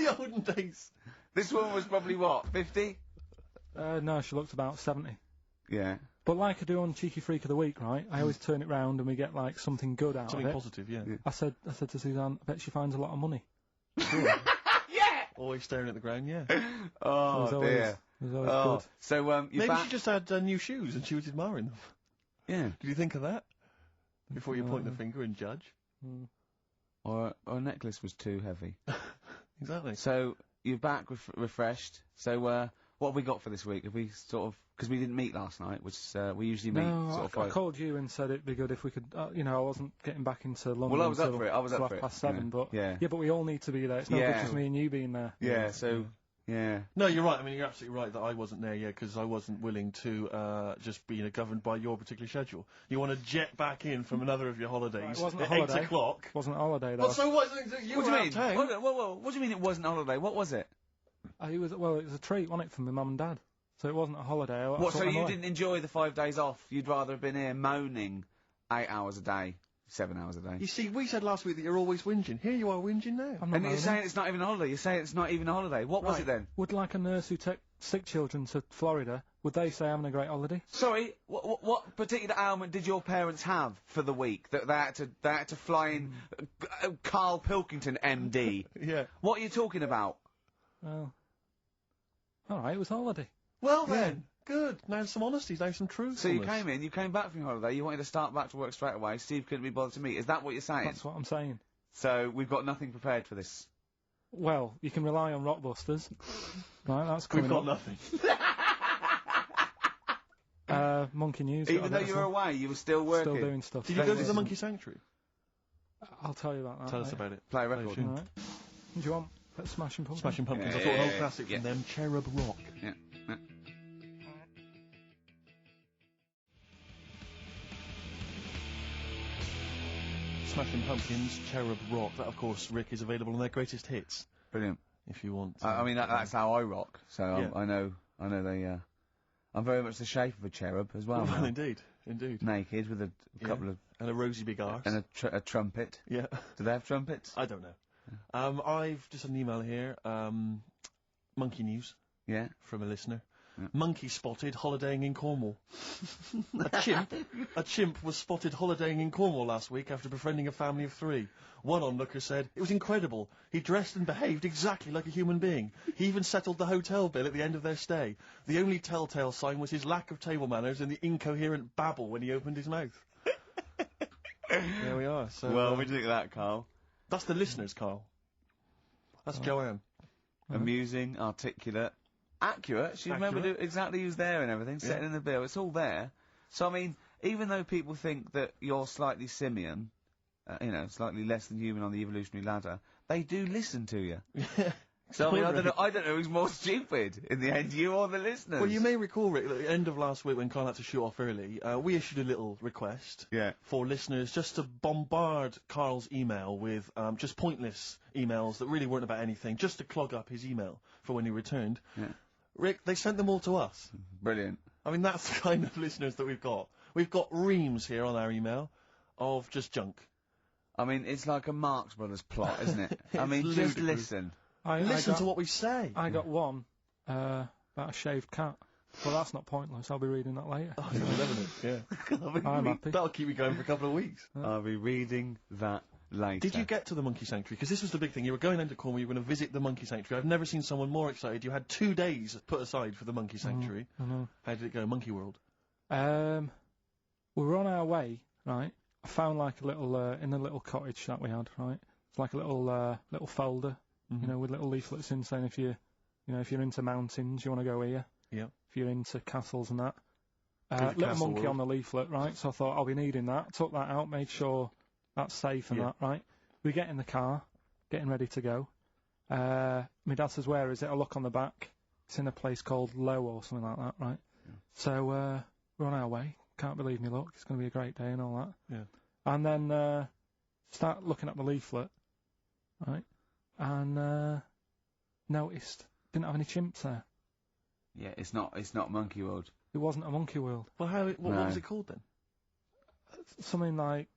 the olden days. This woman was probably what, 50? No, she looked about 70. Yeah. But like I do on Cheeky Freak of the Week, right? I always turn it round and we get like something good out of it. Something positive, yeah. I said to Suzanne, I bet she finds a lot of money. Yeah! Always staring at the ground, yeah. Oh, dear. It was always good. So, you're Maybe back... she just had new shoes and she was admiring them. Yeah. Did you think of that? Before you point the finger and judge? Or a necklace was too heavy. Exactly. So, you're back refreshed. So, what have we got for this week? Have we sort of... Because we didn't meet last night, which, we usually meet I called you and said it'd be good if we could, I wasn't getting back into London. Well, I was up for it. I was up for it. 7:30, but... Yeah, but we all need to be there. It's not good just me and you being there. Yeah, so... Yeah. No, you're right. I mean, you're absolutely right that I wasn't there yet because I wasn't willing to just be governed by your particular schedule. You want to jet back in from another of your holidays It wasn't at a holiday. 8 o'clock. It wasn't a holiday, though. Well, so what? You What do were you out mean? of town. What do you mean it wasn't a holiday? What was it? It was a treat, wasn't it, for my mum and dad? So it wasn't a holiday. What, so you didn't enjoy the 5 days off? You'd rather have been here moaning 8 hours a day, 7 hours a day? You see, we said last week that you're always whinging. Here you are whinging now. I'm not And you're saying it's not even a holiday. You're saying it's not even a holiday. What was it then? Would like a nurse who took sick children to Florida, would they say having a great holiday? Sorry, what particular ailment did your parents have for the week that they had to fly in Carl Pilkington, MD? Yeah. What are you talking about? Well, alright, it was a holiday. Well then, good. Now some honesty, now some truth. So you came back from your holiday, you wanted to start back to work straight away, Steve couldn't be bothered to meet. Is that what you're saying? That's what I'm saying. So we've got nothing prepared for this. Well, you can rely on Rockbusters. Right, that's coming We've got up. nothing. Monkey News. Even though you were away, you were still working. Still doing stuff. Did you go to the Monkey Sanctuary? I'll tell you about that. Tell us about it. Play a record. Alright. Do you want Smashing Pumpkins? Smashing Pumpkins. Yeah, I thought an old yeah, classic yeah. from them, Cherub Rock. Yeah. Smashing Pumpkins, Cherub Rock. That, of course, Rick, is available on their greatest hits. Brilliant. If you want. I mean, that's how I rock. So Yeah. I know they. I'm very much the shape of a cherub as well. Well, now. indeed. Naked with a couple of and a rosy big arse. and a trumpet. Yeah. Do they have trumpets? I don't know. I've just had an email here. Monkey News Yeah. from a listener. Monkey spotted holidaying in Cornwall. A chimp was spotted holidaying in Cornwall last week after befriending a family of 3. One onlooker said, "It was incredible. He dressed and behaved exactly like a human being. He even settled the hotel bill at the end of their stay. The only telltale sign was his lack of table manners and the incoherent babble when he opened his mouth." There we are. So, Well, what do you think of that, Carl? that's the listeners, Carl. That's Joanne. Amusing, articulate, accurate. She remembered exactly who's there and everything, setting in the bill. It's all there. So I mean, even though people think that you're slightly simian, slightly less than human on the evolutionary ladder, they do listen to you. So I mean, I don't know who's more stupid in the end, you or the listeners. Well, you may recall, Rick, at the end of last week when Carl had to shoot off early, we issued a little request for listeners just to bombard Carl's email with just pointless emails that really weren't about anything, just to clog up his email for when he returned. Yeah. Rick, they sent them all to us. Brilliant. I mean, that's the kind of listeners that we've got. We've got reams here on our email of just junk. I mean, it's like a Marx Brothers plot, isn't it? I mean, just listen. Listen to what we say. I got one about a shaved cat. Well, that's not pointless. I'll be reading that later. Oh, you're loving it, yeah. I'm happy. That'll keep you going for a couple of weeks. I'll be reading that later. Did you get to the Monkey Sanctuary? Because this was the big thing. You were going into Cornwall, you were going to visit the Monkey Sanctuary. I've never seen someone more excited. You had 2 days put aside for the Monkey Sanctuary. I know. How did it go, Monkey World? We were on our way, right? I found like a little, in a little cottage that we had, right? It's like a little folder, with little leaflets in saying if you're into mountains, you want to go here. Yeah. If you're into castles and that. to Little Castle monkey World. on the leaflet, right? So I thought I'll be needing that. Took that out, made sure that's safe and that, right? We get in the car, getting ready to go. My dad says, "Where is it?" I look on the back. It's in a place called Low or something like that, right? Yeah. So, we're on our way. Can't believe me luck. It's going to be a great day and all that. Yeah. And then, start looking at the leaflet, right? And, noticed didn't have any chimps there. Yeah, it's not Monkey World. It wasn't a monkey world. Well, what was it called then? Something like...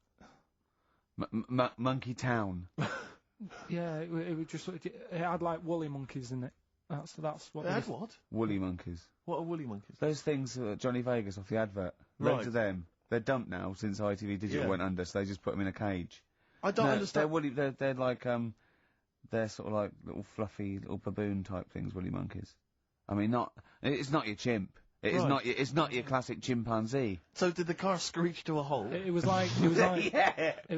Monkey Town. Yeah, it was just, it had like woolly monkeys in it. That's what It had what? Woolly monkeys. What are woolly monkeys? Those things, Johnny Vegas off the advert. Right. Loads of them. They're dumped now since ITV Digital went under, so they just put them in a cage. I don't understand. They're woolly. They're like they're sort of like little fluffy little baboon type things. Woolly monkeys. I mean, it's not your chimp. It's not your classic chimpanzee. So did the car screech to a halt? It was like it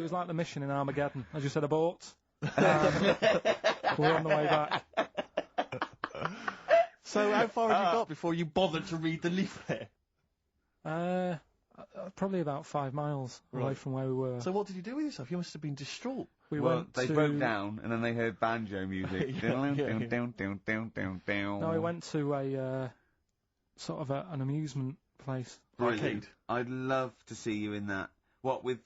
was like the mission in Armageddon. I just said abort. We're on the way back. So how far had you got before you bothered to read the leaflet? Probably about 5 miles away from where we were. So what did you do with yourself? You must have been distraught. They broke down and then they heard banjo music. No, we went to a sort of an amusement place. Arcade. I'd love to see you in that. What with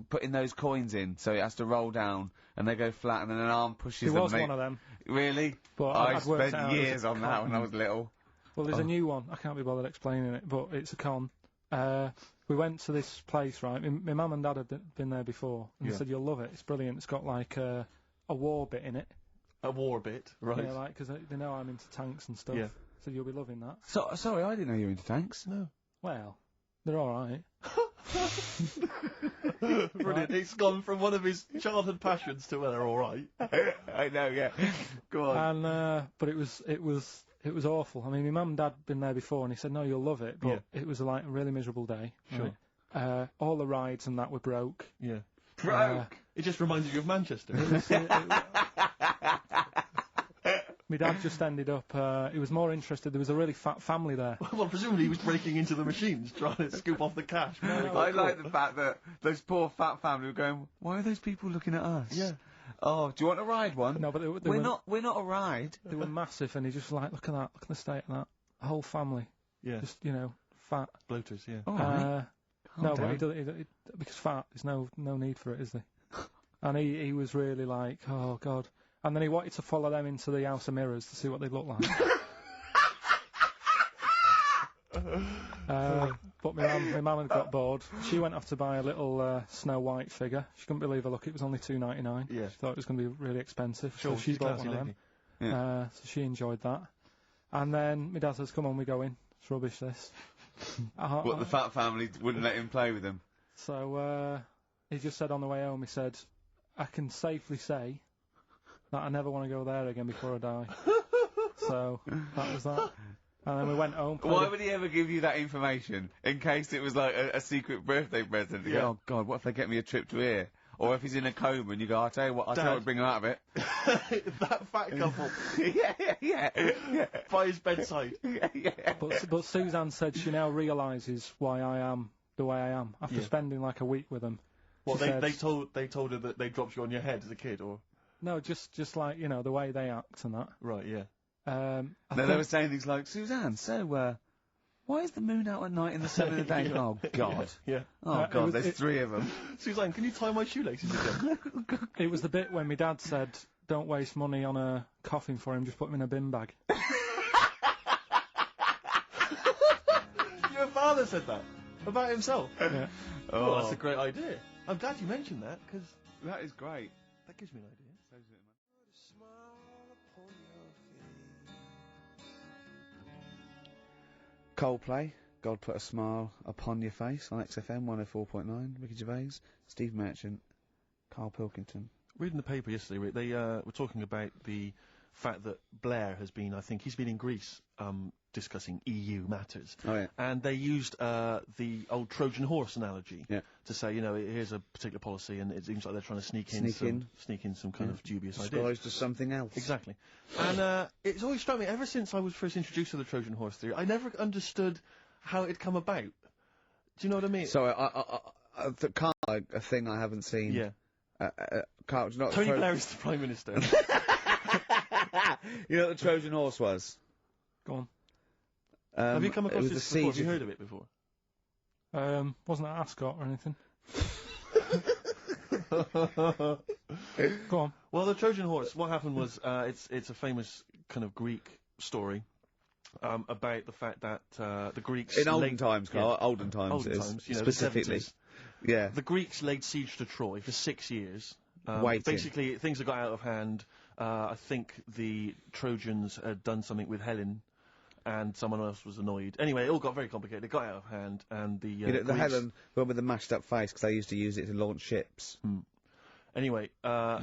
putting those coins in, so it has to roll down and they go flat, and then an arm pushes them. There was one of them. Really? But I spent years on that when I was little. Well, there's a new one. I can't be bothered explaining it, but it's a con. We went to this place, right? My mum and dad had been there before, and they said you'll love it. It's brilliant. It's got like a war bit in it. A war bit, right? Yeah, like because they know I'm into tanks and stuff. Yeah. So you'll be loving that. So sorry, I didn't know you were into tanks. No. Well, they're all right. Brilliant. It's gone from one of his childhood passions to they're all right. I know, yeah. Go on. And but it was awful. I mean, my mum and dad had been there before, and he said, "No, you'll love it." But it was like a really miserable day. Sure. Right? All the rides and that were broke. Yeah. Broke. It just reminds you of Manchester. My dad just ended up, he was more interested, there was a really fat family there. Well, presumably he was breaking into the machines, trying to scoop off the cash. I like the fact that those poor fat family were going, why are those people looking at us? Yeah. Oh, do you want to ride one? No, but we're not a ride. They were massive, and he just like, look at the state of that. The whole family. Yeah. Just, fat. Bloaters, yeah. All right. No, but because fat, there's no need for it, is there? And he was really like, oh, God. And then he wanted to follow them into the House of Mirrors to see what they look like. But my mum had got bored. She went off to buy a little Snow White figure. She couldn't believe her luck. It was only $2.99. Yeah. She thought it was going to be really expensive. Sure, so she bought one of them. Yeah. So she enjoyed that. And then my dad says, come on, we go in. It's rubbish, this. What, the fat family wouldn't let him play with them? So he just said on the way home, he said, I can safely say that I never want to go there again before I die. So that was that. And then we went home. Why would he ever give you that information? In case it was like a secret birthday present. You go, oh God, what if they get me a trip to here? Or if he's in a coma and you go, I'll tell you what, bring him out of it. That fat couple. yeah. By his bedside. Yeah. But Suzanne said she now realises why I am the way I am after spending like a week with them. Well, they told her that they dropped you on your head as a kid, or no, just like the way they act and that. Right, yeah. They were saying things like, Suzanne, so why is the moon out at night and the sun in the day? Oh God. Yeah. Oh God, there's 3 of them. Suzanne, can you tie my shoelaces again? It was the bit when my dad said, "Don't waste money on a coffin for him. Just put him in a bin bag." Your father said that about himself. Yeah. Oh, that's a great idea. I'm glad you mentioned that, because That is great. that gives me an idea. Coldplay, God Put a Smile Upon Your Face on XFM 104.9. Ricky Gervais, Steve Merchant, Carl Pilkington. Reading the paper yesterday, they were talking about the fact that Blair has been, I think, he's been in Greece discussing EU matters. Oh, yeah. And they used the old Trojan horse analogy to say, here's a particular policy, and it seems like they're trying to sneak in some kind of dubious ideas. Disguised as something else. Exactly. And it's always struck me, ever since I was first introduced to the Trojan horse theory, I never understood how it come about. Do you know what I mean? So, Carl, a thing I haven't seen. Yeah. Carl, do you know what Tony Blair is the Prime Minister. You know what the Trojan horse was? Go on. Have you come across this before? Have you heard of it before? Wasn't it Ascot or anything? Go on. Well, the Trojan horse, what happened was, it's a famous kind of Greek story about the fact that the Greeks... In olden times, Carl. Olden times, olden times, specifically. The 70s. Yeah. The Greeks laid siege to Troy for 6 years, Waiting. Basically, things had got out of hand. I think the Trojans had done something with Helen, and someone else was annoyed. Anyway, it all got very complicated. It got out of hand, and the the Greeks- Helen, the one with the mashed up face, because they used to use it to launch ships. Anyway, the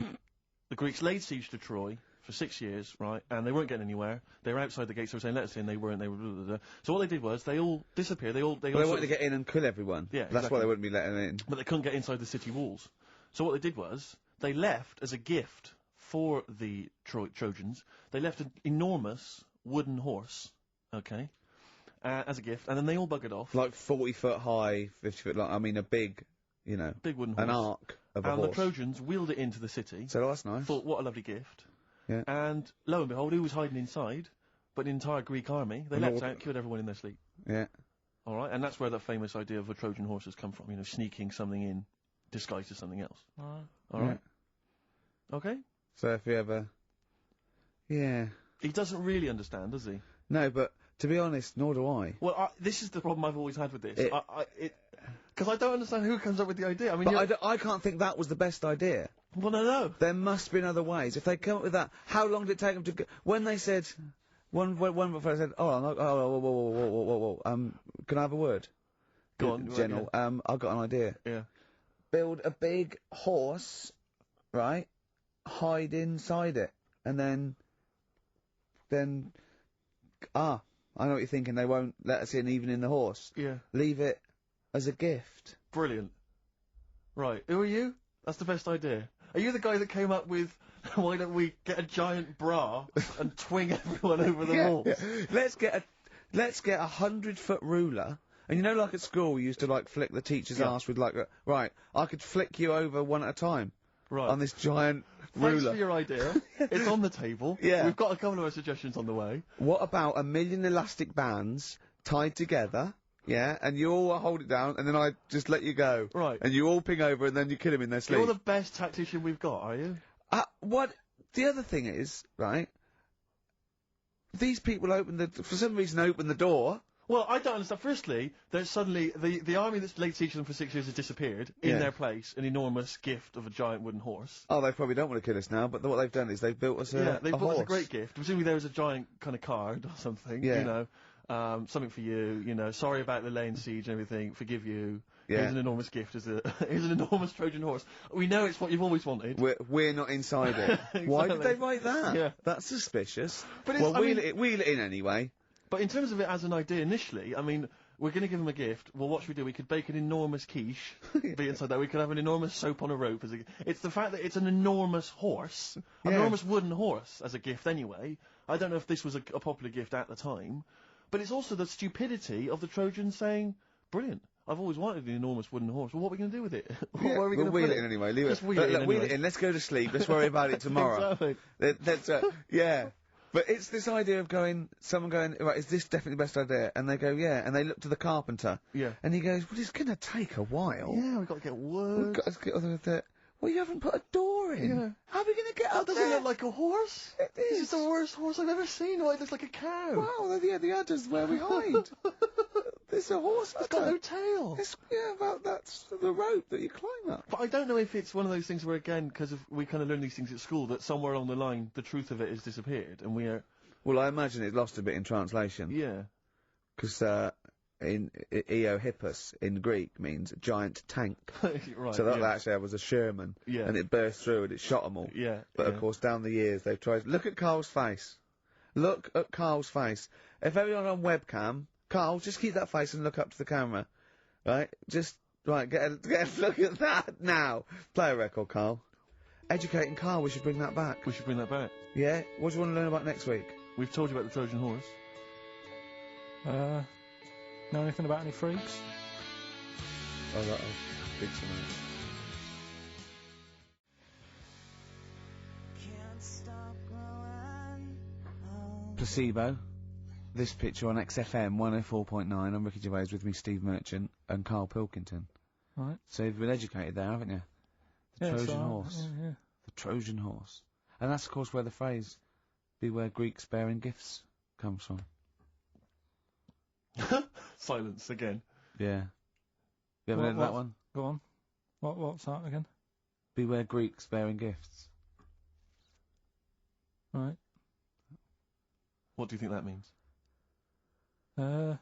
Greeks laid siege to Troy for 6 years, right? And they weren't getting anywhere. They were outside the gates. They were saying, "Let us in." They weren't. They were. Blah, blah, blah. So what they did was they all disappeared. They Well, they all wanted to get in and kill everyone. Yeah, That's exactly. why they wouldn't be letting in. but they couldn't get inside the city walls. So what they did was they left as a gift for the Trojans. They left an enormous wooden horse, okay, as a gift, and then they all buggered off. Like 40 foot high, 50 foot long. I mean, a big, Big wooden horse. an arc of a And horse. the Trojans wheeled it into the city. So that's nice. Thought, what a lovely gift. Yeah. And lo and behold, who was hiding inside? But the entire Greek army. They leapt out, killed everyone in their sleep. Yeah. All right, and that's where that famous idea of a Trojan horse has come from. Sneaking something in, disguised as something else. All right. Okay. So if you ever... Yeah. He doesn't really understand, does he? No, but to be honest, nor do I. Well, this is the problem I've always had with this. Because I don't understand who comes up with the idea. I mean, But I can't think that was the best idea. well, no. There must be other ways. If they come up with that, how long did it take them to... When they said... One before I said, whoa, can I have a word? Go on, General. yeah. I've got an idea. Yeah. Build a big horse, right? Hide inside it, and then, I know what you're thinking. They won't let us in, even in the horse. Yeah. Leave it as a gift. Brilliant. Right. Who are you? That's the best idea. Are you the guy that came up with, why don't we get a giant bra and twing everyone over the walls? Yeah. Let's get a 100-foot ruler. And like at school, we used to flick the teacher's ass with right, I could flick you over one at a time. Right. On this giant ruler. Thanks for your idea. It's on the table. Yeah. We've got a couple of other suggestions on the way. What about 1 million elastic bands tied together? Yeah, and you all hold it down, and then I just let you go. Right. And you all ping over, and then you kill him in their sleep. You're the best tactician we've got, are you? What? The other thing is, right? These people for some reason open the door. Well, I don't understand. Firstly, there's suddenly the army that's laid siege to them for 6 years has disappeared. In their place, an enormous gift of a giant wooden horse. Oh, they probably don't want to kill us now, but what they've done is they've built us a they a built horse. us a great gift. Presumably there was a giant kind of card or something. Yeah. Something for you. Sorry about the laying siege and everything. Forgive you. Yeah. Here's an enormous gift. Here's an enormous Trojan horse. We know it's what you've always wanted. We're not inside it. Exactly. Why did they write that? Yeah. That's suspicious. But it's, wheel it in anyway. But in terms of it as an idea initially, I mean, we're going to give them a gift. Well, what should we do? We could bake an enormous quiche, be inside that. We could have an enormous soap on a rope as a gift. It's the fact that it's an enormous horse, an enormous wooden horse as a gift anyway. I don't know if this was a popular gift at the time, but it's also the stupidity of the Trojans saying, brilliant. I've always wanted an enormous wooden horse. Well, what are we going to do with it? Where are we going to wheel put it in anyway. Leave Just it. wheel it in Wheel anyway. it in. Let's go to sleep. Let's worry about it tomorrow. Exactly. Yeah. But it's this idea of someone going, right, is this definitely the best idea? And they go, yeah. And they look to the carpenter. Yeah. And he goes, well, it's going to take a while. Yeah, we've got to get wood. We've got to get other that. Well, you haven't put a door in. Yeah. How are we going to get That up doesn't there? look like a horse. It This is. is the worst horse I've ever seen. Why, it looks like a cow. Wow, the udder's where we hide. There's a horse It's got no tail. That's the rope that you climb up. But I don't know if it's one of those things where, again, because we kind of learn these things at school, that somewhere along the line the truth of it has disappeared, and we are... Well, I imagine it lost a bit in translation. Yeah. Because in Eohippus in Greek means giant tank. Right, So that yeah. actually was a Sherman. Yeah. And it burst through and it shot them all. Yeah. But yeah. of course, down the years, they've tried... Look at Carl's face. Look at Carl's face. If everyone on webcam... Carl, just keep that face and look up to the camera. Right? Just... Right, get a look at that now. Play a record, Carl. Educating Carl, we should bring that back. We should bring that back. Yeah? What do you want to learn about next week? We've told you about the Trojan horse. Know anything about any freaks? Oh, that'll big tonight. Placebo. This picture on XFM 104.9. I'm Ricky Gervais with me, Steve Merchant, and Carl Pilkington. Right. So you've been educated there, haven't you? The Trojan horse. Yeah. The Trojan horse. And that's, of course, where the phrase, beware Greeks bearing gifts, comes from. Silence again. Yeah. You ever heard of that one? Go on. What's that again? beware Greeks bearing gifts. Right. What do you think that means? I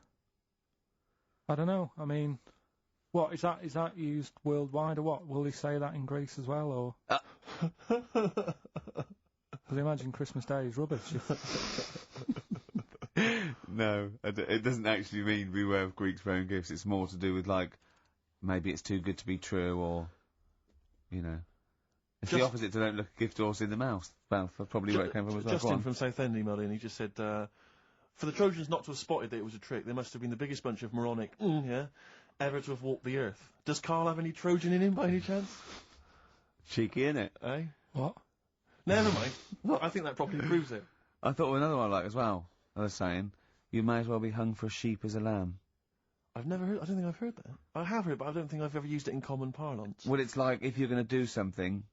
don't know. I mean, what is that? Is that used worldwide or what? Will they say that in Greece as well, or? Because imagine Christmas Day is rubbish. No, it doesn't actually mean beware of Greeks bearing gifts. It's more to do with, like, maybe it's too good to be true, or, you know. It's the opposite to don't look a gift horse in the mouth. Well, probably where it came from as well. Justin from Southend emailed in, he just said, for the Trojans not to have spotted that it was a trick, they must have been the biggest bunch of moronic, ever to have walked the earth. Does Carl have any Trojan in him by any chance? Cheeky, innit? Eh? What? Never mind. I think that probably proves it. I thought of another one I like as well. I was saying, you may as well be hung for a sheep as a lamb. I've never heard, I don't think I've heard that. I have heard, but I don't think I've ever used it in common parlance. Well, it's like, if you're going to do something,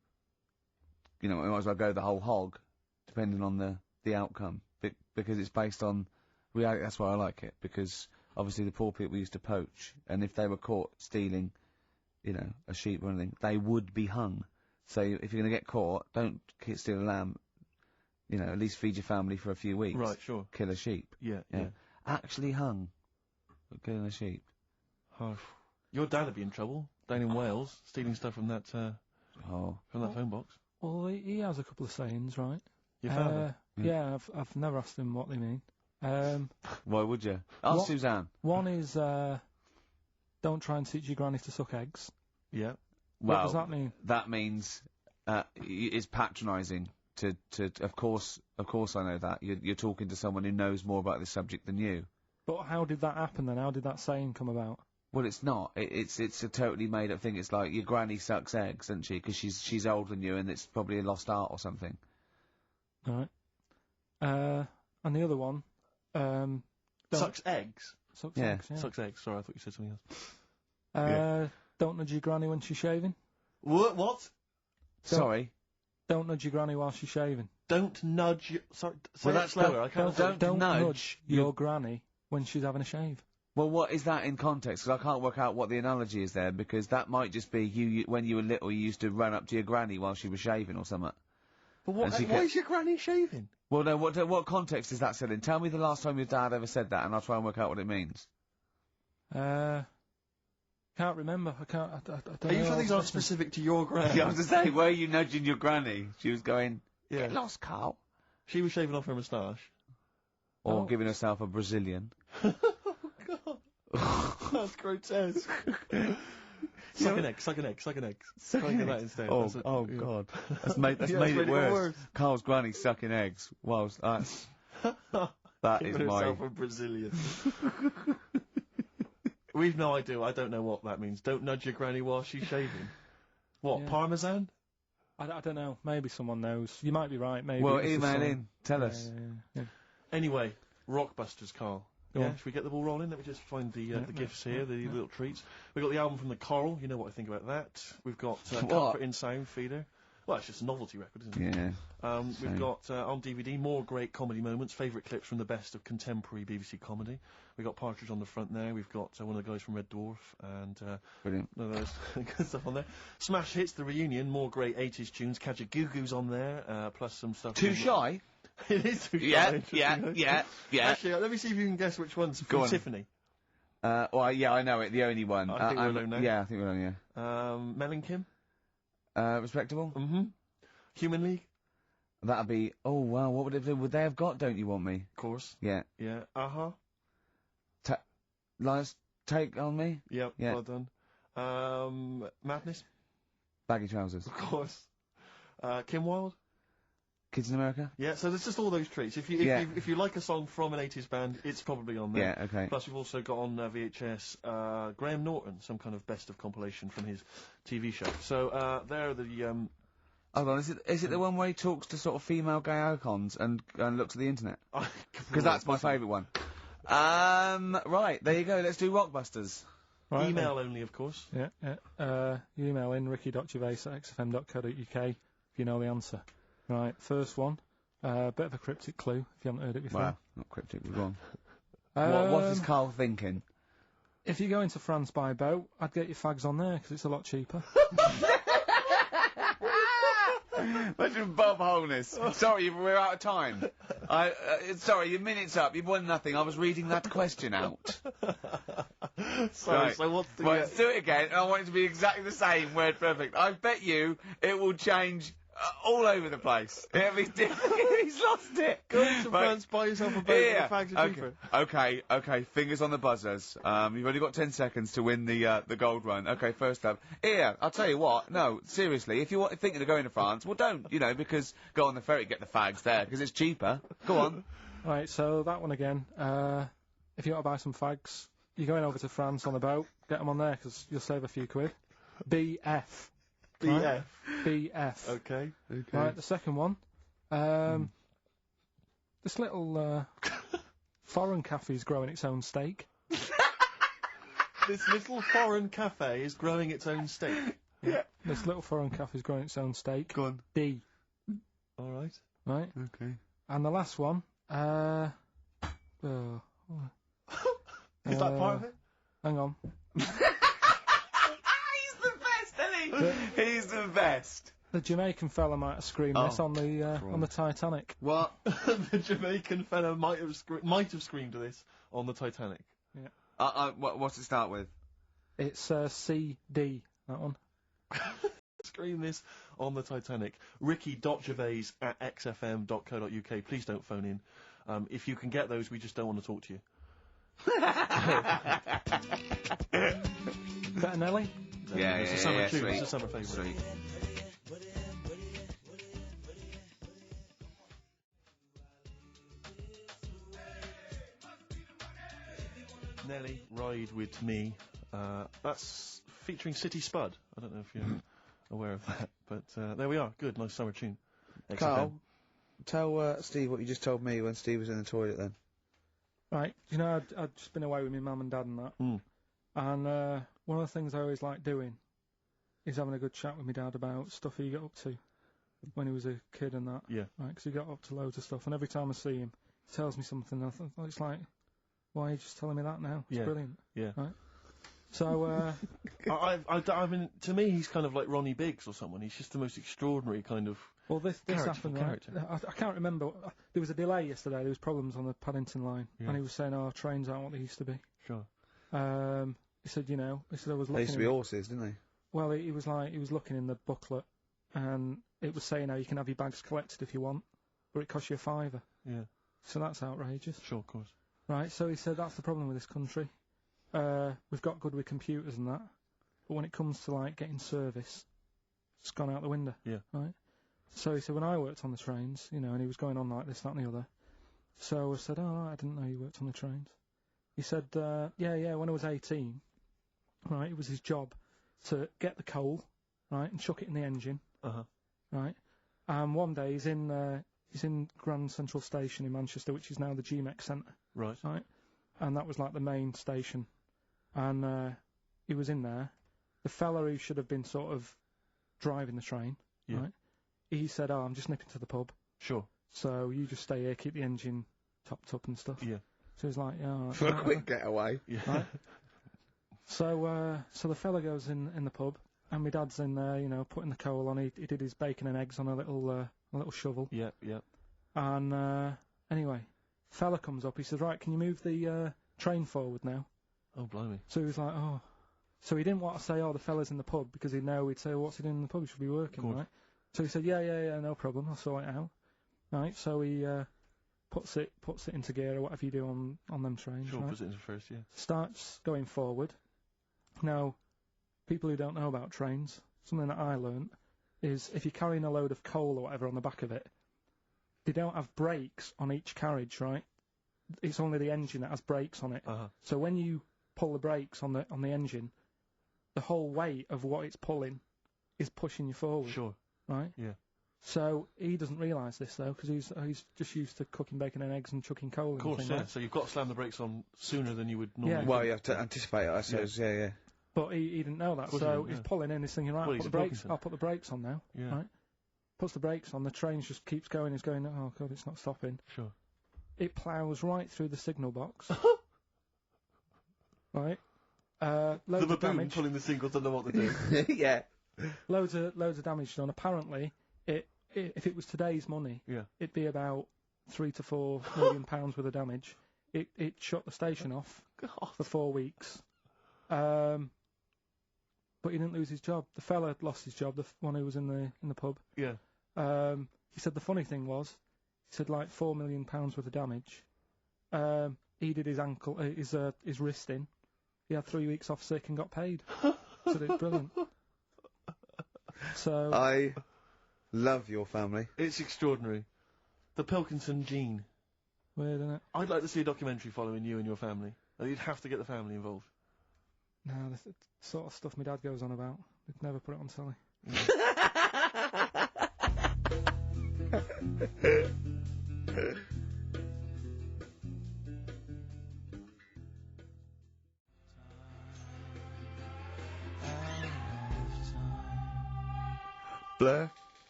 you know, you might as well go the whole hog, depending on the outcome. Because it's based on reality. That's why I like it, because obviously the poor people used to poach, and if they were caught stealing, you know, a sheep or anything, they would be hung. So if you're going to get caught, don't steal a lamb, you know, at least feed your family for a few weeks. Right, sure. Kill a sheep. Yeah. Actually hung for killing a sheep. Oh, your dad would be in trouble, down in Wales, stealing stuff from that, from that phone box. Well, he has a couple of sayings, right? Your father? Yeah, I've never asked him what they mean. Why would you? Ask Suzanne. One is, don't try and teach your granny to suck eggs. Yeah. What does that mean? That means, it's patronising to, of course I know that. You're talking to someone who knows more about this subject than you. But how did that happen then? How did that saying come about? Well, it's not. It's a totally made up thing. It's like your granny sucks eggs, doesn't she? Because she's older than you, and it's probably a lost art or something. Right. And the other one, sucks eggs? Sucks eggs, yeah. Sucks eggs. Sorry, I thought you said something else. Don't nudge your granny when she's shaving. What? Sorry? Don't nudge your granny while she's shaving. Don't nudge your... Sorry, well, that's slower. I can't... Don't nudge your granny when she's having a shave. Well, what is that in context? Because I can't work out what the analogy is there, because that might just be you when you were little, you used to run up to your granny while she was shaving or something. But why is your granny shaving? Well, no, what context is that said in? Tell me the last time your dad ever said that, and I'll try and work out what it means. Can't remember. I don't know. Are you sure these aren't specific to your granny? Yeah, I was to say, were you nudging your granny? She was going, get lost, Carl. She was shaving off her moustache. Or giving herself a Brazilian. Oh, God. That's grotesque. Suck an egg. Try and get that instead. Oh God. That's made it worse. Carl's granny sucking eggs whilst that's... That is herself a Brazilian. We've no idea. I don't know what that means. Don't nudge your granny while she's shaving. What, yeah. Parmesan? I don't know. Maybe someone knows. You might be right. Maybe. Well, email in. Tell us. Yeah. Anyway, Rockbusters, Carl. Go on. Should we get the ball rolling? Let me just find the gifts here, the little treats. We've got the album from the Coral. You know what I think about that. We've got Comfort in Sound Feeder. Well, it's just a novelty record, isn't it? Yeah. We've got, on DVD, more great comedy moments, favourite clips from the best of contemporary BBC comedy. We've got Partridge on the front there. We've got one of the guys from Red Dwarf, and brilliant. None of those good stuff on there. Smash Hits, the reunion, more great 80s tunes. Kajagoogoo's on there, plus some stuff. Too Shy? It is Too Shy. Yeah. Actually, let me see if you can guess which one's from Tiffany. Well, yeah, I know it, the only one. I think we're alone now. Yeah, I think we're alone, yeah. Mel and Kim? Respectable? Mm-hmm. Human League? That'd be, oh wow, what would they have got, Don't You Want Me? Of course. Yeah. Yeah. Uh-huh. Lies Take On Me? Yep, yeah. Well done. Madness? Baggy Trousers. Of course. Kim Wilde? Kids in America? Yeah, so there's just all those treats. If you like a song from an 80s band, it's probably on there. Yeah, okay. Plus we've also got on VHS Graham Norton, some kind of best of compilation from his TV show. So there are the... Hold on, is it the one where he talks to sort of female gay icons and looks at the internet? Because that's my favourite one. Right, there you go, let's do Rockbusters. Right, email only, of course. Yeah. You email in ricky.gervais@xfm.co.uk if you know the answer. Right, first one. Bit of a cryptic clue, if you haven't heard it before. Wow, not cryptic, we're wrong. What is Carl thinking? If you go into France by boat, I'd get your fags on there, because it's a lot cheaper. Imagine Bob Holness. Sorry, we're out of time. Sorry, your minute's up. You've won nothing. I was reading that question out. Sorry, Right. so what's the... Right, let's do it again, and I want it to be exactly the same, word perfect. I bet you it will change all over the place. It'll be different. He's lost it. Go to France, buy yourself a boat with a fags are cheaper. Okay, fingers on the buzzers. You've only got 10 seconds to win the gold run. Okay, first up. Here, I'll tell you what, no, seriously, if you're thinking of going to France, well don't, because go on the ferry, get the fags there, because it's cheaper. Go on. Right, so that one again. If you want to buy some fags, you're going over to France on a boat, get them on there, because you'll save a few quid. BF. BF. Right? BF. Okay. Right, the second one. This little foreign cafe's growing its own steak. This little foreign cafe is growing its own steak. Yeah. This little foreign cafe's growing its own steak. Go on. D. All right. Right. Okay. And the last one. Is that part of it? Hang on. He's the best, isn't he? He's the best. The Jamaican fella might have screamed this on the Titanic. What? The Jamaican fella might have screamed this on the Titanic. Yeah. What's it start with? It's CD, that one. Scream this on the Titanic. Ricky.gervais@xfm.co.uk. Please don't phone in. If you can get those, we just don't want to talk to you. Better Nelly? Yeah, it's a summer tune. sweet. It's a summer favourite. Sweet. Nelly, Ride With Me. That's featuring City Spud. I don't know if you're aware of that, but there we are. Good, nice summer tune. Carl, tell Steve what you just told me when Steve was in the toilet then. Right, I'd just been away with my mum and dad and that. And one of the things I always like doing is having a good chat with my dad about stuff he got up to when he was a kid and that. Yeah. Right, because he got up to loads of stuff, and every time I see him, he tells me something, and I think, it's like, why are you just telling me that now? It's brilliant. Yeah. Right? So, I mean, to me, he's kind of like Ronnie Biggs or someone. He's just the most extraordinary kind of. Well, this happened, right? I can't remember. There was a delay yesterday. There was problems on the Paddington line, and he was saying, trains aren't what they used to be. Sure. He said, I was looking. They used to be horses, didn't they? Well, he was looking in the booklet, and it was saying, you can have your bags collected if you want, but it costs you £5. Yeah. So that's outrageous. Sure, of course. Right, so he said that's the problem with this country. We've got good with computers and that, but when it comes to, like, getting service, it's gone out the window. Yeah. Right? So he said, when I worked on the trains, and he was going on like this, that and the other. So I said, I didn't know you worked on the trains. He said, yeah, when I was 18, right, it was his job to get the coal, right, and chuck it in the engine. Uh-huh. Right? And one day he's in Grand Central Station in Manchester, which is now the GMEX Centre. Right. Right? And that was like the main station. And he was in there. The fella who should have been sort of driving the train, right? He said, I'm just nipping to the pub. Sure. So you just stay here, keep the engine topped up and stuff. Yeah. So he's like, yeah. For a quick getaway. Yeah. Right? So the fella goes in the pub, and my dad's in there, putting the coal on. He did his bacon and eggs on a little shovel. Yeah, yeah. And anyway, fella comes up. He says, right, can you move the train forward now? Oh, blimey. So he was like, oh. So he didn't want to say, the fella's in the pub, because he'd know he'd say, what's he doing in the pub? He should be working, right? So he said, yeah, no problem. I'll sort it out. Right, so he puts it into gear or whatever you do on them trains. Sure, right? puts it into first, yeah. Starts going forward. Now, people who don't know about trains, something that I learnt is if you're carrying a load of coal or whatever on the back of it, they don't have brakes on each carriage, right? It's only the engine that has brakes on it. Uh-huh. So when you pull the brakes on the engine, the whole weight of what it's pulling is pushing you forward. Sure. Right? Yeah. So he doesn't realise this though, because he's just used to cooking bacon and eggs and chucking coal. Of course, and yeah. right? So you've got to slam the brakes on sooner than you would normally. Yeah. Well, you have to anticipate it, I suppose. Yeah. But he didn't know that, so he's pulling in. He's thinking, right, Well, I'll put the brakes on now. Yeah. Right? Puts the brakes on. The train just keeps going. He's going, oh god, it's not stopping. Sure. It ploughs right through the signal box. Right. Loads The of damage. pulling the singles don't know what to do. Yeah. Loads of damage done. Apparently, it if it was today's money, Yeah. it'd be about £3 to £4 million worth of damage. It shut the station off for 4 weeks. But he didn't lose his job. The fella had lost his job, the one who was in the pub. Yeah. He said the funny thing was, he said like £4 million worth of damage. He did his ankle, his wrist in. He had 3 weeks off sick and got paid. So it's brilliant. So I love your family. It's extraordinary. The Pilkinson gene. weird, isn't it? I'd like to see a documentary following you and your family. You'd have to get the family involved. No, the sort of stuff my dad goes on about. We'd never put it on telly. Blur.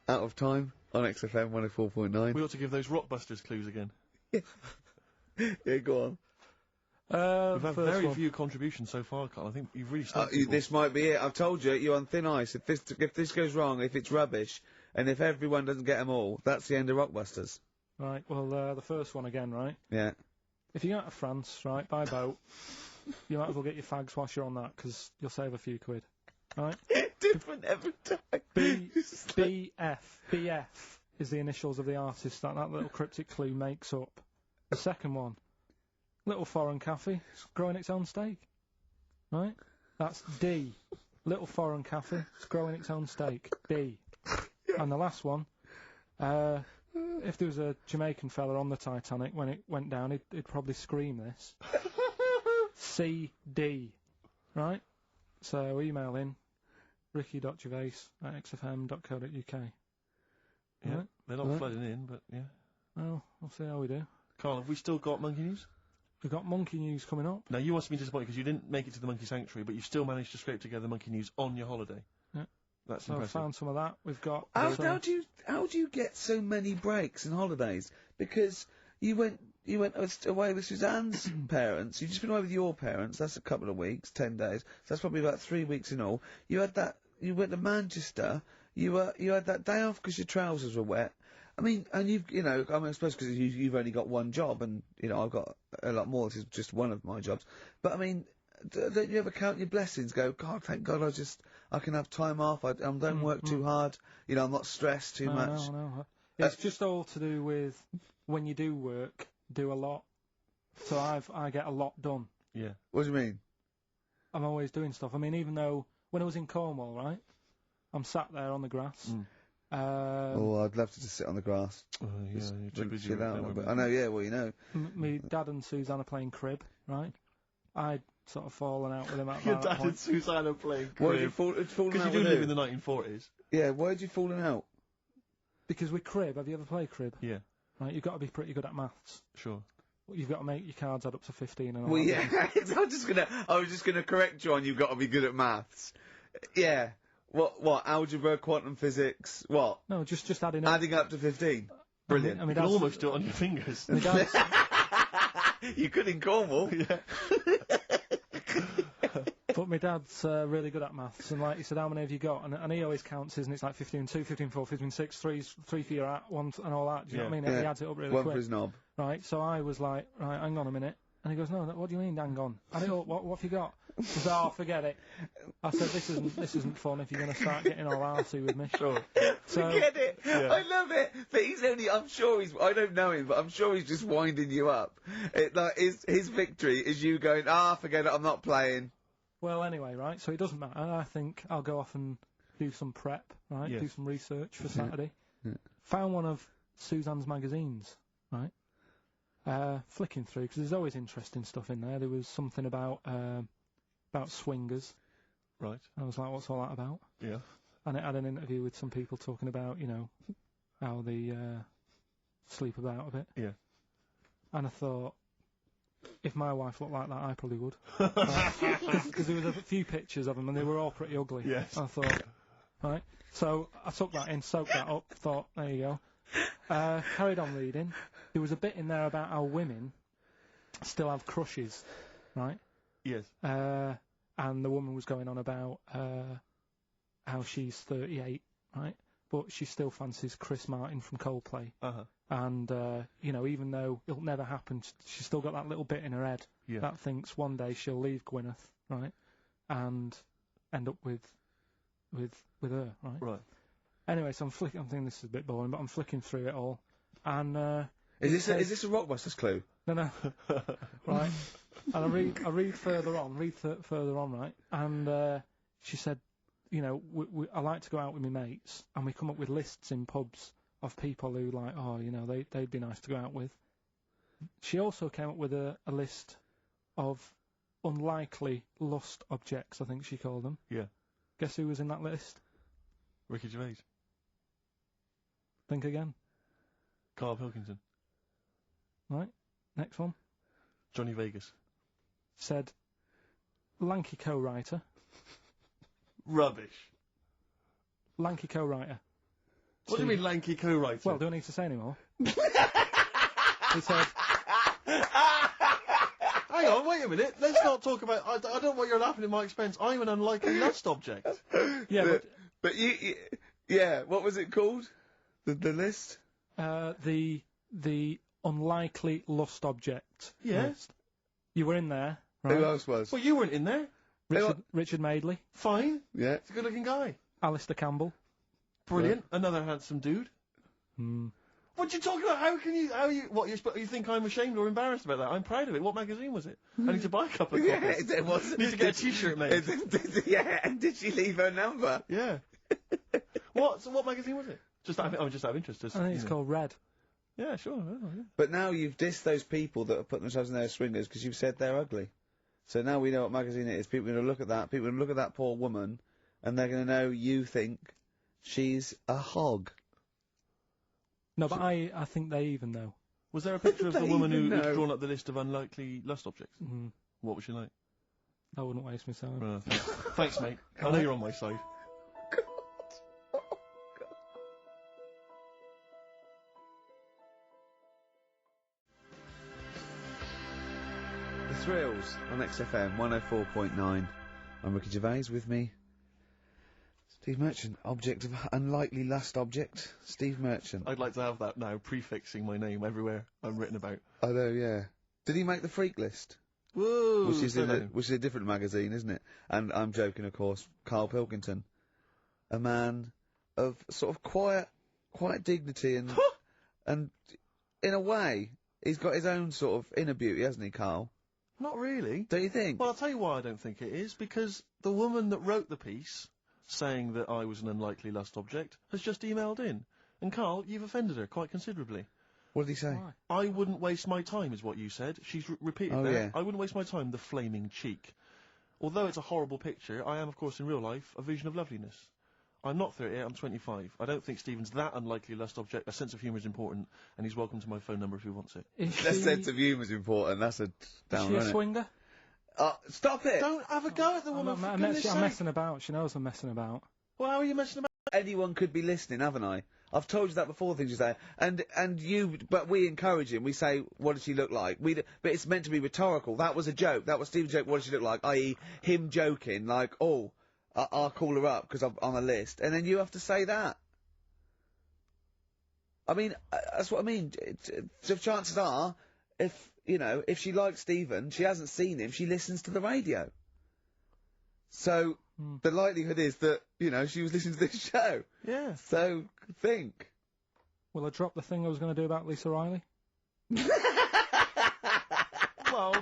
Out of Time on XFM 104.9. We ought to give those Rockbusters clues again. Yeah, go on. We've had very few contributions so far, Carl. I think you've really started. This might be it. I've told you, you're on thin ice. If this goes wrong, if it's rubbish, and if everyone doesn't get them all, that's the end of Rockbusters. Right, well, the first one again, right? Yeah. If you go out to France, right, by boat, you might as well get your fags whilst you're on that, because you'll save a few quid. Right? Different every time. BF is the initials of the artist that little cryptic clue makes up. The second one, Little Foreign Cafe, it's growing its own steak. Right? That's D. Little Foreign Cafe, it's growing its own steak. D. And the last one, if there was a Jamaican fella on the Titanic when it went down, he'd probably scream this. CD. Right? So email in ricky.gervais@xfm.co.uk. Yeah, right? they're not flooding in, but yeah. Well, we'll see how we do. Carl, have we still got monkey news? We've got monkey news coming up. Now, you must be disappointed because you didn't make it to the monkey sanctuary, but you still managed to scrape together monkey news on your holiday. Yeah. That's So I impressive. found some of that. We've got... How do you get so many breaks and holidays? Because you went away with Suzanne's parents. You've just been away with your parents. That's a couple of weeks, 10 days. So that's probably about 3 weeks in all. You went to Manchester. You had that day off because your trousers were wet. I mean, and I suppose because you've only got one job, and I've got a lot more. This is just one of my jobs. But I mean, don't you ever count your blessings? Go, God, thank God, I can have time off. I don't work too hard. I'm not stressed too much. No. It's just all to do with when you do work, do a lot. So I get a lot done. Yeah. What do you mean? I'm always doing stuff. I mean, even though when I was in Cornwall, right, I'm sat there on the grass. I'd love to just sit on the grass. Yeah, you're too busy. Chill out a bit. I know, yeah, well, Me dad and Suzanne are playing crib, right? I'd sort of fallen out with him at Your that dad point. and Suzanne are playing Why did you crib. fallen out Because you with do live who? in the 1940s. Yeah, why did you fallen out? Because with crib, have you ever played crib? Yeah, Right, you've got to be pretty good at maths. sure. You've got to make your cards add up to 15 and all Well, that. yeah, I was just gonna correct you on you've got to be good at maths. Yeah. What, algebra, quantum physics, what? No, just adding up. Adding up to 15. Brilliant. I mean, You can almost do it on your fingers. my dad's, You could in Cornwall. Yeah. but my dad's really good at maths, and like he said, how many have you got? And he always counts his, and it's like 15 2, 15 4, 15 6, 3 for your at, 1 and all that. Do you know what I mean? Yeah. He adds it up really One quick. for his knob. Right, so I was like, right, hang on a minute. And he goes, no, what do you mean, hang on? I don't, what have you got? He said, oh, forget it. I said, this isn't fun if you're going to start getting all arsey with me. Sure. So, Forget it. Yeah. I love it. But I don't know him, but I'm sure he's just winding you up. His victory is you going, forget it, I'm not playing. well, anyway, right, so it doesn't matter. I think I'll go off and do some prep, right, Yes. do some research for Saturday. Found one of Suzanne's magazines, right, flicking through, because there's always interesting stuff in there. There was something about swingers. Right. I was like, what's all that about? Yeah. And it had an interview with some people talking about, how they sleep about a bit. Yeah. And I thought, if my wife looked like that, I probably would. Because there was a few pictures of them, and they were all pretty ugly. Yes. I thought, right. So I took that in, soaked that up, thought, there you go. Carried on reading. There was a bit in there about how women still have crushes, right? Yes. And the woman was going on about how she's 38, right? but she still fancies Chris Martin from Coldplay. Uh-huh. And, you know, even though it'll never happen, she's still got that little bit in her head that thinks one day she'll leave Gwyneth, right, and end up with her, right? Right. Anyway, so I'm thinking this is a bit boring, but I'm flicking through it all, and Is this a Rockbusters clue? No, right? And I read further on, right? And she said, you know, I like to go out with my mates, and we come up with lists in pubs of people who like, oh, you know, they'd be nice to go out with. She also came up with a list of unlikely lust objects, I think she called them. Yeah. Guess who was in that list? Ricky Gervais. Think again. Carl Pilkington. Right. Next one. Johnny Vegas. Said lanky co-writer. Rubbish. Lanky co-writer. What do you mean lanky co-writer? Well, do I need to say any more? He said... Hang on, wait a minute. Let's not talk about... I don't know what you're laughing at my expense. I'm an unlikely lust object. Yeah, but you yeah, what was it called? The list? The unlikely lust object list. You were in there, right? Who else was? Well, you weren't in there. Richard Madeley. Fine. Yeah. He's a good-looking guy. Alistair Campbell. Brilliant. Another handsome dude. Hmm. What you talking about? You think I'm ashamed or embarrassed about that? I'm proud of it. What magazine was it? I need to buy a couple of copies. It was. Need to get a t-shirt made. Yeah, and did she leave her number? Yeah. So what magazine was it? Just out of interest. I think it's called Red. Yeah, sure. Yeah. But now you've dissed those people that have put themselves in there as swingers because you've said they're ugly. So now we know what magazine it is. People are going to look at that. People are going to look at that poor woman, and they're going to know you think she's a hog. No, but I think they even know. Was there a picture of the woman who'd drawn up the list of unlikely lust objects? Mm. What was she like? I wouldn't waste my time. Thanks, mate. I know you're on my side. The Thrills on XFM 104.9. I'm Ricky Gervais, with me Steve Merchant, object of unlikely lust object, Steve Merchant. I'd like to have that now, prefixing my name everywhere I'm written about. I know, yeah. Did he make the freak list? Whoa! Which is a different magazine, isn't it? And I'm joking, of course. Carl Pilkington, a man of sort of quiet dignity and and in a way he's got his own sort of inner beauty, hasn't he, Carl? Not really. Do you think? Well, I'll tell you why I don't think it is, because the woman that wrote the piece, saying that I was an unlikely lust object, has just emailed in. And Carl, you've offended her quite considerably. What did he say? Why? I wouldn't waste my time, is what you said. She's repeated that. Yeah. I wouldn't waste my time, the flaming cheek. Although it's a horrible picture, I am, of course, in real life, a vision of loveliness. I'm not 38, I'm 25. I don't think Stephen's that unlikely lust object. A sense of humour is important, and he's welcome to my phone number if he wants it. That sense of humour is important. That's a downer, Is she a swinger? Stop it! Don't have a go at the woman, for goodness sake. I'm messing about. She knows I'm messing about. Well, how are you messing about? Anyone could be listening, haven't I? I've told you that before, things you say. But we encourage him. We say, what does she look like? But it's meant to be rhetorical. That was a joke. That was Stephen's joke, what does she look like? I.e., him joking, like, oh, I'll call her up because I'm on a list. And then you have to say that. I mean, that's what I mean. So chances are, if she likes Stephen, she hasn't seen him, she listens to the radio. So, the likelihood is that, she was listening to this show. Yeah. So, think. Will I drop the thing I was going to do about Lisa Riley? Well,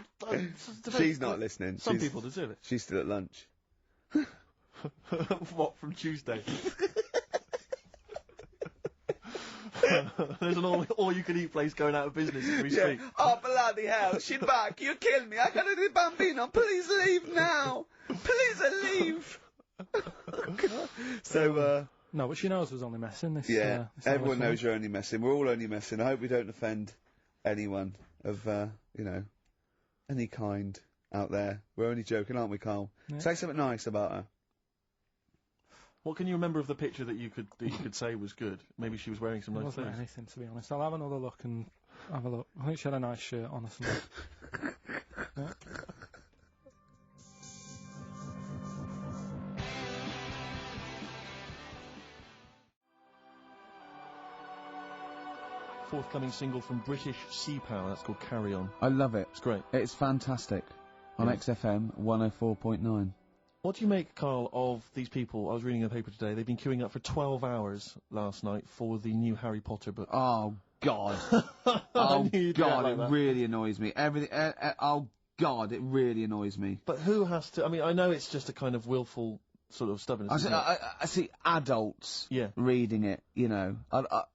she's not listening. Some people deserve it. She's still at lunch. What, from Tuesday? There's an all-you-can-eat place going out of business every street. Oh, bloody hell, she's back, you killed me, I got a bambino, please leave now! Please leave! So, no, but she knows I was only messing. Everyone knows you're only messing. We're all only messing. I hope we don't offend anyone of, any kind out there. We're only joking, aren't we, Carl? Yeah. Say something nice about her. What can you remember of the picture that you could say was good? Maybe she was wearing some nice clothes. Wasn't anything, to be honest. I'll have another look and have a look. I think she had a nice shirt on or something. Yeah. forthcoming single from British Sea Power. That's called Carry On. I love it. It's great. It's fantastic. On XFM 104.9. What do you make, Carl, of these people? I was reading a paper today. They've been queuing up for 12 hours last night for the new Harry Potter book. Oh, God. I Oh, knew you'd God, get like it that. really annoys me. Everything, oh, God, it really annoys me. But who has to... I mean, I know it's just a kind of willful sort of stubbornness, isn't it? I see adults Yeah. reading it, you know. Well,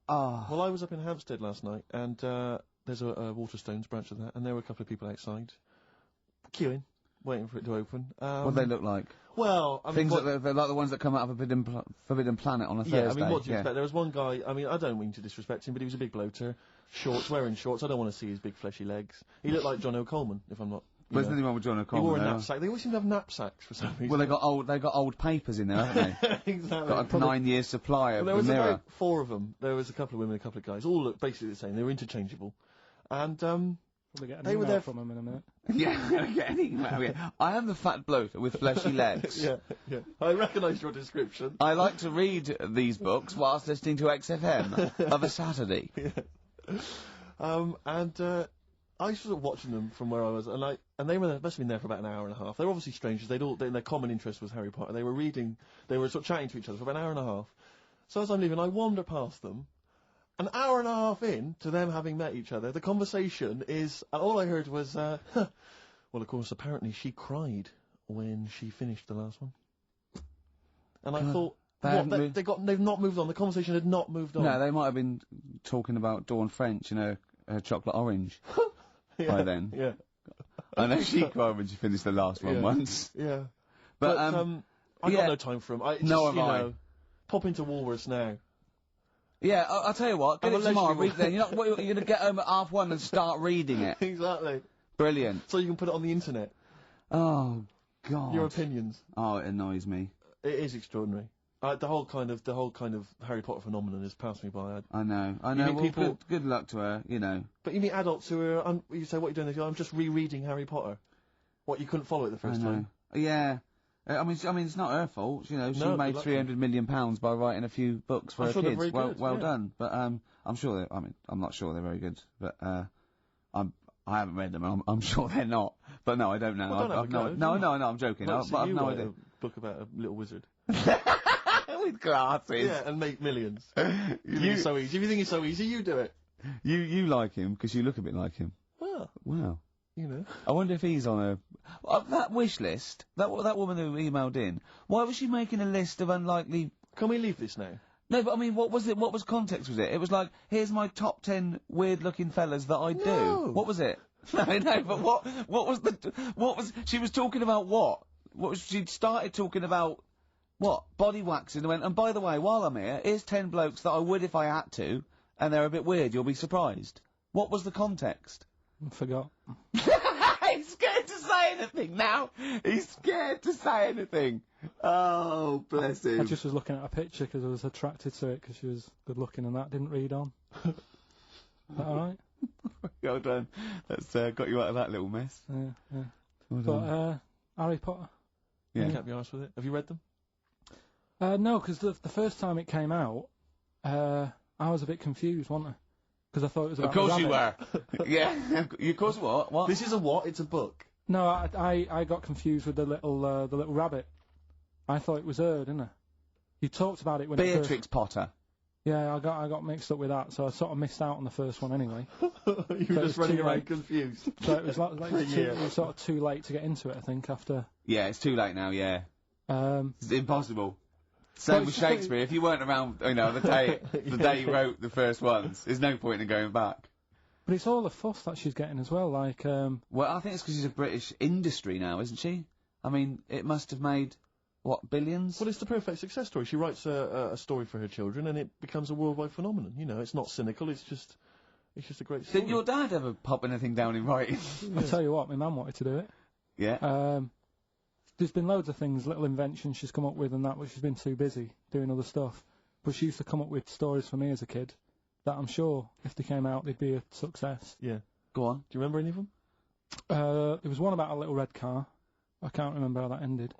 I was up in Hampstead last night, and there's a Waterstones branch of that, and there were a couple of people outside, queuing, waiting for it to open. What do they look like? Well, I mean... Things that they're like the ones that come out of Forbidden Planet on a Thursday. Yeah, I mean, what do you expect? There was one guy, I mean, I don't mean to disrespect him, but he was a big bloater, wearing shorts. I don't want to see his big fleshy legs. He looked like John O'Coleman, if I'm not... There's nothing wrong with John He O'Connor. wore a knapsack. They always seem to have knapsacks for some reason. Well, they got old papers in there, haven't they? Exactly. Got a 9-year supply of There the was Mirror. about 4 of them. There was a couple of women, a couple of guys. All looked basically the same. They were interchangeable. And, We'll get an they were email there from him in a minute. Yeah, I'm gonna get an email. Yeah. I am the fat bloke with fleshy legs. yeah. I recognised your description. I like to read these books whilst listening to XFM of a Saturday. I was sort of watching them from where I was, and they must have been there for about an hour and a half. They were obviously strangers. Their common interest was Harry Potter. They were sort of chatting to each other for about an hour and a half. So as I'm leaving, I wander past them. An hour and a half in to them having met each other, the conversation is, all I heard was, well, of course, apparently she cried when she finished the last one. And I thought, they've not moved on. The conversation had not moved on. No, they might have been talking about Dawn French, you know, her chocolate orange. By then. Yeah. I know she cried when she finished the last one once. Yeah. But I got no time for them. Pop into Woolworths now. Yeah, I'll tell you what, get it tomorrow, read it then. You're going to get home at 1:30 and start reading it. Exactly. Brilliant. So you can put it on the internet. Oh, God. Your opinions. Oh, it annoys me. It is extraordinary. The whole kind of Harry Potter phenomenon has passed me by. I know. Well, good luck to her, you know. But you meet adults who are, you say, what are you doing? They go, I'm just rereading Harry Potter. What, you couldn't follow it the first time? Yeah. I mean, it's not her fault, you know. She made £300 million by writing a few books for her kids. Very good, well done. But I'm sure I'm not sure they're very good. But I haven't read them. And I'm sure they're not. But no, I don't know. Well, no, I'm joking. But I've no idea. idea. A book about a little wizard. With glasses. Yeah, and make millions. You think it's so easy. If you think it's so easy, you do it. You like him because you look a bit like him. Well, wow. You know. I wonder if he's on that wish list. That woman who emailed in. Why was she making a list of unlikely? Can we leave this now? No, but I mean, what was it? What was context was it? It was like, here's my top 10 weird-looking fellas that I do. What was it? No, but what was she was talking about? What was she started talking about? What? Body waxing, and went, and by the way, while I'm here, here's 10 blokes that I would if I had to, and they're a bit weird, you'll be surprised. What was the context? I forgot. He's scared to say anything now! He's scared to say anything! Oh, bless him. I just was looking at a picture because I was attracted to it because she was good looking and that, didn't read on. Is that alright? Well done. That's got you out of that little mess. Yeah. Well done. Harry Potter? Yeah. You can't be honest with it. Have you read them? No, because the first time it came out, I was a bit confused, wasn't I? Because I thought it was about Of course you were. Yeah. Of course what? What? This is a what? It's a book. No, I got confused with the little rabbit. I thought it was her, didn't I? You talked about it when Beatrix Potter. Yeah, I got mixed up with that, so I sort of missed out on the first one anyway. You were just running around confused. So it was it was sort of too late to get into it, I think, after... Yeah, it's too late now, yeah. It's impossible. Same with Shakespeare. If you weren't around, you know, the day he wrote the first ones, there's no point in going back. But it's all the fuss that she's getting as well, like... Well, I think it's because she's a British industry now, isn't she? I mean, it must have made... What, billions? Well, it's the perfect success story. She writes a story for her children, and it becomes a worldwide phenomenon. You know, it's not cynical. It's just a great story. Did your dad ever pop anything down in writing? I'll tell you what, my mum wanted to do it. Yeah. There's been loads of things, little inventions she's come up with and that, but she's been too busy doing other stuff. But she used to come up with stories for me as a kid that I'm sure, if they came out, they'd be a success. Yeah. Go on. Do you remember any of them? There was one about a little red car. I can't remember how that ended.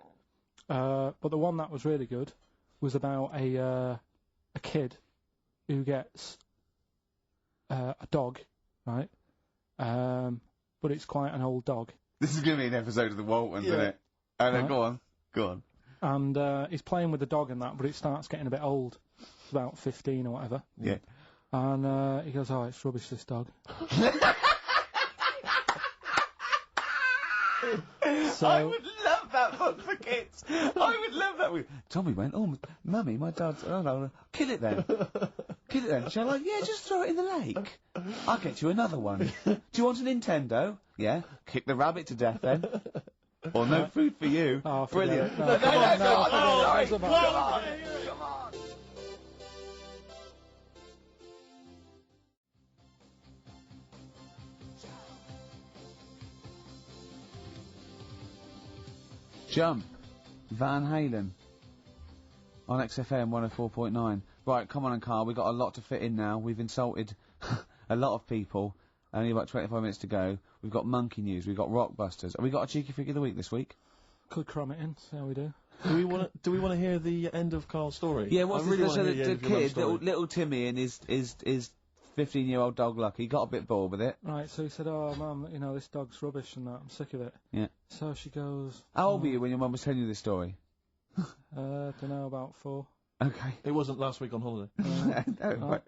But the one that was really good was about a kid who gets a dog, right? But it's quite an old dog. This is going to be an episode of the Waltons, isn't it? Oh, no, Right. Go on. And he's playing with the dog and that, but it starts getting a bit old. It's about 15 or whatever. Yeah. And he goes, "Oh, it's rubbish, this dog." I would love that book for kids. I would love that. Tommy went, "Oh, Mummy, my dad's... Oh, no, kill it then. Kill it then." She's like, "Yeah, just throw it in the lake. I'll get you another one. Do you want a Nintendo? Yeah. Kick the rabbit to death then. Or no food for you." Oh, forget Brilliant. it. No, No, come on, no, no, forget it. sorry. It doesn't Come matter. on. Come on. Jump, Van Halen, on XFM 104.9. Right, come on, Carl, we've got a lot to fit in now. We've insulted a lot of people. Only about 25 minutes to go. We've got monkey news, we've got rockbusters. Have we got a cheeky freak of the week this week? Could cram it in, see how we do. Do we want to hear the end of Carl's story? Yeah, what's I really this? wanna So hear the end of your mum's kid, story. little Timmy and his 15-year-old dog Lucky, got a bit bored with it. Right, so he said, "Oh, Mum, you know, this dog's rubbish and that. I'm sick of it." Yeah. So she goes, How old were you when your mum was telling you this story? don't know, about 4. Okay. It wasn't last week on holiday. No, right.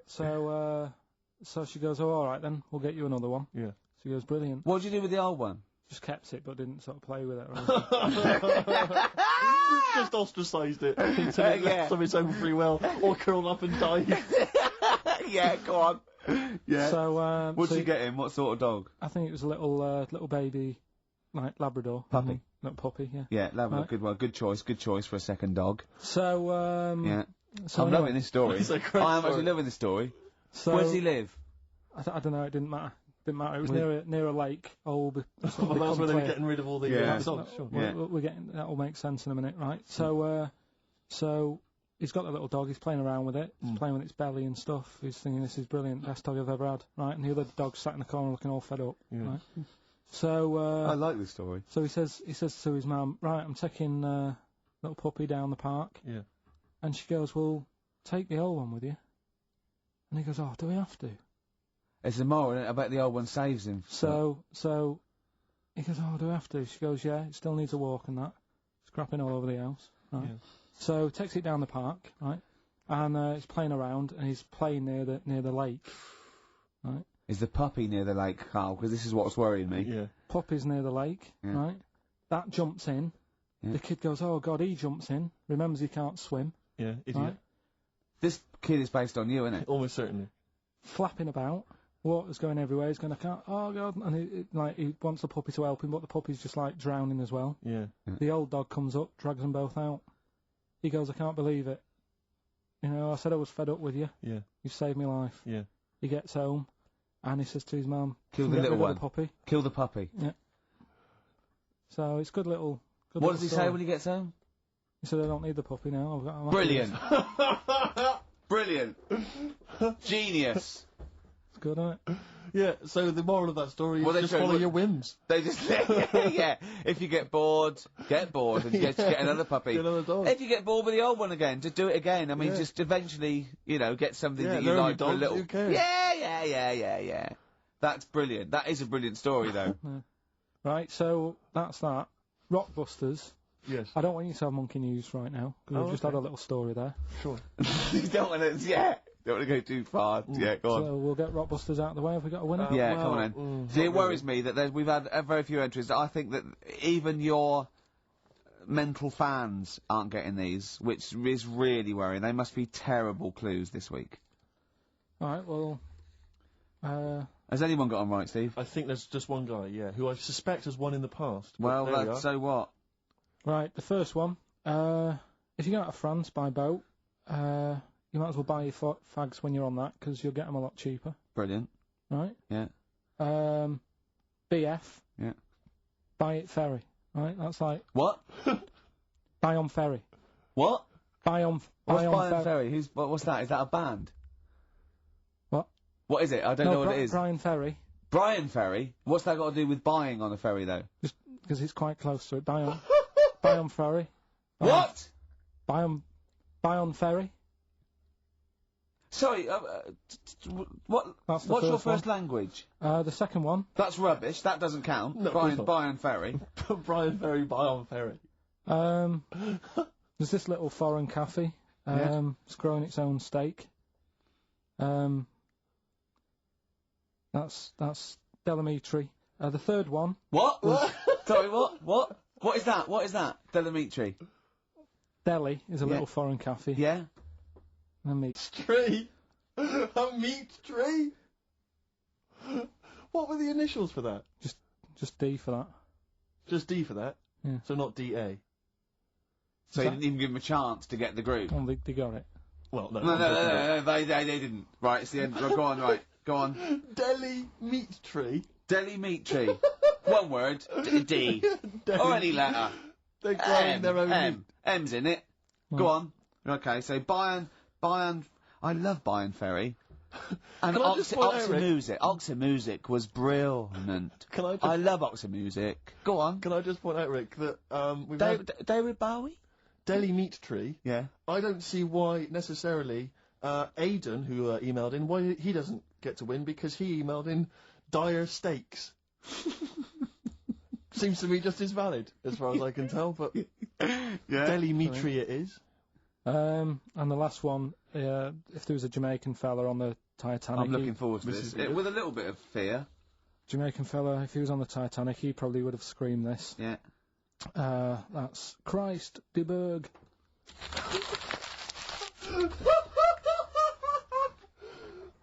So she goes, "Oh, all right then, we'll get you another one." Yeah. She goes, "Brilliant." What did you do with the old one? Just kept it, but didn't sort of play with it or anything. Just ostracised it until it Yeah. left of its own free will, or curled up and died. Yeah, go on. Yeah. So, What'd so you get him? What sort of dog? I think it was a little baby, like Labrador. Puppy. Little puppy, yeah. Yeah, Labrador, Right. good one. Good choice for a second dog. So, Yeah. so I'm anyway, loving this story. It's a great I am story. actually loving this story. So, Where does he live? I don't know, it didn't matter. Didn't matter. It was near a lake. Well, that's where they were getting rid of all the Yeah. dogs. Sure. Yeah. We're getting, that will make sense in a minute, right? So he's got a little dog, he's playing around with it, he's playing with its belly and stuff, he's thinking this is brilliant, best dog I've ever had, right? And the other dog sat in the corner looking all fed up, Yeah. right? So, I like this story. so he says to his mum, "Right, I'm taking little puppy down the park." Yeah. And she goes, "Well, take the old one with you." And he goes, "Oh, do we have to?" It's a moral, isn't it? I bet the old one saves him. So he goes, "Oh, do we have to?" She goes, "Yeah, it still needs a walk and that. Scrapping all over the house." Right. Yeah. So takes it down the park, right? And he's playing around, and he's playing near the lake, right? Is the puppy near the lake, Carl? Because this is what's worrying me. Yeah. Puppy's near the lake, Yeah. right? That jumps in. Yeah. The kid goes, "Oh God," he jumps in, remembers he can't swim, Yeah. Idiot. right? This kid is based on you, isn't it? Almost certainly. Flapping about, water's going everywhere. He's going, "I can't." Oh God! And he wants the puppy to help him, but the puppy's just like drowning as well. Yeah. The old dog comes up, drags them both out. He goes, "I can't believe it. You know, I said I was fed up with you. Yeah. You saved my life." Yeah. He gets home, and he says to his mum, Kill the "Get little rid of one. the puppy." Kill the puppy. So it's good little. Good What little does he story. say when he gets home? He said, "I don't need the puppy now. I'm happy Brilliant. with Brilliant. Genius. it." It's good, isn't it? Yeah. So the moral of that story is Well, they just showed follow what- your whims. They just, yeah. If you get bored, and just get another puppy. Get another dog. If you get bored with the old one again, just do it again. I mean, Yeah. just eventually, get something Yeah, that you learn your like for a dogs, little. who cares? Yeah. That's brilliant. That is a brilliant story, though. Right. So that's that. Rockbusters. Yes. I don't want you to have monkey news right now because Oh, we've just okay. had a little story there. Sure. You don't want to go too far. Yeah, go on. So we'll get Rockbusters out of the way. Have we got a winner? Yeah, well, come on in. See, it worries me that we've had very few entries. I think that even your mental fans aren't getting these, which is really worrying. They must be terrible clues this week. All right. Well. Has anyone got them right, Steve? I think there's just one guy, yeah, who I suspect has won in the past. but Well, there we are. so what? Right. The first one. If you go out of France by boat, you might as well buy your fags when you're on that because you'll get them a lot cheaper. Brilliant. Right. Yeah. BF. Yeah. Buy it ferry. Right. That's like What? buy on ferry. What? Buy on. What's Buy on Brian Ferry? What's that? Is that a band? What? What is it? I don't know what it is. Brian Ferry. Brian Ferry? What's that got to do with buying on a ferry, though? Just because it's quite close to it. Buy on. Buy on ferry. What? Buy on ferry. Sorry, what's your first language? The second one. That's rubbish. That doesn't count. No, Brian Ferry. Brian Ferry, Brian Ferry. There's this little foreign cafe. It's growing its own steak. That's Delamitri. The third one. What? Sorry, what? What is that? What is that? Delamitri. Delhi is a little foreign cafe. Yeah. And meat. Tree? A meat tree? What were the initials for that? Just D for that. Just D for that? Yeah. So not DA? So you didn't even give them a chance to get the group? Oh, they got it. Well, no. No, they didn't. Right, it's the end. Go on, right. Go on. Delhi meat tree? Delhi meat tree. One word. D. Or any letter. They're growing their own meat. M's in it. Go on. Okay, so Bayern, I love Bayern Ferry. And Oxymusic was brilliant. I love Oxymusic. Go on. Can I just point out, Rick, that we've David Bowie? Delhi meat tree. Yeah. I don't see why necessarily Aidan, who emailed in, why he doesn't get to win, because he emailed in dire steaks. Seems to me just as valid, as far as I can tell, but Delhi meat tree it is. And the last one, if there was a Jamaican fella on the Titanic... I'm looking forward to this. With a little bit of fear. Jamaican fella, if he was on the Titanic, he probably would have screamed this. Yeah. That's Christ de Burgh.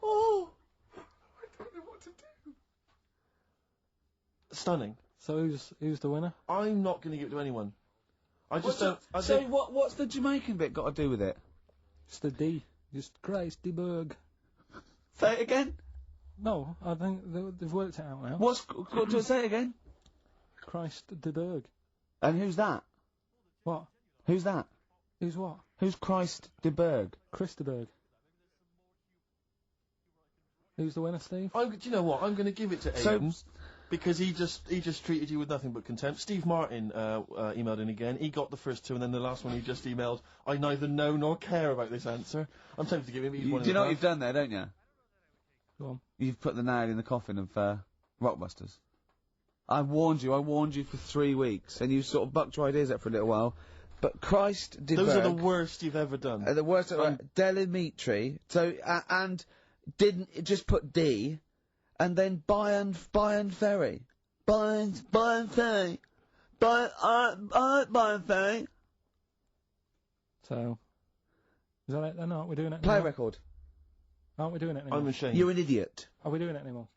Oh! I don't know what to do. Stunning. So who's the winner? I'm not going to give it to anyone. I just what's the Jamaican bit got to do with it? Just the D. Just Christ de Burgh. Say it again. No, I think they've worked it out now. Say it again? Christ de Burgh. And who's that? What? Who's that? Who's what? Who's Christ de Burgh? Chris de Burgh. Who's the winner, Steve? Do you know what? I'm going to give it to Aidan. Because he just treated you with nothing but contempt. Steve Martin emailed in again. He got the first two, and then the last one he just emailed, I neither know nor care about this answer. I'm tempted to give him... Do you know what you've done there, don't you? Go on. You've put the nail in the coffin of Rockbusters. I warned you for 3 weeks, and you sort of bucked your ideas up for a little while. But Christ de Burgh... Those are the worst you've ever done. The worst... Delamitri. So, and didn't just put D... And then Bayern Ferry. Bayern Ferry. Bayern Ferry. So, is that it then? Aren't we doing it Play anymore? record. Aren't we doing it anymore? I'm ashamed. You're an idiot. Are we doing it anymore?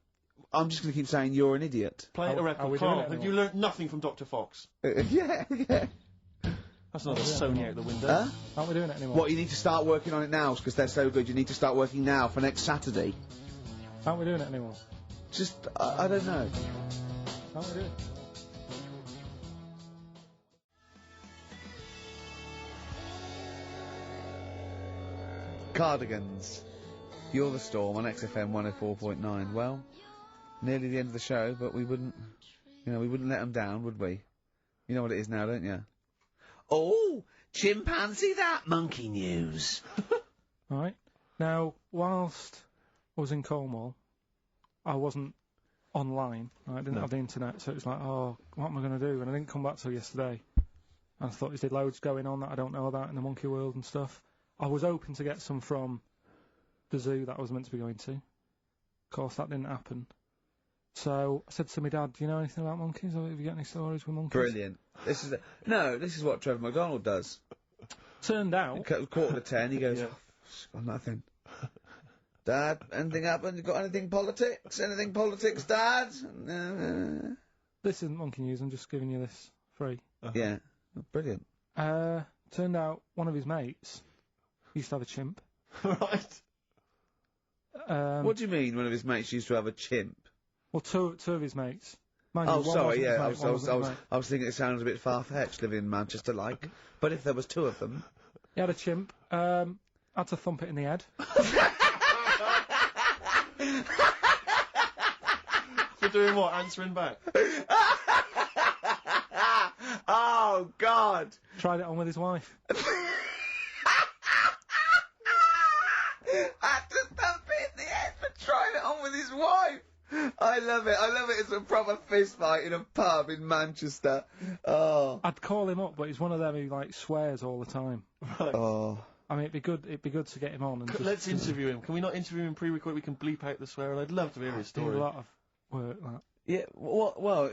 I'm just going to keep saying you're an idiot. Play a record. Carl, have you learnt nothing from Dr. Fox? Yeah. That's not a Sony out the window. Aren't we doing it anymore? What, you need to start working on it now, because they're so good. You need to start working now for next Saturday. Aren't we doing it anymore? Just, I don't know. Aren't we doing it? Cardigans. You're the Storm on XFM 104.9. Well, nearly the end of the show, but we wouldn't let them down, would we? You know what it is now, don't you? Oh, chimpanzee that monkey news. Right. Now, whilst I was in Cornwall, I wasn't online. I didn't have the internet, so it was like, oh, what am I going to do? And I didn't come back till yesterday. And I thought there's loads going on that I don't know about in the monkey world and stuff. I was hoping to get some from the zoo that I was meant to be going to. Of course, that didn't happen. So I said to my dad, do you know anything about monkeys, or have you got any stories with monkeys? Brilliant. This is what Trevor McDonald does. Turned out... 10:15, he goes, got nothing. Dad, anything happened? You got anything politics? Anything politics, Dad? This isn't monkey news, I'm just giving you this free. Yeah, brilliant. Turned out one of his mates used to have a chimp. Right. What do you mean one of his mates used to have a chimp? Well, two of his mates. Mind Oh, you, one sorry, wasn't yeah, his mate, I was thinking it sounds a bit far-fetched living in Manchester, like. But if there was two of them... He had a chimp, had to thump it in the head. For doing what? Answering back? Oh, God! Tried it on with his wife. Had out with his wife. I love it. I love it. It's a proper fist fight in a pub in Manchester. Oh. I'd call him up, but he's one of them who like swears all the time. Right. Oh. I mean, it'd be good to get him on. And Let's interview him. Can we not interview him pre-record? We can bleep out the swear, and I'd love to hear his do story. a lot of work. That. Yeah. Well, well,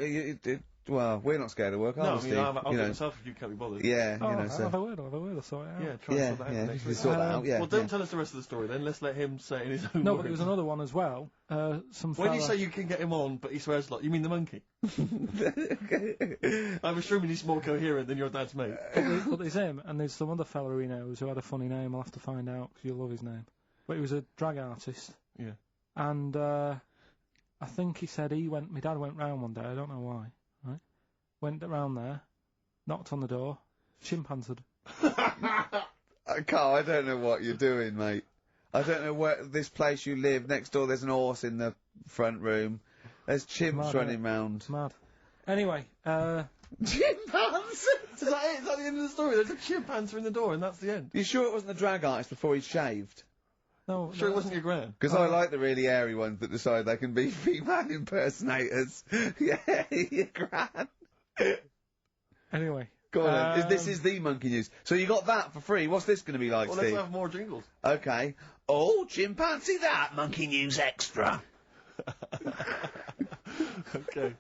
we're not scared of work, No, are I we, mean, Steve? I'll get myself if you can't be bothered. Yeah, Oh, you know, I'll so. have a word. I'll sort it out. Yeah, try and sort that out next you week. sort that out, yeah. Well, don't yeah. tell us the rest of the story then. Let's let him say it in his own No, words. but there was another one as well. Some When you fella- say you can get him on, but he swears a lot, you mean the monkey? I'm assuming he's more coherent than your dad's mate. But there's him, and there's some other fella he knows who had a funny name. I'll have to find out, because you'll love his name. But he was a drag artist. Yeah. And I think he said my dad went round one day, I don't know why, right? Went round there, knocked on the door, chimpanzeed. Carl, I don't know what you're doing, mate. I don't know where this place you live. Next door, there's an horse in the front room. There's chimps Mad, running round. Mad. Anyway, Chimpanzee! Is that it? Is that the end of the story? There's a chimpanzee in the door, and that's the end. You sure it wasn't a drag artist before he shaved? no, Sure, it wasn't your gran. Because I like the really airy ones that decide they can be female impersonators. Yeah, your gran. Anyway. Go on then. This is the monkey news. So you got that for free. What's this going to be like, Well, Steve? let's have more jingles. Okay. Oh, chimpanzee that. Monkey news extra. Okay.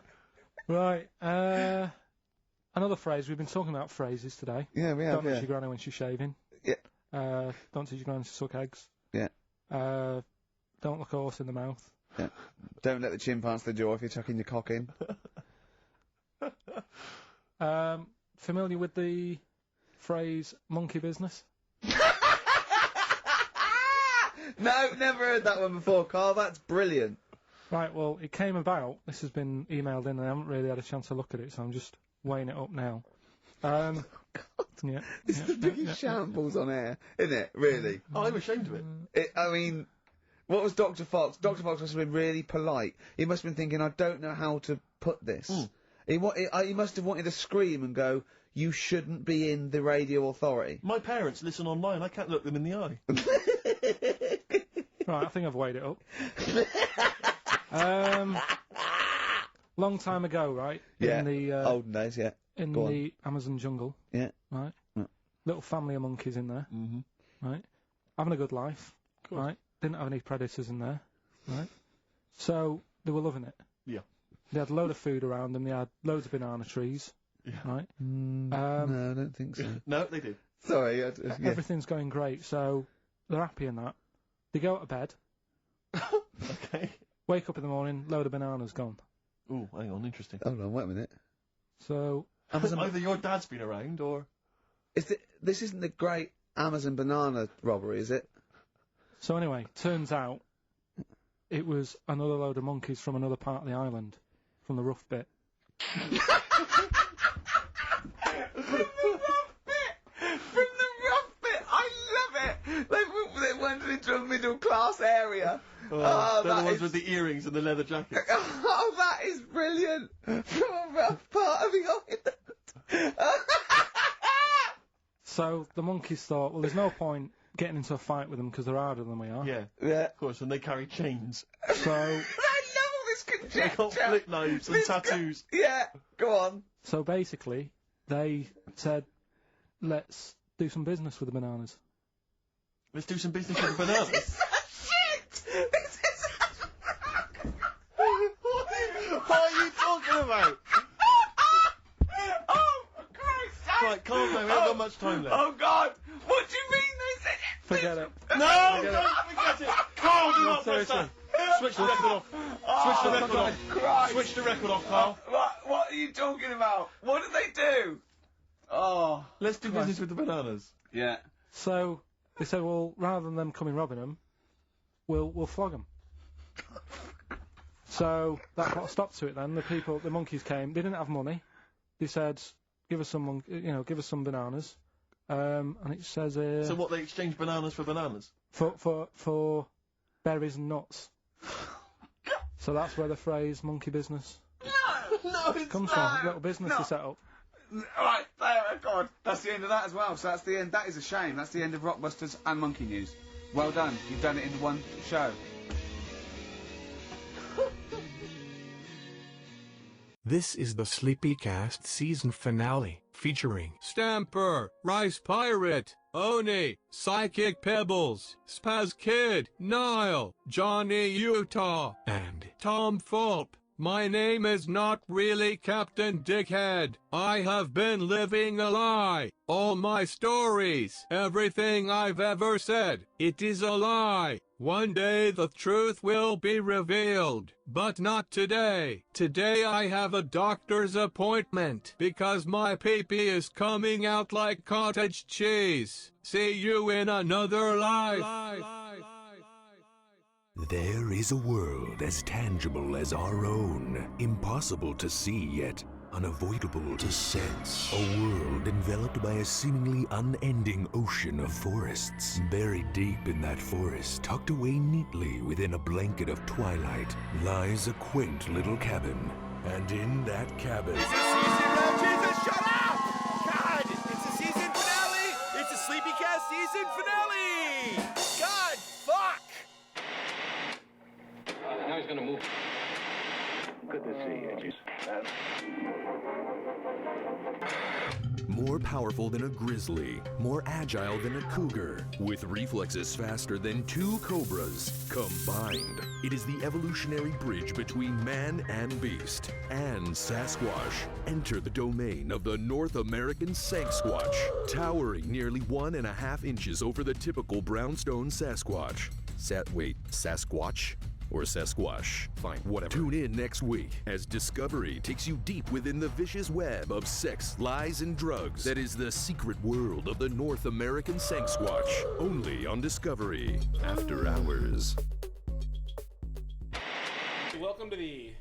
Right, another phrase. We've been talking about phrases today. Yeah, we have, Don't touch yeah. your granny when she's shaving. Yeah. Don't touch your granny to suck eggs. Yeah. Don't look a horse in the mouth. Yeah. Don't let the chimpanzee the jaw if you're chucking your cock in. Familiar with the phrase monkey business? No, never heard that one before, Carl. That's brilliant. Right, well, it came about. This has been emailed in, and I haven't really had a chance to look at it, so I'm just weighing it up now. Yeah, It's the biggest shambles on air, isn't it? Really? Oh, I'm ashamed of it. I mean, what was Dr. Fox? Dr. Fox must have been really polite. He must have been thinking, I don't know how to put this. He must have wanted to scream and go, you shouldn't be in the radio authority. My parents listen online. I can't look them in the eye. Right, I think I've weighed it up. Long time ago, right? Yeah. In the olden days, yeah. in Go the Amazon jungle. Yeah. Right. Yeah. Little family of monkeys in there. Mm-hmm. Right. Having a good life. Course. Right. Didn't have any predators in there. Right. So they were loving it. Yeah. They had a load of food around them. They had loads of banana trees. Yeah. Right. No, I don't think so. No, they did. Sorry. Yeah. Everything's going great. So they're happy in that. They go to bed. Okay. Wake up in the morning. Load of bananas gone. Ooh, hang on, interesting. Hold on, wait a minute. So Either your dad's been around, or... This isn't the great Amazon banana robbery, is it? So anyway, turns out it was another load of monkeys from another part of the island, from the rough bit. From the rough bit! I love it! They went into a middle class area. they're the ones with the earrings and the leather jackets. Oh, that is brilliant! From a rough part of the island. So the monkeys thought, well, there's no point getting into a fight with them because they're harder than we are. Yeah, Yeah. of course, and they carry chains. So I love all this conjecture. They got flip knives and tattoos. Yeah, go on. so basically, they said, let's do some business with the bananas. Let's do some business with the bananas. Shit! This is What are you talking about? Oh, for Christ's sake! Right, calm down, we haven't got much time left. Oh, God! What do you mean they said it? Forget it. No, don't forget it! Carl, do not press seriously. that! Switch the record off. Switch the record off. Christ. Switch the record off, Carl. What are you talking about? What did they do? Oh. Let's do business with the bananas. Yeah. So they said, well, rather than them coming robbing them, we'll flog them. So that put a stop to it then. The monkeys came. They didn't have money. They said, give us some bananas. And it says So what, they exchange bananas for bananas? for berries and nuts. So that's where the phrase monkey business No, it's comes from. Little business to set up. Right, there, God. That's the end of that as well. So that's the end. That is a shame. That's the end of Rockbusters and Monkey News. Well done. You've done it in one show. This is the Sleepycast season finale, featuring Stamper, Rice Pirate, Oni, Psychic Pebbles, Spaz Kid, Nile, Johnny Utah, and Tom Fulp. My name is not really Captain Dickhead. I have been living a lie. All my stories, everything I've ever said, it is a lie. One day the truth will be revealed, but not today. Today I have a doctor's appointment because my pee-pee is coming out like cottage cheese. See you in another life. There is a world as tangible as our own, impossible to see yet unavoidable to sense. A world enveloped by a seemingly unending ocean of forests. Buried deep in that forest, tucked away neatly within a blanket of twilight, lies a quaint little cabin. And in that cabin... It's a season, Jesus, shut up! God, it's a season finale! It's a Sleepycast season finale! God, fuck! Now he's gonna move. Good to see you, Jesus. More powerful than a grizzly, more agile than a cougar, with reflexes faster than two cobras combined. It is the evolutionary bridge between man and beast and Sasquatch. Enter the domain of the North American Sanksquatch, towering nearly 1.5 inches over the typical brownstone Sasquatch. Sasquatch? Or Sasquatch. Fine, whatever. Tune in next week as Discovery takes you deep within the vicious web of sex, lies, and drugs that is the secret world of the North American Sanksquatch. Only on Discovery. After Hours. Welcome to the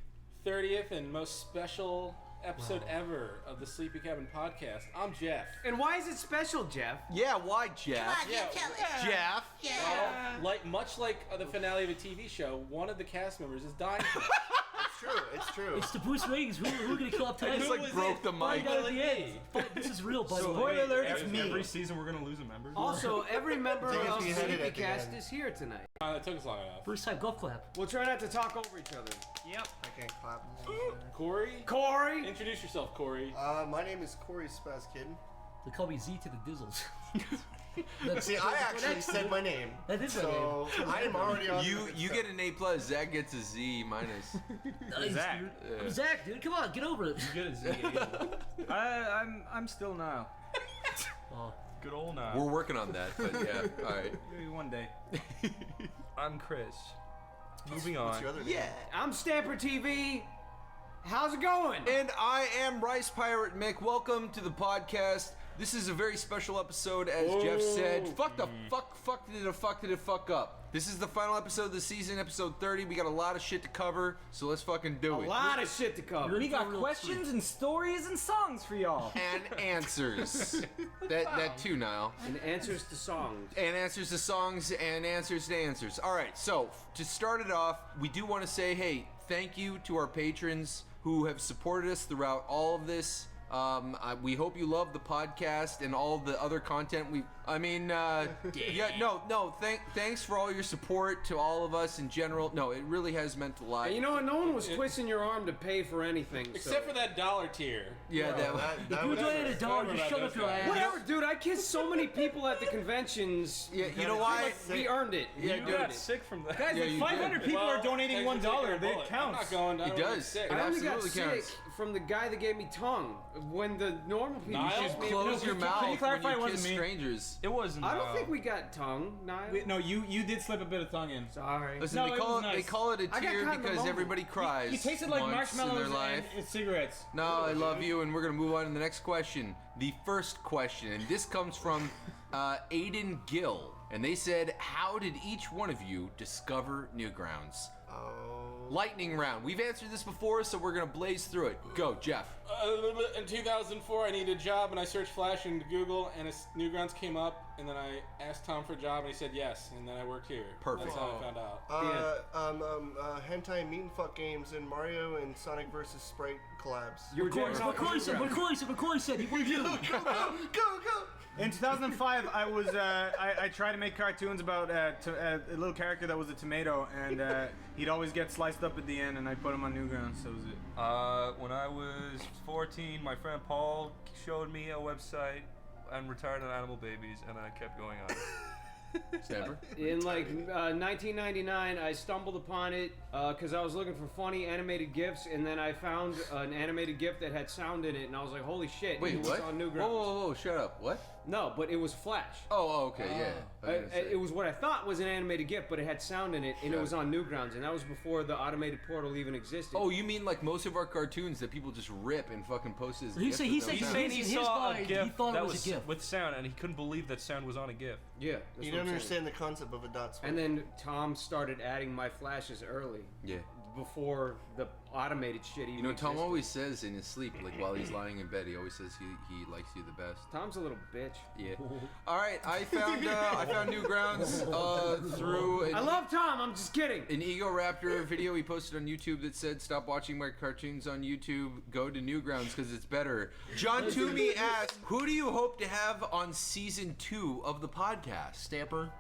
30th and most special episode ever of the Sleepy Cabin podcast. I'm Jeff. And why is it special, Jeff? Yeah, why, Jeff? Jeff? Well, much like the finale of a TV show, one of the cast members is dying. It's true. It's the Bruce Waynes. Who are going to kill up tonight? I just broke the mic. Find out at the end. This is real, by the way. Spoiler alert, it's me. Every season we're gonna lose a member. Also, every member Thing is, of we had it at the Sleepycast end. is here tonight. That took us long enough. First time golf clap. We'll try not to talk over each other. Yep. I can't clap. Corey? Corey! Introduce yourself, Corey. My name is Corey Spaz Kid. They call me Z to the Dizzles. See, I actually said my name. That is my So, I am already on You get an A+, Zach gets a Z minus. Nice, Zach. dude. I'm Zach, dude. Come on, get over it. You get a Z. I'm still Niall. Oh. Good old Niall. We're working on that, but yeah, alright. Maybe one day. I'm Chris. Moving on. What's your other name? Yeah, I'm Stamper TV. How's it going? And I am Rice Pirate Mick. Welcome to the podcast. This is a very special episode, as Jeff said. Fuck did it fuck up. This is the final episode of the season, episode 30. We got a lot of shit to cover, so let's fucking do it. A lot of shit to cover. We got questions and stories and songs for y'all. And answers. that too, Niall. And answers to songs. And answers to songs and answers to answers. All right, so to start it off, we do want to say, hey, thank you to our patrons who have supported us throughout all of this. We hope you love the podcast and all the other content thanks for all your support to all of us in general. No, it really has meant a lot. And you know what? No one was twisting your arm to pay for anything. Except for that $1 tier. Yeah, If you donated $1, just shut up your ass. Whatever, dude. I kissed so many people at the conventions. Yeah, you know why? We earned it. Yeah, You got sick from that. Guys, if 500 people are donating $1, then it counts. I'm not going. It does. Sick. It I only got absolutely sick counts. from the guy that gave me tongue. When the normal people Niall? just Close your mouth Can you clarify when it you wasn't kiss me? strangers. It wasn't. I don't think we got tongue, Niall. No, you did slip a bit of tongue in. Sorry. Listen, No, they it call was it nice. they call it a I got tear caught in the because moment. everybody cries. You tasted like once in marshmallows their life. and cigarettes. No, I love you, and we're gonna move on to the next question. The first question, and this comes from Aiden Gill, and they said, "How did each one of you discover Newgrounds?" Lightning round. We've answered this before, so we're gonna blaze through it. Go, Jeff. In 2004, I needed a job, and I searched Flash into Google, and Newgrounds came up. and then I asked Tom for a job, and he said yes, and then I worked here. Perfect. That's how I found out. Hentai Meat and Fuck games and Mario and Sonic vs. Sprite collabs. McCoy said he was you. Go! In 2005, I tried to make cartoons about a little character that was a tomato, and he'd always get sliced up at the end, and I put him on Newgrounds. So was it. When I was 14, my friend Paul showed me a website and retired on animal babies, and I kept going on it. Stamper? In 1999, I stumbled upon it because I was looking for funny animated GIFs, and then I found an animated GIF that had sound in it, and I was like, holy shit. Wait, it was what? on Newgrounds. Whoa, shut up. What? No, but it was Flash. Oh, okay, yeah. It was what I thought was an animated GIF, but it had sound in it, and it was on Newgrounds, and that was before the automated portal even existed. Oh, you mean like most of our cartoons that people just rip and fucking post as He said He's saying he saw a GIF he thought that it was a GIF with sound, and he couldn't believe that sound was on a GIF. Yeah. You don't understand the concept of a dot switch. And then Tom started adding my flashes early. Yeah. Before the automated shit even You know, Tom existed. always says in his sleep, like while he's lying in bed, he always says he likes you the best. Tom's a little bitch. Yeah. All right, I found Newgrounds through. I love Tom. I'm just kidding. An Ego Raptor video he posted on YouTube that said, "Stop watching my cartoons on YouTube. Go to Newgrounds because it's better." John Toomey asked, "Who do you hope to have on season 2 of the podcast?" Stamper.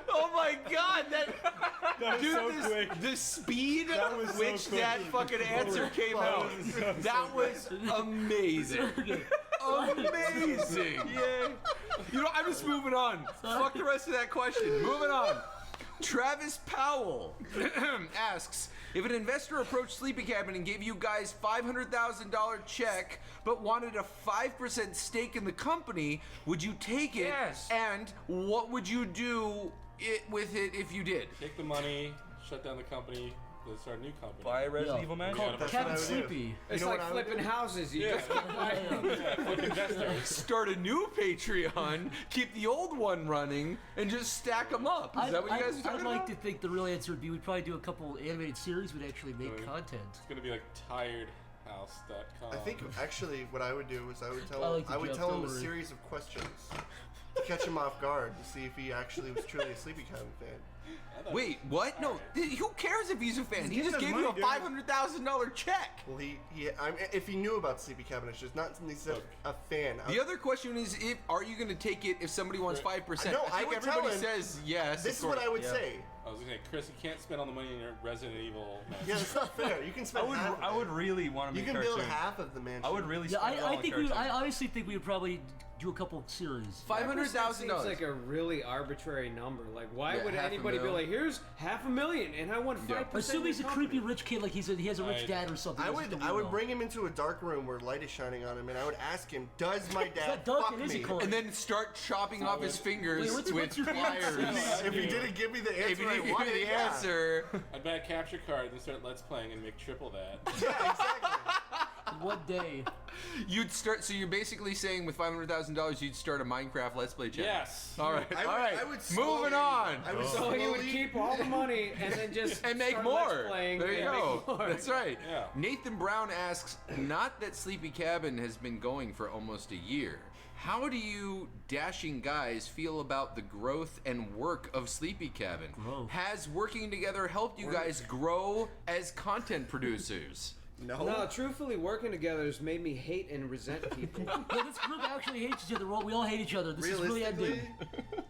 Oh my god, that was dude, so quick. the speed That was with so which quick. that fucking answer came out, that was amazing. Amazing. Yeah. You know, I'm just moving on. Fuck the rest of that question. Moving on. Travis Powell asks, if an investor approached Sleepy Cabin and gave you guys $500,000 check but wanted a 5% stake in the company, would you take it? Yes. And what would you do with it if you did? Take the money, shut down the company, let's start a new company. Buy a Resident Evil Mansion. Yeah, Called Cabin Sleepy. It's like flipping houses. You just keep flip investors. Start a new Patreon, keep the old one running, and just stack them up. Is that what you guys are talking I'd like about? to think the real answer would be we'd probably do a couple animated series. We'd actually make content. It's gonna be like tiredhouse.com. I think actually what I would do is I would tell I like the I would joke, tell don't him a worry. series of questions to catch him off guard to see if he actually was truly a Sleepy Cabin fan. Wait, what? No, who cares if he's a fan? He He's just giving gave us you a money, $500,000 check. Well, if he knew about Sleepy Cabin, it's just not something he's a fan. The other question is, are you going to take it if somebody wants 5%? No, I I think would tell everybody him, says yes. This is what I would say. I was gonna say, Chris, you can't spend all the money in your Resident Evil mansion. Yeah, that's not fair. You can spend half of I would really want to You make can build cartoons. half of the mansion. I would really Yeah, spend it all I on think cartoons. I honestly think we would probably do a couple series. $500,000 seems like a really arbitrary number. Like, why would anybody be like, here's $500,000 and I want 5%? Assume he's a creepy rich kid, like he has a rich dad or something. I That's just a would weirdo. bring him into a dark room where light is shining on him, and I would ask him, "Does my dad not dark, fuck it is a me?" color. And then start chopping off his fingers what's with your pliers. If he didn't give me the answer, If he I didn't give wanted, me the yeah. answer. I'd buy a capture card and start Let's Playing and make triple that. Yeah, exactly. What day? You'd start. So you're basically saying with $500,000, you'd start a Minecraft Let's Play channel. Yes. All right. I all would- right. I would slowly- Moving on. I would So he would slowly- keep all the money and then just and make start more. Let's Playing There you and go. make more. That's right. Yeah. Nathan Brown asks, not that Sleepy Cabin has been going for almost a year. How do you dashing guys feel about the growth and work of Sleepy Cabin? Has working together helped you guys grow as content producers? No, truthfully, working together has made me hate and resent people. Yeah, this group actually hates each other. We all hate each other. This is really ending.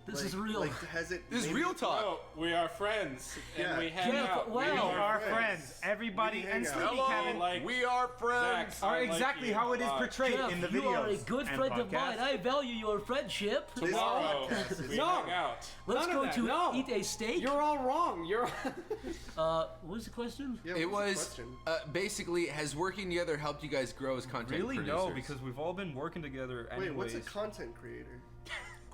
This is real. Has it? This is real talk. No, we are friends and we hang Yeah, out. wow. We We are are friends. friends. Everybody We and hang out. Sleepy Hello, Cabin we are friends. Zach, are I like exactly you how it a is lot. portrayed Jeff, in the you videos. are a good and friend of podcasts. mine. I value your friendship. Tomorrow, we No. hang out. Let's None go of that, to no. eat a steak. You're all wrong. You're. What was the question? Yeah, It what's the was question? basically, has working together helped you guys grow as content Really? producers? No, because we've all been working together anyways. Wait, what's a content creator?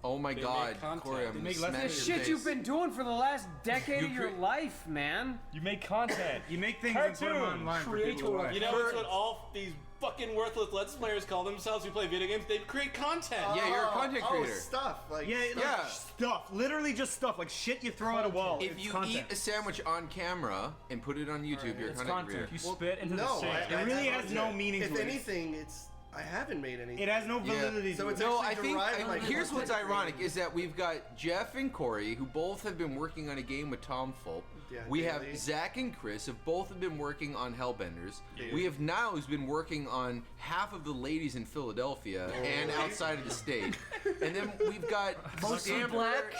Oh my They God, make content. Corey, I'm They make smacking less- The your shit face. you've been doing for the last decade You of your cre- life, man. You make content. You make things and put them Cartoons. online for Create people to or- watch. You know, it's what all these fucking worthless Let's Players call themselves who play video games. They create content. Yeah, you're a content creator. Stuff. Like, Yeah, stuff. Literally just stuff. Like shit you throw at a wall. If It's you content. eat a sandwich on camera and put it on YouTube, you're a content creator. You spit into the No, sink. It really has no meaning If to it. anything, I haven't made anything. It has no validity So to it's it. No, actually I think derived by here's content what's ironic creating. is that we've got Jeff and Corey, who both have been working on a game with Tom Fulp. Yeah, We have daily. Zach and Chris, who both have been working on Hellbenders. Daily. We have Niall, who's been working on half of the ladies in Philadelphia and outside of the state. And then we've got Mostly Stamper, black.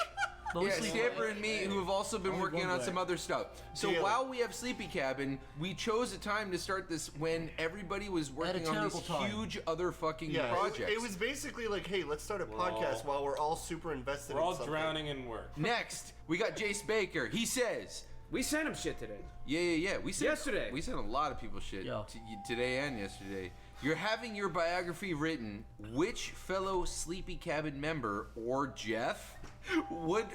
Mostly Stamper and me, who have also been Only working one on black. some other stuff. So Daily. while we have Sleepy Cabin, we chose a time to start this when everybody was working on these terrible time. huge other fucking Yeah, projects. it was basically like, hey, let's start a podcast while we're all super invested We're in all something. drowning in work. Next, we got Jace Baker. He says, We sent him shit today. yeah. We sent Yesterday. We sent a lot of people shit Yeah. today and yesterday. You're having your biography written. Which fellow Sleepy Cabin member or Jeff would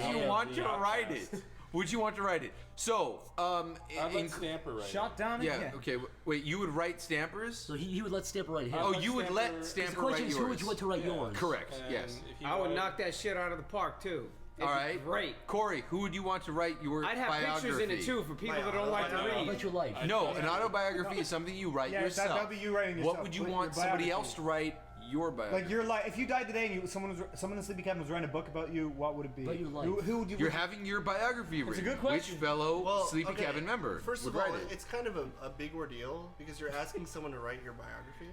you want to write it? Would you want to write it? So, I'd let Stamper write Shot down yeah. again. Okay. Wait. You would write Stampers? So he would let Stamper write his. Oh, you would let The Stamper question write is, yours. who would you want to write yours? Correct. And Yes. if you I would write- knock that shit out of the park too. All right. Great. Corey, who would you want to write your I'd have biography? pictures in it too for people that don't like to read. Write your life. No, an autobiography is something you write Yeah, yourself. that'd be you writing yourself. What would you Like want your somebody biography. else to write your biography? Like your life. If you died today and someone in the Sleepy Cabin was writing a book about you, what would it be? About your life. Who would you? You're having your biography written. a good question. Which fellow Well, Sleepy okay, Cabin member First would of all, write it? it's kind of a big ordeal because you're asking someone to write your biography.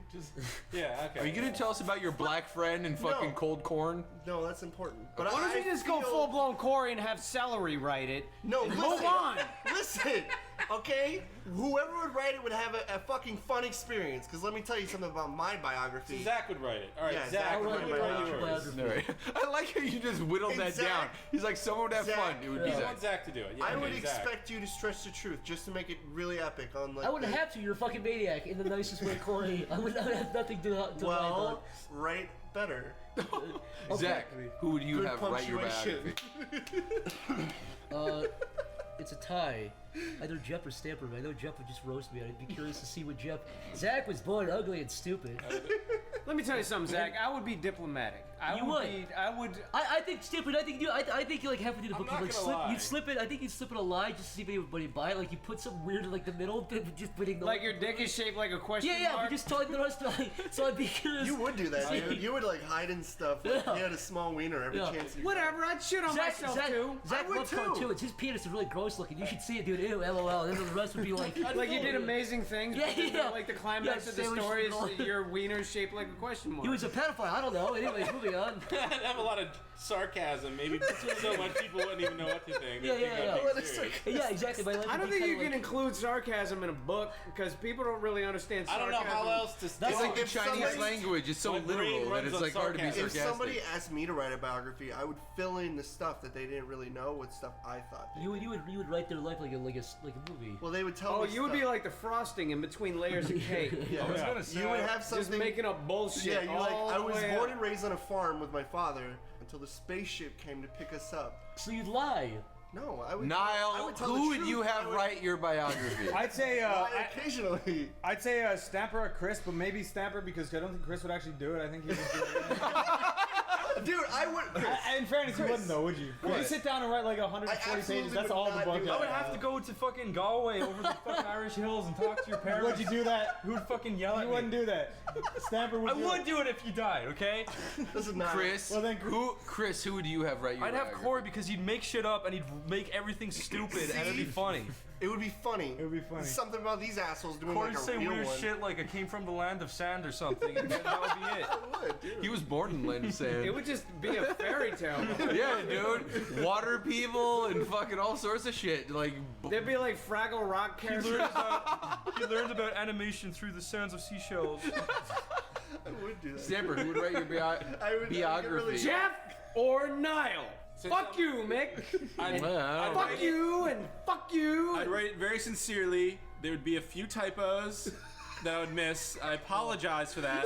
Yeah, okay. Are you gonna tell us about your black friend and fucking No. cold corn? No, that's important. But Why don't I you just go feel- full blown Corey and have Celery write it? No, and listen, move on. Listen, okay? Whoever would write it would have a fucking fun experience. Because let me tell you something about my biography. So Zach would write it. All right, Yeah, Zach Zach would would write write yours. biography. All right. I like how you just whittled Hey, that Zach. down. He's like, someone would have Zach. fun. It would be I Zach. want Zach to do it. Yeah, I okay, would Zach. expect you to stretch the truth just to make it really epic on like. I wouldn't have to. You're a fucking maniac in the nicest way, Corey. I would have nothing to lie Well, about. write better. Zach, who would you Good have write your punctuation. biography? It's a tie. Either Jeff or Stamper. I know Jeff would just roast me. I'd be curious to see what Jeff. Zach was born ugly and stupid. Let me tell you something, Zach. I would be diplomatic. You would. I would. I think Stamper. I think you like halfway through the book. not You like gonna slip. lie. You'd slip it. I think you'd slip it a lie just to see if anybody would buy it. Like you put some weird in like the middle, just putting the. Like your dick is shaped like a question Yeah, mark. but just telling the rest of so I'd be curious. You would do that, dude. You would like hide in stuff. Like, Yeah. You had a small wiener every Yeah. chance you Whatever. I'd shit on myself too. Zach would loves too. cartoons. His penis is really gross looking. You should see it, dude. Ew, LOL. And then the rest would be like. Like you did amazing things. Yeah, but then, yeah. Like the climax Yeah, of the sandwich story and all. is your wiener's shaped like a question mark. He was a pedophile. I don't know. Anyways, moving on. I'd have a lot of sarcasm. Maybe so much people wouldn't even know what to think. Yeah, They'd think yeah, I'm yeah. being serious. Yeah, exactly. My life I would don't be think you kinda can like, include sarcasm in a book because people don't really understand I sarcasm. don't know how else to. It's like the if Chinese somebody- language. It's so My brain literal that runs it's on like hard to be sarcasm. If sarcastic. somebody asked me to write a biography, I would fill in the stuff that they didn't really know with stuff I thought. You would write their life like a movie. Well, they would tell Oh, me. you would be stuff. like the frosting in between layers of cake. Yeah. I was gonna say. You would have something. Just making up bullshit. Yeah, you're like, all I the was way born up. and raised on a farm with my father until the spaceship came to pick us up. So you'd lie. No, I would. I Niall, would tell the who would truth. you I have would- write your biography? I'd say occasionally. I'd say Stamper or Chris, but maybe Stamper because I don't think Chris would actually do it. I think he would do it. Dude, I would. Chris, In fairness, you wouldn't though, would you? Would you What? sit down and write like 140 I absolutely pages? That's would all the not book. do is. that. I would have to go to fucking Galway over the fucking Irish hills and talk to your parents. Would you do that? Who would fucking yell at You me? wouldn't do that. Stamper would. I would do it if you died, okay? This is not. Chris, Well, then- Chris, who would you have write your I'd have biography? Corey because he'd make shit up and he'd make everything stupid and it'd be funny. It would be funny. It would be funny. Something about these assholes doing Corey'd like a say real weird one. shit like I came from the land of sand or something, and that would be it. I would, dude. He was born in Land of Sand. It would just be a fairy tale. Yeah, dude. Water people and fucking all sorts of shit. Like, There'd be like Fraggle Rock He characters. learned about animation through the sounds of seashells. I would do that. Stamper, who would write your I would biography? Jeff or Niall? Fuck you, Mick. I'd Fuck you and fuck you. I'd write it very sincerely. There would be a few typos that I would miss. I apologize for that.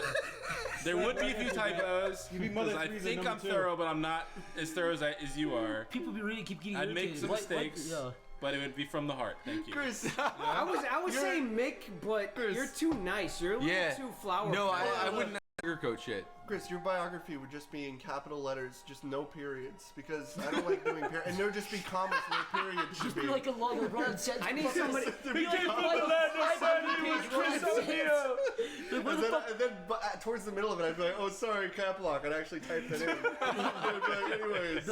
There would be a few typos. You'd be Mother because I Teresa think number I'm two. thorough, but I'm not as thorough as you are. People be reading, keep getting I'd make irritated. some mistakes. Yeah. but it would be from the heart. Thank you. Chris, I was saying Mick, but you're too nice. You're a little too flower. No, I wouldn't sugarcoat shit. Chris, your biography would just be in capital letters, just no periods, because I don't like doing periods. And there would just be commas where periods should Just be like a long run sentence. I need somebody. And then towards the middle of it, I'd be like, oh, sorry, cap lock. I'd actually type that in. I'd be like, anyways.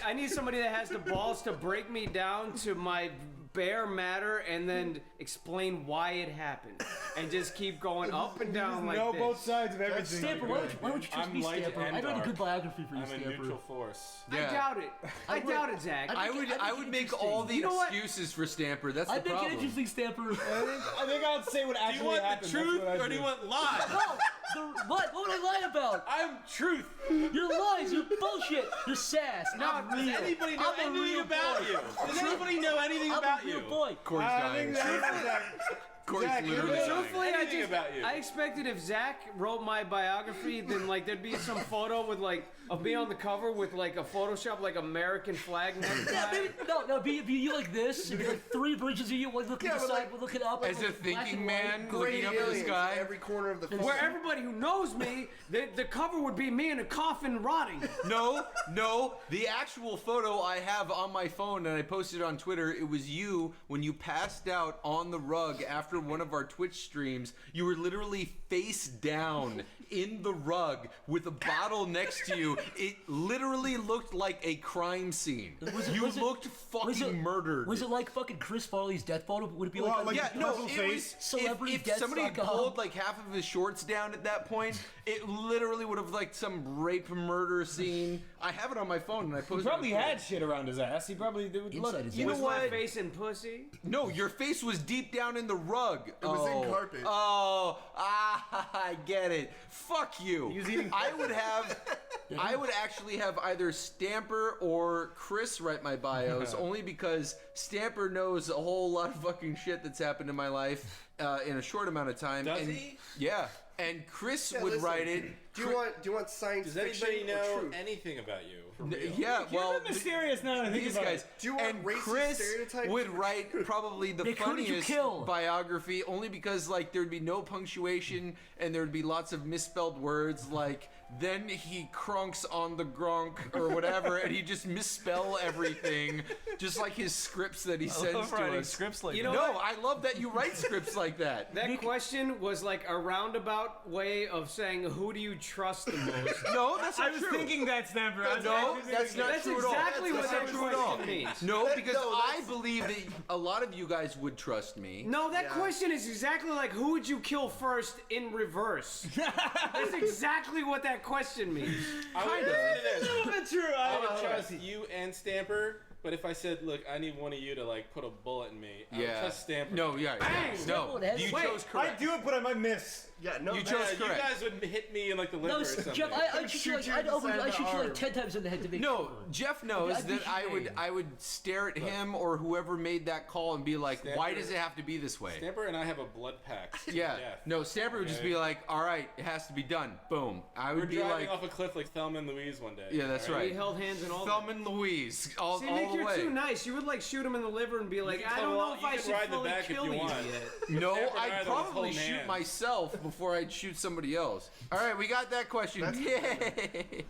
I need somebody that has the balls to break me down to my bare matter and then explain why it happened, and just keep going up and down like know this. both sides of everything. Stamper, why don't you trust me, Stamper? I wrote a good biography for you, I'm Stamper. a neutral force. I doubt it. I doubt it, Zach. I would make all the excuses for Stamper. That's the I'd make problem. it interesting, Stamper. I think I'll say what actually happened. Do you want the truth or do you want lies? What? What would I lie about? I'm truth. You're lies. You're bullshit. You're sass. Does anybody know anything about you? Does anybody know anything about you? I'm a real boy. Corey's dying. Truthfully, I expected if Zach wrote my biography, then like there'd be some photo with like of me on the cover with like a Photoshop like American flag next to it. No, be you like this. It'd be like three bridges of you, one looking to the side, one looking up. As a thinking man looking up at the sky. Every corner of the Where everybody who knows me, the cover would be me in a coffin rotting. No. The actual photo I have on my phone and I posted it on Twitter, it was you when you passed out on the rug after one of our Twitch streams. You were literally face down in the rug with a bottle next to you. It literally looked like a crime scene. You looked fucking murdered. Was it like fucking Chris Farley's death photo? Would it be like it was, celebrity if somebody had pulled like half of his shorts down at that point, it literally would have like some rape murder scene. I have it on my phone and I posted it. He probably had shit around his ass. He probably would look. You know what? My face in pussy? No, your face was deep down in the rug. It was in carpet. I get it. Fuck you. I would actually have either Stamper or Chris write my bios, only because Stamper knows a whole lot of fucking shit that's happened in my life in a short amount of time. Does he? Yeah. And Chris would write it. Do you want science Does fiction anybody or know truth? anything about you? Yeah, well, You're mysterious now. I think these about guys. it. Do you want and racist Chris stereotypes? would write probably the Nick, who did you funniest kill? biography, only because like there'd be no punctuation and there'd be lots of misspelled words like then he crunks on the gronk or whatever, and he just misspell everything, just like his scripts that he sends to us. Scripts like I love that you write scripts like that. That question was like a roundabout way of saying who do you trust the most? No, that's not I was true. thinking that, Stamper. No, that's not true at all. That's exactly what that true at all. question means. No, because I believe that a lot of you guys would trust me. No, that question is exactly like who would you kill first in reverse. That's exactly what that question means. I would true. I would trust you and Stamper, but if I said, look, I need one of you to like put a bullet in me, I would trust Stamper. No, yeah. Bang! No, you chose correct. I do it, but I might miss. Yeah, no. You chose You correct. guys would hit me in like the liver No, or something. Jeff, I'd shoot you like 10 times in the head to make No, Jeff knows I'd be that I would stare at him or whoever made that call and be like, why does it have to be this way? Stamper and I have a blood pact. Yeah. No, Stamper would just be like, all right, it has to be done. Boom. I would We're be driving like, off a cliff like Thelma and Louise one day. yeah, that's right. We held hands and all Thelma and Louise, all See, Nick, the you're way. too nice. You would like shoot him in the liver and be like, I don't know if I should fully kill you yet. No, Stamper and I I'd are the probably whole shoot man. myself before I'd shoot somebody else. All right, we got that question. Yay!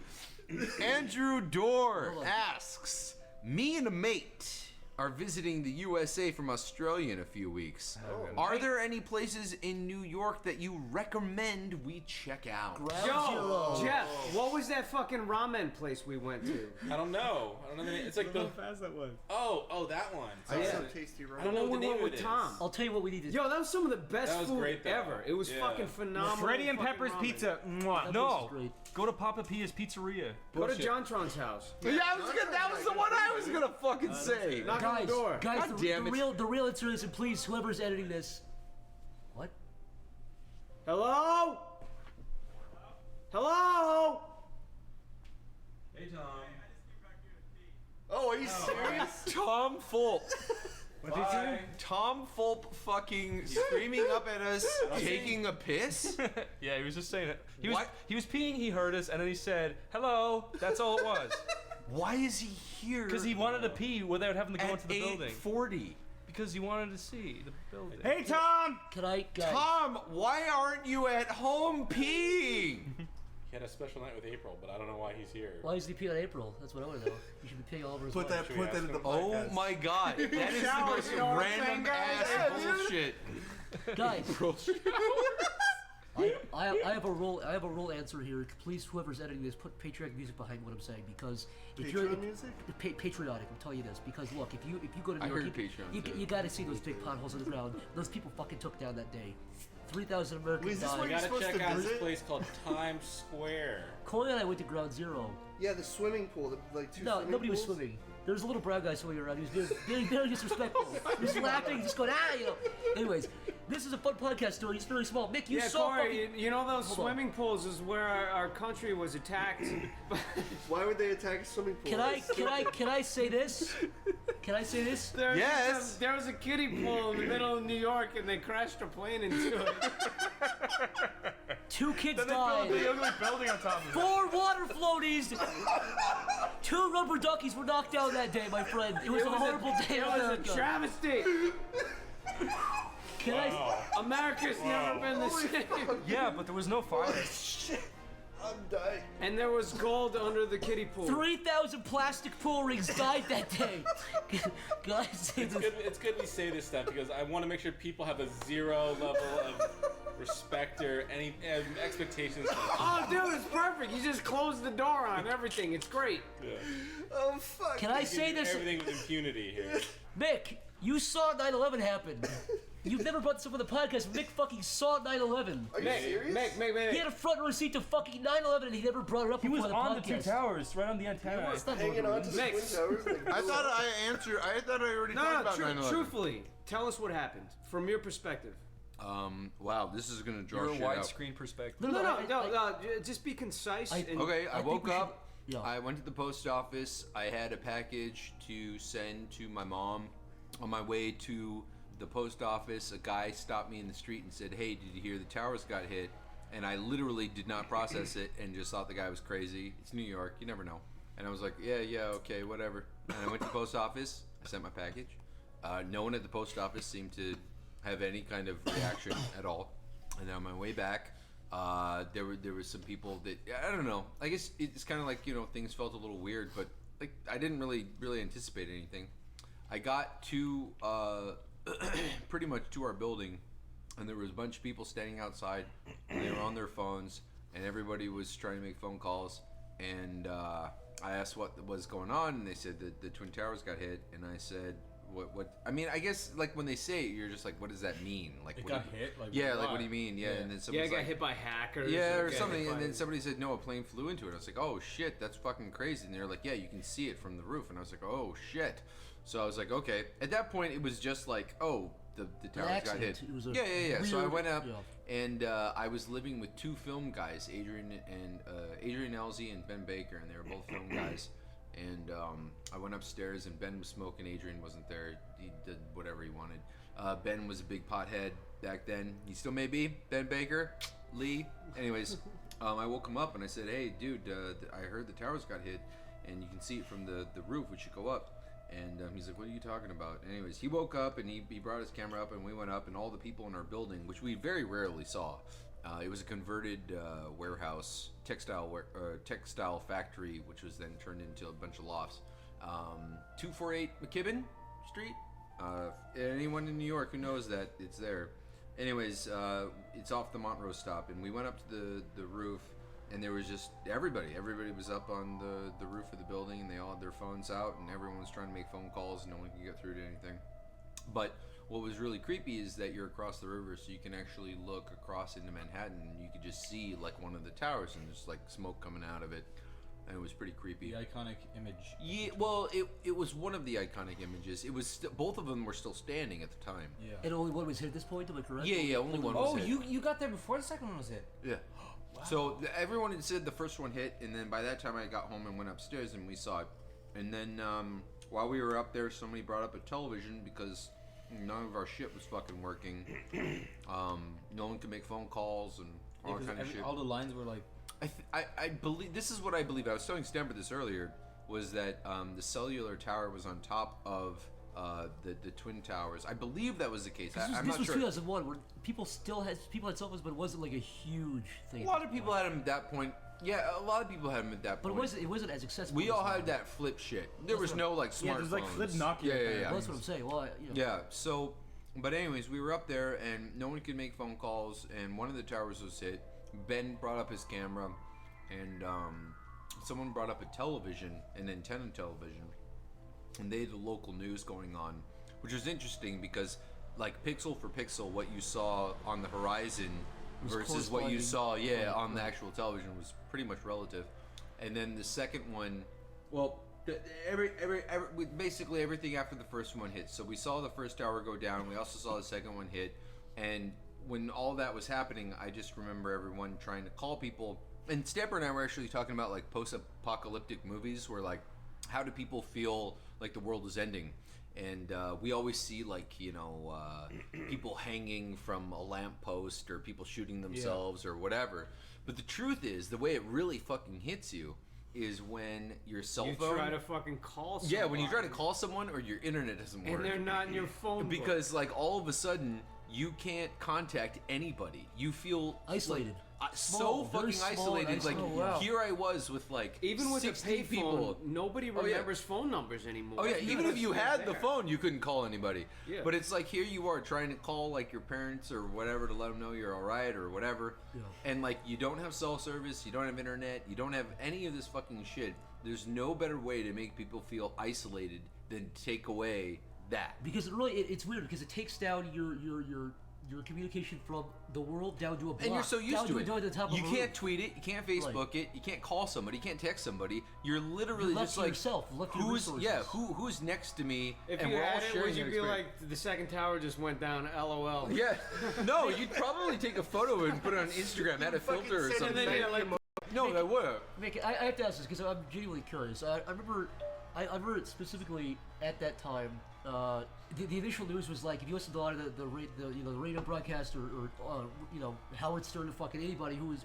Andrew Dorr asks, me and a mate are visiting the USA from Australia in a few weeks. Are there any places in New York that you recommend we check out? Yo, Jeff, what was that fucking ramen place we went to? I don't know. The name. It's like the. How fast that was. Oh, that one. I had some tasty ramen. I don't know what the we name went of with it is. Tom. I'll tell you what we need to do. Yo, that was some of the best That was food great, though. ever. It was fucking phenomenal. Freddy and fucking Pepper's ramen. Pizza. Mwah. No, go to Papa Pia's Pizzeria. Go to John Tron's house. Yeah, that was the one I was gonna fucking say. Knock on the door. Guys, God damn it. the real answer is, and please, whoever's editing this. What? Hello? Hello? Hey, Tom. Oh, are you serious? Tom Fulp. What's he saying? Tom Fulp fucking screaming up at us, taking a piss? Yeah, he was just saying it. He was What? he was peeing. He heard us, and then he said, "Hello." That's all it was. Why is he here? Because he wanted to pee without having to go into the building. 8:40. Because he wanted to see the building. Hey, Tom! Can I, guys? Tom, why aren't you at home peeing? He had a special night with April, but I don't know why he's here. Why is he peeing on April? That's what I want to know. You should be paying all over his Put wife. that in the Oh podcast. my God, that is the most You know what I'm random saying, guys? ass Yeah, dude. bullshit. Guys, I have a role answer here. Please, whoever's editing this, put patriotic music behind what I'm saying, because if you're music? Patriotic, I'm telling you this, because look, if you go to New I York, heard Patreon, you got to see those big potholes on the ground. Those people fucking took down that day. 3,000 Americans Wait, is this died. where You you're gotta supposed check to out this visit? place called Times Square. Corey and I went to Ground Zero. Yeah, the swimming pool, like two No, swimming nobody was pools? swimming. There was a little brown guy swimming around. He was being very disrespectful. He was laughing, just going, you know. Anyways, this is a fun podcast story. It's very small. Mick, you saw Corey, fucking... you know those Hold on. swimming pools is where our country was attacked. Why would they attack a swimming pool? Can I say this? Can I say this? There was a kiddie pool in the middle of New York, and they crashed a plane into it. 2 kids Then they died. built the ugly building on top of it. 4 water floaties. 2 rubber duckies were knocked down that day, my friend. It was a horrible day in It was America. a travesty. Can I? America's never been the same. Yeah, but there was no fire. Shit, I'm dying. And there was gold under the kiddie pool. 3,000 plastic pool rings died that day. Guys, It's good we say this stuff because I want to make sure people have a zero level of respect or any expectations. Oh, dude, it's perfect. You just close the door on everything. It's great. Yeah. Oh, fuck. Can I say this? Everything with impunity here. Mick, you saw 9/11 happen. You've never brought this up on the podcast. Mick fucking saw 9/11. Are you serious? Mick. He had a front row seat to fucking 9/11 and he never brought it up He before was the on podcast. the 2 towers, right on the antenna. It's not Hanging on to the Mick. twin towers. Like, I thought I already talked about 9/11. Truthfully, tell us what happened from your perspective. Wow, this is gonna draw Your shit out. widescreen perspective. No, just be concise. Okay, I think woke we should- up. Yeah. I went to the post office. I had a package to send to my mom. On my way to the post office, a guy stopped me in the street and said, "Hey, did you hear the towers got hit?" And I literally did not process it and just thought the guy was crazy. It's New York, you never know. And I was like, yeah, okay, whatever. And I went to the post office. I sent my package. No one at the post office seemed to have any kind of reaction at all. And then on my way back, there were some people that I don't know. I guess it's kind of like, you know, things felt a little weird, but like I didn't really anticipate anything. I got to pretty much to our building, and there was a bunch of people standing outside, and they were on their phones, and everybody was trying to make phone calls. And I asked what was going on, and they said that the Twin Towers got hit, and I said, What? I mean, I guess like when they say it, you're just like, what does that mean? Like, It what got do you, hit? Like, yeah, like why? what do you mean? Yeah, and then Yeah, someone's I got like, hit by hackers. yeah, or got something. hit And by- then somebody said, no, a plane flew into it. I was like, oh shit, that's fucking crazy. And they're like, yeah, you can see it from the roof. And I was like, oh shit. So I was like, okay. At that point, it was just like, oh, the towers got accident. hit. It was a Yeah. So I weird- went up, yeah. and I was living with 2 film guys, Adrian Elsie and Ben Baker, and they were both film guys. And I went upstairs, and Ben was smoking. Adrian wasn't there. He did whatever he wanted. Ben was a big pothead back then. He still may be. Ben Baker, Lee. Anyways, I woke him up, and I said, hey, dude, I heard the towers got hit, and you can see it from the roof. We should go up. And he's like, what are you talking about? Anyways, he woke up, and he brought his camera up, and we went up, and all the people in our building, which we very rarely saw. It was a converted warehouse, textile factory, which was then turned into a bunch of lofts. 248 McKibben Street. Anyone in New York who knows that, it's there. Anyways, it's off the Montrose stop, and we went up to the roof, and there was just everybody was up on the roof of the building, and they all had their phones out, and everyone was trying to make phone calls, and no one could get through to anything. But what was really creepy is that you're across the river, so you can actually look across into Manhattan, and you could just see like one of the towers, and just like smoke coming out of it, and it was pretty creepy. The iconic image. Yeah, well, it was one of the iconic images. It was both of them were still standing at the time. Yeah. And only one was hit at this point, am I correct? Yeah, only one was hit. Oh, you got there before the second one was hit. Yeah. So everyone had said the first one hit, and then by that time I got home and went upstairs and we saw it. And then while we were up there, somebody brought up a television because none of our shit was fucking working. No one could make phone calls and all kind of shit. All the lines were like. I believe this is what I believe. I was telling Stamper this earlier. was that the cellular tower was on top of the twin towers. I believe that was the case. I'm this not was sure. 2001, where people had cell phones, but it wasn't like a huge thing. A lot of people had them at that point. Yeah, a lot of people had them at that But point. it wasn't as accessible. We as all now. had that flip shit. There was no like smartphones. Yeah, there's like flip Nokia. Yeah. Well, that's what I'm saying. Well, Yeah. So, but anyways, we were up there and no one could make phone calls, and one of the towers was hit. Ben brought up his camera, and someone brought up a television, an antenna television, and they had the local news going on, which was interesting because, like pixel for pixel, what you saw on the horizon versus what you saw, on the actual television was pretty much relative. And then the second one, well, basically everything after the first one hit. So we saw the first tower go down. We also saw the second one hit. And when all that was happening, I just remember everyone trying to call people. And Stamper and I were actually talking about like post-apocalyptic movies where like, how do people feel like the world is ending? And we always see like, people hanging from a lamppost or people shooting themselves or whatever. But the truth is, the way it really fucking hits you is when your cell phone... You try to fucking call someone. Yeah, when you try to call someone or your internet doesn't work. And they're not in your phone book. Because like all of a sudden, you can't contact anybody. You feel... isolated. So fucking isolated. Like, here I was with like even with 60 a payphone, people. nobody remembers phone numbers anymore. Oh yeah, even if you had the phone, you couldn't call anybody. Yeah. But it's like here you are trying to call like your parents or whatever to let them know you're all right or whatever. Yeah. And like you don't have cell service, you don't have internet, you don't have any of this fucking shit. There's no better way to make people feel isolated than take away that. Because it really, it's weird because it takes down your communication from the world down to a block. And you're so used to it. You can't can't tweet it, you can't Facebook it, you can't call somebody, you can't text somebody. You're literally left just to like yourself, left to your resources. who's next to me, If and you we're all had it, sharing would you an be experience. like, the second tower just went down, LOL? Yeah. No, you'd probably take a photo and put it on Instagram, add a filter or something. No, that would. Mick, I have to ask this because I'm genuinely curious. I remember it specifically at that time. The initial news was like if you listen to a lot of the radio broadcast or Howard Stern or fucking anybody who was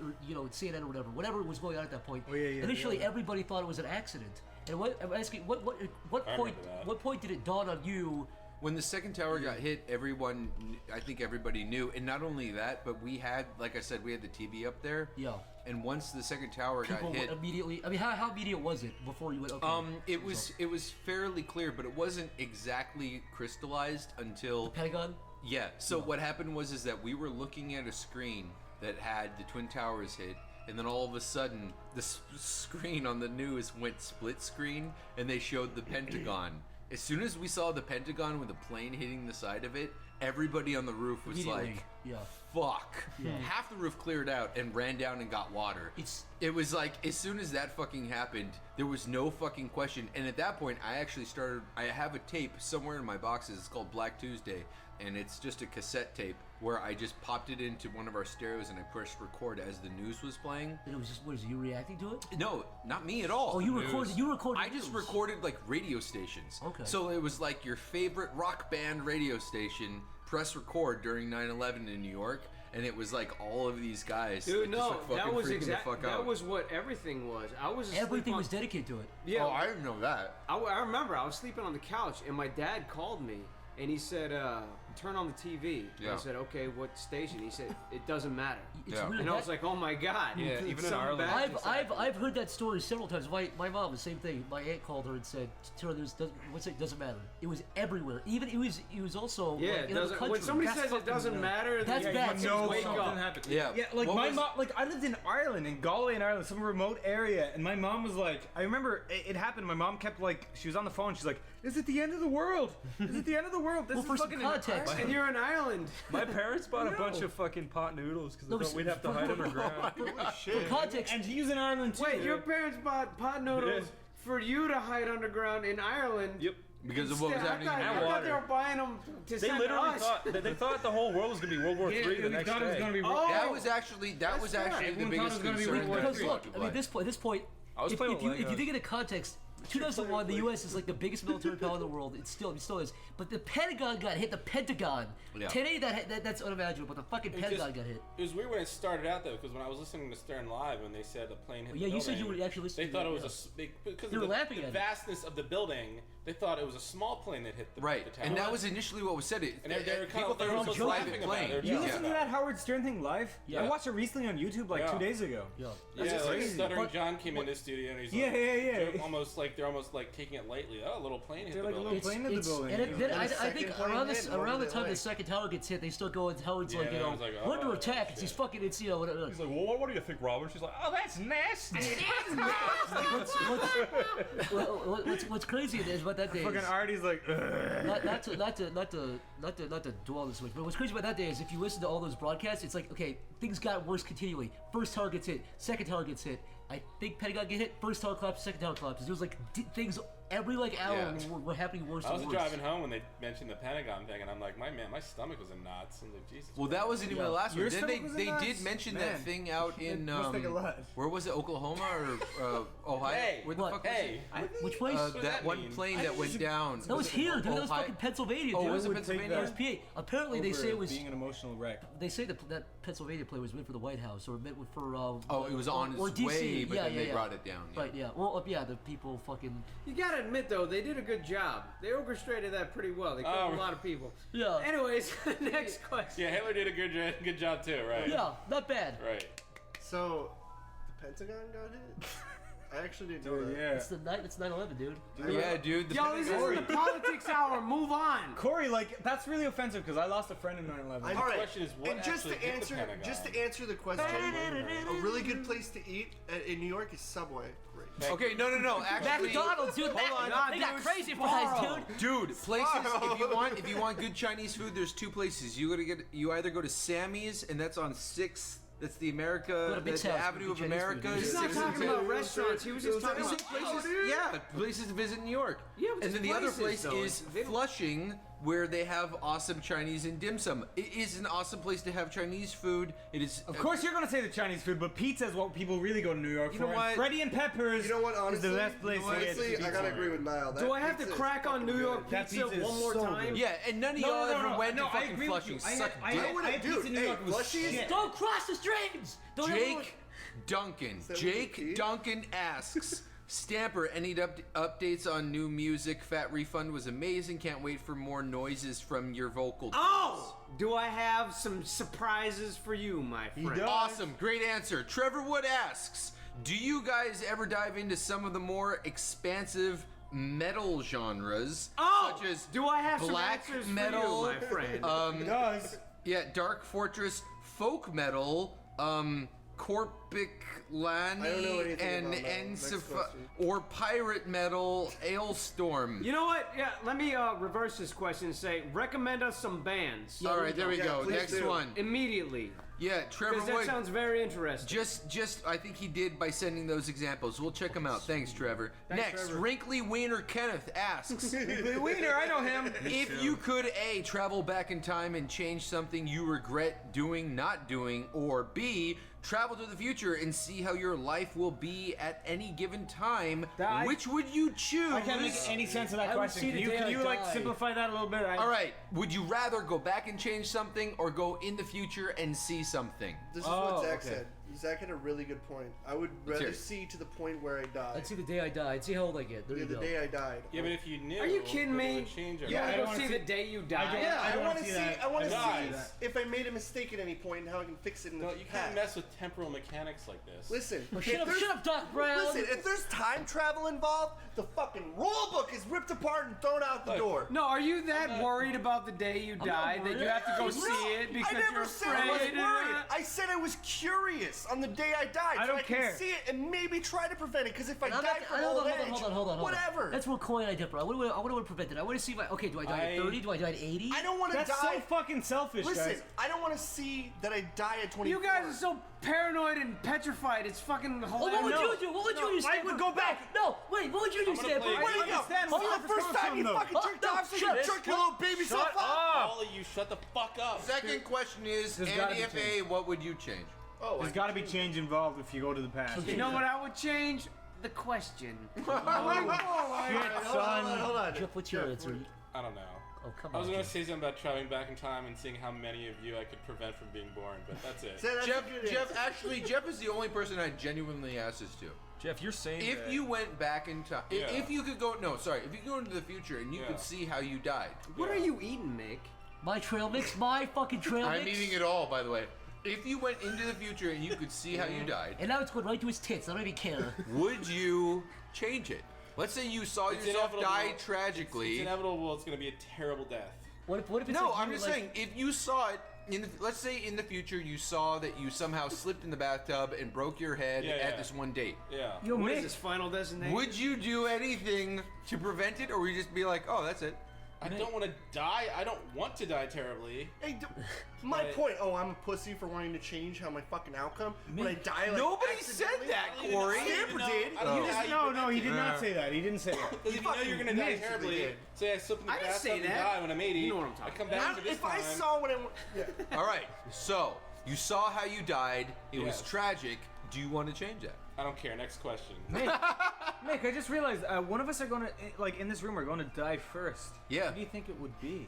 CNN or whatever was going on at that point. Initially, everybody thought it was an accident. And I'm asking, what point did it dawn on you? When the second tower got hit, I think everybody knew, and not only that, but we had, like I said, we had the TV up there. Yeah. And once the second tower got hit, immediately. I mean, how immediate was it before you went? Okay. It was fairly clear, but it wasn't exactly crystallized until the Pentagon. Yeah. So what happened was that we were looking at a screen that had the Twin Towers hit. And then all of a sudden, the screen on the news went split screen, and they showed the Pentagon. As soon as we saw the Pentagon with a plane hitting the side of it, everybody on the roof was like, fuck. Yeah. Half the roof cleared out and ran down and got water. It was like, as soon as that fucking happened, there was no fucking question. And at that point, I have a tape somewhere in my boxes. It's called Black Tuesday. And it's just a cassette tape where I just popped it into one of our stereos and I pushed record as the news was playing. And it was just, was you reacting to it? No, not me at all. Oh, you recorded. I just recorded like radio stations. Okay. So it was like your favorite rock band radio station, press record during 9/11 in New York, and it was like all of these guys. Dude, no, that was exactly that was what everything was. Everything was dedicated to it. Yeah. Oh, I didn't know that. I remember I was sleeping on the couch and my dad called me and he said, turn on the TV. Yeah. I said, okay, what station? He said, it doesn't matter. It's weird. And I was like, oh my god. Yeah, even in Ireland. I've heard that story several times. My mom, the same thing. My aunt called her and said, doesn't matter. It was everywhere. Even it was also like, in other countries. When somebody says it doesn't matter, that's bad. You know wake up. something happened. Yeah. Yeah, like my mom, like I lived in Ireland, in Galway in Ireland, some remote area, and my mom was like, I remember it happened. My mom kept like, she was on the phone. She's like, "Is it the end of the world? Is it the end of the world?" This is for some fucking context. And you're in Ireland. My parents bought a bunch of fucking pot noodles because they thought we'd have to hide underground. Holy shit. For context, and he was in Ireland too. Wait, your parents bought pot noodles for you to hide underground in Ireland? Yep. Because of what was happening in I thought they were buying them to They send literally us. thought the whole world was gonna be World War III the next day. That was actually the biggest concern. because look, I mean, at this point, I was if playing with you Legos. think of the context, 2001, the U.S. is like the biggest military power in the world. It still is. But the Pentagon got hit. The Pentagon. Yeah. Today, that's unimaginable. But the fucking Pentagon got hit. It was weird when it started out though, because when I was listening to Stern Live, when they said a plane hit the Yeah, building, you said you would actually listen they to thought that, it was because You of were laughing the at it. vastness of the building. They thought it was a small plane that hit the Right, the tower. and that was initially what was said. And they were people they thought were it was almost a laughing private about plane. it. You listened to that Howard Stern thing live? Yeah. I watched it recently on YouTube like 2 days ago. Yeah. Yeah, That's like crazy. Stuttering John came in the studio and he's Yeah, like, yeah. They're almost like taking it lightly. Oh, a little plane hit They're the like a building. little plane hit the building. And then I second think plane around hit, around the what time did they the second tower gets hit, they still go and Howard's like, Yeah, you know, it's like, we're under oh, attack. It's these fucking, it's, you know, whatever. He's like, well, what do you think, Robert? She's like, oh, that's nasty. What's crazy is about that day. Fucking Artie's like, not to dwell this much, but what's crazy about that day is if you listen to all those broadcasts, it's like, okay, things got worse continually. First tower gets hit, second tower gets hit. I think Pentagon get hit, first tower collapses, second tower collapses. There was like things every like hour were happening worse I was and worse. driving home when they mentioned the Pentagon thing, and I'm like, my stomach was in knots. I'm like, Jesus. Well, that wasn't even the last Your one. Then stomach was in they knots? did mention Man. that thing out in must take a lot. where was it? Oklahoma or Ohio? Hey, Where the what? fuck was Hey, it? Which place? What does That that one mean? plane that went down. That was here, dude. That was Ohio? fucking Pennsylvania, dude. Oh, was it would take Pennsylvania? That was PA. Apparently, they say it was. being an emotional wreck. They say that Pennsylvania play was meant for the White House or meant for. Oh, it was on or its DC. way, but yeah, then yeah, they yeah. brought it down. Yeah. Right, yeah. Well, yeah, the people fucking. You gotta admit though, they did a good job. They orchestrated that pretty well. They killed a lot of people. Yeah. Anyways, next question. Yeah, Hitler did a good job too, right? Yeah, not bad. Right. So, the Pentagon got hit? I actually didn't know that. Yeah. It's 9/11, dude. Yeah, dude. Yo, this isn't the politics hour. Move on. Corey, like, that's really offensive because I lost a friend in 9/11. All right, question is what and just actually to hit the Pentagon? answer the question, a really good place to eat in New York is Subway. Great. Okay, no. Actually, McDonald's, dude. Hold on. They got crazy fries, dude. Dude, places. If you want good Chinese food, there's two places. You either go to Sammy's, and that's on 6th. That's the America, Big the South, Avenue of good Chinese America. food. He's not 6th talking and about 10th. restaurants. He was just talking about Yeah, places to visit in New York. Yeah, but and then the just other places, place though. is They don't- Flushing, where they have awesome Chinese and dim sum. It is an awesome place to have Chinese food. It is. Of course, you're gonna say the Chinese food, but pizza is what people really go to New York You for. know what? And Freddy and Peppers You know what, honestly? is the best place to get Honestly, I pizza. gotta agree with Niall. Do I have to pizza is crack on fucking New York good. That pizza pizza is one more so time? good. Yeah, and none of y'all ever went to I fucking agree with Flushing. you. Suck I dick. had pizza in New York. It was Flushing? shit. Don't cross the streams. Don't ever- Jake Duncan. Jake Duncan asks, Stamper, any updates on new music? Fat Refund was amazing. Can't wait for more noises from your vocal. Oh! Do I have some surprises for you, my friend? Awesome. Great answer. Trevor Wood asks, do you guys ever dive into some of the more expansive metal genres? Oh! Such as Do I have some black answers metal, for you, my friend? It does. Yeah, Dark Fortress, folk metal, Corpic Lani, I don't know anything and about metal. Next Ensifa, question. or pirate metal, Ailstorm. You know what? Yeah, let me reverse this question and say, recommend us some bands. All right, there we go. please Next do. one. Immediately. Yeah, Trevor Because that Wood. sounds very interesting. Just, I think he did by sending those examples. We'll check them out. Thanks, Trevor. Next, Trevor. Wrinkly Wiener Kenneth asks, Wiener, I know him. if you could A, travel back in time and change something you regret doing, not doing, or B, travel to the future and see how your life will be at any given time, which would you choose? I can't make any sense of that I would see question. the Can day you I like die. simplify that a little bit? All right, would you rather go back and change something or go in the future and see something? This is what Zach said. Zach had a really good point. I would Let's hear rather it. see to the point where I die. I'd see the day I die. I'd see how old I get. There Yeah, you the go. day I died. Yeah, but if you knew, Are you kidding then it me? would change our You life. wanna I go don't see wanna the day you die? Yeah, I I don't want to see see. that. I want to Guys. see if I made a mistake at any point and how I can fix it in the No, you past. can't mess with temporal mechanics like this. Listen, Well, if shut there's- up, Doc Brown. Listen, if there's time travel involved, the fucking rule book is ripped apart and thrown out the door. No, are you that worried about the day you die that you have to go No, see it because I never you're said I was afraid? worried. I said I was curious on the day I died. I so don't I can care. see it and maybe try to prevent it. Because if I I'm die not- from hold old on, age, hold on. whatever. That's real coin I differ. I would have prevented. I want to see my. Okay, do I die at 30? Do I die at 80? I don't want to die. That's so fucking selfish, Listen, guys. I don't want to see that I die at 24. You guys are so paranoid and petrified. It's fucking Oh, hilarious. what would you do? What would you do? I would go back. No, wait. What would you do, I'm gonna Stanford? play- Where do you Where do you go? go? Understand Oh, where the the first coming time from, you though. fucking Oh, jerked no, off, so shut you up. jerk your little baby self Shut off. up. All of you, shut the fuck up. Second question is, There's Andy gotta be F.A., what would you change? Oh, There's got to be change involved if you go to the past. You know what I would change? the question. Hold on. Jeff, what's your answer? I don't know. Oh, come I was on, gonna Jeff. say something about traveling back in time and seeing how many of you I could prevent from being born, but that's it. Jeff is the only person I genuinely asked this to. Jeff, you're saying if that... you went back in time, Yeah. if you could go, if you could go into the future and you could see how you died. What are you eating, Nick? My trail mix, my fucking trail mix. I'm eating it all, by the way. If you went into the future and you could see how you died, and now it's going right to his tits. I don't even care. Would you change it? Let's say you saw yourself die tragically. It's inevitable. It's gonna be a terrible death. What if it's no, like I'm just saying, if you saw it, let's say in the future you saw that you somehow slipped in the bathtub and broke your head at this one date. Yeah. What is this, Final Destination? Would you do anything to prevent it, or would you just be like, oh, that's it? I don't want to die. I don't want to die terribly. Hey, my point. Oh, I'm a pussy for wanting to change how my fucking outcome. When I die, like, Nobody said that, Corey. Stamper did. No, he did not say that. He didn't say that. Because if you know you're gonna die terribly, say I slip in the I didn't bathtub say and that. die when I'm 80. You know what I'm talking I come back to this If time. I saw what I All right, so you saw how you died. It was Yes. tragic. Do you want to change that? I don't care. Next question. Nick, I just realized one of us are going to, like, in this room, are going to die first. Yeah. What do you think it would be?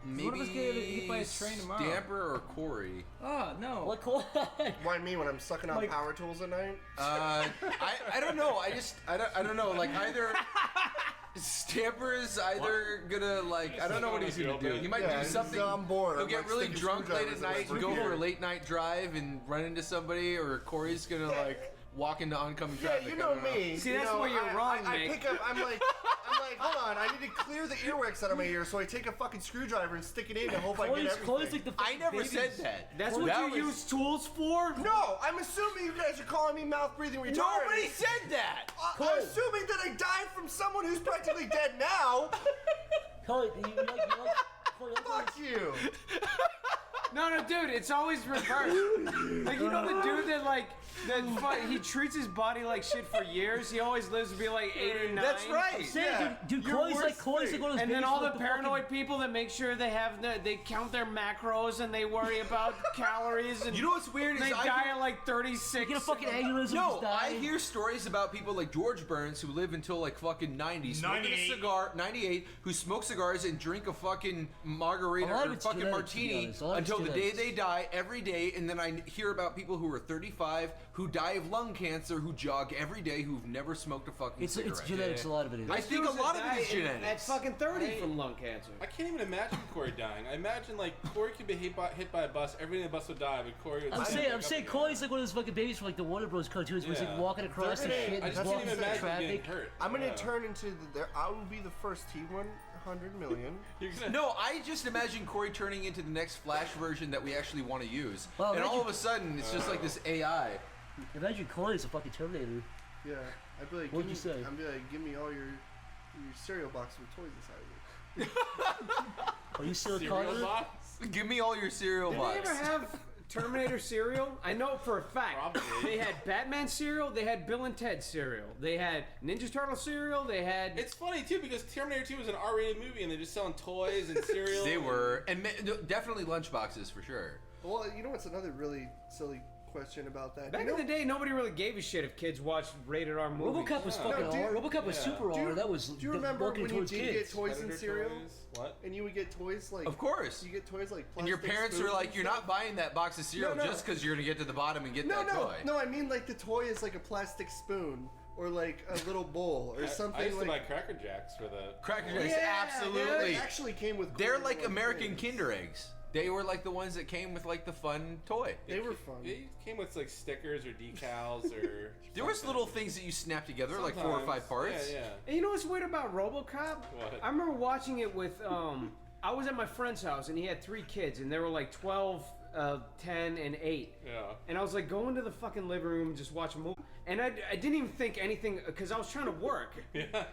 Maybe one of us get hit by a train tomorrow. Stamper or Corey? Oh, no. What? Why me when I'm sucking on power tools at night? I don't know. I don't know. Like either Stamper is either gonna like I don't know what he's gonna do. He might do something. I'm bored. He'll I'm, get like, really sticking drunk late at screwdrivers in my night and go freaking for a ear. late night drive and run into somebody, or Corey's gonna like walk into oncoming Yeah, traffic. you I know don't know. me. See, you that's know, where you're wrong, I Nick. pick up. I'm like, hold on. I need to clear the earwax out of my ear, so I take a fucking screwdriver and stick it in and hope I get everything. I never said that. That's what That you was- use tools for? No, I'm assuming you guys are calling me mouth breathing retarded. Nobody said that. I'm assuming that I died from someone who's practically dead now. Corey, you like Fuck you. No, dude, it's always reversed. Like, you know the dude that he treats his body like shit for years? He always lives to be like 89. That's right. I'm saying, dude, Corey's like one of those and then babies all with the paranoid people that make sure they count their macros and they worry about calories and You know what's weird is they I die hear- at like 36. You get a fucking aneurysm. No, just die. I hear stories about people like George Burns who live until like fucking 90, smoking a 98. cigar, 98, who smoke cigars and drink a fucking margarita A lot of or it's fucking genetics, to be martini honest. A lot of it's until the day genetics. they die every day, and then I hear about people who are 35 who die of lung cancer who jog every day who've never smoked a fucking cigarette. It's genetics. A lot of it is. I think a lot of it is At genetics. fucking 30 from lung cancer. I can't even imagine Corey dying. I imagine like Corey could be hit by a bus. Everybody in the bus would die, but Corey would. I'm saying Corey's like one of those fucking babies from like the Warner Bros. Cartoons where he's like walking across and shit I and just walking can't even through imagine traffic. getting hurt. I'm gonna Yeah. turn into I will be the first T100 million. No, I just imagine Corey turning into the next Flash version that we actually want to use, Well, and all imagine- of a sudden it's just like this AI. Imagine Corey's a fucking Terminator. Yeah, I'd be like, What'd you say? I'd be like, give me all your cereal box with toys inside of it. Are you still a Cereal Connor? box? Give me all your cereal Did box. they ever have Terminator cereal? I know for a fact. Probably. They had Batman cereal. They had Bill and Ted cereal. They had Ninja Turtle cereal. They had. It's funny too because Terminator 2 was an R-rated movie and they're just selling toys and cereal. They were, and definitely lunchboxes for sure. Well, you know what's another really silly question about that? Back you know, in the day, nobody really gave a shit if kids watched rated R movies. RoboCop was fucking No, do you- R. RoboCop was super do you- R. That was Do you remember marketed when you towards did kids. get toys and Predator cereal? toys? What? And you would get toys like. Of course. You get toys like. And your plastic parents were spoons like, and "You're stuff. not buying that box of cereal No, no. just because you're gonna get to the bottom and get No, that toy." no. I mean like the toy is like a plastic spoon or like a little bowl or something I used like. to buy Cracker Jacks for the Cracker Jacks, Yeah, absolutely. They actually came with. They're cool, like American things. Kinder eggs. They were like the ones that came with like the fun toy. They were fun. It came with like stickers or decals or. There was little things that you snap together, like 4 or 5 parts. Yeah, And you know what's weird about RoboCop? What? I remember watching it with I was at my friend's house and he had 3 kids and they were like 12, 10, and 8. Yeah. And I was like going to the fucking living room and just watch a movie. And I didn't even think anything because I was trying to work. Yeah.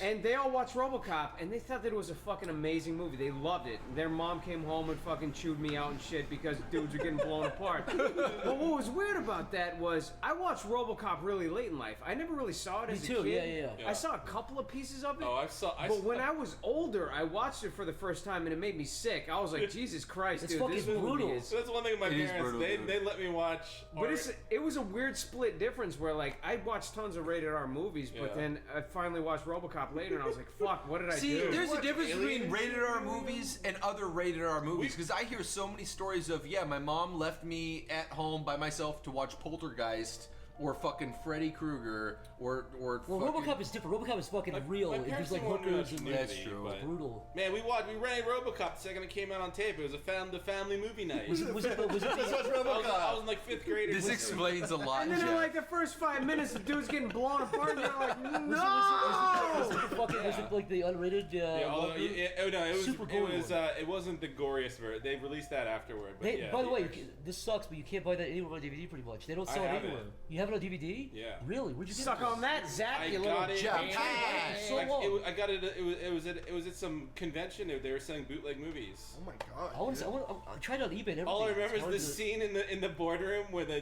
And they all watched RoboCop, and they thought that it was a fucking amazing movie. They loved it. Their mom came home and fucking chewed me out and shit because dudes were getting blown apart. But what was weird about that was I watched RoboCop really late in life. I never really saw it as a kid. Yeah. I saw a couple of pieces of it. Oh, But when I was older, I watched it for the first time, and it made me sick. I was like, Jesus Christ, dude, this movie is... So that's one thing with my parents. They let me watch... But it was a weird split difference where, like, I watched tons of rated R movies, but then I finally watched RoboCop later, and I was like, fuck, what did I do? See, there's a difference between rated R movies and other rated R movies, because I hear so many stories of, my mom left me at home by myself to watch Poltergeist, or fucking Freddy Krueger, or Well, fucking... RoboCop is different. RoboCop is fucking real. It gives like hookers and that's true. Brutal. Man, we rented RoboCop the second it came out on tape. It was the family movie night. Was it RoboCop? I was in like 5th grade. This explains a lot. And then in like the first 5 minutes, the dude's getting blown apart, and you're like, no! Was it like the unrated? Super gory it wasn't the goriest version. They released that afterward. But by the way, this sucks, but you can't buy that anywhere on DVD. Pretty much, they don't sell it anywhere. You have it on DVD? Yeah. Really? Where'd you get Suck it? on that, Zach. I You got little it. Japan. So long. I got it. It was at some convention. They were selling bootleg movies. Oh my god. I tried it on eBay. And everything. All I remember is the scene in the boardroom where the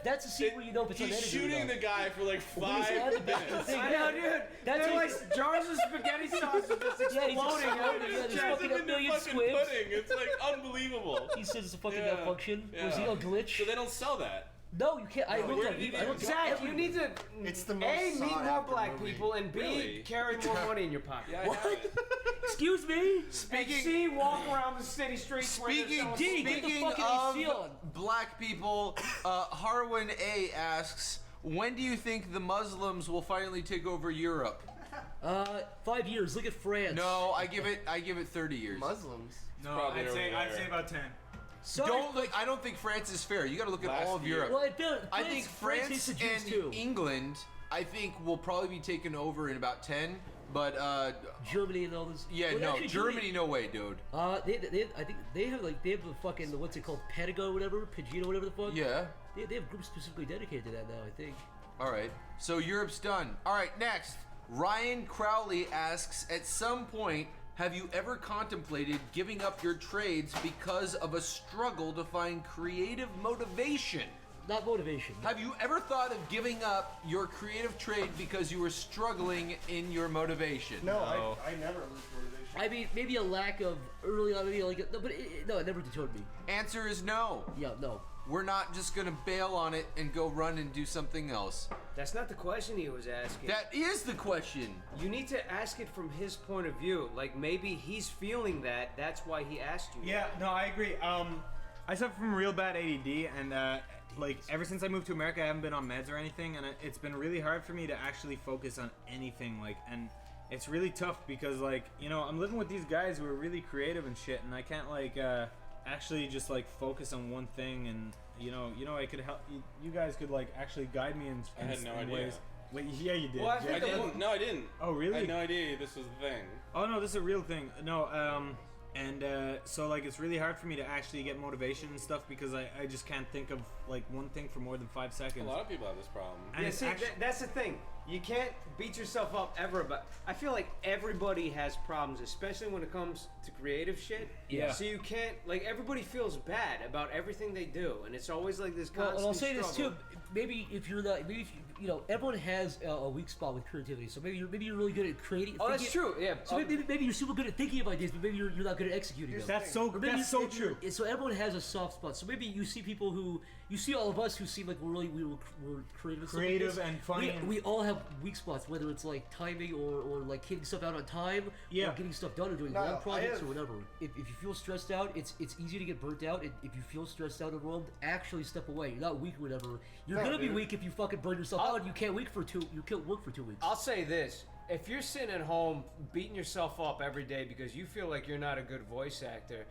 that's the scene where you know if it's he's shooting the guy for like 5 minutes. I know, dude. They're like jars of spaghetti sauce are just exploding out of his chest. Fucking a million fucking squibs. pudding. It's like unbelievable. He says it's a fucking malfunction. Was he a glitch? So they don't sell that. No, you can't. I looked at it. I don't Zach, you need to It's the most A, meet more sought-after black movie. people, and B, Really? carry more money in your pocket. Yeah, I have it. Excuse me? And C, walk around the city streets where they're selling Speaking of black people, Harwin A asks, when do you think the Muslims will finally take over Europe? 5 years. Look at France. No, I give it 30 years. Muslims. No, probably I'd say over there. about 10. I don't think France is fair. You got to look at all of Europe. Well, I think France hates the Jews, and too. England, I think, will probably be taken over in about 10. But Germany and all this. Yeah, Well, no, actually, Germany, no way, dude. I think they have the fucking what's it called, Patagon, whatever, Pagino, whatever the fuck. Yeah. They have groups specifically dedicated to that now. I think. All right, so Europe's done. All right, next, Ryan Crowley asks, at some point, have you ever contemplated giving up your trades because of a struggle to find creative motivation? Not motivation. Have you ever thought of giving up your creative trade because you were struggling in your motivation? No. I never lose motivation. I mean, maybe a lack of early on, maybe like no, but it never deterred me. Answer is no. Yeah, no. We're not just gonna bail on it and go run and do something else. That's not the question he was asking. That is the question. You need to ask it from his point of view. Like, maybe he's feeling that. That's why he asked you. Yeah, no, I agree. I suffer from real bad ADD, and like ever since I moved to America, I haven't been on meds or anything, and it's been really hard for me to actually focus on anything. Like, and it's really tough because, like, you know, I'm living with these guys who are really creative and shit, and I can't like actually just like focus on one thing. And you know, I could help. You guys could like actually guide me in I had no idea. ways. Wait, yeah, you did. Well, I didn't. No, I didn't. Oh, really? I had no idea this was the thing. Oh no, this is a real thing. No, and so like it's really hard for me to actually get motivation and stuff because I just can't think of like one thing for more than 5 seconds. A lot of people have this problem. And Yeah, it's see, that's the thing. You can't beat yourself up ever about. I feel like everybody has problems, especially when it comes to creative shit. Yeah. So you can't, like, everybody feels bad about everything they do, and it's always like this Well, constant and I'll say this struggle. too. Maybe if you're not, maybe if you know, everyone has a weak spot with creativity. So maybe you're really good at creating. Oh, that's true. Yeah. So maybe you're super good at thinking of ideas, but maybe you're not good at executing them. That's so true. So everyone has a soft spot. So maybe you see people who you see all of us who seem like we're creative. Creative and funny. We all have weak spots, whether it's like timing or like getting stuff out on time, or getting stuff done, or doing long projects or whatever. If you feel stressed out, it's easy to get burnt out. If you feel stressed out and overwhelmed, actually step away. You're not weak or whatever. You're gonna be weak if you fucking burn yourself out. You can't work for 2 weeks. I'll say this. If you're sitting at home beating yourself up every day because you feel like you're not a good voice actor,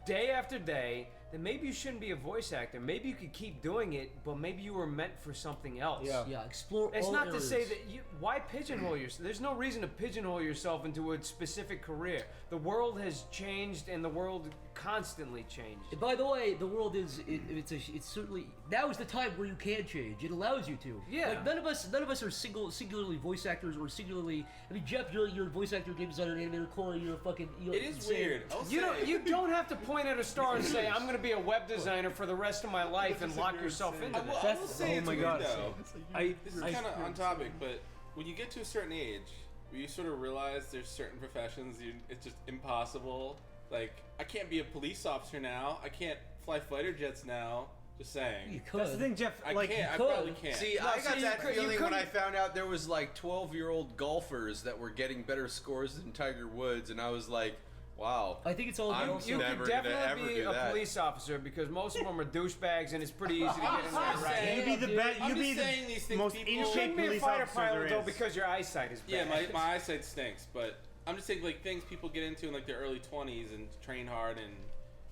day after day, then maybe you shouldn't be a voice actor. Maybe you could keep doing it, but maybe you were meant for something else. Yeah, explore It's all not areas. to say that why pigeonhole yourself? There's no reason to pigeonhole yourself into a specific career. The world has changed and the world constantly changing. And by the way, the world it's certainly now is the time where you can change. It allows you to. Yeah. Like none of us are singularly voice actors or singularly. I mean, Jeff, you're a voice actor, game designer, animator, Corey, you're a fucking. It is weird. You don't have to point at a star and say I'm going to be a web designer for the rest of my life and lock yourself into that. I will say it's weird though. This is kind of on topic, but when you get to a certain age, you sort of realize there's certain professions it's just impossible. Like, I can't be a police officer now. I can't fly fighter jets now. Just saying. You could. That's the thing, Jeff. I probably can't. See, I got that feeling when I found out there was like 12-year-old golfers that were getting better scores than Tiger Woods, and I was like, wow. I think it's all. You could definitely be a police officer because most of them are douchebags, and it's pretty easy to get in there. Right? You'd be the best. You'd be the most in shape police officer there is. Though, because your eyesight is bad. Yeah, my eyesight stinks, but I'm just saying like things people get into in like their early 20s and train hard, and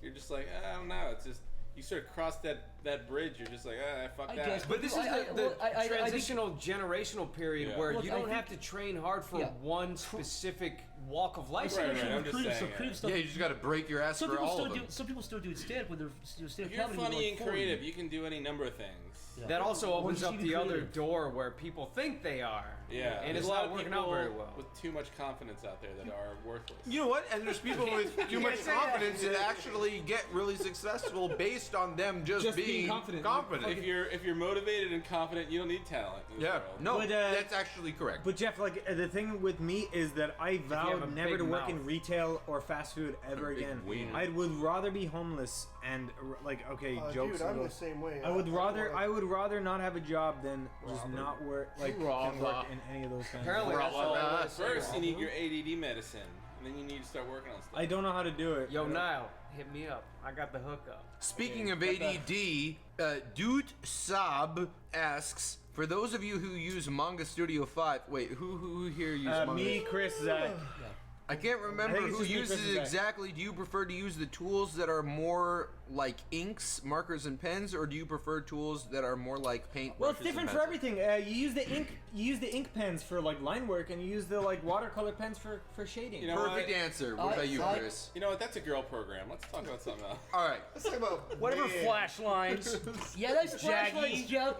you're just like, I don't know. It's just you sort of cross that bridge. You're just like, fuck that. Guess, but this is the transitional generational period where you don't have to train hard for one specific walk of life. Right, I'm just saying. Yeah, you just got to break your ass for all of them. Some people still do stand-up when they're stand-up. If you're funny and creative, you can do any number of things. Yeah. That also opens up the other door where people think they are. Yeah, and it's not working out very well. With too much confidence out there that are worthless. You know what? And there's people with too much confidence that actually get really successful based on them just being confident. If you're motivated and confident, you don't need talent. No, that's actually correct. But Jeff, like the thing with me is that I vowed never to work in retail or fast food ever again. I would rather be homeless and jokes. Dude, I'm the same way. I would rather not have a job than just not work work in any of those kinds. Apparently, of first you need your ADD medicine, and then you need to start working on stuff. I don't know how to do it. Yo, Niall, hit me up. I got the hookup. Speaking of ADD, Dude Saab asks, for those of you who use Manga Studio 5, wait, who here uses Manga? Me, Chris, Zach. I can't remember who uses it exactly. Do you prefer to use the tools that are more like inks, markers, and pens, or do you prefer tools that are more like paint? Well, it's different for everything. You use the ink pens for like line work, and you use the like watercolor pens for shading. You know Perfect answer. What about you, Chris? You know what? That's a girl program. Let's talk about something else. All right. Let's talk about whatever flash lines. Yeah, that's flash lines, Jeff.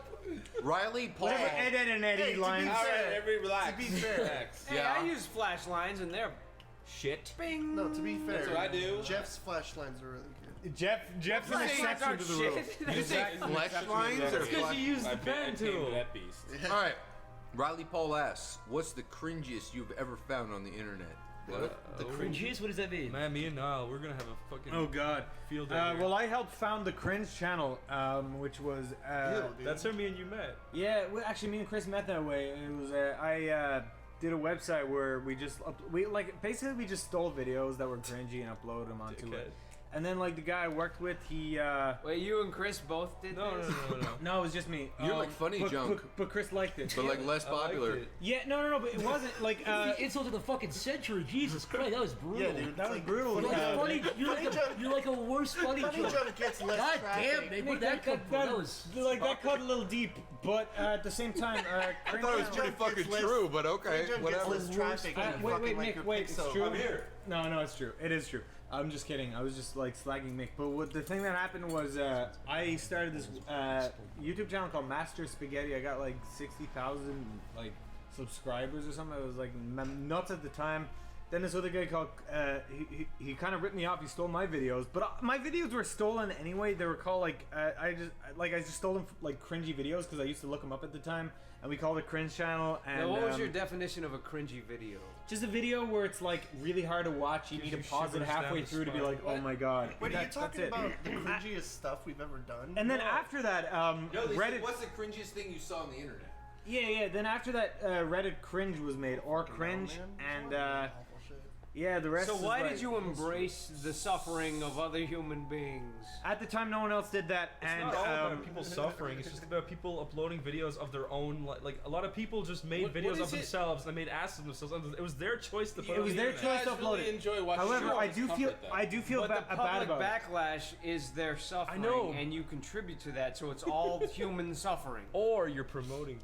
Riley Paul. Whatever Ed and Eddie lines. All right, everybody relax. To be fair, Hey, I use flash lines, and they're shit. Bing. No, to be fair, that's what I do. Jeff's flash lines are really good. Jeff's an exception to the rule. You say flash lines or because you use the pen tool. That beast. All right. Riley Paul asks, "What's the cringiest you've ever found on the internet?" The cringiest? What does that mean? Man, me and Niall, we're gonna have a fucking field day here. Well, I helped found the Cringe channel, which was that's how me and you met. Yeah, well, actually, me and Chris met that way. It was I did a website where we just basically we just stole videos that were cringy and uploaded them onto it. And then like the guy I worked with, he Wait, you and Chris both did No, this? no. No, it was just me. You're like funny junk. But Chris liked it. But like less popular. Yeah, no, but it wasn't like the insult of the fucking century. Jesus Christ, that was brutal. Yeah, dude, that was brutal. You're like a worse funny joke gets less God traffic. damn, they put that that cut a little deep, but at the same time, I thought it was pretty fucking true, but okay, whatever. Less traffic. Wait, Mick, wait, it's true. I'm here. No, it's true. It is true. I'm just kidding. I was just like slagging Mick. But the thing that happened was I started this YouTube channel called Master Spaghetti. I got like 60,000 like subscribers or something. It was like nuts at the time. Then this other guy called he kind of ripped me off. He stole my videos, but my videos were stolen anyway. They were called I just stole them like cringy videos because I used to look them up at the time. And we called it Cringe Channel. And now, what was your definition of a cringy video? Just a video where it's like really hard to watch. You need to pause it halfway through to be like, oh my god. Wait, are you talking about the cringiest stuff we've ever done? And then after that, Reddit. What's the cringiest thing you saw on the internet? Yeah. Then after that, Reddit Cringe was made, or Cringe, and yeah, the rest. So why like, did you embrace the suffering of other human beings? At the time, no one else did that, It's and not all about people suffering. It's just about people uploading videos of their own. Like a lot of people just made videos of themselves. They made asses of themselves. And it was their choice to put. It was their choice to upload it. However, I do feel bad about it. The public backlash is their suffering, I know. and you contribute to that. So it's all human suffering. Or you're promoting.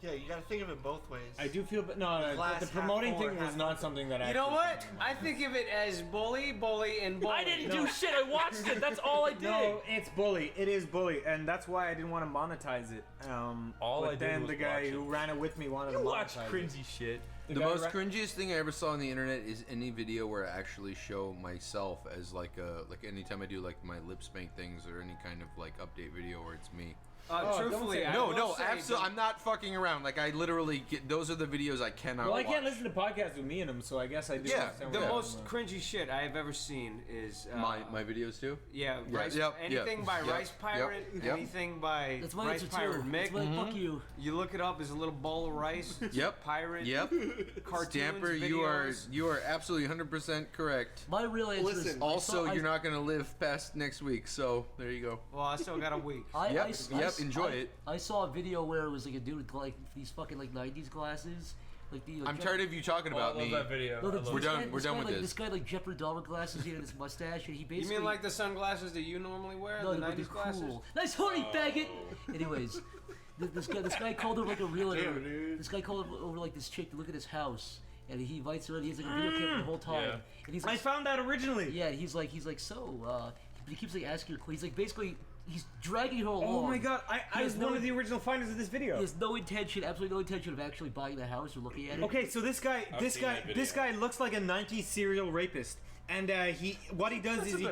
Yeah, you gotta think of it both ways. I do feel, no, Glass the half promoting full or thing was half not empty. something that I. You know what? I think of it as bully, and bully. I didn't do shit. I watched it. That's all I did. No, it's bully. It is bully, and that's why I didn't want to monetize it. All but I did then was the guy watch who it. ran it with me wanted You to watch monetize cringy it. shit. The most cringiest thing I ever saw on the internet is any video where I actually show myself as like anytime I do like my lip spank things or any kind of like update video where it's me. Truthfully, I no, will say absolutely. I'm not fucking around. Like I literally get. Those are the videos I cannot. Well, I watch. can't listen to podcasts with me in them, so I guess I do. Yeah, understand The what most cringy shit I have ever seen is my videos too. Yeah, Yeah, Rice, yep, anything yep, by yep, Rice Pirate, yep. anything by That's my Rice answer Pirate too. Mick. That's my fuck you. You look it up as a little bowl of rice. Yep. Pirate. Yep. Cartoons. Stamper, videos. you are absolutely 100% correct. My real answer is Also, I you're not gonna live past next week, so there you go. Well, I still got a week. Enjoy it. I saw a video where it was like a dude with like these fucking like 90s glasses. Like the, I'm tired of you talking about me. No, We're done with like, this. This guy like Jeffrey Dahmer glasses, he had this mustache, and he basically. You mean like the sunglasses that you normally wear? No, the but they're 90s glasses? cool. Nice hoodie, faggot. Anyways, this guy called over like a realtor. Damn, this guy called over like this chick to look at his house. And he invites her in. He has like a video camera the whole time. Yeah. And he's like, I found that originally. Yeah, he's like, so. He keeps like asking her. He's like basically. He's dragging her along. Oh my god, I was one of the original finders of this video. He has no intention, absolutely no intention of actually buying the house or looking at it. Okay, so this guy looks like a 90s serial rapist, and what he does is he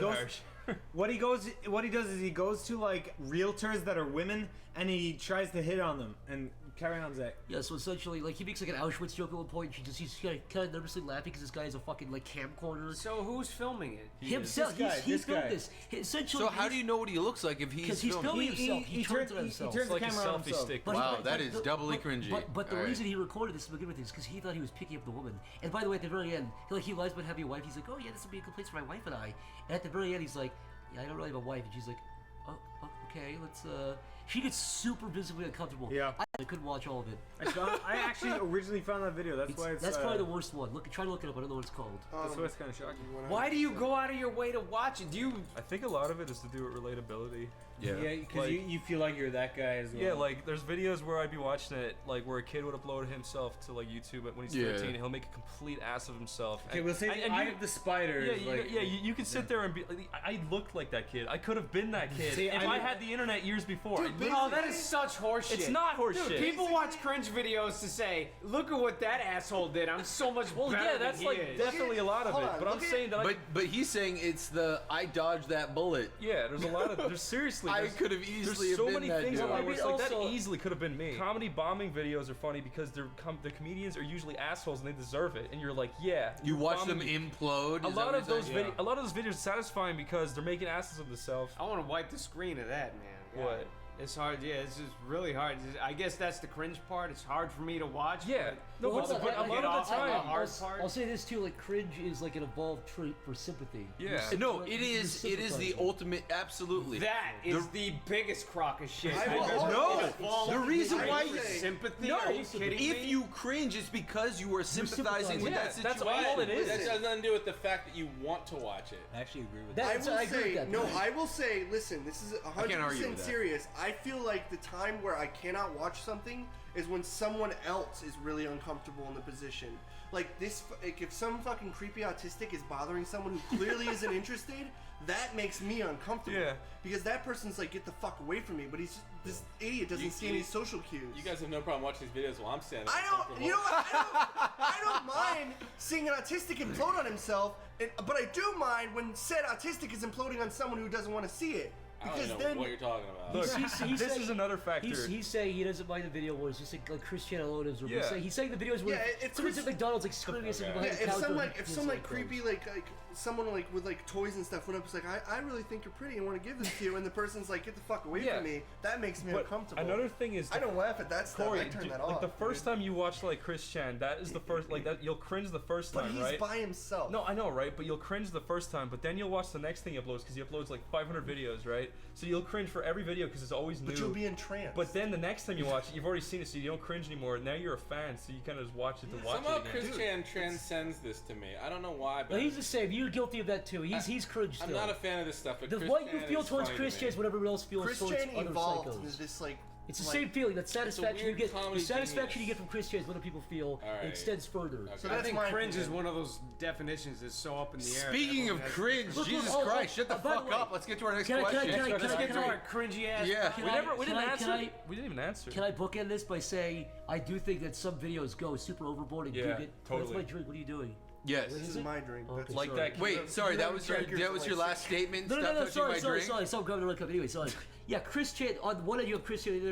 goes to like realtors that are women, and he tries to hit on them. And carry on, Zach. Yeah, so essentially, like he makes like an Auschwitz joke at one point. And he's kind of nervously laughing because this guy is a fucking like camcorder. So who's filming it? Himself. He's filmed this. Essentially. So how do you know what he looks like if he's filming himself? He turns it on himself. He turns the camera on himself. Wow, that is doubly cringy. But the reason he recorded this to begin with is because he thought he was picking up the woman. And by the way, at the very end, he lies about having a wife. He's like, oh yeah, this would be a good place for my wife and I. And at the very end, he's like, yeah, I don't really have a wife. And she's like, oh, okay, let's. She gets super visibly uncomfortable. Yeah. I couldn't watch all of it. I actually originally found that video. That's why it's. That's probably the worst one. Try to look it up. I don't know what it's called. That's why it's kind of shocking. Why do you go out of your way to watch it? Do you? I think a lot of it is to do with relatability. Yeah, because you feel like you're that guy as well. Yeah, like there's videos where I'd be watching it, like where a kid would upload himself to like YouTube when he's 13, and he'll make a complete ass of himself. Okay, we'll say the Eye of the Spider. Yeah, you can sit there and be. Like, I looked like that kid. I could have been that kid if I had the internet years before. Dude, that is such horseshit. It's not horseshit. Dude, people watch cringe videos to say, "Look at what that asshole did. I'm so much better yeah, that's than like he is." definitely a lot of it. But I'm saying that. But he's saying it's the I dodged that bullet. Yeah, there's a lot of. There's seriously. I could have easily. There's so many things dude. where it's like that easily could have been me. Comedy bombing videos are funny because the comedians are usually assholes and they deserve it. And you're like, yeah. You watch them implode. A lot of those videos are satisfying because they're making asses of themselves. I want to wipe the screen of that, man. What? It's hard, yeah. It's just really hard. I guess that's the cringe part. It's hard for me to watch. Yeah. No, but a lot of the time, I'll say this too. Like cringe is like an evolved trait for sympathy. Yeah. No, it is. It is the ultimate. Absolutely. That is the biggest crock of shit. No. The reason why sympathy. No. Are you kidding me? If you cringe, it's because you are sympathizing with that situation. That's all it is. That has nothing to do with the fact that you want to watch it. I actually agree with that. I will say, listen, this is 100% serious. I feel like the time where I cannot watch something is when someone else is really uncomfortable in the position. Like this, like if some fucking creepy autistic is bothering someone who clearly isn't interested, that makes me uncomfortable. Yeah. Because that person's like, get the fuck away from me. But he's just, this idiot doesn't see any social cues. You guys have no problem watching these videos while I'm standing. I don't. You know what? I don't mind seeing an autistic implode on himself, but I do mind when said autistic is imploding on someone who doesn't want to see it. Because I don't know what you're talking about. Look, this is another factor. He's saying he doesn't mind the video where it's just like Cristiano Ronaldo's. Yeah. He's saying the videos where someone's at McDonald's like screaming at something behind the couch. If some creepy like someone like with like toys and stuff went up, it's like I really think you're pretty and want to give this to you, and the person's like, get the fuck away from me. That makes me uncomfortable. Another thing is I don't laugh at that stuff. Corey, I turn that like off. the first time you watch like Chris Chan, that is the first like that you'll cringe the first time, but right? he's by himself. No, I know, right? But you'll cringe the first time, but then you'll watch the next thing he uploads because he uploads like 500 videos, right? So you'll cringe for every video because it's always new. But you'll be entranced. But then the next time you watch it, you've already seen it, so you don't cringe anymore. Now you're a fan, so you kind of just watch it to watch Somehow it again. Chris Chan transcends this to me. I don't know why, but Well, he's the same. You're guilty of that too. He's cringe still. I'm not a fan of this stuff. But The Chris what Chan you feel is towards funny Chris to Chan me. is what everyone else feels Chris towards Chan other evolved psychos. into this like It's the same feeling. That satisfaction you get. The comedy satisfaction you get from Chris Chan is letting people feel. All right. It extends further. So I think cringe is one of those definitions that's so up in the air. Speaking of cringe, Jesus Christ, shut the fuck up. Let's get to our next question. Let's get to our cringy ass. Yeah. We didn't even answer. Can I bookend this by saying I do think that some videos go super overboard and do get. Totally. That's my drink. What are you doing? Yes. This is my drink. Okay, Like sorry. that. Wait, sorry, that was your last statement? No, Stop touching my sorry. drink? So I'm going to look up anyway. So yeah, Chris Chan. On one end you have Chris Chan, the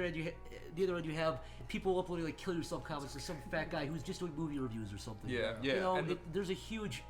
other end you have people uploading like "kill yourself" comments to some fat guy who's just doing movie reviews or something. Yeah. You know, there's a huge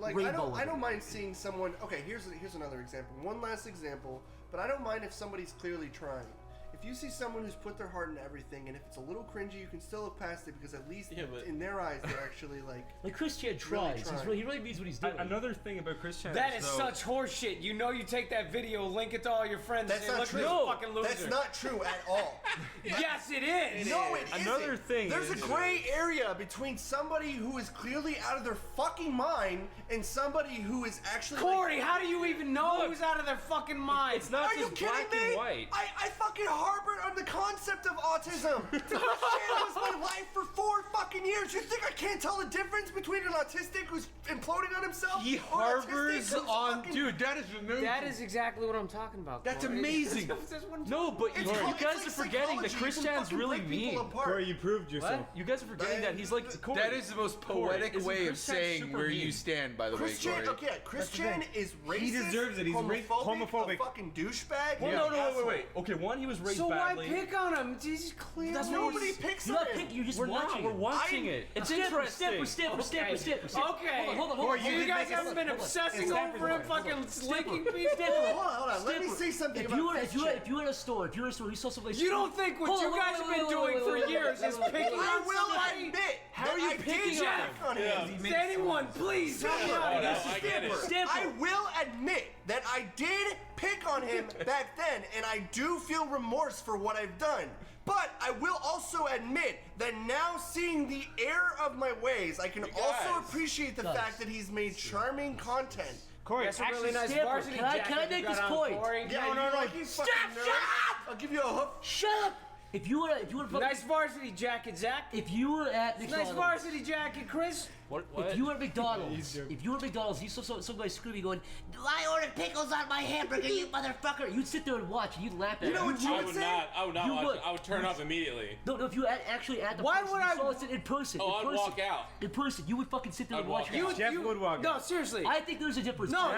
rainbow. I don't mind seeing someone. Okay, here's another example. One last example, but I don't mind if somebody's clearly trying. If you see someone who's put their heart into everything, and if it's a little cringy, you can still look past it because at least in their eyes, they're actually like Chris Chan tries. He really means what he's doing. Another thing about Chris Chan. That is such horseshit. You know, you take that video, link it to all your friends. That's and not say, true. Look at this fucking loser. That's not true at all. Yes, it is. No, it Another isn't. thing. There's a gray area between somebody who is clearly out of their fucking mind and somebody who is actually. Corey, how do you even know who's out of their fucking mind? It's not Are you just kidding black me? and white. I fucking harbored on the concept of autism. This shit was my life for 4 fucking years. You think I can't tell the difference between an autistic who's imploding on himself? He or an autistic harbors who's on. fucking- Dude, that is amazing. That is exactly what I'm talking about. That's Corey. amazing. That's what I'm No, talking but about. you It's guys like are forgetting that psychology. Chris You can Chan's fucking really break people mean. apart. Corey, you proved yourself. You guys are forgetting that he's like Corey. That is the most poetic Isn't way of Chris Chan saying super where mean? you stand, by the way, Chris Chan, Corey. okay, Chris Chan is racist. He deserves it. He's homophobic. A fucking douchebag. Well, no, asshole. wait. Okay, one, he was raised So badly. why pick on him? He's clearly. That's Nobody picks You're on not him. picking. You're just We're watching. not. We're watching it. It's interesting. Okay. Hold on. So you guys haven't been obsessing over him, fucking licking people. Hold on. Let me say something about Chris Chan. If you were in a store, you saw somebody. You don't think what you guys have been doing for years is picking I on will somebody? admit How that are you I picking did on pick on him. Is anyone, please help me out. I get it. I will admit that I did pick on him back then, and I do feel remorse for what I've done. But I will also admit that now seeing the error of my ways, I can also appreciate the fact that he's made charming content. Corey, That's a really nice Stanford, varsity can I jacket make you this got on, point? Corey. Yeah, No. you Stop! fucking nerd. Shut up! I'll give you a hoof. Shut up! If you were Nice varsity jacket, Zach. if you were at Nice McDonald's, varsity jacket, Chris. What? if you were at McDonald's, you saw some guy screaming, going, "I ordered pickles on my hamburger, you motherfucker!" You'd sit there and watch, and you'd laugh at You know him. what you would say? I would not. You watch would. it. I would turn off immediately. No, if you actually at the Why person, would you I- saw it in person. Oh, in I'd person, walk out. In person, you would fucking sit there and I'd watch walk it. out. Jeff would walk No, seriously. I think there's a difference. No.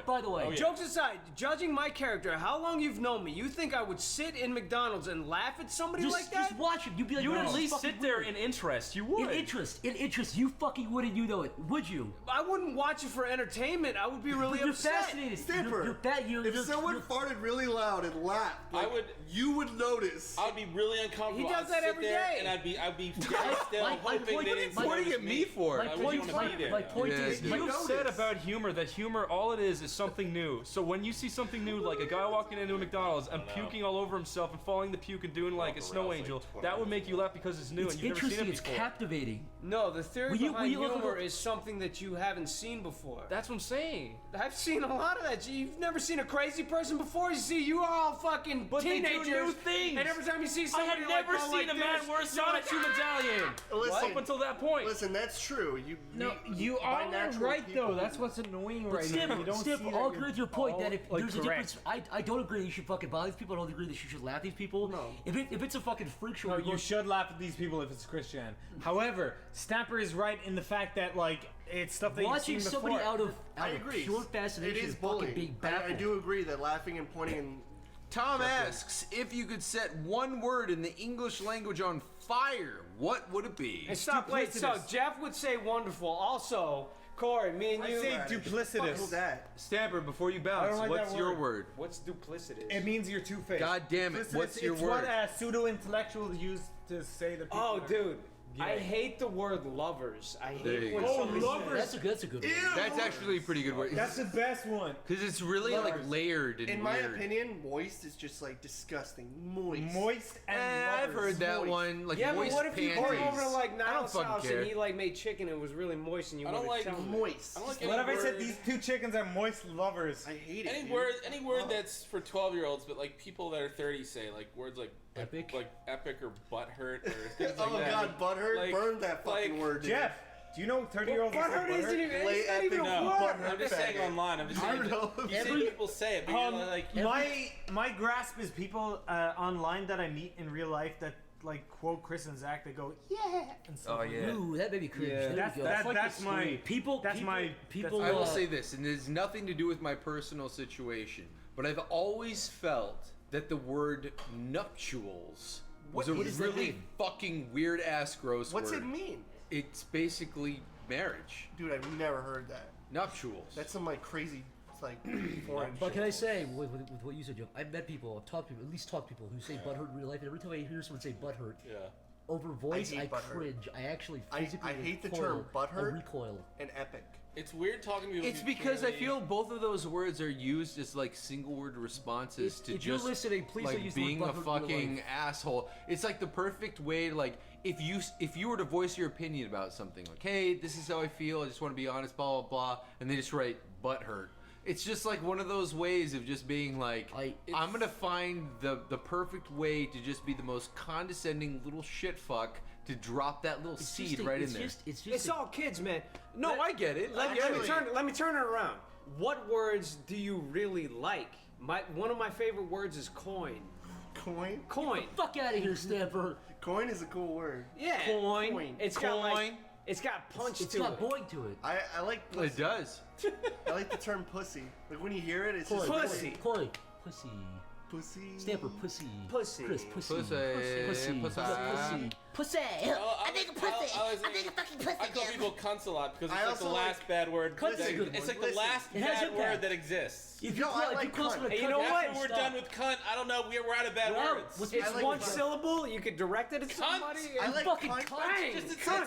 By the way, Oh, yeah. Jokes aside, judging my character, how long you've known me, you think I would sit in McDonald's and laugh at somebody like that? just watch him. You'd be like, You would "No, at this is least fucking sit there weird." in interest. You would. In interest, you fucking wouldn't. You know it, would you? I wouldn't watch it for entertainment. I would be really You're upset. fascinated. Stanford, You're if someone farted really loud and laughed, like, you would notice. I'd be really uncomfortable. He does I'd that sit every there day. And I'd be dead still, my hoping point- they didn't my- notice Pointing at me for? I My wouldn't point, wanna be there. my point is, You you said about humor that humor, all it is something new. So when you see something new, like a guy walking into a McDonald's and puking all over himself and falling the puke and doing like a snow angel, that would make you laugh because it's new it's and you've never seen interesting. it It's before. captivating. No, the theory Will you behind look at humor the- is something that you haven't seen before. That's what I'm saying. I've seen a lot of that. You've never seen a crazy person before. You see, you are all fucking But they do teenagers. new things. And every time you see I somebody had like, never go seen like a man this, wear a you're like, Sonic 2 medallion. Listen, Up until that point. Listen, that's true. You by are natural right people- though. That's what's annoying But right now. You don't Steph, see that I'll you're agree with your point that if all, like, there's a correct. difference, I don't agree that you should fucking bother these people. I don't agree that you should laugh at these people. No. If it's a fucking freak show, No, you're you going- should laugh at these people if it's Christian. However, Stamper is right in the fact that like it's stuff that watching you've seen somebody before. out of I agree. pure fascination It is and fucking bullying. being I baffled. do agree that laughing and pointing and Tom asks, if you could set one word in the English language on fire, what would it be? Hey, stop, wait, so Jeff would say wonderful. Also, Corey, me and you. I say duplicitous. Fuck that. Stamper, before you I bounce, don't like what's that your word. word? What's duplicitous? It means you're two-faced. God damn it, what's Duplicitous, your it's word? what pseudo-intellectuals use to say that people Oh, are dude. gay. I hate the word lovers. I There hate you when go. somebody That's says- a good one. That's actually a pretty good word. That's the best one. Because it's really like layered and In my weird. opinion, moist is just like disgusting. Moist. Moist and I've lovers. heard that Moist. one. Like Yeah, but moist what if you panties. came over to like I don't Niall's fucking house care. and he like made chicken and it was really moist and you I don't wouldn't like tell me? Moist. I don't like What if any I said word- these two chickens are moist lovers? I hate it. Any dude. word that's for 12-year-olds, but like people that are 30 say, like words like Epic? Like epic or butthurt or things Oh like that. God, butthurt! Like- Burn that fucking word, dude. Jeff, do you know 30-year-olds say Butthurt butthurt? isn't even. Lay It's not even a No, word. I'm just saying online. I'm just saying. You see people say it, but you're like, My grasp is people online that I meet in real life that like quote Chris and Zach that go yeah and stuff. Oh, yeah. Ooh, that made me cringe. Yeah. There That's we go. that, like that's the my screen. people. That's people, my people. I will say this, and it has nothing to do with my personal situation, but I've always felt that the word nuptials was a What does that really mean? fucking weird ass gross What's word. it mean? It's basically marriage. Dude, I've never heard that. Nuptials. That's some like crazy, like foreign. But shit. can I say, with what you said, Joe, I've met people, I've talked to people, at least talked to people who say butthurt in real life, and every time I hear someone say butthurt, over voice, I hate butthurt. cringe. I actually I physically hate the recoil. term I butthurt recoil. and epic. it's weird talking to people. It's who because I clearly- feel both of those words are used as like single word responses to if you're just listening, please don't like use the word being a butthurt in real fucking life. asshole. It's like the perfect way to like if you were to voice your opinion about something like, hey, this is how I feel, I just want to be honest, blah blah blah, and they just write butthurt. It's just like one of those ways of just being like, I'm gonna find the perfect way to just be the most condescending little shit fuck to drop that little seed right in there. It's all kids, man. No, I get it. Let me turn it around. What words do you really like? One of my favorite words is coin. Coin? Coin. Fuck out of here, Stanford. Coin is a cool word. Yeah. Coin. It's got like, it's got punch It's to got it. boing to it. I like pussy. It does. I like the term pussy. Like when you hear it, it's Koi, just Pussy. Koi, pussy. Pussy. Stamper, pussy. Pussy. Chris, pussy. Pussy. Pussy. Pussy. Pussy. Pussy. I think pussy. I think fucking pussy. I call people cunts a lot because it's like the last bad word. Cunt's a good It's one. like the last It has bad impact. word that exists. If you call, if you call someone a Hey, you cunt, know what? After we're done with cunt, I don't know. We're out of bad We're out. words. It's like one cunt. syllable. You could direct it at somebody. I like fucking cunt.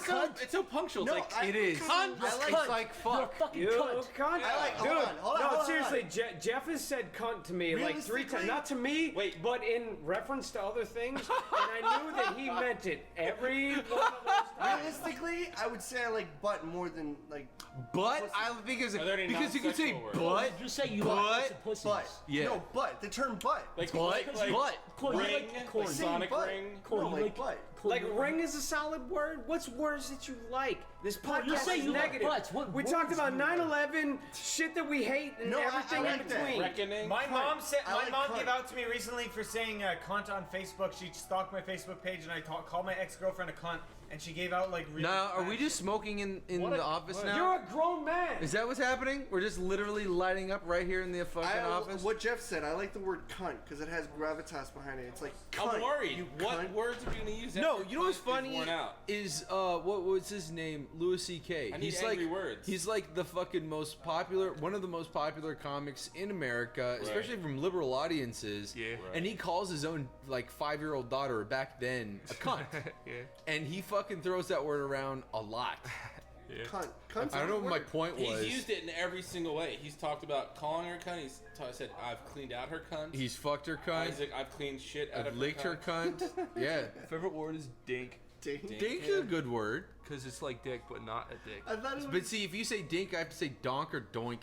cunt. It's so punctual. No, It's like It is. Cunt. I like Cunt. like fuck. You're a fucking You cunt. cunt. I like- Dude, hold on, no, hold on. seriously, Jeff has said cunt to me like 3 times. Realistically- Not to me, but in reference to other things. And I knew that he meant it every one of those times. Realistically, I would say I like butt more than like But pussy. I because Are there any because you can say non-sexual words? butt. Just say you Butt. like butts and pussies. butt. Yeah. No, butt. The term butt. Like Butt. Butt. Corey, you ring, like corn. like Saying Sonic butt. ring. Corey, No, you like butt. Like ring is a solid word. What's words that you like? This Corey, you podcast say is you like negative. butts. What We words talked about do you like? 9/11, shit that we hate, and No, I everything like in that. between. Reckoning. My mom said I my like mom cunt. gave out to me recently for saying cunt on Facebook. She stalked my Facebook page and I called my ex-girlfriend a cunt and she gave out like really Now, are bad we just smoking in the office now? You're a grown man. Is that what's happening? We're just literally lighting up right here in the fucking office. What Jeff said, I like the word cunt because it has gravitas behind it. It's like cunt. I'm worried. You What cunt. words are we gonna use? No, after you know what's cunt is funny worn out? is what was his name? Louis C.K. I need He's angry like words. he's like the fucking most popular, one of the most popular comics in America, especially from liberal audiences. Yeah. Right. And he calls his own like 5-year-old daughter back then a cunt. Yeah. And he fucking throws that word around a lot. Yeah. Cunt. Cunt's I don't a know good what my word. point was. He's used it in every single way. He's talked about calling her cunt. He's said, I've cleaned out her cunt. He's fucked her cunt. He's like, I've cleaned shit out I've of licked her cunt. Yeah. Favorite word is dink. Dink. Dink is a good word. Because it's like dick, but not a dick. I thought it was. But see, if you say dink, I have to say donk or doink.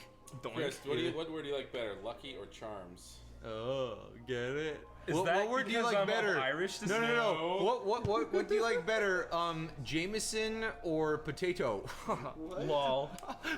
Chris, what word do you like better, lucky or charms? Oh, get it? Is What that word do you because like I'm of better? Irish No. What do you like better? Jameson or potato? Lol.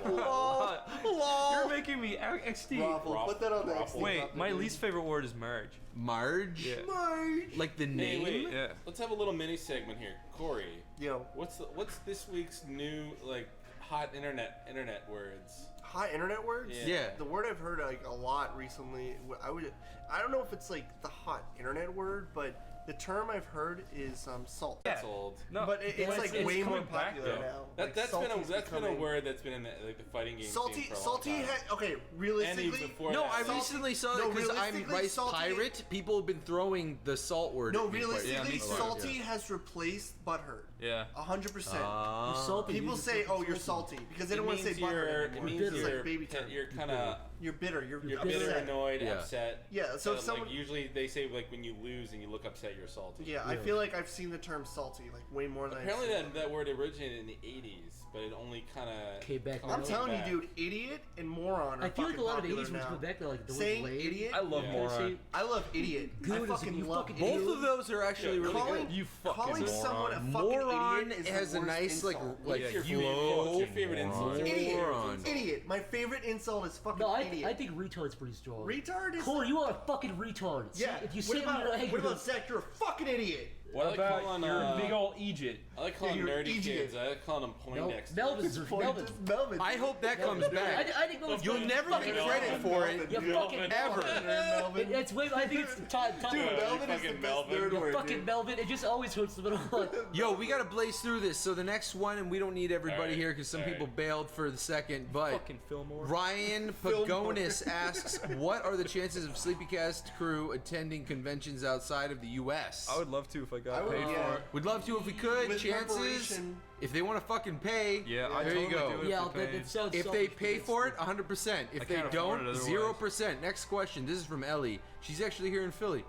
Lol. You're making me XD. Raffle. Put that on the XD. Wait, my least favorite word is marriage. Marge? Yeah. Marge. Like the Hey, name? wait. Yeah. Let's have a little mini segment here. Corey, Yo, what's this week's new like hot internet words? hot internet words. Yeah. The word I've heard like a lot recently. I don't know if it's like the hot internet word, but the term I've heard is salt. That's old. No, But it's like it's way more coming back, popular though. now. That's been a becoming- word that's been in the fighting game Salty, scene for a salty. long time. Okay, And realistically, even before No, that. I Salty- recently saw no, it because I'm realistically, Rice salty- Pirate. People have been throwing the salt word. no, at me quite- realistically, me too. salty has replaced butthurt. Yeah. 100%. Ah. salty. People You're say, just "Oh, you're salty." salty," because they don't want to say It butthurt anymore. means It's you're, like baby term. you're kind of You're bitter. You're bitter, upset. annoyed, Yeah. upset. Yeah, so if someone- like usually they say like when you lose and you look upset, you're salty. Yeah, I feel like I've seen the term salty like way more than Apparently I've seen that word originated in the 80s, but it only kind of came back. I'm telling you, dude, idiot and moron are I feel like a lot of popular 80s ones now. come back now, like the Saying word idiot. I love moron. I love idiot. I Good is fucking you love fucking idiot. Both of those are actually really calling, good. You fucking calling moron. someone a fucking Moron idiot is has the a worst nice insult. like What's your flow. favorite insult? Idiot. Moron. Idiot. My favorite insult is fucking No, idiot. I think retard's pretty strong. Retard is. Cole, you are a fucking retard. Yeah. See, if you what say about, you're angry, what about Zach? You're a fucking idiot. What I like about calling, your big old Egypt? I like calling you're nerdy idiot. kids. I like calling them Poindexter. Melvin's Melvin. I hope that comes back. I think Melvin's You'll fucking- never fucking get credit for it You fucking ever. It's way. I think it's time. Dude, Melvin is the best nerd You word, fucking dude. Melvin. It just always hurts the middle. Yo, we gotta blaze through this. So the next one, and we don't need everybody Alright, here because some people bailed for the second, but Fucking Fillmore. Ryan Pagonis asks, what are the chances of Sleepycast crew attending conventions outside of the U.S.? I would love to if I got I would, paid yeah. for it. Would love to if we could. With Chances, preparation. if they want to fucking pay, Yeah, I there totally you go. do it Yeah, if they that paid. sounds. If they pay for it, 100%. If I they can't afford don't, it otherwise. 0%. Next question. This is from Ellie. She's actually here in Philly.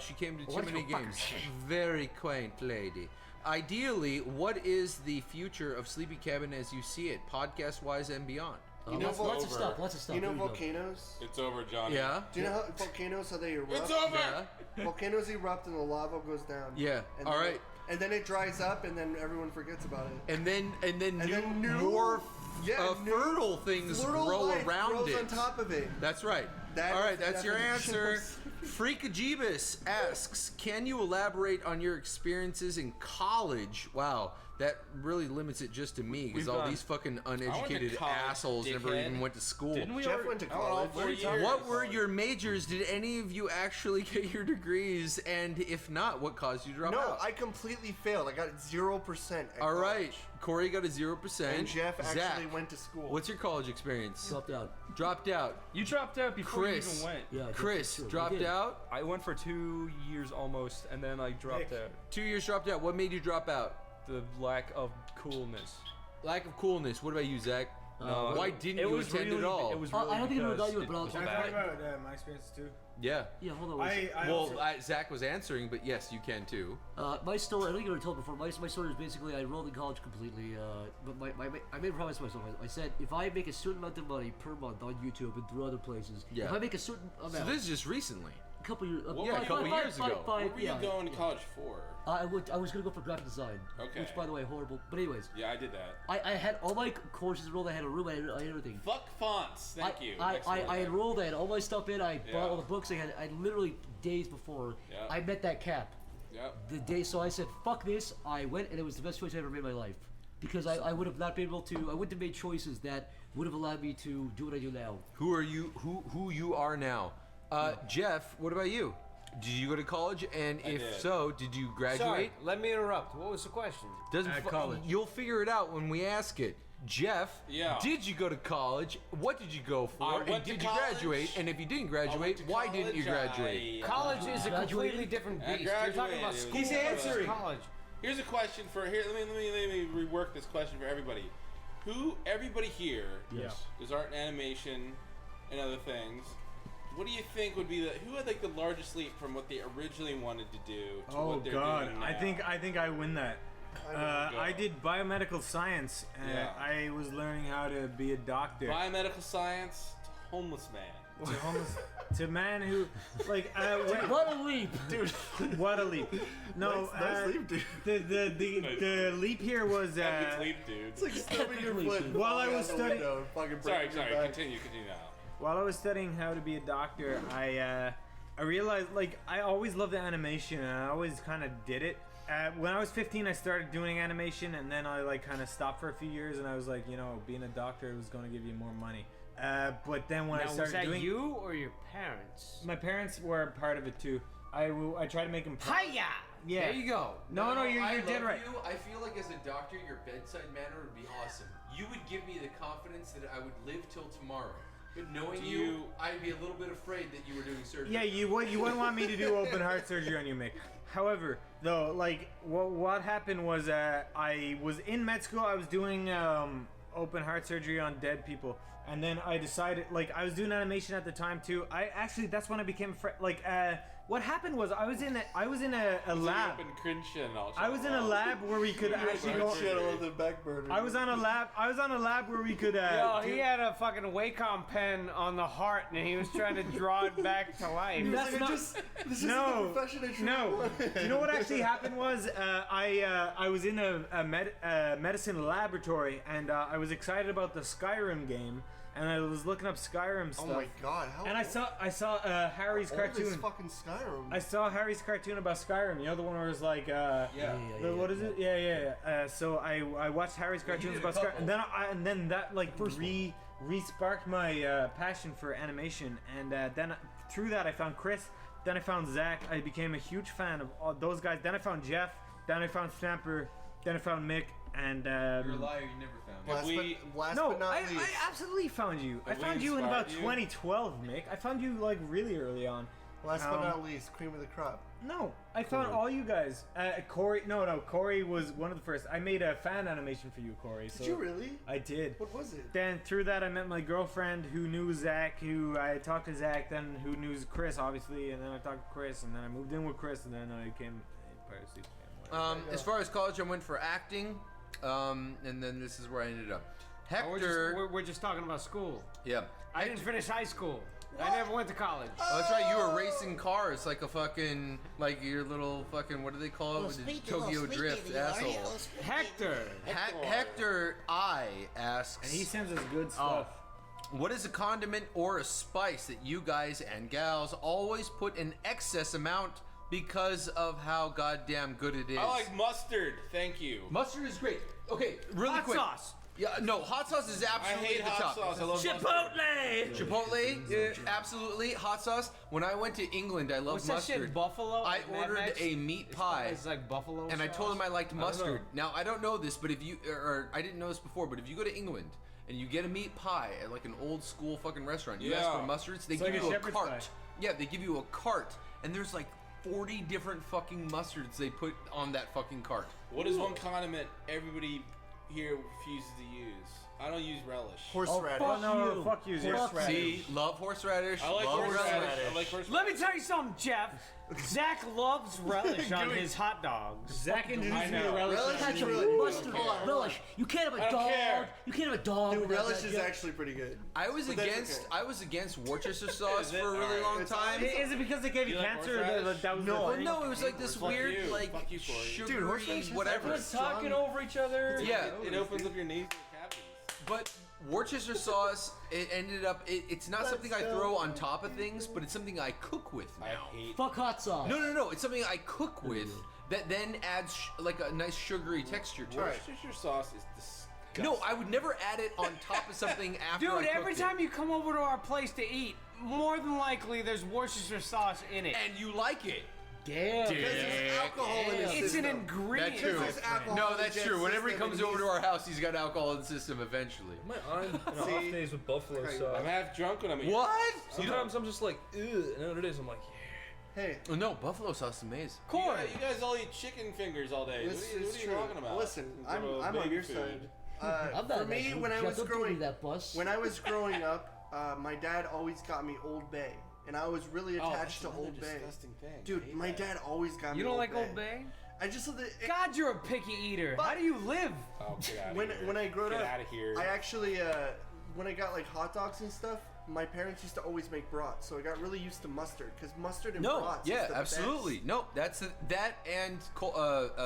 She came to too many games. Very quaint lady. Ideally, what is the future of Sleepy Cabin as you see it, podcast-wise and beyond? You know Lots of stuff. Lots of stuff. You know Here we go. volcanoes? It's over, Johnny. Yeah? Do you know how volcanoes, how they erupt? It's over. Yeah? Volcanoes erupt and the lava goes down. Yeah. And All then- right. And then it dries up and then everyone forgets about it. And then new- more Yeah, new fertile things fertile grow life around grows it. on top of it. That's right. That All is right, the that's your definition answer. of- Freakajibus asks, can you elaborate on your experiences in college? Wow, that really limits it just to me because We've all gone- these fucking uneducated college, assholes never dickhead. even went to school. Didn't we Jeff already- went to I went all college. 4 years. What were your majors? Did any of you actually get your degrees? And if not, what caused you to drop No, out? I completely failed. I got 0%. At All right, college. Corey got a 0%. And Jeff actually Zach, went to school. what's your college experience? Dropped out. Dropped out. You dropped out before Chris. you even went. Yeah. I did, Chris sure, I dropped did. out. I went for 2 years almost, and then I dropped out. 2 years dropped out. What made you drop out? The lack of coolness. Lack of coolness. What about you, Zach? No, Why didn't it you was attend really, at all? It was really I don't think it because would value it, but I'll was Can I bad. talk about my experiences too? Yeah. Yeah, hold on. I Well, also, Zach was answering, but yes, you can too. My story, I think I already told before, my story is basically I enrolled in college completely, but I made a promise to myself. I said, if I make a certain amount of money per month on YouTube and through other places, Yeah. if I make a certain amount... So this is just recently. a couple years... What yeah, were a you- couple five- years ago. What were you yeah. going to college for? I was going to go for graphic design, Okay. which, by the way, horrible. But anyways, Yeah, I did that. I had all my courses enrolled, I had a room, I had everything. Fuck fonts. Thank you. I Next one. enrolled, I had all my stuff in, I Yeah. bought all the books, I literally, days before, Yeah. I met that cap. Yep. The day, so I said, fuck this, I went, and it was the best choice I ever made in my life. Because I would have not been able to, I wouldn't have made choices that would have allowed me to do what I do now. Who are you? Who you are now? Jeff, what about you? Did you go to college? And if did. so, did you graduate? Sorry, let me interrupt. What was the question? Doesn't you'll figure it out when we ask it. Jeff, Yeah. did you go to college? What did you go for? I And went to did you college. graduate? And if you didn't graduate, why didn't you graduate? College is a completely different beast. You're talking about school. versus college. Here's a question for here. Let me rework this question for everybody. Everybody here Yes. is art and animation and other things. What do you think would be who had like the largest leap from what they originally wanted to do to Oh what they're God, doing now? I think I win that. I did biomedical science, and Yeah. I was learning how to be a doctor. Biomedical science to homeless man. To homeless, to man who, like, what a leap, dude! What a leap! No, Nice leap, dude. The leap here was Epic leap, dude. It's like stubbing your foot. While I was out the studying. window and fucking Sorry, breaking your back. continue now. While I was studying how to be a doctor, I realized, like, I always loved the animation, and I always kind of did it. When I was 15, I started doing animation, and then I, like, kind of stopped for a few years, and I was like, you know, being a doctor was going to give you more money. But then when I Now, started was that doing... you or your parents? My parents were a part of it, too. I tried to make them... Hiya! Yeah. There you go. No, you're I dead love right. You. I feel like as a doctor, your bedside manner would be awesome. You would give me the confidence that I would live till tomorrow. But knowing you, I'd be a little bit afraid that you were doing surgery. Yeah, you wouldn't want me to do open heart surgery on you, Mick. However, though, like, what happened was I was in med school. I was doing open heart surgery on dead people, and then I decided, like, I was doing animation at the time too. That's when I became what happened was I was in a lab. Open Crenshaw and all. I was in a lab where we could actually go. I was on a lab where we could. He had a fucking Wacom pen on the heart, and he was trying to draw it back to life. That's not. No. You know what actually happened was I was in a medicine laboratory, and I was excited about the Skyrim game. And I was looking up Skyrim stuff. Oh my god! How and I saw Harry's cartoon. Is fucking Skyrim. I saw Harry's cartoon about Skyrim. You know the one where it was like, what is it? Yeah. So I watched Harry's cartoons about Skyrim, and then that like re-sparked my passion for animation. And then through that I found Chris. Then I found Zach. I became a huge fan of all those guys. Then I found Jeff. Then I found Snapper. Then I found Mick. And you're a liar. You never found me. Last but not least. I absolutely found you. I found you in about 2012, Mick. I found you like really early on. Last but not least, cream of the crop. No, I found all you guys. Corey, no, Corey was one of the first. I made a fan animation for you, Corey. Did you really? I did. What was it? Then through that, I met my girlfriend who knew Zach, who I talked to Zach, then who knew Chris, obviously, and then I talked to Chris, and then I moved in with Chris, and then I came part of Sleepy Cam. As far as college, I went for acting. And then this is where I ended up. Hector. We're just talking about school. Yeah. I didn't finish high school. What? I never went to college. Oh, that's right. You were racing cars like a fucking, like your little fucking, what do they call it? Tokyo Drift asshole. Hector. Hector I asks. And he sends us good stuff. What is a condiment or a spice that you guys and gals always put an excess amount because of how goddamn good it is? I like mustard. Thank you. Mustard is great. Okay, really hot quick. Sauce. Yeah, no, hot sauce is absolutely I hate at the hot top. sauce. I love Chipotle, absolutely. Hot sauce. When I went to England, I loved mustard. What's that shit, buffalo? I ordered a meat pie. It's like buffalo and I sauce? told him I liked mustard. Now, I don't know this, but if you, or I didn't know this before, but if you go to England and you get a meat pie at like an old school fucking restaurant, you ask for mustards, they give you a cart. Pie. Yeah, they give you a cart, and there's like 40 different fucking mustards they put on that fucking cart. What is one condiment everybody here refuses to use? I don't use relish. Horseradish. Fuck you. Horseradish. See, love horseradish. I like horseradish. Let me tell you something, Jeff. Zach loves relish on his hot dogs. Zach introduced me to relish. Mustard, relish. You can't have a dog. You can't have a dog. Dude, relish is actually pretty good. I was against Worcester sauce for a really long time. Is it because they gave you cancer? That was no, it was like this weird, like sugary, whatever. We're talking over each other. Yeah, it opens up your knees and cavities. But Worcester sauce, it ended up, it's not something I throw on top of things, but it's something I cook with now. Fuck hot sauce. No, it's something I cook with that then adds like a nice sugary texture to it. Worcestershire sauce is disgusting. No, I would never add it on top of something after Dude, I cooked every time you come over to our place to eat, more than likely there's Worcestershire sauce in it. And you like it. Damn. Because there's alcohol in the system. It's an ingredient. That's true. No, that's true. Whenever he comes over to our house, he's got alcohol in the system eventually. My aunt on off days with buffalo sauce. I'm half drunk when I'm eating. What? Sometimes I'm just like, ugh. I know what it is. I'm like, yeah. Hey. Oh, no, buffalo sauce is amazing. Corn. You guys all eat chicken fingers all day. What are you talking about? Listen, I'm on your side. For me, when I was growing up, my dad always got me Old Bay. And I was really attached to Old Bay. Dude, my dad always got me You don't Old like Bay. Old Bay? I just thought that God, you're a picky eater. How do you live? Oh, get out of when here. when I grew up, Get out of here. I actually when I got like hot dogs and stuff, my parents used to always make brats, so I got really used to mustard because mustard and brats. Yeah, is the absolutely. best. No, that's that and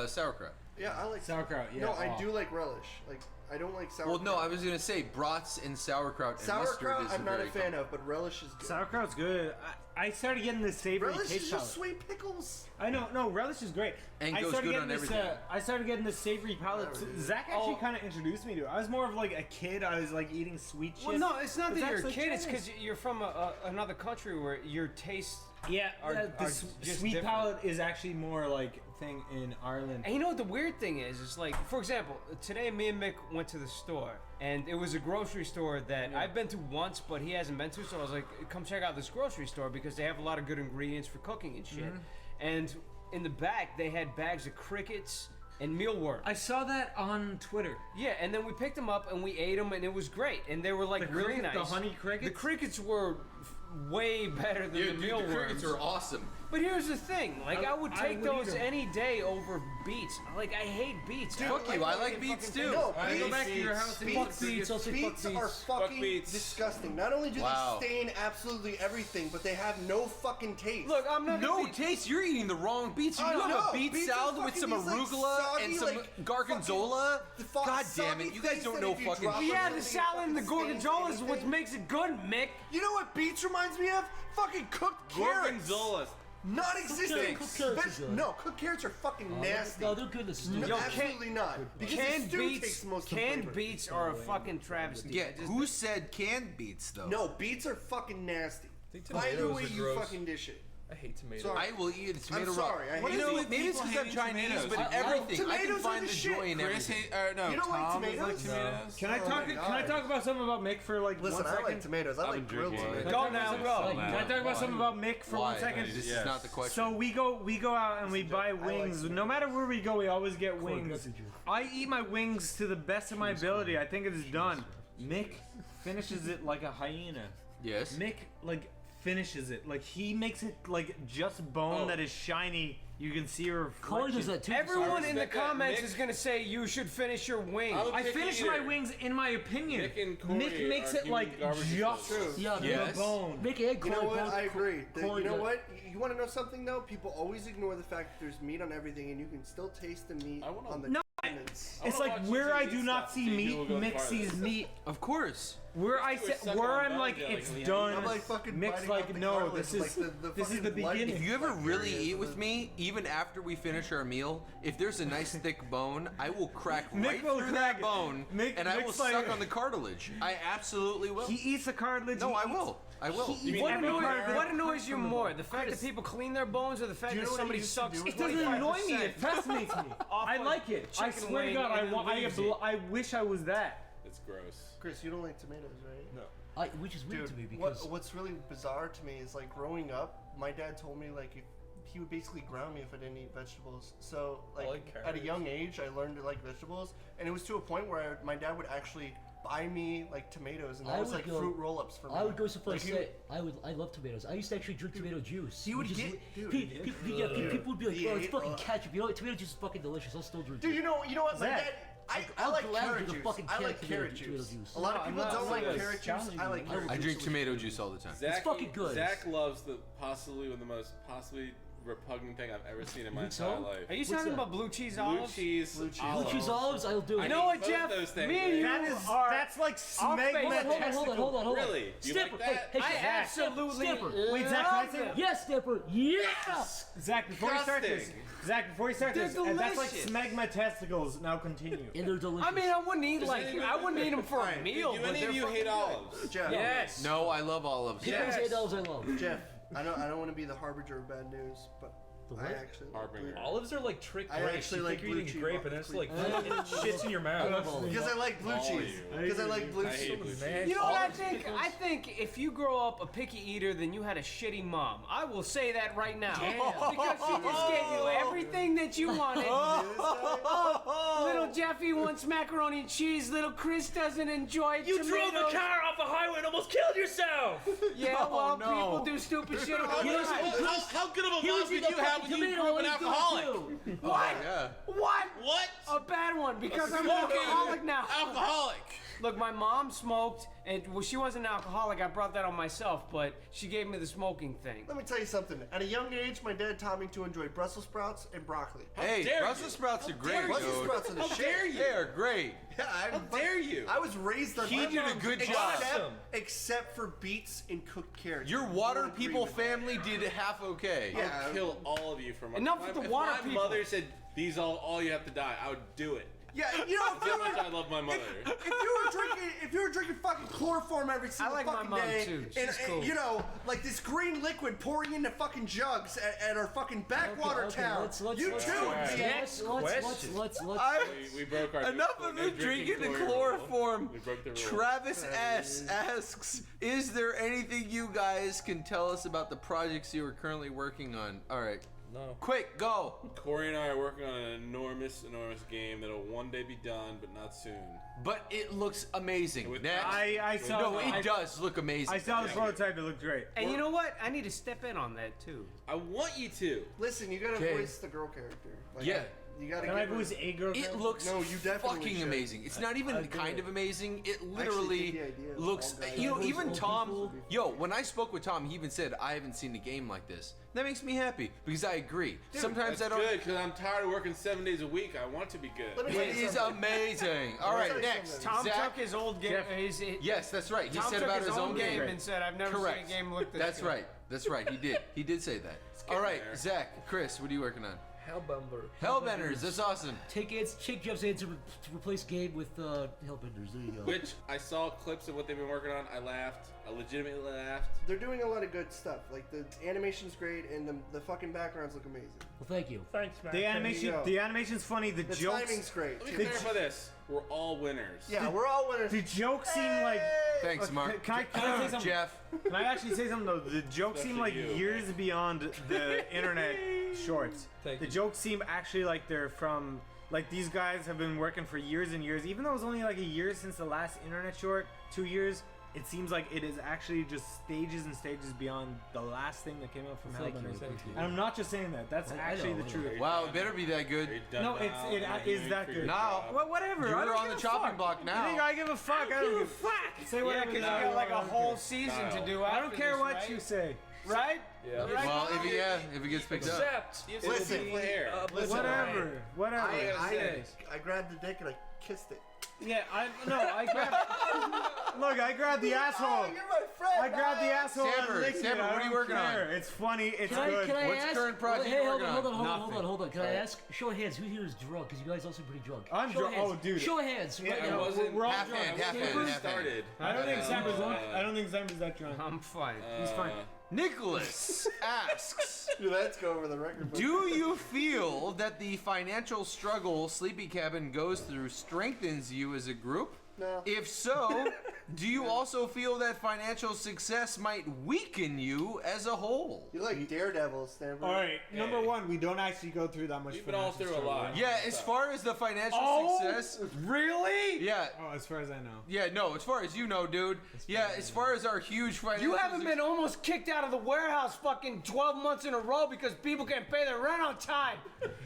sauerkraut. Yeah, I like sauerkraut. Yeah. No, I do like relish. Like I don't like sauerkraut. Well, no, I was gonna say brats and sauerkraut and mustard Sauerkraut, is I'm not a very fan of, but relish is good. Sauerkraut's good. I started getting this savory Relish taste is palette. just sweet pickles. I know, no, relish is great. And I goes started good getting on this, everything. I started getting this savory palette. Zach actually kind of introduced me to it. I was more of like a kid. I was like eating sweet shit. Well, no, it's not But that you're a Zach's kid. like It's because you're from another country where your tastes. Yeah, are the just sweet different. palette is actually more like thing in Ireland. And you know what the weird thing is? It's like, for example, today me and Mick went to the store, and it was a grocery store that I've been to once, but he hasn't been to. So I was like, come check out this grocery store because they have a lot of good ingredients for cooking and shit. And in the back, they had bags of crickets and mealworms. I saw that on Twitter. Yeah, and then we picked them up and we ate them, and it was great. And they were like really nice. The honey crickets? The crickets were way better than the mealworms. The crickets are awesome. But here's the thing, like I would take those any day over beets. Like I hate beets. Dude, fuck you, I like beets too. No, I go back to your house and beets, beets. beets are fucking disgusting. Not only do they stain absolutely everything, but they have no fucking taste. Look, I'm not No taste. You're eating the wrong beets. You have a beet salad with some arugula and some gorgonzola. God damn it! You guys don't know fucking. Yeah, the salad and the gorgonzola is what makes it good, Mick. You know what beets reminds me of? Fucking cooked carrots. Gorgonzolas. Non-existent. Cooked carrots are good. No, cooked carrots are fucking nasty. No, they're good in stew. No, absolutely not. Because Canned the stew beets, takes most of the canned flavor. beets are a fucking travesty. Yeah, who said canned beets though? No, beets are fucking nasty. think By the tomatoes way are you gross. fucking dish it. I hate tomatoes. Sorry. I will eat a tomato I'm sorry. raw. I hate You know, tomatoes. maybe it's because I'm Chinese, but everything. I can find the joy in everything. You don't like tomatoes? Can I talk about something about Mick for like Listen, 1 second? I like tomatoes. I like grilled tomatoes. Go now, go. Can I talk about something about Mick for 1 second? This is not the question. So we go out and we buy wings. No matter where we go, we always get wings. I eat my wings to the best of my ability. I think it is done. Mick finishes it like a hyena. Yes. Mick finishes it like he makes it like just bone that is shiny. You can see her Corey does reflection. that too. Everyone in the comments is gonna say you should finish your wing. I finish my wings in my opinion. Mick and Corey Mick makes are it like human garbage just disposal. Yeah, the bone. Mick and You Corey know what? both- I agree. Corey You know does- what? You want to know something though? People always ignore the fact that there's meat on everything, and you can still taste the meat on the condiments. It's like where I do not see meat, Mick sees meat. Of course. Where I Just do a say, sucker where on I'm bone like jelly, it's like, done. I'm like fucking Mick's biting like off the no, cartilage, this is like the this is fucking the blood. beginning. If you ever really areas eat of with the- me, even after we finish our meal, if there's a nice thick bone, I will crack Mick right will through crack that it. bone, and I will Mick's like- suck on the cartilage. I absolutely will. He eats the cartilage. No, he I eats- will. I will. What annoys you more? The fact that people clean their bones or the fact Do you that know what somebody he used to sucks? do? It doesn't annoy me. It 25% fascinates me. I like it. I chicken swear to wing God, and then leaves it. I wish I was that. It's gross. Chris, you don't like tomatoes, right? No. Which is weird Dude, to me because what's really bizarre to me is like growing up, my dad told me like if he would basically ground me if I didn't eat vegetables. So like at a young age, I learned to like vegetables, and it was to a point where my dad would actually buy me like tomatoes, and that was like fruit roll-ups for me. I would go so far Like, as to say I love tomatoes. I used to actually drink tomato juice. He would which is get- wi- dude, people would be like, he "Oh, it's ate- fucking ketchup." You know, tomato juice is fucking delicious. I'll still drink Dude, it. you know what? My Zach, dad. I I'll like gladly carrot drink a juice. fucking I can like of carrot tomato juice. juice. A lot of No, people I'm not don't like saying carrot juice. I like carrot juice. I drink tomato juice all the time. Zach, fucking good. Zach loves the possibly one of the most possibly repugnant thing I've ever seen in my think so? entire life. Are you What's talking that? about blue cheese Blue olives? cheese, Blue cheese. Blue cheese olives, I'll do it. You know what, both Jeff? those things, Me and you right? That's like I'll smegma face- Hold on. Really? You Stamper, like that? hey, I Zach, absolutely Stamper. Wait, Zach, can I say? Yes, Stamper. Yes. Zach, before you start this, They're that's like delicious. smegma testicles. Now continue. And they're delicious. I mean, I wouldn't eat them for a meal. Do but any they're of you hate fucking olives? good. Jeff. Yes. No, I love olives. Pickles, $8 I love. Jeff, I don't want to be the harbinger of bad news, but I actually Harbinger. Olives are like trick I grapes. actually You like think you're blue eating cheese a grape on and it's the like cream. it shits in your mouth. because I like blue cheese. Because I like blue I hate cheese. blue cheese. You know what I think? I think if you grow up a picky eater, then you had a shitty mom. I will say that right now. Because she just gave you everything that you wanted. Little Jeffy wants macaroni and cheese. Little Chris doesn't enjoy You tomatoes. drove the car off the highway and almost killed yourself. Yeah, well, people do stupid shit all the time. How good of a He mom was did eating you a have fucking when you tomato grew up while an he was doing alcoholic? it too. What? Yeah. What? What? A bad one because I'm an Smoking. alcoholic now. Alcoholic. Look, my mom smoked, and well, she wasn't an alcoholic. I brought that on myself, but she gave me the smoking thing. Let me tell you something. At a young age, my dad taught me to enjoy Brussels sprouts and broccoli. Hey, dare Brussels you? sprouts are great, Brussels dude. sprouts are the How shit. dare you? They're great. Yeah, How dare you? I was raised on. He did a good job. Awesome. Except for beets and cooked carrots. Your I water will agree people with that. family did half okay. Yeah. I'll kill all of you for my. Enough with the water If my people. mother said these all you have to die, I would do it. Yeah, you know, if That's you how much were, I love my mother. if you were drinking fucking chloroform every single like my fucking mom, day, too. and, She's cool. you know, like this green liquid pouring into fucking jugs at our fucking backwater town, let's you let's- too let's- would be. let's- We broke our. Enough of him drinking the chloroform. We broke the rule. Travis S. asks, is there anything you guys can tell us about the projects you are currently working on? All right, No. Quick, go. Corey and I are working on an enormous game that'll one day be done, but not soon. But it looks amazing. With- Next. I saw. No, it does look amazing. I saw the prototype. It looked great. And you know what? I need to step in on that too. I want you to. Listen, you gotta Okay. voice the girl character. Like, Yeah. You gotta Can give I voice a girl? It character? looks No, you definitely fucking should. amazing. It's not even I'd do kind it. of amazing. It think literally the idea of looks. all guys- You know, even Old Tom. people. Yo, when I spoke with Tom, he even said, "I haven't seen a game like this." That makes me happy because I agree. Sometimes I That's don't. good, because I'm tired of working 7 days a week. I want it to be good. Let me tell It you is something. amazing. All Let me right, tell you next. something. Tom Zach. took his old game. Yes, that's right. He Tom said took about his own game. and said, "I've never Correct. seen a game look this That's good." right. That's right. He did. He did say that. All right, there. Zach, Chris, what are you working on? Hellbender. Hellbenders. That's awesome. Chick jumps in to replace Gabe with Hellbenders. There you go. Which I saw clips of what they've been working on. I laughed. I legitimately laughed. They're doing a lot of good stuff. Like the animation's great and the fucking backgrounds look amazing. Well, thank you. Thanks, man. The animation's funny. The jokes. timing's great. Let me clarify this. We're all winners. Yeah, we're all winners. The jokes seem like. Thanks, Mark. Can I say something? Jeff. Can I actually say something though? The jokes seem like Especially you. years beyond the internet shorts. Thank The you. jokes seem actually like they're from. Like these guys have been working for years and years. Even though it was only like a year since the last internet short, 2 years. It seems like it is actually just stages and stages beyond the last thing that came out from Thank you, Hellbenders. thank you. And I'm not just saying that. That's I actually know, the I truth. Wow, it better be that good. Are you done No, now? it Are is you that for your good. Now. job? Well, whatever. You I were don't on give the a chopping fuck. block now. You think I give a fuck? I don't give a fuck. Say Yeah, whatever. because you now. got like a whole care. season to do. I don't after care this, what right? you say. Right? Yeah. Right? Well, if it gets picked up. Except It'll Listen, be Flair. Whatever. Whatever. I grabbed the dick and I kissed it. Yeah, I grabbed. Look, I grabbed the asshole. You're my friend. I grabbed the asshole. Stanford, and licked Stanford, it. I what are you don't working on? care. It's funny. It's Can good. I What's ask? current project Hey, you're hold working on, on? hold on. Can I Alright. ask? Show of hands. Who here is drunk? Because you guys all seem pretty drunk. I'm Show of drunk. hands. Oh, dude. Show of hands. Yeah, right I now. wasn't. We're all Half drunk. hand, half Never hand, half hand. started. I don't think Sam's drunk. Uh, I don't think Sam's that drunk. I'm fine. He's fine. Nicholas asks, Dude, let's go over the record. book. do you feel that the financial struggle Sleepy Cabin goes through strengthens you as a group? No. If so, do you also feel that financial success might weaken you as a whole? You like Daredevil, Stanford. All right. Number one, we don't actually go through that much. We've been all financial through a struggle. lot. Yeah, as far as the financial success. Really? Yeah. Oh, as far as I know. Yeah, no, as far as you know, dude. Yeah, as far as our huge financial You haven't been almost kicked out of the warehouse fucking 12 months in a row because people can't pay their rent on time.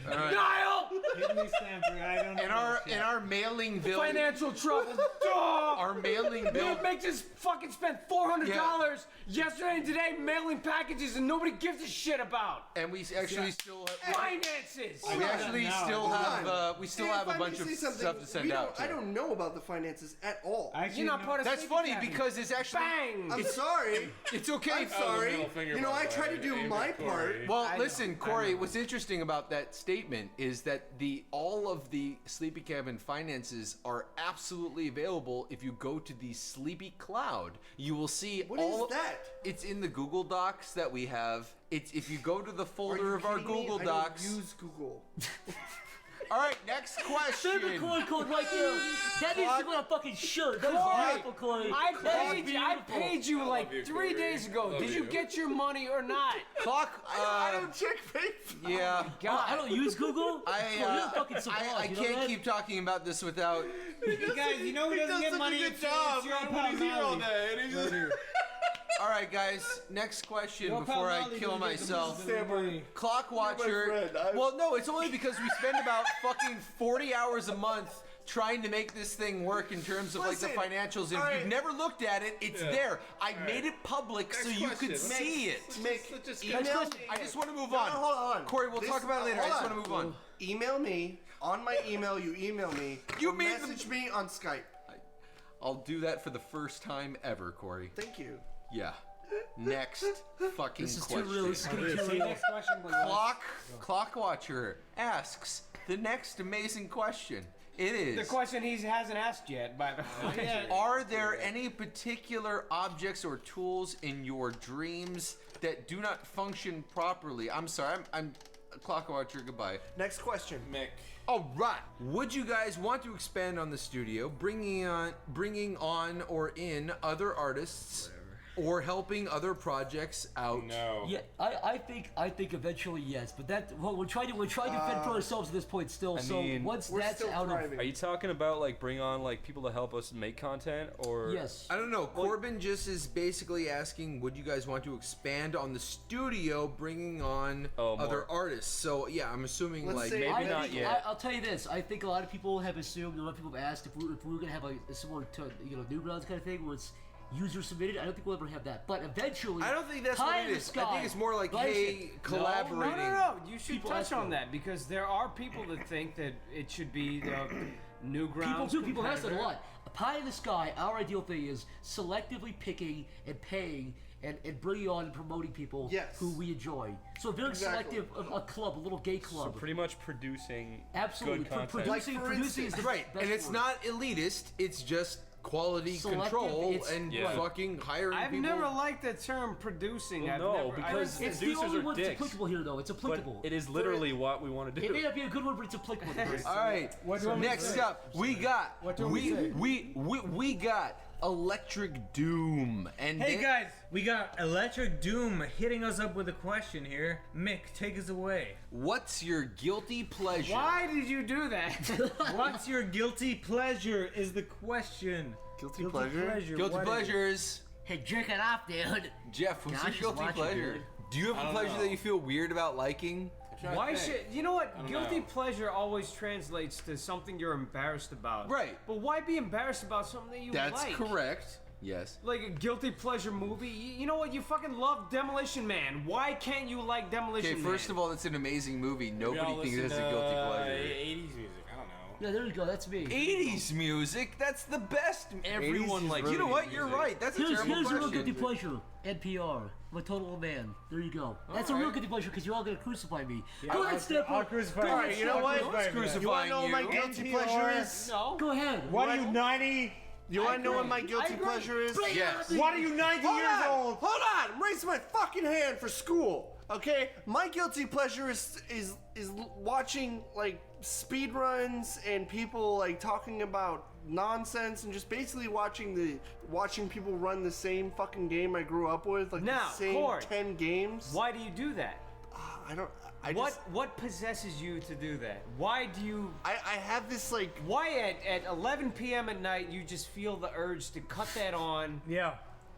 right. Niall! Hit me, Stanford. I don't know. in our mailing bill. Financial trouble. Dog! Our mailing bill. You make us fucking spend $400 yesterday and today mailing packages and nobody gives a shit about. And we actually still have. Finances! We actually still have a bunch of stuff to send out. I don't know about the finances at all. You're not part of That's Sleepy funny Cabin. because it's actually. Bang! I'm sorry. It's okay. I'm sorry. middle finger, You know, by I the try way, to do aimed my at Corey. part. Well, listen, Corey. What's interesting about that statement is that all of the Sleepy Cabin finances are absolutely available if you go to the Sleepy Cloud. You will see What all. is that? It's in the Google Docs that we have. It's if you go to the Are folder you of our kidding me? Google I Docs. don't use Google. All right, next question. Super code right there. That needs to go on a fucking shirt. That's Corey, beautiful, Corey. I paid you like you, 3 Corey. days ago. Love Did you you. get your money or not? Clock. I don't check Facebook. Yeah. Oh, I don't use Google. You're a fucking savant, I you know can't that? keep talking about this without. You guys, you know who doesn't get money? It's your pal Mally. All right, guys. Next question before I kill myself. Clock watcher. friend. Well, no, it's only because we spend about fucking 40 hours a month trying to make this thing work in terms of Listen, like the financials. If all right. you've never looked at it, it's there. I made it public so you could question. see it. Mick, Just email me. I just want to move No, on. hold on. Corey, we'll talk about it later. I just want to move on. Email me. On my email, you email me. You or made the- message me on Skype. I'll do that for the first time ever, Corey. Thank you. Yeah. Next fucking This is too question. real. This is gonna be too Say real. next question, boys. Clock Watcher asks the next amazing question. It is. The question he hasn't asked yet, by the way. Are there any particular objects or tools in your dreams that do not function properly? I'm sorry, I'm Clock Watcher, goodbye. Next question. Mick. All right. Would you guys want to expand on the studio, bringing on or in other artists or helping other projects out? No. Yeah, I think eventually yes, but we're trying to fend for ourselves at this point still. Once that's out of, are you talking about like bring on like people to help us make content or? Yes. I don't know. Corbin just is basically asking, would you guys want to expand on the studio, bringing on other artists? So yeah, I'm assuming maybe not yet. I'll tell you this. I think a lot of people have assumed, a lot of people have asked if we were going to have a similar to Newgrounds kind of thing where it's user submitted. I don't think we'll ever have that, but eventually, I don't think that's what it is. I think it's more like, hey, collaborating. No. You should touch on that because there are people that think that it should be the Newgrounds. People have said a lot. Pie in the sky. Our ideal thing is selectively picking and paying and bringing on and promoting people who we enjoy. So very selective, a club, a little gay club. So pretty much producing absolutely good content. Producing is the right, best and it's word. not elitist. It's just quality control and fucking hiring I've people. never liked the term producing. Because it's producers the only are one dicks. that's applicable here, though. It's applicable. But it is literally what we want to do. It may not be a good word, but it's applicable. All right. Next up, we got we got Electric Doom. And hey guys, we got Electric Doom hitting us up with a question here. Mick, take us away. What's your guilty pleasure? Why did you do that? What's your guilty pleasure is the question. Guilty pleasure? Guilty pleasures. Hey, jerk it off, dude. Jeff, what's your guilty pleasure? Do you have a pleasure that you feel weird about liking? Why should you know what? Guilty pleasure always translates to something you're embarrassed about. Right. But why be embarrassed about something that you like? That's correct. Yes. Like a guilty pleasure movie. You know what? You fucking love Demolition Man. Why can't you like Demolition Man? Okay, first of all, it's an amazing movie. Nobody thinks it's a guilty pleasure. 80s music. I don't know. Yeah, there you go. That's me. 80s music. That's the best. Everyone likes. You know what? You're right. That's a terrible Here's a real question. guilty pleasure. NPR. I'm a total man. There you go. That's a real guilty pleasure because you're all gonna crucify me. Yeah, go ahead, Stepper. I'll crucify you. Go ahead, You know what? Crucifying You want to know what my you. guilty pleasure is? No. Go ahead. What are you, 90? You want to know what my guilty pleasure is? Yes. What are you, 90 years old? Hold on! I'm raising my fucking hand for school. Okay? My guilty pleasure is watching like speed runs and people like talking about nonsense and just basically watching people run the same fucking game I grew up with, like Now, the same Cord, 10 games. Why do you do that? What possesses you to do that? Why do you? I have this like. Why at 11 p.m. at night you just feel the urge to cut that on? Yeah.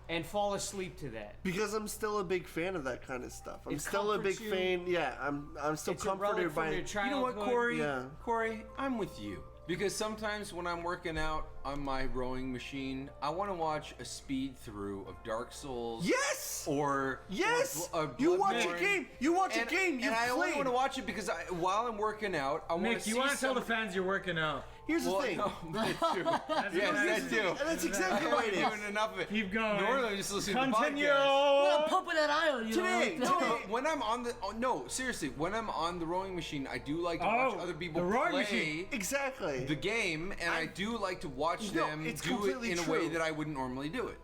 And fall asleep to that. Because I'm still a big fan of that kind of stuff. I'm It still a big comforts you. fan. Yeah, I'm still It's a relic comforted from by. your You know what, childhood. Corey? Yeah. Corey, I'm with you. Because sometimes when I'm working out on my rowing machine, I want to watch a speed through of Dark Souls. Yes! Or Yes! or You watch a Bloodborne. game. You watch a game. You and I only played. want to watch it because while I'm working out, I want Mick, to see. you want to tell the fans you're working out. Here's the thing. No, that too. Yes, that too. That's exactly what it is. Doing enough of it. Keep going. Normally I'm just listening Continue. to podcasts. Well, pumping that iron, you Today, know. When I'm on the no, seriously, when I'm on the rowing machine, I do like to watch other people the rowing play machine. Exactly. the game, and I do like to watch No, them it's do it completely in a way true. that I wouldn't normally do it.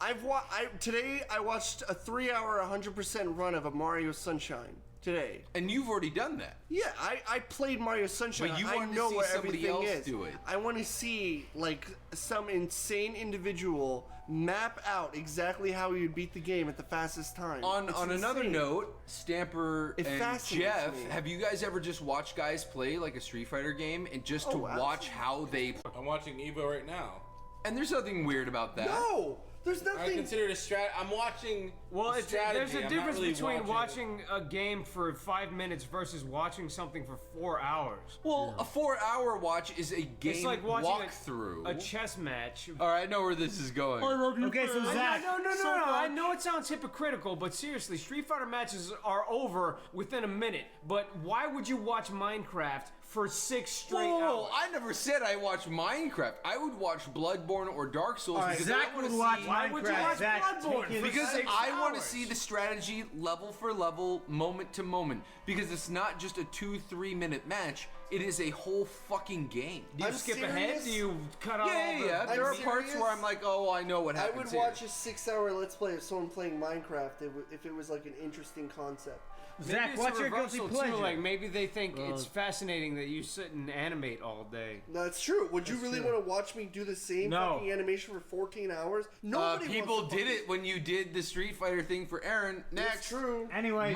Today I watched a 3-hour 100% run of a Mario Sunshine. Today. And you've already done that. Yeah, I played Mario Sunshine. But you I wanted to know see what somebody everything else is. do it. I want to see like some insane individual map out exactly how he would beat the game at the fastest time. On It's another insane. note, Stamper It and fascinates Jeff, me. have you guys ever just watched guys play like a Street Fighter game and just to Oh, watch how they play? I'm watching Evo right now. And there's nothing weird about that. No, there's I nothing. consider it a strat. I'm watching. Well, a strategy. there's a I'm not difference really between watching a game for 5 minutes versus watching something for 4 hours. Well, a 4-hour watch is a game It's like watching walkthrough. a chess match. All right, I know where this is going. Okay, so Zach. No. I know it sounds hypocritical, but seriously, Street Fighter matches are over within a minute. But why would you watch Minecraft for 6 straight Whoa, hours? I never said I watched Minecraft. I would watch Bloodborne or Dark Souls because Zach I want would to watch see. Why would you watch Zach, Bloodborne take it- for Because 6 I want to hours? see the strategy level for level, moment to moment. Because it's not just a 2-3 minute match. It is a whole fucking game. Do you I'm skip serious? ahead? Do you cut out all the... Yeah. There are I'm parts serious? where I'm like, oh, I know what I happens would here. watch a 6-hour Let's Play of someone playing Minecraft if it was like an interesting concept. Zach, it's what's a your guilty reversal, pleasure? too. Like maybe they think it's fascinating that you sit and animate all day. That's true. Would you really want to watch me do the same fucking animation for 14 hours? Nobody people wants to did it when you did the Street Fighter thing for Aaron. Next. That's true. Anyway,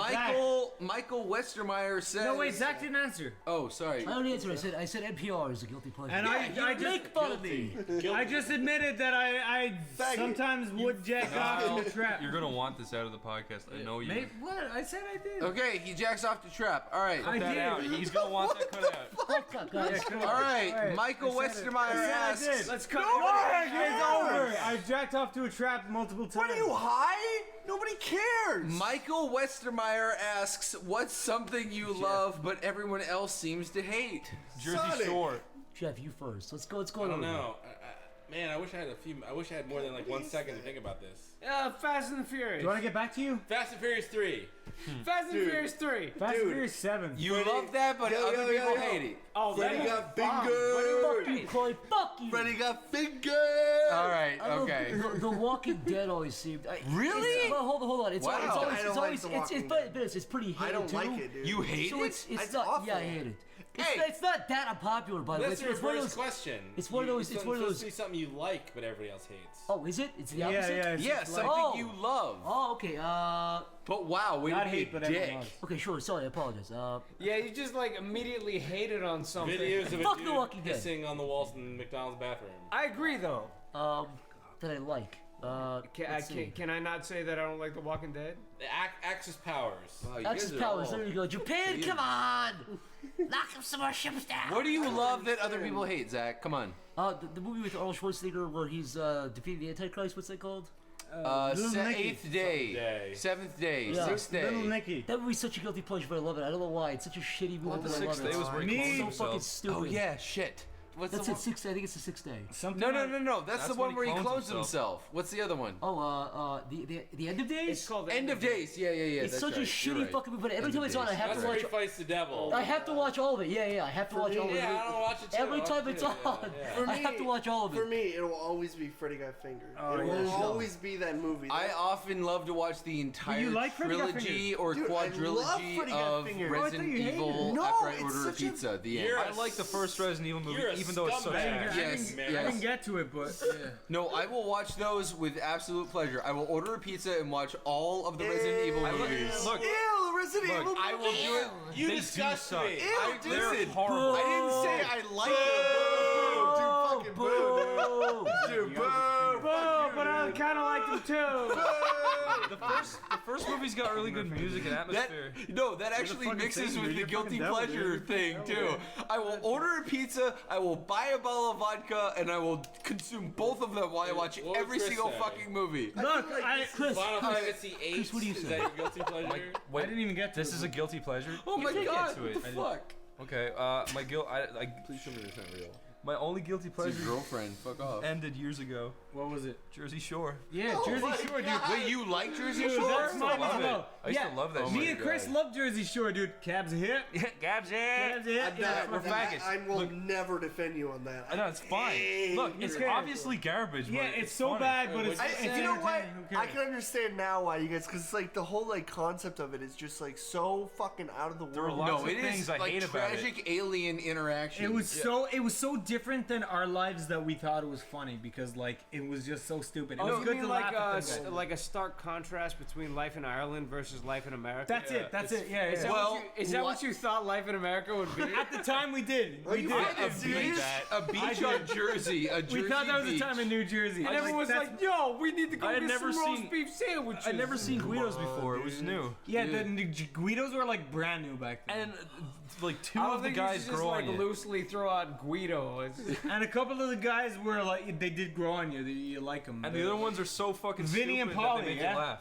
Michael Westermeyer says. No, wait, Zach didn't answer. Oh, sorry. I already answered. I said NPR is a guilty pleasure. And I just make fun of me. I just admitted that I sometimes would jack off to trap. You're gonna want this out of the podcast. I know you. What? I said I did. Okay, he jacks off the trap. All right. Cut that out. He's gonna want that cut out. All right. Michael Westermeyer asks. Let's cut it. It's over. I've jacked off to a trap multiple times. What are you, high? Nobody cares. Michael Westermeyer asks, "What's something you love but everyone else seems to hate?" Jersey Shore. Jeff, you first. Let's go. I don't know. Man, I wish I had I wish I had more than like 1 second to think about this. Fast and the Furious. Do you want to get back to you? Fast and Furious 3. Fast and Furious 3. Fast and Furious 7. You love that, but other people hate it. Oh, Freddy got Fuck fingered. you, Chloe. Fuck you. Freddy got fingered. All right. I don't know, Okay. The Walking Dead always seemed. Really? Well, hold on. It's Wow. always. I don't like The Walking Dead. It's pretty hated I don't too. like it, dude. You hate So it? it's not. awful. Yeah, I hate it. Hey. It's not that unpopular, by the way. That's a It's one of reverse those. question. It's one of those. It's one of supposed those. to be something you like, but everybody else hates. Oh, is it? It's the Yeah, opposite. yeah. It's Yes, just something like- you love. Oh, okay. But wow, way Not to be hate, a but everyone dick. loves. Okay, sure. Sorry, I apologize. Yeah, you just like immediately hated on something. Videos of a Fuck The dude Walking Dead. pissing on the walls in McDonald's bathroom. I agree though. That I like. Let's see. Can I not say that I don't like The Walking Dead? The Axis powers. Wow, you Axis guys are powers. all- There you go. Japan, come on. Knock up some more ships down. What do you love that other people hate, Zach? Come on. The movie with Arnold Schwarzenegger where he's defeating the Antichrist. What's that called? Little Nicky. Eighth day, seventh day, Yeah. sixth day. Little Nicky. That movie's such a guilty pleasure, but I love it. I don't know why. It's such a shitty movie, but I love Sixth it. Day was where he Me- cloned It's so fucking himself. stupid. Oh yeah, shit. What's That's the it. one? Sixth. I think it's the sixth day. Something No. like- That's the when one he where he clones clones himself. himself. What's the other one? Oh, the end of days. It's called End of Days. Yeah. It's That's such right. a shitty You're right. fucking movie. But every End time of it's on, I Days. have That's to where he watch. fights the devil. I have to watch all of it. Yeah. I have to watch all of it. Yeah, I don't watch it too. Every I time watch it's it, on, yeah. I have to watch all of For it. me, it'll always be Freddy Got Fingered. Oh, it yeah. will always be that movie. I often love to watch the entire you like Freddy Got trilogy or Dude, I love quadrilogy Freddy Got of Fingered. Oh, I thought Resident you hated Evil it. No, after I it's order a such a- pizza. The end. You're I like the first Resident Evil movie, You're a even though it's so scumbag. bad. Yes, I yes. didn't get to it, but yeah. No, I will watch those with absolute pleasure. I will order a pizza and watch all of the Resident Evil movies. Look, Ew, Resident Look, Evil. I will do it. You they do disgust suck. me. They're Listen, horrible. I didn't say I like it. Dude, fucking boo. Dude, boo. But I kind of liked them too. The first movie's got really good music and atmosphere. That actually fucking mixes thing, with dude. the You're guilty fucking devil, pleasure dude. thing too. I will order a pizza, I will buy a bottle of vodka, and I will consume both of them while I watch What would every Chris single say? fucking movie. Look, Chris, Final Fantasy 8. Chris, what do you Is say? that your guilty pleasure? Wait, I didn't even get to this it. is a guilty pleasure. Oh my You god, get to what it. the fuck? Okay, my guilt. Please show me it's not real. My only guilty It's your pleasure girlfriend. Fuck off. ended years ago. What was it? Jersey Shore. Yeah, Oh Jersey my Shore, dude. God. Wait, you like Jersey Dude, Shore? that's mine love as it. well. I used to love that Oh shit. Me and Chris God. love Jersey Shore, dude. Cabs a hit. Gabs it. Cabs a hit. Yeah. we're faggots. I will Look. never defend you on that. I know it's fine. Look, it's Okay. obviously garbage. Yeah, but it's so funny. bad, but it's You know what? entertaining. Who I cares? can understand now why you guys, because it's like the whole like concept of it is just like so fucking out of the There are world. lots No, of it things is I like hate about it. tragic alien interaction. It was so different than our lives that we thought it was funny because like it was just so stupid. It Oh, was you good mean to like laugh at them. like a stark contrast between life in Ireland versus life in America? That's it. That's it. Yeah. Is yeah. that what you thought life in America would be? At the time we did. Are We you did. fucking serious? a beach on Jersey. A Jersey We thought that was beach. the time in New Jersey. And everyone was that's- like, "Yo, we need to go I had get never some roast seen- beef sandwiches." I'd never seen Guidos before. It was new. yeah, the Guidos were like brand new back then. And like two I don't of the think you guys should just grow like on you. loosely throw out Guido. It's- And a couple of the guys were like, they did grow on you. You like them. And the other ones are so fucking Vinny and stupid Polly, that they make yeah? you laugh.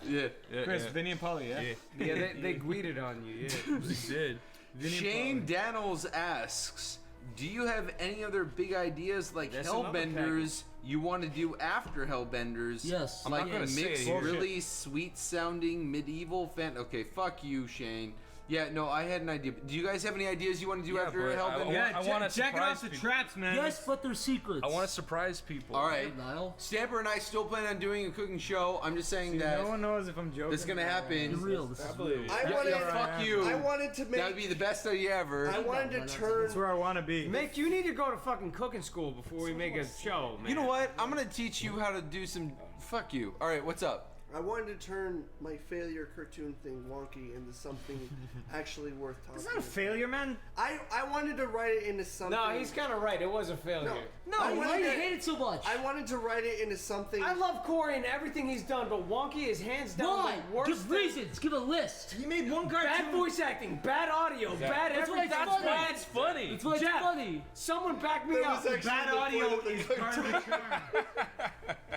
Yeah. Chris, yeah. Vinny and Polly, yeah. yeah, they Guided on you. Yeah. They did. Shane Daniels asks, do you have any other big ideas like That's another Hellbenders you want to do after Hellbenders? Yes. I'm Like not gonna say mix it here. really sweet sounding medieval fan. Okay, fuck you, Shane. Yeah, no, I had an idea. Do you guys have any ideas you want to do after but helping? I want to jack it off surprise the people. traps, man. Yes, but they're secrets. I want to surprise people. All right. Stamper and I still plan on doing a cooking show. I'm just saying that no one knows if I'm joking. This is gonna happen. You're real. This is real. Fuck you. I wanted to make. That would be the best idea ever. I wanted to turn. That's where I want to be. Mick, you need to go to fucking cooking school before we make a show, man. You know what? I'm gonna teach you how to do some. Fuck you. All right, what's up? I wanted to turn my failure cartoon thing wonky into something actually worth talking. It's not a failure, man. I wanted to write it into something. No, he's kind of right. It was a failure. No, why do you hate it so much? I wanted to write it into something. I love Corey and everything he's done, but Wonky is hands down Why? the worst. Give reasons. Give a list. You made one cartoon. Bad voice acting, bad audio, bad That's why everything. it's funny. why It's funny. That's why it's Jeff, funny. Someone back me That up. was actually Bad the audio point of the is part of the charm.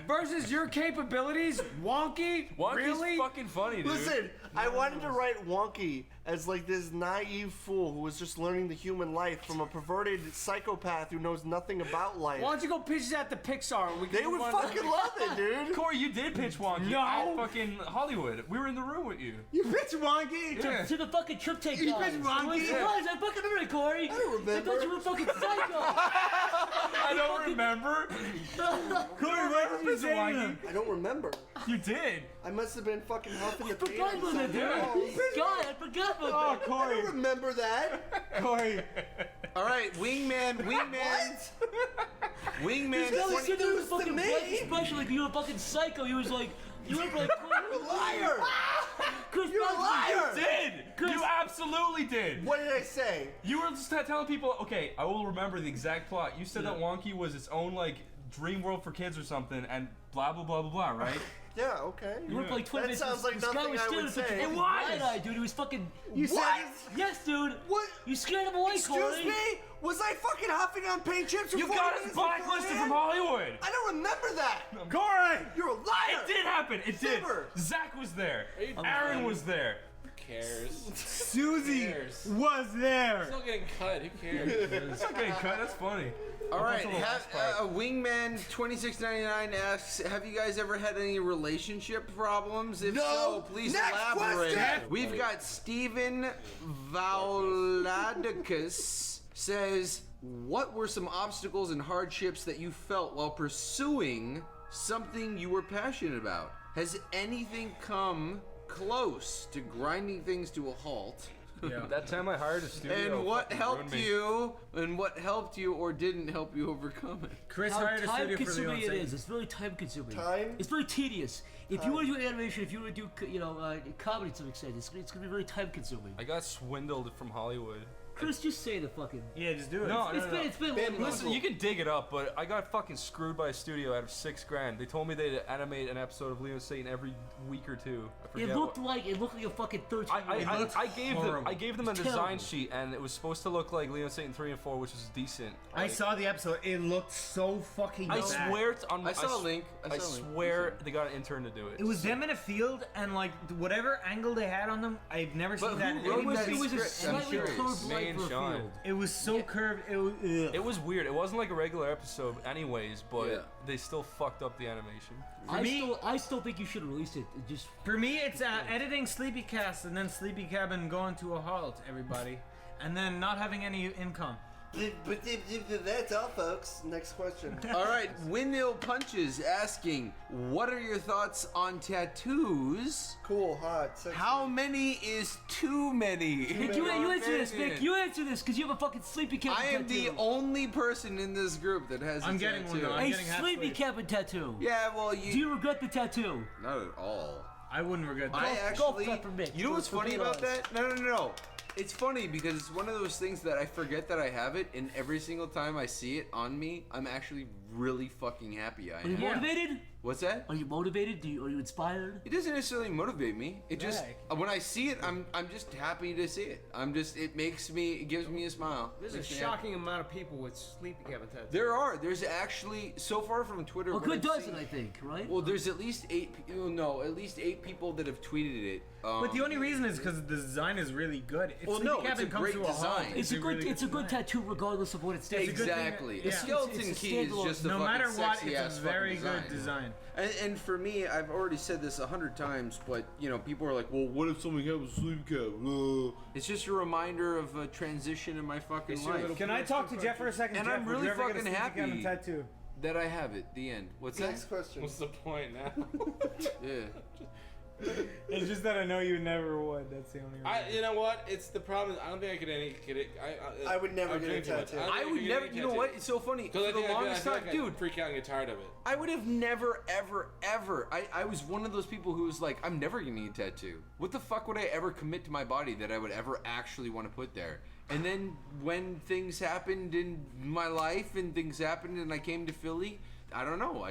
Versus your capabilities, Wonky. Wonky's Really? fucking funny, dude. Listen, I wanted to write Wonky as like this naive fool who was just learning the human life from a perverted psychopath who knows nothing about life. Why don't you go pitch that to Pixar and we can They would move on to- fucking love it, dude. Corey, you did pitch Wonky No. at fucking Hollywood. We were in the room with you. You pitch wonky. Yeah. To the fucking trip take You guys. pitched Wonky? I'm surprised. I fucking remember it, Corey. I don't remember. I thought you were fucking psycho. I don't remember. Corey, what did you say to him? I don't remember. You did. I must have been fucking huffing the Forgot paint. about that, dude. God, I forgot about Oh, that. I Corey. don't remember that. Corey. All right, Wingman. Wingman. This guy was sitting there with a Introduced to fucking me. black expression like you were a fucking psycho. He was like, you were like, You're a liar. Chris You're a Buckley. liar. You did. You absolutely did. What did I say? You were just telling people, okay, I will remember the exact plot. You said that Wonky was its own, like, dream world for kids or something, and blah, blah, blah, blah, blah, right? Yeah, okay. You were for like 20 That minutes. sounds like this guy nothing was I staring would at such say. a It fucking was. wide-eye, dude. He was fucking. You What? said Yes, dude. What? You scared him away, Excuse Corey. me? Was I fucking huffing on paint chips for You 40 got us minutes blacklisted from beforehand? Hollywood. I don't remember that. Corey. You're a liar. It did happen. It did. Never. Zach was there. Aaron was there. Who cares? Susie cares? was there. Still getting cut. Who cares? It's not getting cut. That's funny. All right, That's the last part. Wingman 2699 asks, have you guys ever had any relationship problems? If No. so, please Next elaborate. question. We've got Steven Vauladicus says, what were some obstacles and hardships that you felt while pursuing something you were passionate about? Has anything come close to grinding things to a halt? That time I hired a studio. And what fucking helped ruined me. you? And what helped you or didn't help you overcome it? Chris How hired a studio for the time-consuming it Beyonce. is. It's very time-consuming. Time? It's very tedious. If you want to do animation, if you want to do, comedy to some extent, it's going to be very time-consuming. I got swindled from Hollywood. Chris, just say the fucking. Yeah, just do it. No, It's been long Listen, you can dig it up, but I got fucking screwed by a studio out of $6,000. They told me they'd animate an episode of Leo and Satan every week or two. I forget It looked like a fucking 13. I gave them a It's design terrible. sheet, and it was supposed to look like Leo and Satan 3 and 4, which was decent. I saw the episode. It looked so fucking I bad. swear it's on. I saw a link. I swear they got an intern to do it. It was them in a field, and like whatever angle they had on them, I've never But seen that. who wrote in that any It was a script? I'm slightly curious. curved Me light and for a Sean. field. It was so curved. It was. Ugh. It was weird. It wasn't like a regular episode, anyways, but Yeah. they still fucked up the animation. I still think you should release it. Just For me, it's editing Sleepy Cast and then Sleepy Cabin going to a halt, everybody, and then not having any income. But that's all, folks. Next question. All right, Windmill Punches asking, what are your thoughts on tattoos? Cool, hot, sexy. How many is too many? Hey, you answer this, Nick. You answer this, because you have a fucking sleepy cabin I am tattoo. the only person in this group that has I'm a getting tattoo. one, though. I'm A getting half sleepy sleep. cabin tattoo. Yeah, well, Do you regret the tattoo? Not at all. I wouldn't regret that. I actually, go for Mick. you know what's For funny big about eyes. that? No. It's funny because it's one of those things that I forget that I have it, and every single time I see it on me, I'm actually really fucking happy I Are you am. motivated? What's that? Are you motivated? Are you inspired? It doesn't necessarily motivate me. It just when I see it, I'm just happy to see it. It gives me a smile. There's a Makes me shocking amount of people with sleepy cabin tattoos. There's actually so far from Twitter. A what good I've dozen, seen- I think, right? Well, there's at least 8 people that have tweeted it. But the only reason is because the design is really good. If Well, Sleepy no, it's Cabin a comes great to a halt, design. It's a really good tattoo regardless of what it stands for. Exactly. A It's- skeleton it's a key is standalone just a no fucking matter what, sexy it's ass a very fucking good design. And for me, I've already said this 100 times, but you know, people are like, "Well, what if something happens to Sleepy Cabin?" It's just a reminder of a transition in my fucking life. Can I talk to Jeff for a second? And Jeff, I'm would really you ever get a fucking Sleepy happy Cabin tattoo? that I have it. The end. What's Next that? question. What's the point now? Yeah. It's just that I know you never would. That's the only reason. You know what? It's the problem. I don't think I could get it. I would never get a tattoo. I would never. You know what? It's so funny. For the longest time, dude. I'd freak out and get tired of it. I would have never, ever. I was one of those people who was like, I'm never gonna get a tattoo. What the fuck would I ever commit to my body that I would ever actually want to put there? And then when things happened in my life and things happened and I came to Philly, I don't know.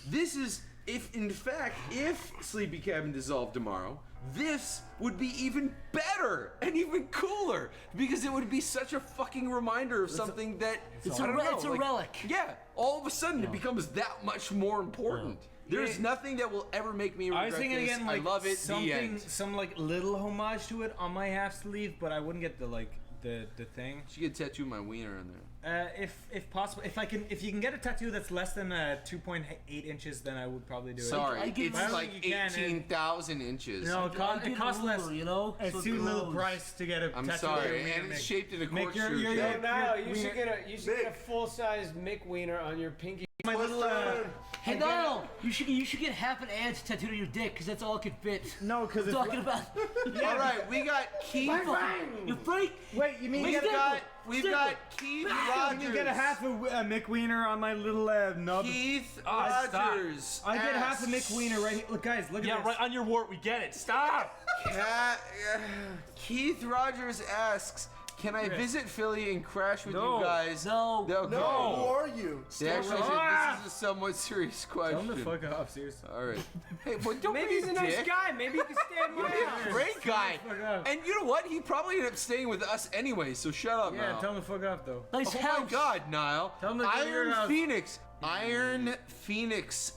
This is. If, in fact, if Sleepy Cabin dissolved tomorrow, this would be even better and even cooler because it would be such a fucking reminder of something that It's I don't know, it's a relic. Yeah, all of a sudden it becomes that much more important. There's nothing that will ever make me regret I was thinking this. again, like I love it. The something, end. some like little homage to it on my half sleeve, but I wouldn't get the thing. Should get a tattoo of my wiener on there. If possible, if you can get a tattoo that's less than 2.8 inches, then I would probably do it. Sorry, it's like 18,000 inches. No, it costs less. You know, it's so too little gross. price to get a I'm tattoo. sorry, and it's shaped in a corkscrew. You should get a full-size Mick Wiener on your pinky. My little. Hey, no, you should get half an ant tattooed on your dick because that's all it can fit. No, because it's talking about. All right, we got Keith. You freak. Wait, you mean We've got Keith Rogers. You get a half a Mick Wiener on my little nub. Keith Rogers. I get half a Mick Wiener right here. Look, guys, look at this. Yeah, right on your wart. We get it. Stop. Keith Rogers asks, "Can I visit Philly and crash with you guys?" No. Okay. No, who are you? They actually said this is a somewhat serious question. Tell him to fuck off, seriously. All right. Hey, well, don't Maybe be he's a nice dick. guy. Maybe he can stand my He's house. a great guy. And you know what? He probably ended up staying with us anyway, so shut up, Yeah, Niall. tell him to fuck off, though. Nice Oh house. my God, Niall. Tell him to get your Iron house. Phoenix. Iron Phoenix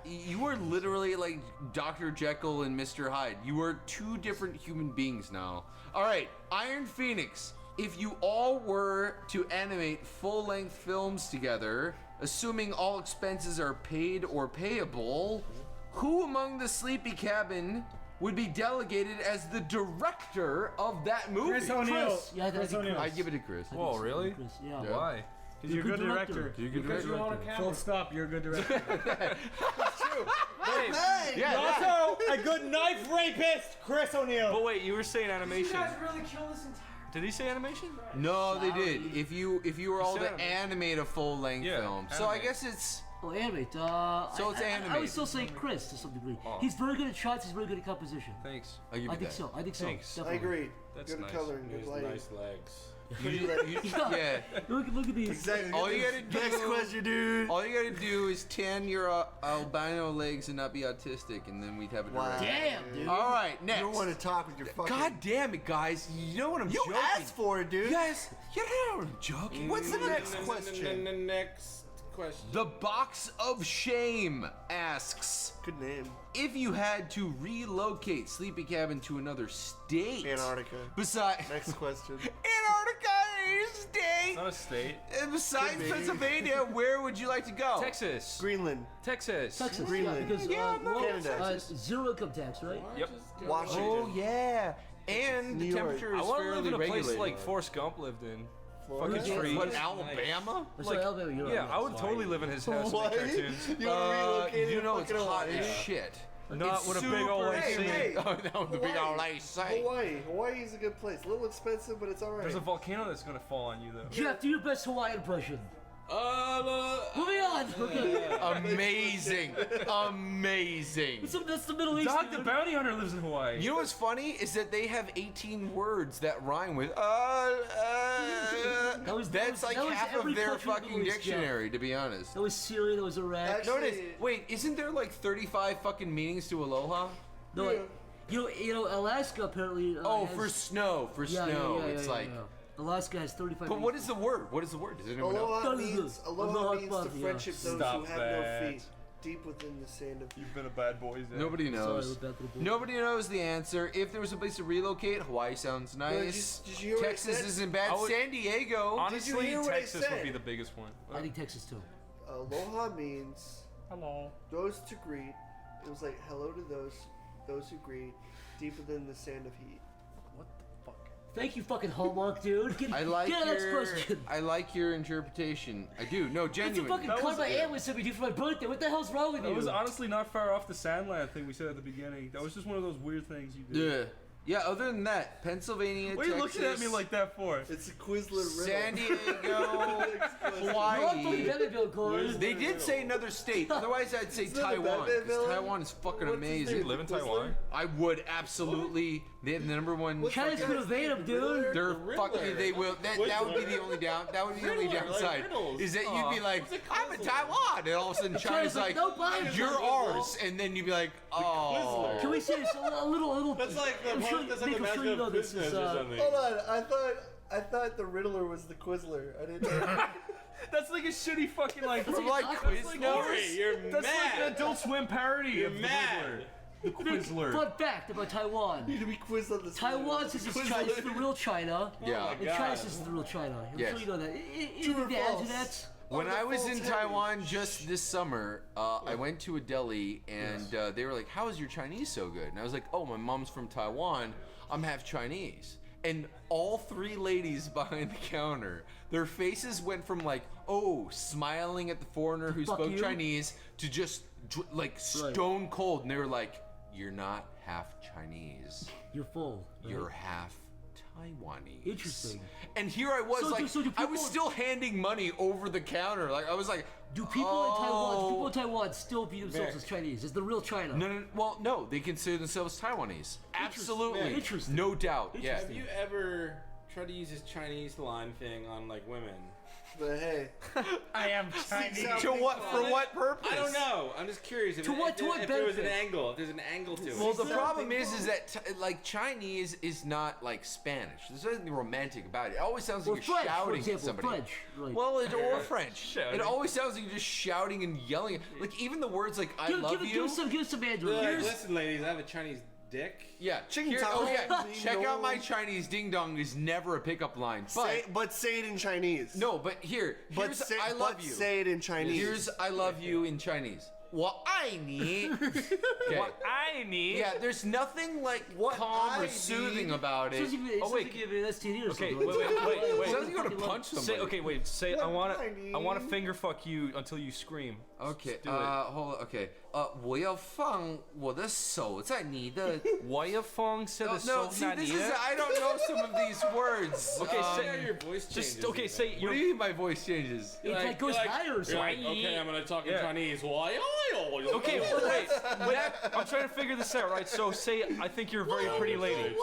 you are literally like Dr. Jekyll and Mr. Hyde. You are two different human beings now. All right, Iron Phoenix. If you all were to animate full-length films together, assuming all expenses are paid or payable, who among the Sleepy Cabin would be delegated as the director of that movie? Chris O'Neill. Chris. Yeah, Chris O'Neill. I give it to Chris. Whoa, really? Chris, yeah. Why? Because you're a good director. You're a good Because you own a director. camera. Full stop, you're a good director. Wait, Yeah, Also, a good knife rapist, Chris O'Neill. but wait, you were saying You animation. guys really kill this entire. Did he say animation? No, they did. If you were all said to animate. animate a full-length Yeah, film, so I animate. guess it's. Well, animate. So it's I animate. would still say Chris to some degree. Oh. He's very good at shots. He's very good at composition. Thanks. I'll give you I think that. so. I think so. Thanks. I Definitely. agree. That's Good nice. coloring, He good has lighting. nice legs. Yeah. Look at these. Exactly. All you gotta do. Next question, dude. All you gotta do is tan your albino legs and not be autistic, and then we'd have a Wow. director. Damn, dude. All right, next. You don't want to talk with your fucking. God damn it, guys! You know what I'm You joking. asked for it, dude. Yes, you know what I'm joking. What's the next question? Next question. The Box of Shame asks, Good name. if you had to relocate Sleepy Cabin to another state, Antarctica. besides Next question. Antarctica is a state. It's not a state. And besides Could be. Pennsylvania, where would you like to go? Texas. Greenland. Texas. Texas. Greenland. Yeah, because Canada. zero income tax, right? Yep. Washington. Oh yeah, and New the York. temperature I is want to live fairly in a place regulated. like Forrest Gump lived in. Florida? Fucking trees. What, Alabama? It's Like, like Alabama. You're Yeah, right. I would totally live in his house Why? and make cartoons. You want to relocate you to know it's fucking hot Hawaii? as shit. Not It's with a big old super- AC. Hey, Oh, no, the big old AC. Hawaii. Hawaii is a good place. A little expensive, but it's alright. There's a volcano that's gonna fall on you though. Jeff, do your best Hawaiian impression. Moving on. Okay. Amazing. Amazing. That's the Middle East. Dog the Bounty Hunter lives in Hawaii. You know what's funny is that they have 18 words that rhyme with that's like that was half every of their country in the fucking Middle East, dictionary, to be honest. That was Syria. That was Iraq. Notice, wait, isn't there like 35 fucking meanings to aloha? No, like, you know, Alaska apparently. Oh, has, for snow, it's like. Alaska has 35. But what is the word? What is the word? Does anyone know? Aloha means to friendship those Stop who have that. no feet. Deep within the sand of. You've been a bad boy, Zach. Nobody knows. Sorry, Nobody knows the answer. If there was a place to relocate, Hawaii sounds nice. Did you hear what I Texas said? isn't bad. I would- San Diego. Honestly, hear what I Texas would said? be the biggest one. I think Texas too. aloha means hello. Those to greet. It was like hello to those who greet, deeper than the sand of heat. What the fuck? Thank you, fucking homework, dude. Get I like get next question. I like your interpretation. I do. No, It's a genuinely. fucking cut my aunt with something to do for my birthday. What the hell's wrong with That you? was honestly not far off the Sandland thing we said at the beginning. That was just one of those weird things you did. Yeah. Yeah, other than that, Pennsylvania, What are you Texas, looking at me like that for? It's a Quizlet riddle. San Diego, Hawaii. They did say another state. Otherwise, I'd say Taiwan. 'Cause Taiwan is fucking amazing. You live in Taiwan? I would absolutely. They have the number one. China's gonna invade them, dude. They're fucking. They will. That would be the only down. That would be the only downside. Is that you'd be like, I'm in Taiwan, and all of a sudden China's like, you're ours, and then you'd be like, oh. Can we say this a little? That's like the I'm that's like a I'm mascot of business or something. Hold on, I thought the Riddler was the Quizler. I didn't know. That's like a shitty fucking like. From like Quiznos. You're That's mad. like an Adult Swim parody. You're of mad. The Quizler. Fun fact about Taiwan. You need to be quizzed on this. Taiwan says it's China, it's the real China. Yeah. And China says it's the real China. I'm Yes. sure you know that. True or The false? internet. When I was in Taiwan just this summer, I went to a deli and they were like, "How is your Chinese so good?" And I was like, "Oh, my mom's from Taiwan. I'm half Chinese." And all three ladies behind the counter, their faces went from like, "Oh, smiling at the foreigner who Fuck spoke you. Chinese," to just like stone cold. And they were like, "You're not half Chinese. You're full. Right? You're half Taiwanese." Interesting. And here I was, So I was still handing money over the counter. Like I was like, Do people in Taiwan still view themselves as Chinese? Is the real China? No. Well, no, they consider themselves Taiwanese. Absolutely. Interesting. No doubt. Yeah. Have you ever tried to use this Chinese line thing on like women? But hey, I am Chinese. To what? For what purpose? I don't know. I'm just curious. If, To what if there was an benefit? angle, if there's an angle to it. Well, the problem is that like Chinese is not like Spanish. There's nothing romantic about it. It always sounds like Or you're French, for shouting example, at somebody. French, right. Well, or French. Shouting. It always sounds like you're just shouting and yelling. Like even the words like "I love you." Give us some Andrew. Like, listen, ladies, I have a Chinese dick. Yeah, Ching here, tong, oh yeah, ding check out dong. my Chinese ding dong is never a pickup line. But say it in Chinese. No, but here's I love you. Say it in Chinese. Here's I love you in Chinese. 我爱你. Okay. 我爱你. Yeah, there's nothing like calm or soothing about it. Oh wait, give me an STD or okay, something. wait. Sounds like you want to punch somebody. Say, okay, wait. Say I want to finger fuck you until you scream. Okay, Do it. hold on. Okay, 我要放我的手在你的。我要放手的 No, 手 see, 在 this 你 is 的。 I don't know some of these words. Okay, say your voice changes. Just okay, say What your. do you mean my voice changes? It goes higher or You're like, something. okay, I'm gonna talk in Yeah. Chinese. Why? Okay, wait. I'm trying to figure this out, right? So say I think you're a very pretty lady.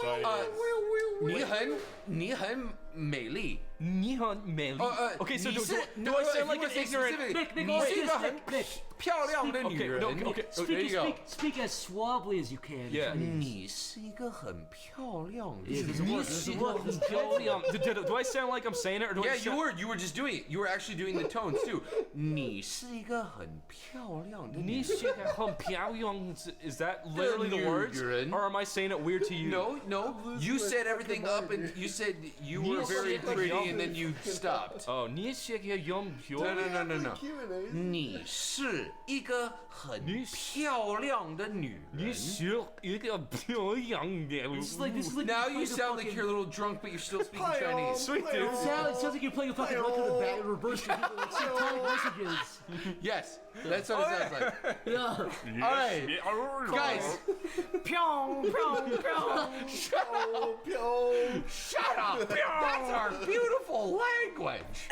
你很美丽。你很美丽。Okay, so do I sound like an ignorant? Nick, 你是一个很 Nick, 漂亮的女人。 Okay, there you go. Speak as suavely as you can. Yeah. 你是一个很漂亮的 Yeah, 女 there's a 人。 word. There's a word. There's a word. Do I sound like I'm saying it, or do Yeah, I? you were just doing it. You were actually doing the tones too. 你是一个很漂亮的女人。 Is that literally the words, or am I saying it weird to you? No. You said everything up, and you said you were very pretty, and then you stopped. Oh, 你是一个很漂亮。 No. 你是一个很漂亮的女人。你是一个漂亮的。 This is like Now you sound like you're a little drunk, but you're still speaking Chinese. Sweet dude. It sounds like you're playing a fucking record in back in reverse for people like send tiny messages. Yes, that's what it sounds like. Yeah. All right, guys. Pyong, pyong, pyong. Shut up! That's our beautiful language.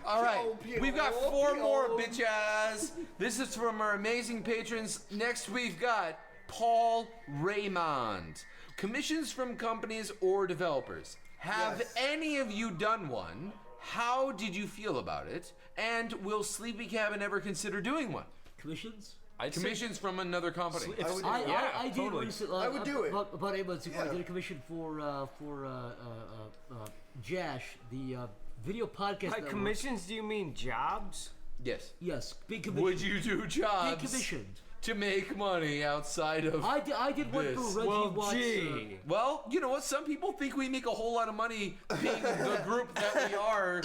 All right, we've got 4 more bitch ass. This is from our amazing patrons. Next, we've got Paul Raymond. Commissions from companies or developers. Have any of you done one? How did you feel about it? And will Sleepy Cabin ever consider doing one? Commissions? Commissions from another company. I did recently. I would do it. About 8 months ago, I did a commission for Jash, the video podcast. By network. commissions, do you mean jobs? Yes. Yes, big commission. Would you do jobs? Big commissioned. to make money outside of I did one this. for Reggie Watts. Well, you know what? Some people think we make a whole lot of money being the group that we are.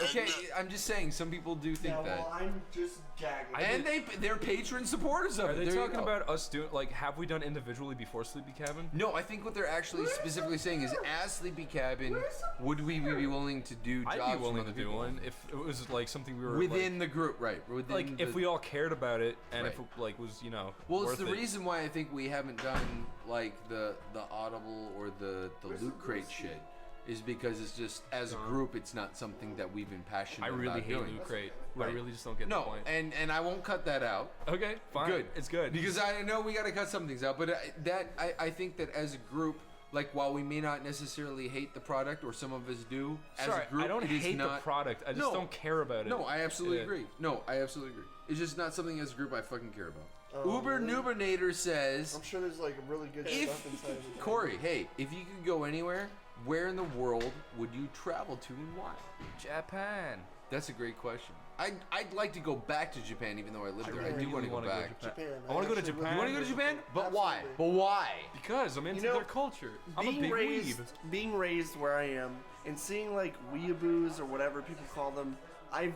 Okay, I'm just saying, some people do think that. Well, I'm just gagging. And they're patron supporters of Are it. they There you talking go. about us doing, like, have we done individually before Sleepy Cabin? No, I think what they're actually specifically saying is, as Sleepy Cabin, would we be willing to do jobs I'd be willing from to other do people? one if it was like something we were Within the group, right? Within like the, if we all cared about it and Right. if it like was Well, it's worth the it. reason why I think we haven't done like the Audible or the Loot Crate shit is because it's just as a group, it's not something that we've been passionate I really about hate doing. Loot Crate. Right. I really just don't get the No, point. and I won't cut that out. Okay, fine. Good. It's good. Because I know we got to cut some things out, but I think that as a group, like while we may not necessarily hate the product, or some of us do, Sorry, as a group, I don't it is hate the not, product. I just No. don't care about it. No, I absolutely Yeah. agree. No, I absolutely agree. It's just not something as a group I fucking care about. Oh, Uber really? Nubernator says, I'm sure there's like really good stuff inside of it. Corey, hey, if you could go anywhere, where in the world would you travel to and why? Japan. That's a great question. I'd like to go back to Japan, even though I live there. I do really want to go wanna go to back. Japan. I want to go to Japan. You want to go to Japan? But why? But why? Because I'm into their culture. I'm a big weeb. Being raised where I am and seeing like weeaboos or whatever people call them, I've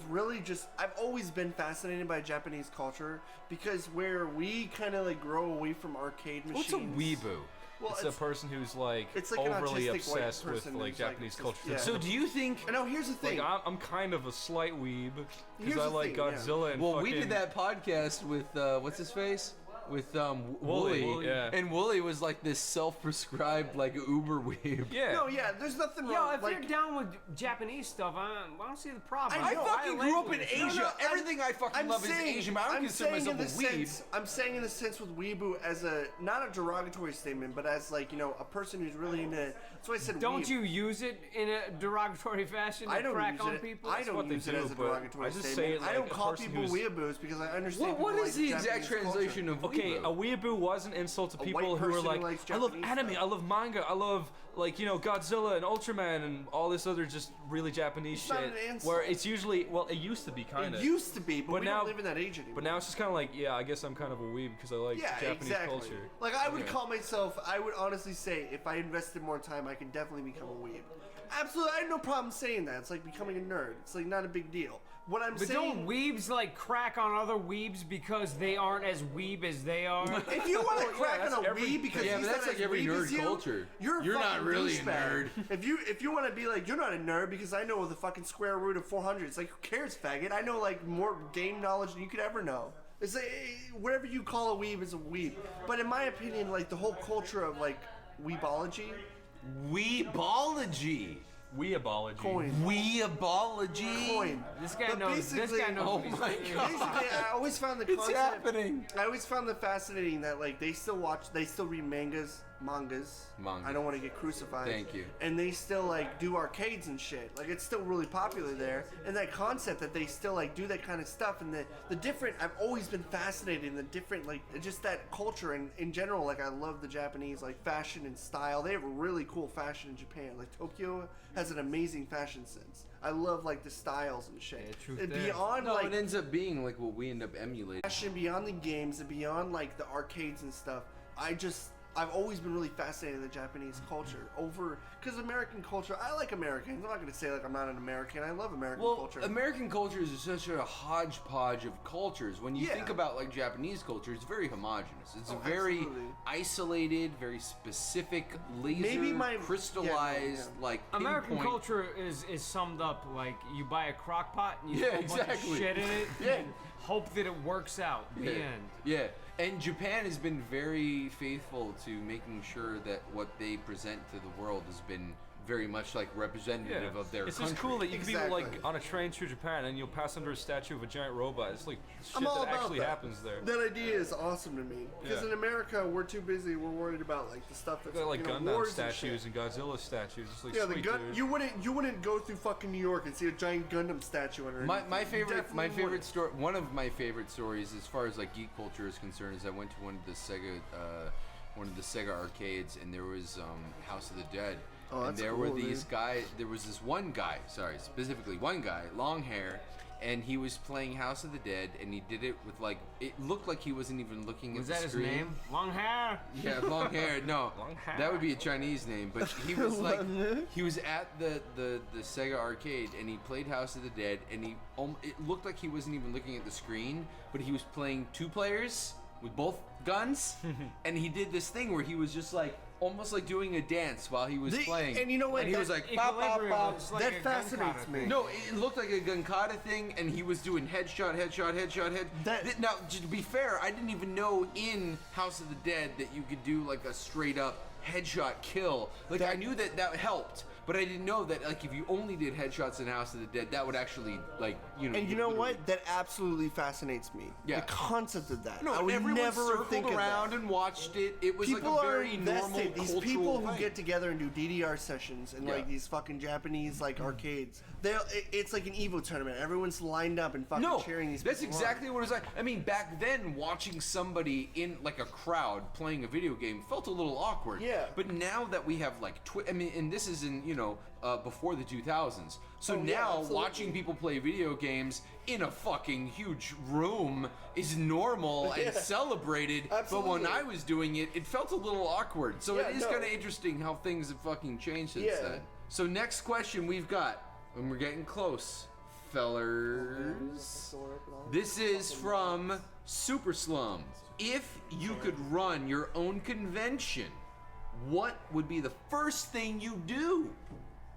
always been fascinated by Japanese culture because where we kind of like grow away from arcade machines. What's a weeboo? Well, it's a person who's like, it's like an overly autistic white obsessed with person like who's, like, Japanese just- culture. yeah. So do you think? No, here's the thing. Like I'm kind of a slight weeb Here's because I the like thing, yeah. Godzilla and Well, fucking... we did that podcast with what's his face? With Wooly, yeah. and Wooly was like this self-prescribed like Uber weeb. Yeah. No, yeah, there's nothing Yo, wrong. if like, you're down with Japanese stuff, I don't see the problem. I know, fucking like grew up in it. Asia. Everything I fucking love is Asian, but I don't consider myself a weeb. I'm saying in the sense with weeboo as a not a derogatory statement, but as like a person who's really into. That's why I said. Don't weeb. you use it in a derogatory fashion to I don't crack use on it. people? I That's don't what they use it do, as a but derogatory I just statement. say it I like don't a call person people who's- weeaboos because I understand. What people is like the exact Japanese translation culture. of Okay, weeboo? a weeaboo was an insult to A people white who were person like, who likes I love Japanese anime, stuff. I love manga, I love like Godzilla and Ultraman and all this other just really Japanese It's shit. not an insult. Where it's usually it used to be kind of. It used to be, but we now don't live in that age anymore. But now it's just kind of like, yeah, I guess I'm kind of a weeb because I like Yeah, Japanese exactly. culture. Like I would Okay. call myself. I would honestly say if I invested more time, I could definitely become a weeb. Absolutely, I have no problem saying that. It's like becoming a nerd. It's like not a big deal. What I'm But saying. don't weebs like crack on other weebs because they aren't as weeb as they are? If you want to crack that's on a every- weeb because Yeah, he's but that's not like as every weeb nerd as you, culture. You're You're not fucking really a douchebag. nerd. If you want to be like you're not a nerd because I know the fucking square root of 400. It's like who cares, faggot? I know like more game knowledge than you could ever know. It's like whatever you call a weeb is a weeb. But in my opinion, like the whole culture of like weebology. Weebology. Weebology. Coin. Weebology. Coin. This guy But knows. This basically- guy knows. Oh what he's my doing. God. Basically, I always found the It's concept. happening. I always found it fascinating that like they still read mangas. Manga. I don't want to get crucified. Thank you. And they still like do arcades and shit. Like it's still really popular there. And that concept that they still like do that kind of stuff and the different. I've always been fascinated in the different like just that culture and in general. Like I love the Japanese like fashion and style. They have a really cool fashion in Japan. Like Tokyo has an amazing fashion sense. I love like the styles and shit. Yeah, truth And there. beyond No, like it ends up being like what we end up emulating. fashion, beyond the games, and beyond like the arcades and stuff, I've always been really fascinated with the Japanese culture because American culture. I like Americans. I'm not going to say like I'm not an American. I love American Well, culture. American culture is such a hodgepodge of cultures. When you Yeah. think about like Japanese culture, it's very homogenous. It's Oh, a very absolutely. isolated, very specific, laser Maybe my- crystallized yeah. like American pinpoint- culture is summed up like you buy a crock pot and you Yeah, throw a bunch exactly. of shit in it Yeah. and hope that it works out. The end. Yeah, and Japan has been very faithful to making sure that what they present to the world has been very much like representative of their It's country. just cool that you can be Exactly. like on a train through Japan and you'll pass under a statue of a giant robot. It's like shit I'm all that about actually that. happens there. That idea is awesome to me because Yeah. in America we're too busy. We're worried about like the stuff that's Got like Gundam wars statues and and Godzilla statues. It's like shit. Yeah, the sweet, gun. dude. You wouldn't go through fucking New York and see a giant Gundam statue underneath. My You favorite definitely wouldn't. story, one of my favorite stories as far as like geek culture is concerned, is I went to one of the Sega arcades, and there was House of the Dead, Oh, and that's there cool, were these dude. guys. There was this one guy, specifically one guy, long hair, and he was playing House of the Dead, and he did it with like it looked like he wasn't even looking Was at that the his screen. name? Long hair. Yeah, long hair. No, Long hair. that would be a Chinese name. But he was like, he was at the Sega arcade, and he played House of the Dead, and it looked like he wasn't even looking at the screen, but he was playing 2 players with both guns, and he did this thing where he was just like almost like doing a dance while he was playing. And you know what? And he was like, bop, bop, bop. It's like That a gun fascinates kata me. thing. no, it looked like a Gunkata thing, and he was doing headshot. Now, to be fair, I didn't even know in House of the Dead that you could do like a straight up headshot kill. Like I knew that helped, but I didn't know that like if you only did headshots in House of the Dead, that would actually like And you know what? That absolutely fascinates me. Yeah. The concept of that. No, I would everyone never circled think of around that. and watched it. It was People like a are very normal invested. These cultural people who thing. get together and do DDR sessions and like these fucking Japanese like arcades. It's like an Evo tournament. Everyone's lined up and fucking cheering these people. That's exactly what it was like. I mean, back then, watching somebody in like a crowd playing a video game felt a little awkward. Yeah. But now that we have like and this is in before the 2000s. So now watching people play video games in a fucking huge room is normal and celebrated. Absolutely. But when I was doing it, it felt a little awkward. So it is kind of interesting how things have fucking changed since then. So next question we've got, and we're getting close, fellers. This is from Super Slum. If you could run your own convention, what would be the first thing you do?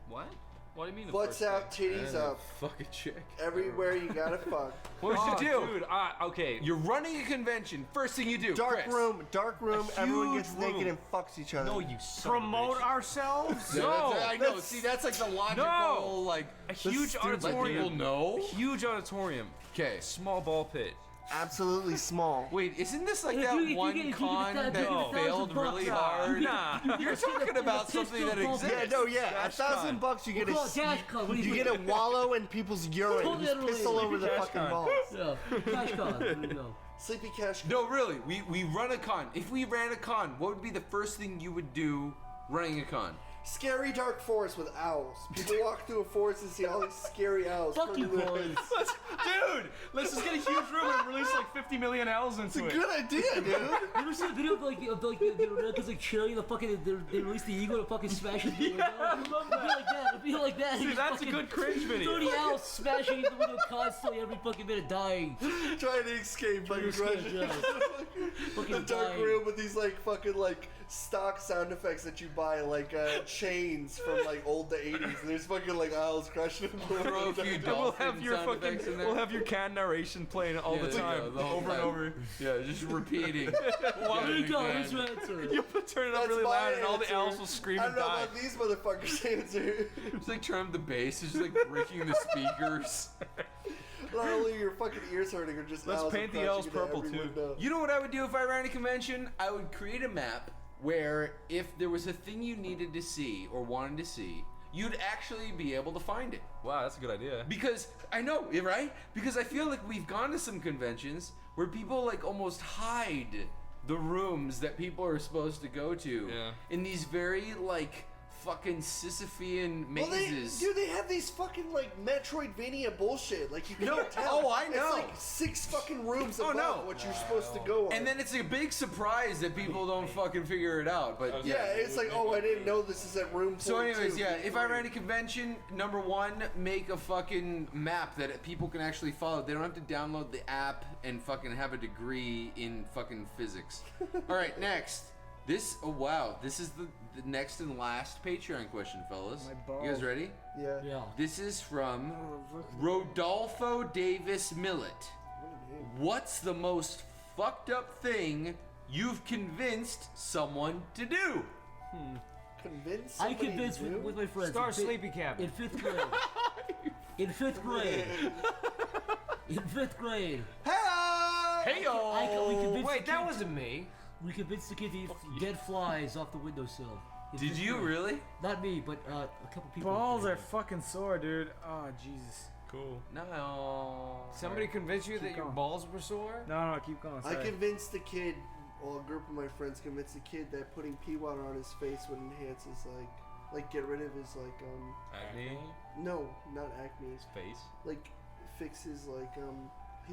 What? What do you mean? Butts out, titties up. Fuck a chick. Everywhere you gotta fuck. What would you do? Dude, okay. You're running a convention. First thing you do. Dark Chris. room. Everyone gets naked and fucks each other. No, you son Promote ourselves? No, I know. See, that's like the logical, like a huge auditorium. Let people know. Huge auditorium. Okay. Small ball pit. Absolutely small. Wait, isn't this like If that you one get con that failed really hard? Nah. You're talking about something that exists. Yeah, $1,000 you get Cash con. What do you you get a wallow in people's urine. You just piss all over the Cash fucking con. balls. Yeah, cash con. There you go. Sleepy cash. No, really. We run a con. If we ran a con, what would be the first thing you would do running a con? Scary dark forest with owls. People walk through a forest and see all these scary owls. Fuck you, boys. Dude, let's just get a huge room and release like 50 million owls It's into a it. good idea, dude. You ever see the video of the Americans like cheering the fucking they release the eagle to fucking smash it? It'd be like that. See, that's a good cringe video. 30 owls smashing into the window constantly every fucking minute, dying. Trying to escape fucking escape, Russia. Fucking The dark dying. room with these like fucking like stock sound effects that you buy like chains from like old the 80s, and there's fucking like owls crashing into the Throw a few And we'll have dolphin your sound fucking, effects in there. we'll have your canned narration playing all the there you time, go, the whole over and time. over. Yeah, just repeating. There you go. Here's your answer. You'll turn it up That's really my loud, and all the answer. owls will scream I and don't know die. about these motherfuckers' answer. It's like turn up the bass. It's just like breaking the speakers. Not only your fucking ears hurting, or just Let's owls paint the crashing owls into purple, every too. window. You know what I would do if I ran a convention? I would create a map where if there was a thing you needed to see or wanted to see, you'd actually be able to find it. Wow, that's a good idea. Because I know, right? Because I feel like we've gone to some conventions where people like almost hide the rooms that people are supposed to go to in these very like fucking Sisyphean mazes. They have these fucking like Metroidvania bullshit. Like you can't tell. Oh, I know. It's like 6 fucking rooms Oh, above no. what you're supposed to go on. And then it's a big surprise that people don't fucking figure it out. But yeah, it's like, oh, I didn't know this is at room 42. So anyways, yeah, if I ran a convention, number one, make a fucking map that people can actually follow. They don't have to download the app and fucking have a degree in fucking physics. All right, next. This is the next and last Patreon question, fellas. You guys ready? Yeah. Yeah. This is from Rodolfo Davis Millet. What's the most fucked up thing you've convinced someone to do? Convince I somebody convinced to do? with my friends. Start Sleepy Cabin. In 5th grade. In 5th grade. In 5th grade. Hey-o! We convinced Wait, the that kid- wasn't me. We convinced the kid to eat dead flies off the windowsill. In Did 5th you grade. really? Not me, but a couple people. Balls are fucking sore, dude. Oh, Jesus. Cool. No. Somebody convinced you that your going. balls were sore? No, keep going. I Sorry. convinced the kid, well, a group of my friends convinced the kid that putting pea water on his face would enhance his like get rid of his Acne? no, not acne, Face? like fix his like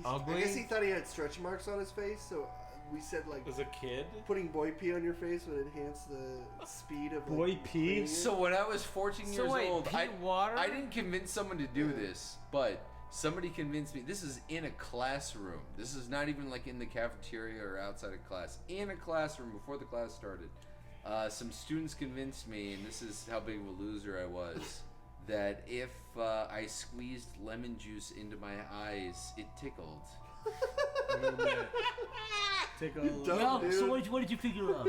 Ugly? I guess he thought he had stretch marks on his face, so we said like as a kid, putting boy pee on your face would enhance the speed of boy pee. So when I was 14 years old, I didn't convince someone to do this, but somebody convinced me. This is in a classroom. This is not even like in the cafeteria or outside of class. In a classroom before the class started, some students convinced me, and this is how big of a loser I was, that if I squeezed lemon juice into my eyes, it tickled. A little bit. Tickled. Well, so what did you figure out?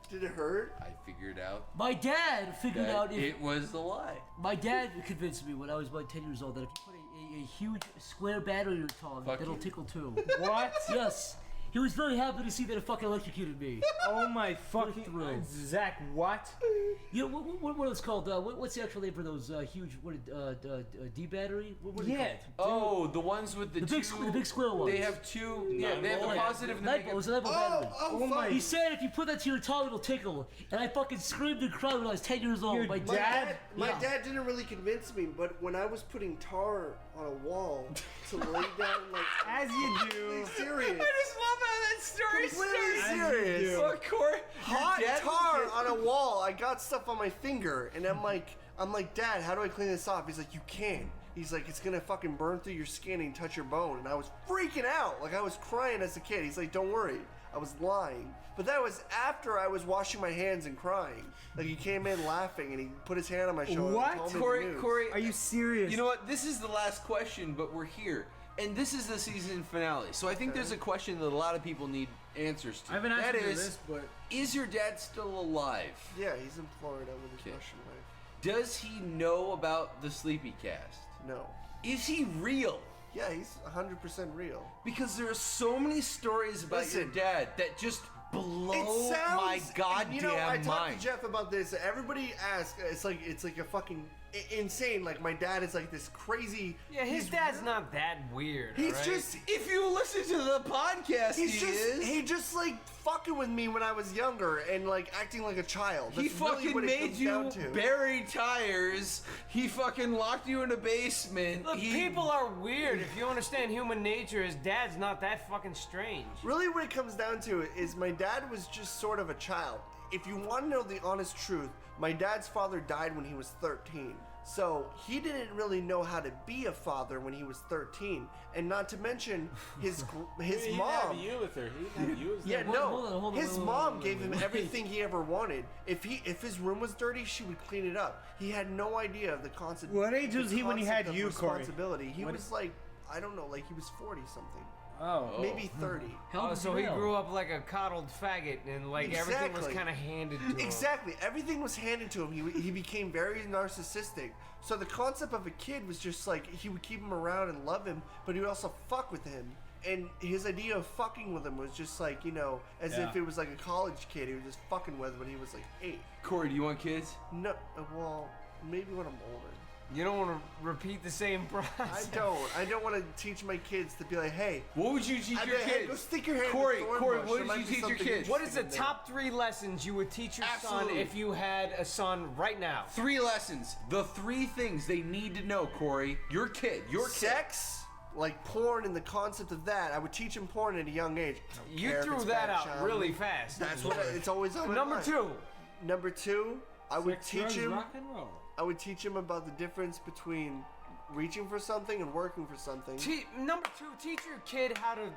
Did it hurt? I figured out. My dad figured that out it was a lie. My dad convinced me when I was about 10 years old that if you put a huge square battery in your tongue, that'll tickle too. What? Yes. He was very happy to see that it fucking electrocuted me. Oh my fucking... Zach, what? You know, what it's called? What's the actual name for those huge, D battery? What are they called? Oh, the ones with the big square ones. They have two, they have the positive and the negative. It was a level battery. Oh my... He said if you put that to your tongue, it'll tickle. And I fucking screamed and cried when I was 10 years old. My dad didn't really convince me, but when I was putting tar on a wall to lay down, like... As you do. Serious. I just love how that story Completely starts. serious. Look, Corey, Hot tar on a wall. I got stuff on my finger, and I'm like, Dad, how do I clean this off? He's like, you can't. He's like, it's gonna fucking burn through your skin and touch your bone. And I was freaking out, like I was crying as a kid. He's like, don't worry, I was lying. But that was after I was washing my hands and crying. Like he came in laughing and he put his hand on my shoulder. What? And told me the news. Corey, are you serious? You know what? This is the last question, but we're here. And this is the season finale. So I think there's a question that a lot of people need answers to. I haven't That answered is, this, but... is your dad still alive? Yeah, he's in Florida with his Russian wife. Does he know about the Sleepy Cast? No. Is he real? Yeah, he's 100% real. Because there are so many stories about your dad that just blow my goddamn you know, I talked mind. to Jeff about this. Everybody asks, it's like a fucking insane. Like my dad is like this crazy. Yeah, his dad's not that weird. He's right? just. If you listen to the podcast, he just like fucking with me when I was younger and like acting like a child. He That's fucking really what it made comes you down to. bury tires. He fucking locked you in a basement. Look, people are weird. If you understand human nature, his dad's not that fucking strange. Really, what it comes down to is my dad was just sort of a child. If you want to know the honest truth, my dad's father died when he was 13. So he didn't really know how to be a father when he was 13, and not to mention his mom. He didn't have you with her. He didn't have you as Yeah, the- no. Hold on, His mom gave him everything he ever wanted. If his room was dirty, she would clean it up. He had no idea of the concept. What age was he when he had concept of you, Corey? responsibility. He What- was like, I don't know, like he was 40 something. Oh. Maybe 30. Oh, so he grew up like a coddled faggot, and like everything was Exactly. kind of handed to him. Exactly. Everything was handed to him. He became very narcissistic. So the concept of a kid was just like he would keep him around and love him, but he would also fuck with him. And his idea of fucking with him was just like, you know, as if it was like a college kid he was just fucking with when he was like 8. Corey, do you want kids? No, well, maybe when I'm older. You don't want to repeat the same process. I don't want to teach my kids to be like, hey. What would you teach your Hey, kids? go stick your hand Corey, in the thorn Corey, bush. what There did might you be teach your something kids? What is the interesting in there. top 3 lessons you would teach your son Absolutely. if you had a son right now? 3 lessons. The 3 things they need to know, Corey. Your kid. Sex, like porn and the concept of that. I would teach him porn at a young age. I don't You care if threw it's that bad, out child. really fast. That's what it's always on my Number mind. 2. Number 2, I would Sex, teach drugs, him. rock and roll. I would teach him about the difference between reaching for something and working for something. Number 2, teach your kid how to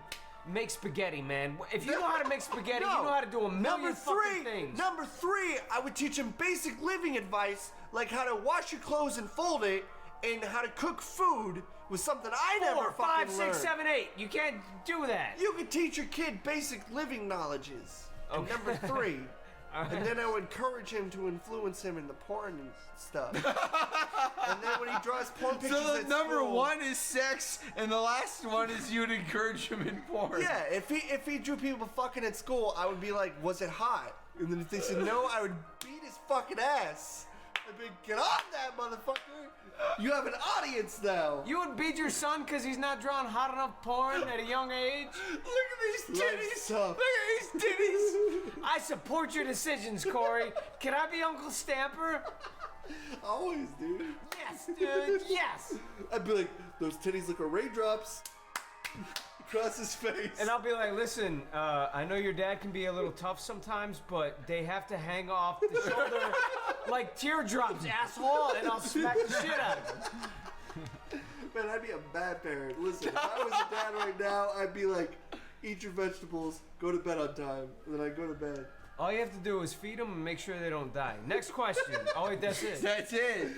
make spaghetti, man. If you know how to make spaghetti, you know how to do a million fucking things. Number 3, I would teach him basic living advice, like how to wash your clothes and fold it, and how to cook food was something I never 4, fucking 5, 6, learned. 7, 8. You can't do that. You could teach your kid basic living knowledges. And Okay. number 3, and then I would encourage him to influence him in the porn and stuff. And then when he draws porn pictures So the at number school, 1 is sex, and the last one is you'd encourage him in porn. Yeah, if he drew people fucking at school, I would be like, was it hot? And then if they said no, I would beat his fucking ass. I'd be, get on that, motherfucker. You have an audience now. You would beat your son because he's not drawing hot enough porn at a young age? Look at these Life's titties. tough. Look at these titties. I support your decisions, Corey. Can I be Uncle Stamper? Always, dude. Yes, dude. Yes. I'd be like, Those titties look like raindrops across his face. And I'll be like, listen, I know your dad can be a little tough sometimes, but they have to hang off the shoulder like teardrops, asshole, and I'll smack the shit out of him. Man, I'd be a bad parent. Listen, if I was a dad right now, I'd be like, eat your vegetables, go to bed on time, and then I'd go to bed. All you have to do is feed them and make sure they don't die. Next question. Oh wait, that's it. That's it.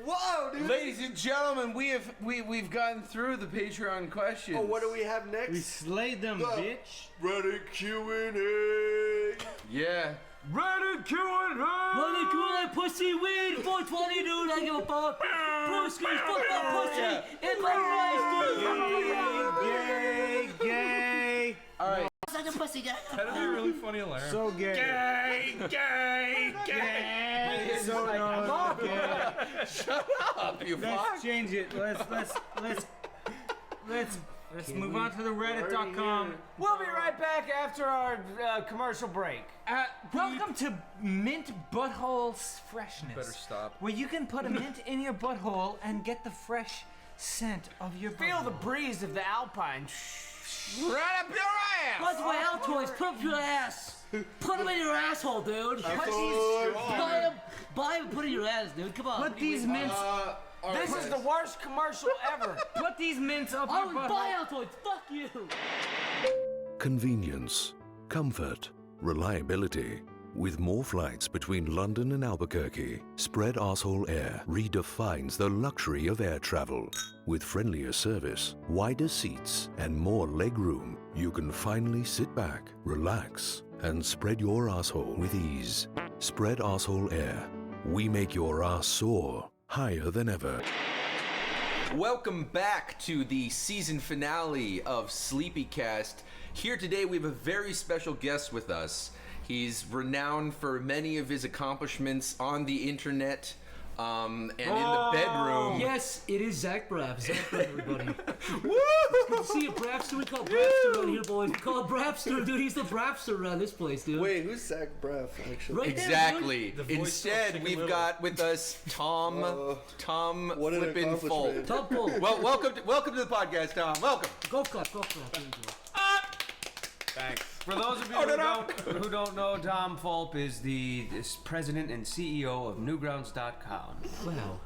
Whoa, dude. Ladies and gentlemen, we've gotten through the Patreon questions. Oh, what do we have next? We slayed them, bitch. Reddit Q&A. Yeah. Reddit Q&A. Reddit Q&A, pussy, weed, 420, dude, I give a fuck. Brewskis, fuck that pussy, in my rice, dude. Gay. All right. Such a pussy guy. That'd be a really funny alarm. So gay. Gay. So no. Gay. Shut up, you fuck. Let's change it. Let's move on to the Reddit.com. We'll be right back after our commercial break. Welcome to Mint Butthole's Freshness. Better stop. Where you can put a mint in your butthole and get the fresh scent of your butthole. Feel the breeze of the Alpine. Right up your ass! What's my Altoids? Put up your ass. Put them in your asshole, dude. Buy them and put it in your ass, dude. Come on. Put these mints. This is the worst commercial ever. Put these mints up your butthole. Buy Altoids. Fuck you. Convenience, comfort, reliability. With more flights between London and Albuquerque, Spread Arsehole Air redefines the luxury of air travel. With friendlier service, wider seats, and more legroom, you can finally sit back, relax, and spread your asshole with ease. Spread Arsehole Air. We make your ass soar higher than ever. Welcome back to the season finale of Sleepycast. Here today we have a very special guest with us. He's renowned for many of his accomplishments on the internet and in the bedroom. Yes, it is Zach Braff. Zach Braff, everybody. It's good to see you, Brapster. We call Brapster around here, boys. We call him Brapster, dude. He's the Brapster around this place, dude. Wait, who's Zach Braff, actually? Right Exactly. there, Instead, we've got with us Tom Flippin' Folk. Tom Folk. Well, welcome to the podcast, Tom. Welcome. Go clap. Thanks. For those of you who don't know, Tom Fulp is the president and CEO of Newgrounds.com. Wow.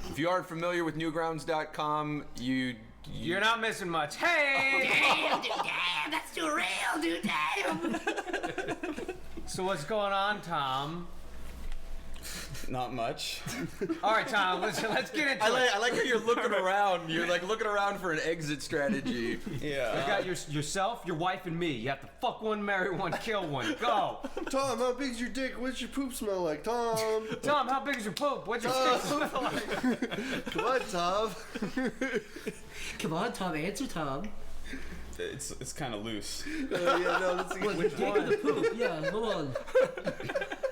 If you aren't familiar with Newgrounds.com, you're not missing much. Hey! Damn, that's too real, dude. Damn. So what's going on, Tom? Not much. All right, Tom. Let's get into it. I like how you're looking around. You're like looking around for an exit strategy. Yeah. You got yourself, your wife, and me. You have to fuck one, marry one, kill one. Go. Tom, how big's your dick? What's your poop smell like, Tom? Tom, how big is your poop? What's your dick smell like? Come on, Tom. Come on, Tom. Answer, Tom. It's kind of loose. Yeah, no, that's a good Which one? The poop. Yeah, hold on.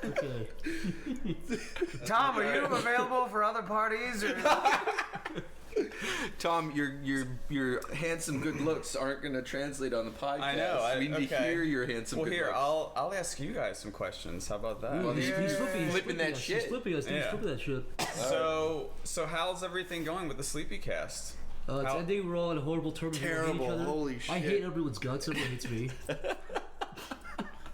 Okay. Tom, are you available for other parties? Or? Tom, your handsome good looks aren't going to translate on the podcast. I know. We need to hear your handsome good looks. I'll ask you guys some questions. How about that? Well, he's flipping that shit. He's flipping us. He's flipping that shit. So how's everything going with the Sleepycast? It's ending. We're all in a horrible terms. Terrible. Each other. Holy shit. I hate everyone's guts. Everyone hates me.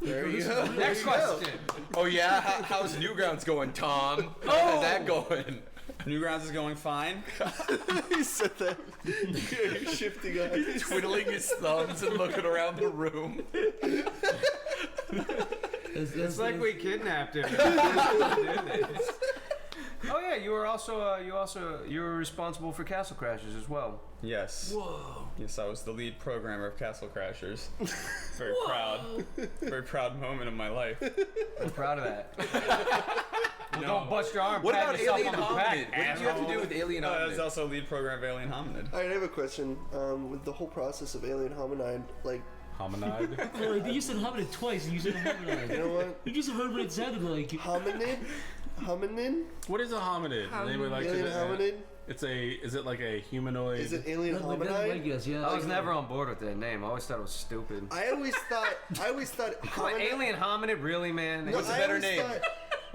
There you go. Next question. Oh yeah, how's Newgrounds going, Tom? How's that going? Newgrounds is going fine. He said that. Shifting eyes. He's twiddling his thumbs and looking around the room. It's like we kidnapped him. Oh yeah, you were responsible for Castle Crashers as well. Yes. Whoa. Yes, I was the lead programmer of Castle Crashers. Very proud. Very proud moment of my life. I'm proud of that. Well, No. don't bust your arm. What pat about yourself Alien on the Hominid? back, What did you have to do with Alien I Hominid? was also lead programmer of Alien Hominid. All right, I have a question. With the whole process of Alien Hominid, like... Hominide? Oh, you said hominid twice, and you said hominid. You know what? You just heard what it sounded like. Hominid? Hominid? What is a hominid? Anybody like Alien hominid? Is it like a humanoid? Is it Alien Like Hominid? that, I guess, yeah. I was never on board with that name. I always thought it was stupid. I always thought Come on, hominid. Alien Hominid, really, man? No, What's a I better always name? thought-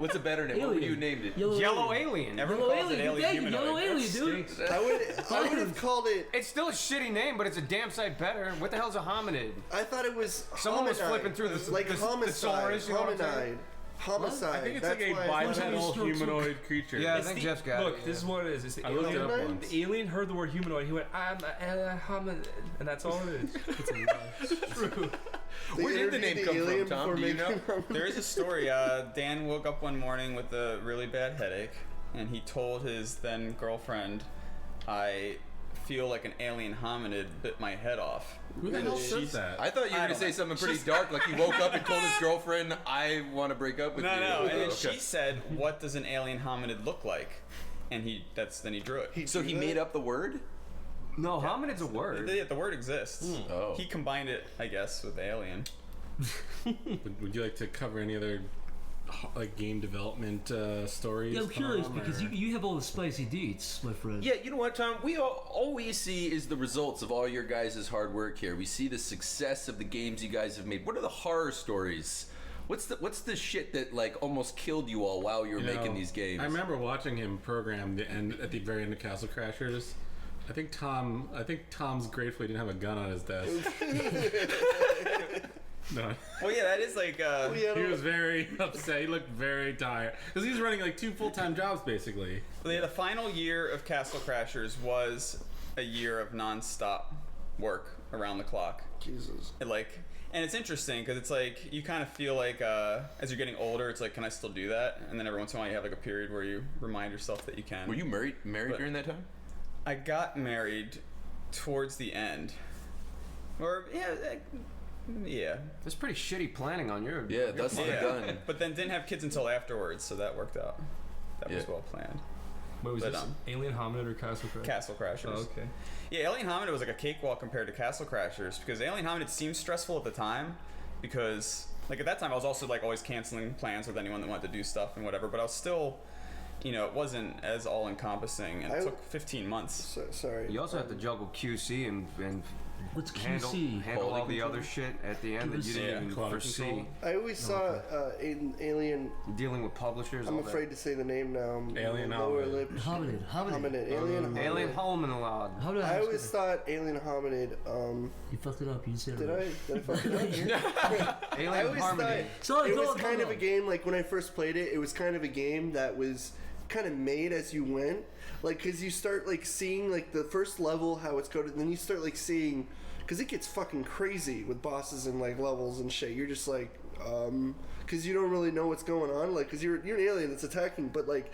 What's a better name? What would you named it? Yellow Alien. Everyone calls it Alien Humanoid. Yellow Alien, dude. I would have called it. It's still a shitty name, but it's a damn sight better. What the hell's a hominid? I thought it was. Someone was hominide. flipping through the like the homicide. thesaurus, you know what I'm saying? Homicide. I think it's That's like a why bipedal humanoid creature. Yeah, It's I think the- Jeff's got it. Look, this is what it is. It's the I looked it up alien. once. The alien heard the word humanoid. He went, "I'm a hominid," and that's all it is. It's true. Where did the name come from, Tom? Do you know? There is a story. Dan woke up one morning with a really bad headache, and he told his then girlfriend, "I feel like an alien hominid bit my head off." Who the hell says that? I thought you were going to say something pretty dark, like he woke up and told his girlfriend, I want to break up with you. No. And then Okay. she said, "What does an alien hominid look like?" And then he drew it. So he made up the word? No, hominid's a word. The word exists. Oh. He combined it, I guess, with alien. Would you like to cover any other like game development stories? Yeah, I'm curious Tom, because or- you have all the spicy deets, my friend. Yeah, you know what, Tom? All we see is the results of all your guys' hard work here. We see the success of the games you guys have made. What are the horror stories? What's the shit that like almost killed you all while you were making these games? I remember watching him program the end at the very end of Castle Crashers. I think Tom's grateful he didn't have a gun on his desk. No. Well, yeah, that is like. He was very upset. He looked very tired because he was running like 2 full-time jobs basically. Well, yeah, the final year of Castle Crashers was a year of non-stop work around the clock. Jesus. And it's interesting because it's like you kind of feel like as you're getting older, it's like, can I still do that? And then every once in a while, you have like a period where you remind yourself that you can. Were you married during that time? I got married towards the end. Or yeah. That's pretty shitty planning on your. Yeah, that's part. done. But then didn't have kids until afterwards, so that worked out. That was well planned. Wait, was But, this Alien Hominid or Castle Crashers? Castle Crashers. Oh, okay. Yeah, Alien Hominid was like a cakewalk compared to Castle Crashers because Alien Hominid seemed stressful at the time because, like, at that time I was also like always canceling plans with anyone that wanted to do stuff and whatever, but I was still, it wasn't as all-encompassing and it took 15 months. Sorry. You also have to juggle QC and What's handle QC? all the other shit at the end that you didn't even foresee. I always saw Alien. Dealing with publishers. I'm all afraid to say the name now. Alien Lower Hominid. lip. Hominid. Alien Hominid. Alien Hominid. I always thought Alien Hominid. You fucked it up. You said Did it. I fuck it up? Alien I always Harmony. thought it was kind of a game. Like when I first played it, it was kind of a game that was kind of made as you went. Like, cause you start like seeing like the first level how it's coded, and then you start like seeing. Because it gets fucking crazy with bosses and like levels and shit. You're just like, because you don't really know what's going on. Like, because you're an alien that's attacking, but like,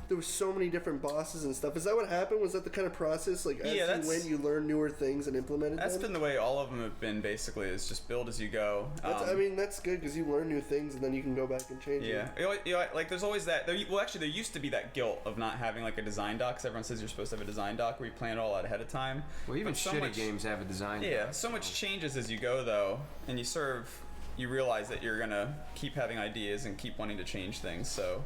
there were so many different bosses and stuff. Is that what happened? Was that the kind of process? Like, as you went, you learned newer things and implemented That's them? been the way all of them have been, basically, is just build as you go. I mean, that's good because you learn new things and then you can go back and change Yeah, it. like there's always that. There used to be that guilt of not having like a design doc. Because everyone says you're supposed to have a design doc where you plan it all out ahead of time. Well, even But so shitty much- games have a design. Yeah, doc. so much changes as you go though, and you realize that you're gonna keep having ideas and keep wanting to change things. So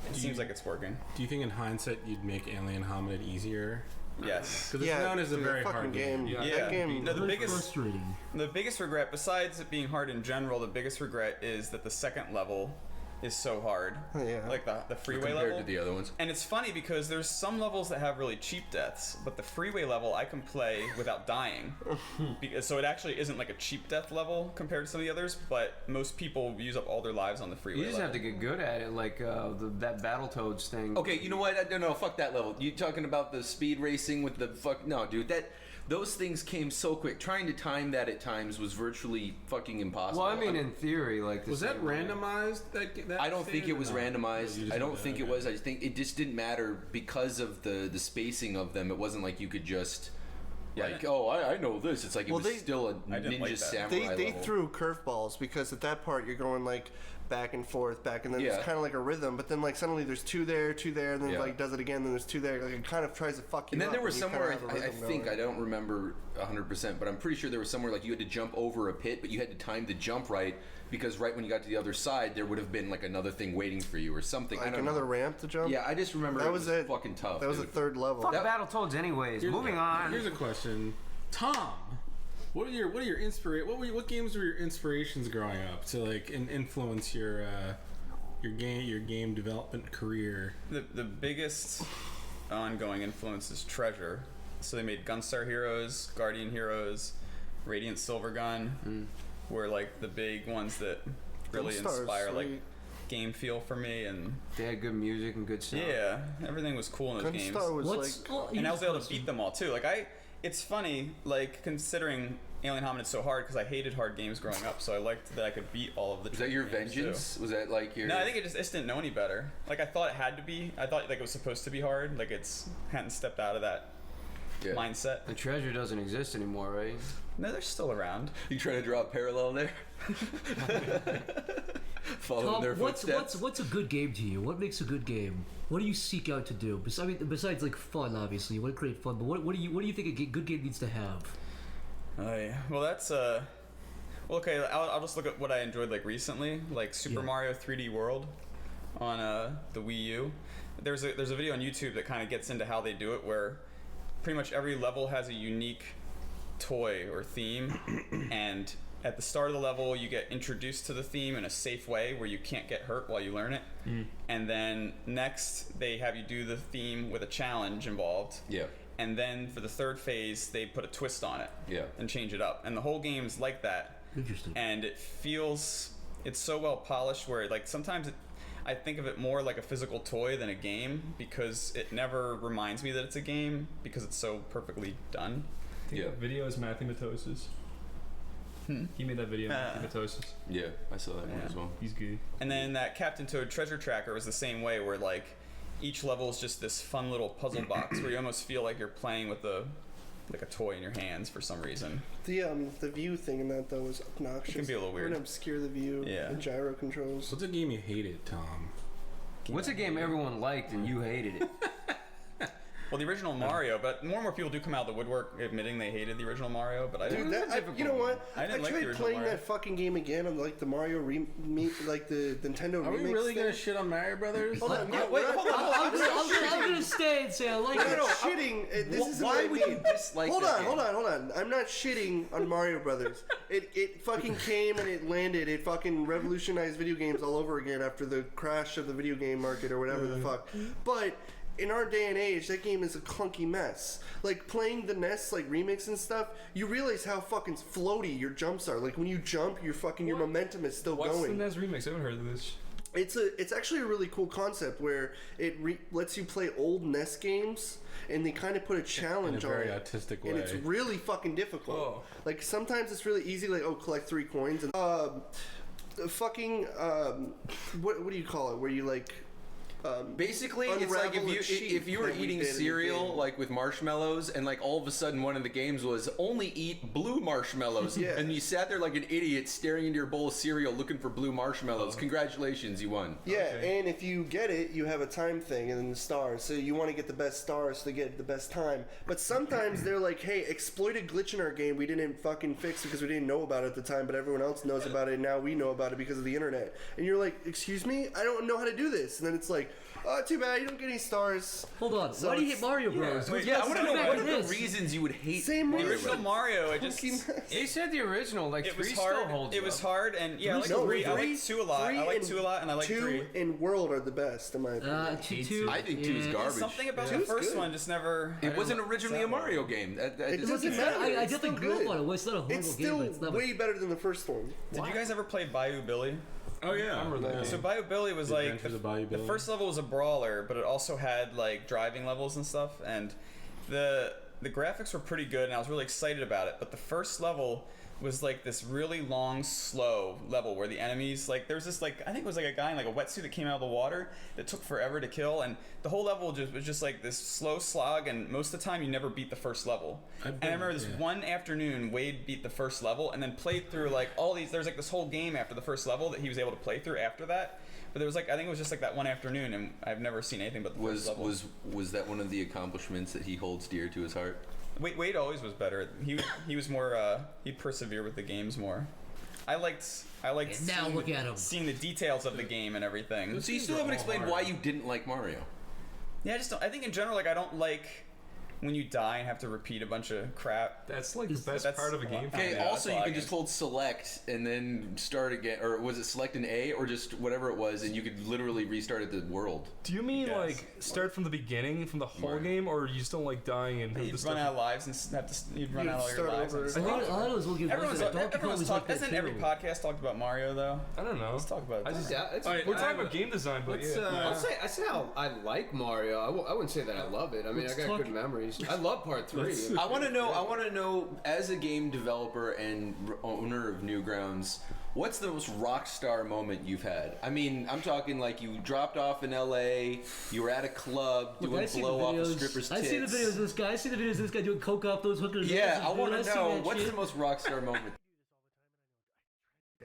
it seems like it's working. Do you think in hindsight you'd make Alien Hominid easier? Yes, because it's known as a very hard game. Yeah, No, the biggest frustrating. The biggest regret, besides it being hard in general, the biggest regret is that the second level is so hard. Like the freeway Compared level. to the other ones. And it's funny because there's some levels that have really cheap deaths, but the freeway level I can play without dying. So it actually isn't like a cheap death level compared to some of the others, but most people use up all their lives on the freeway You just level. have to get good at it, like that Battletoads thing. Okay, you know what? No, fuck that level. You talking about the speed racing with the fuck? No, dude, those things came so quick. Trying to time that at times was virtually fucking impossible. Well, I mean, in theory, like Was that randomized? That I don't think it was No. randomized. I don't think it was. I just think it just didn't matter because of the spacing of them. It wasn't like you could just like, oh, I know this. It's like it was still a ninja samurai They level. threw curveballs because at that part you're going like back and forth, and then it's kind of like a rhythm. But then like suddenly there's two there, and then it like does it again. Then there's two there. Like it kind of tries to fuck you. And then up there was when you somewhere, kinda have a I rhythm think, going. I don't remember 100%, but I'm pretty sure there was somewhere like you had to jump over a pit, but you had to time the jump right, because right when you got to the other side, there would have been like another thing waiting for you or something. Like I don't another know. ramp to jump. Yeah, I just remember that it was was fucking tough. That was the dude. third level. Fuck Battletoads, anyways. Moving on. Here's a question, Tom. What games were your inspirations growing up to like influence your your game development career? The biggest ongoing influence is Treasure. So they made Gunstar Heroes, Guardian Heroes, Radiant Silvergun, were like the big ones that really Gunstar's inspire like sweet. game feel for me, and they had good music and good stuff. Yeah, everything was cool in those games. Gunstar was and I was able to beat them all too. Like it's funny, like considering Alien Hominid's so hard because I hated hard games growing up, so I liked that I could beat all of the. Was that your games, vengeance? too. Was that like your? No, I think I just didn't know any better. Like I thought it had to be. I thought like it was supposed to be hard. Like hadn't stepped out of that mindset. The Treasure doesn't exist anymore, right? No, they're still around. You trying to draw a parallel there? Following Tom, their footsteps. what's a good game to you? What makes a good game? What do you seek out to do? Besides like fun, obviously, you want to create fun. But what do you think a good game needs to have? Well, that's well, okay. I'll just look at what I enjoyed like recently, like Super Mario 3D World on the Wii U. There's a video on YouTube that kind of gets into how they do it, where pretty much every level has a unique toy or theme, and at the start of the level you get introduced to the theme in a safe way where you can't get hurt while you learn it, and then next they have you do the theme with a challenge involved, and then for the third phase they put a twist on it and change it up, and the whole game's like that. Interesting. And it's so well polished where like sometimes I think of it more like a physical toy than a game, because it never reminds me that it's a game because it's so perfectly done. I think that video is Matthew Matosis. He made that video, Matthew Matosis. Yeah, I saw that one as well. He's good. And then that Captain Toad Treasure Tracker was the same way, where like each level is just this fun little puzzle box where you almost feel like you're playing with a toy in your hands for some reason. The view thing in that though is obnoxious. It can be a little weird. We're gonna obscure the view. Yeah. The gyro controls. What's a game you hated, Tom? What's a game everyone liked and you hated it? Well, the original Mario, but more and more people do come out of the woodwork admitting they hated the original Mario. But I didn't. You know what? I didn't like the tried original playing Mario. that fucking game again on like the Mario like the Nintendo. Are we remix really gonna thing. shit on Mario Brothers? Hold on, I'm gonna stay and say I like it. Shitting. This is why what I would mean. you dislike Hold that on, game? hold on. I'm not shitting on Mario Brothers. It fucking came and it landed. It fucking revolutionized video games all over again after the crash of the video game market or whatever the fuck. But in our day and age, that game is a clunky mess. Like, playing the NES, like, remix and stuff, you realize how fucking floaty your jumps are. Like, when you jump, your momentum is still going. What's the NES remix? I haven't heard of this. It's actually a really cool concept where it lets you play old NES games, and they kind of put a challenge in a very on it. artistic And way. it's really fucking difficult. Oh. Like, sometimes it's really easy, like, collect 3 coins. And, what do you call it? Where you, like... Basically, it's like if you were eating cereal like with marshmallows, and like all of a sudden one of the games was only eat blue marshmallows, and you sat there like an idiot staring into your bowl of cereal looking for blue marshmallows. Congratulations, you won. Yeah, and if you get it, you have a time thing and then the stars. So you want to get the best stars to get the best time. But sometimes they're like, hey, exploited glitch in our game we didn't fucking fix because we didn't know about it at the time, but everyone else knows about it, and now we know about it because of the internet. And you're like, excuse me? I don't know how to do this. And then it's like, oh, too bad, you don't get any stars. Hold on, So why do you it's- hate Mario Bros? Yeah, I want to know what are the this. reasons you would hate Same The reason. original Mario, it just... They said the original, like, It was 3 hard. still holds It was up. hard, and yeah, I like 3. I like 2 a lot. I like 2 a lot, and I like 2 3. and World are the best, in my opinion. Two. I think 2 is garbage. Something about Yeah. the 2's first good. one just never... It wasn't originally a Mario game. It It doesn't matter. I It's definitely still grew up good. on it. Well, it's not a horrible It's game, still but it's not way better than the first one. Did you guys ever play Bayou Billy? Oh yeah. So Bayou Billy was The like Adventures of Bayou the Billy. first level was a brawler, but it also had like driving levels and stuff, and the graphics were pretty good, and I was really excited about it. But the first level was like this really long, slow level where the enemies, like, there was this, like, I think it was like a guy in like a wetsuit that came out of the water that took forever to kill, and the whole level was just like this slow slog, and most of the time you never beat the first level. And I remember this one afternoon, Wade beat the first level and then played through like all these, there's like this whole game after the first level that he was able to play through after that. But there was like, I think it was just like that one afternoon, and I've never seen anything but the first level. Was that one of the accomplishments that he holds dear to his heart? Wade always was better. He was more. He'd persevere with the games more. I liked. And now look at him. Seeing the details of the game and everything. So you still haven't explained why you didn't like Mario. Yeah, I just don't. I think in general, like, I don't like when you die and have to repeat a bunch of crap. That's like the best part of a game. Okay, also you can just hold select and then start again, or was it select an A or just whatever it was, and you could literally restart at the world. Do you mean like start from the beginning, from the whole game, or you just don't like dying and you'd run out of lives and have to you'd run out of your lives? Everyone's talking. Hasn't every podcast talked about Mario though? I don't know. Let's talk about it. We're talking about game design, but I say how I like Mario. I wouldn't say that I love it. I mean, I got good memories. I love Part 3. I want to know, as a game developer and owner of Newgrounds, what's the most rock star moment you've had? I mean, I'm talking like you dropped off in LA, you were at a club doing blow off a stripper's tits. I see the videos of this guy. I see the videos of this guy doing coke off those hookers. Yeah, I want to know, what's the most rock star moment?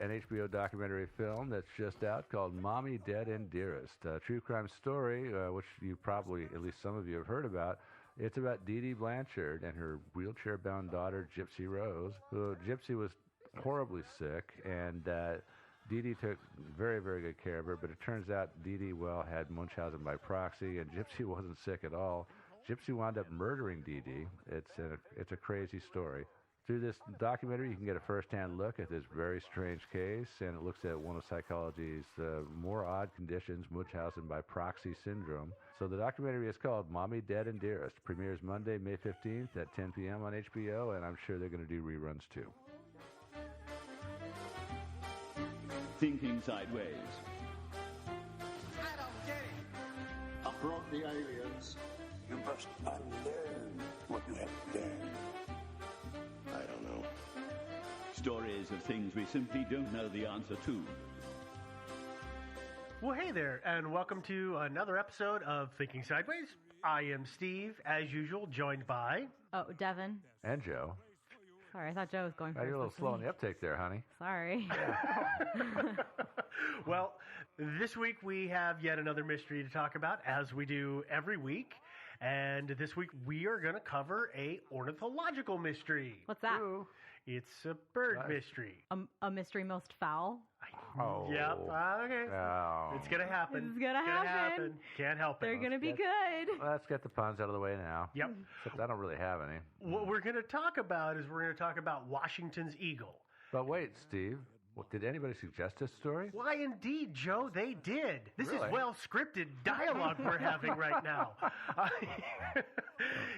An HBO documentary film that's just out called Mommy, Dead, and Dearest, a true crime story, which you probably, at least some of you have heard about. It's about Dee Dee Blanchard and her wheelchair-bound daughter, Gypsy Rose, who Gypsy was horribly sick, and Dee Dee took very, very good care of her, but it turns out Dee Dee, had Munchausen by proxy, and Gypsy wasn't sick at all. Gypsy wound up murdering Dee Dee. It's a crazy story. Through this documentary, you can get a first-hand look at this very strange case, and it looks at one of psychology's more odd conditions, Munchausen by proxy syndrome. So the documentary is called Mommy, Dead, and Dearest. Premieres Monday, May 15th at 10 p.m. on HBO, and I'm sure they're going to do reruns too. Thinking sideways. I don't get it. I brought the aliens. You must unlearn what you have learned. I don't know. Stories of things we simply don't know the answer to. Well, hey there, and welcome to another episode of Thinking Sideways. I am Steve, as usual, joined by... Oh, Devin. And Joe. Sorry, I thought Joe was going first. You're a little slow on the uptake there, honey. Sorry. Well, this week we have yet another mystery to talk about, as we do every week. And this week we are going to cover a ornithological mystery. What's that? It's a bird mystery. A mystery most foul? Oh. Yep. Okay. Oh. It's going to happen. It's going to happen. Can't help it. They're going to be good. Let's get the puns out of the way now. Yep. Except I don't really have any. What we're going to talk about is Washington's eagle. But wait, Steve. Did anybody suggest this story? Why, indeed, Joe, they did. This Really? is well-scripted dialogue we're having right now.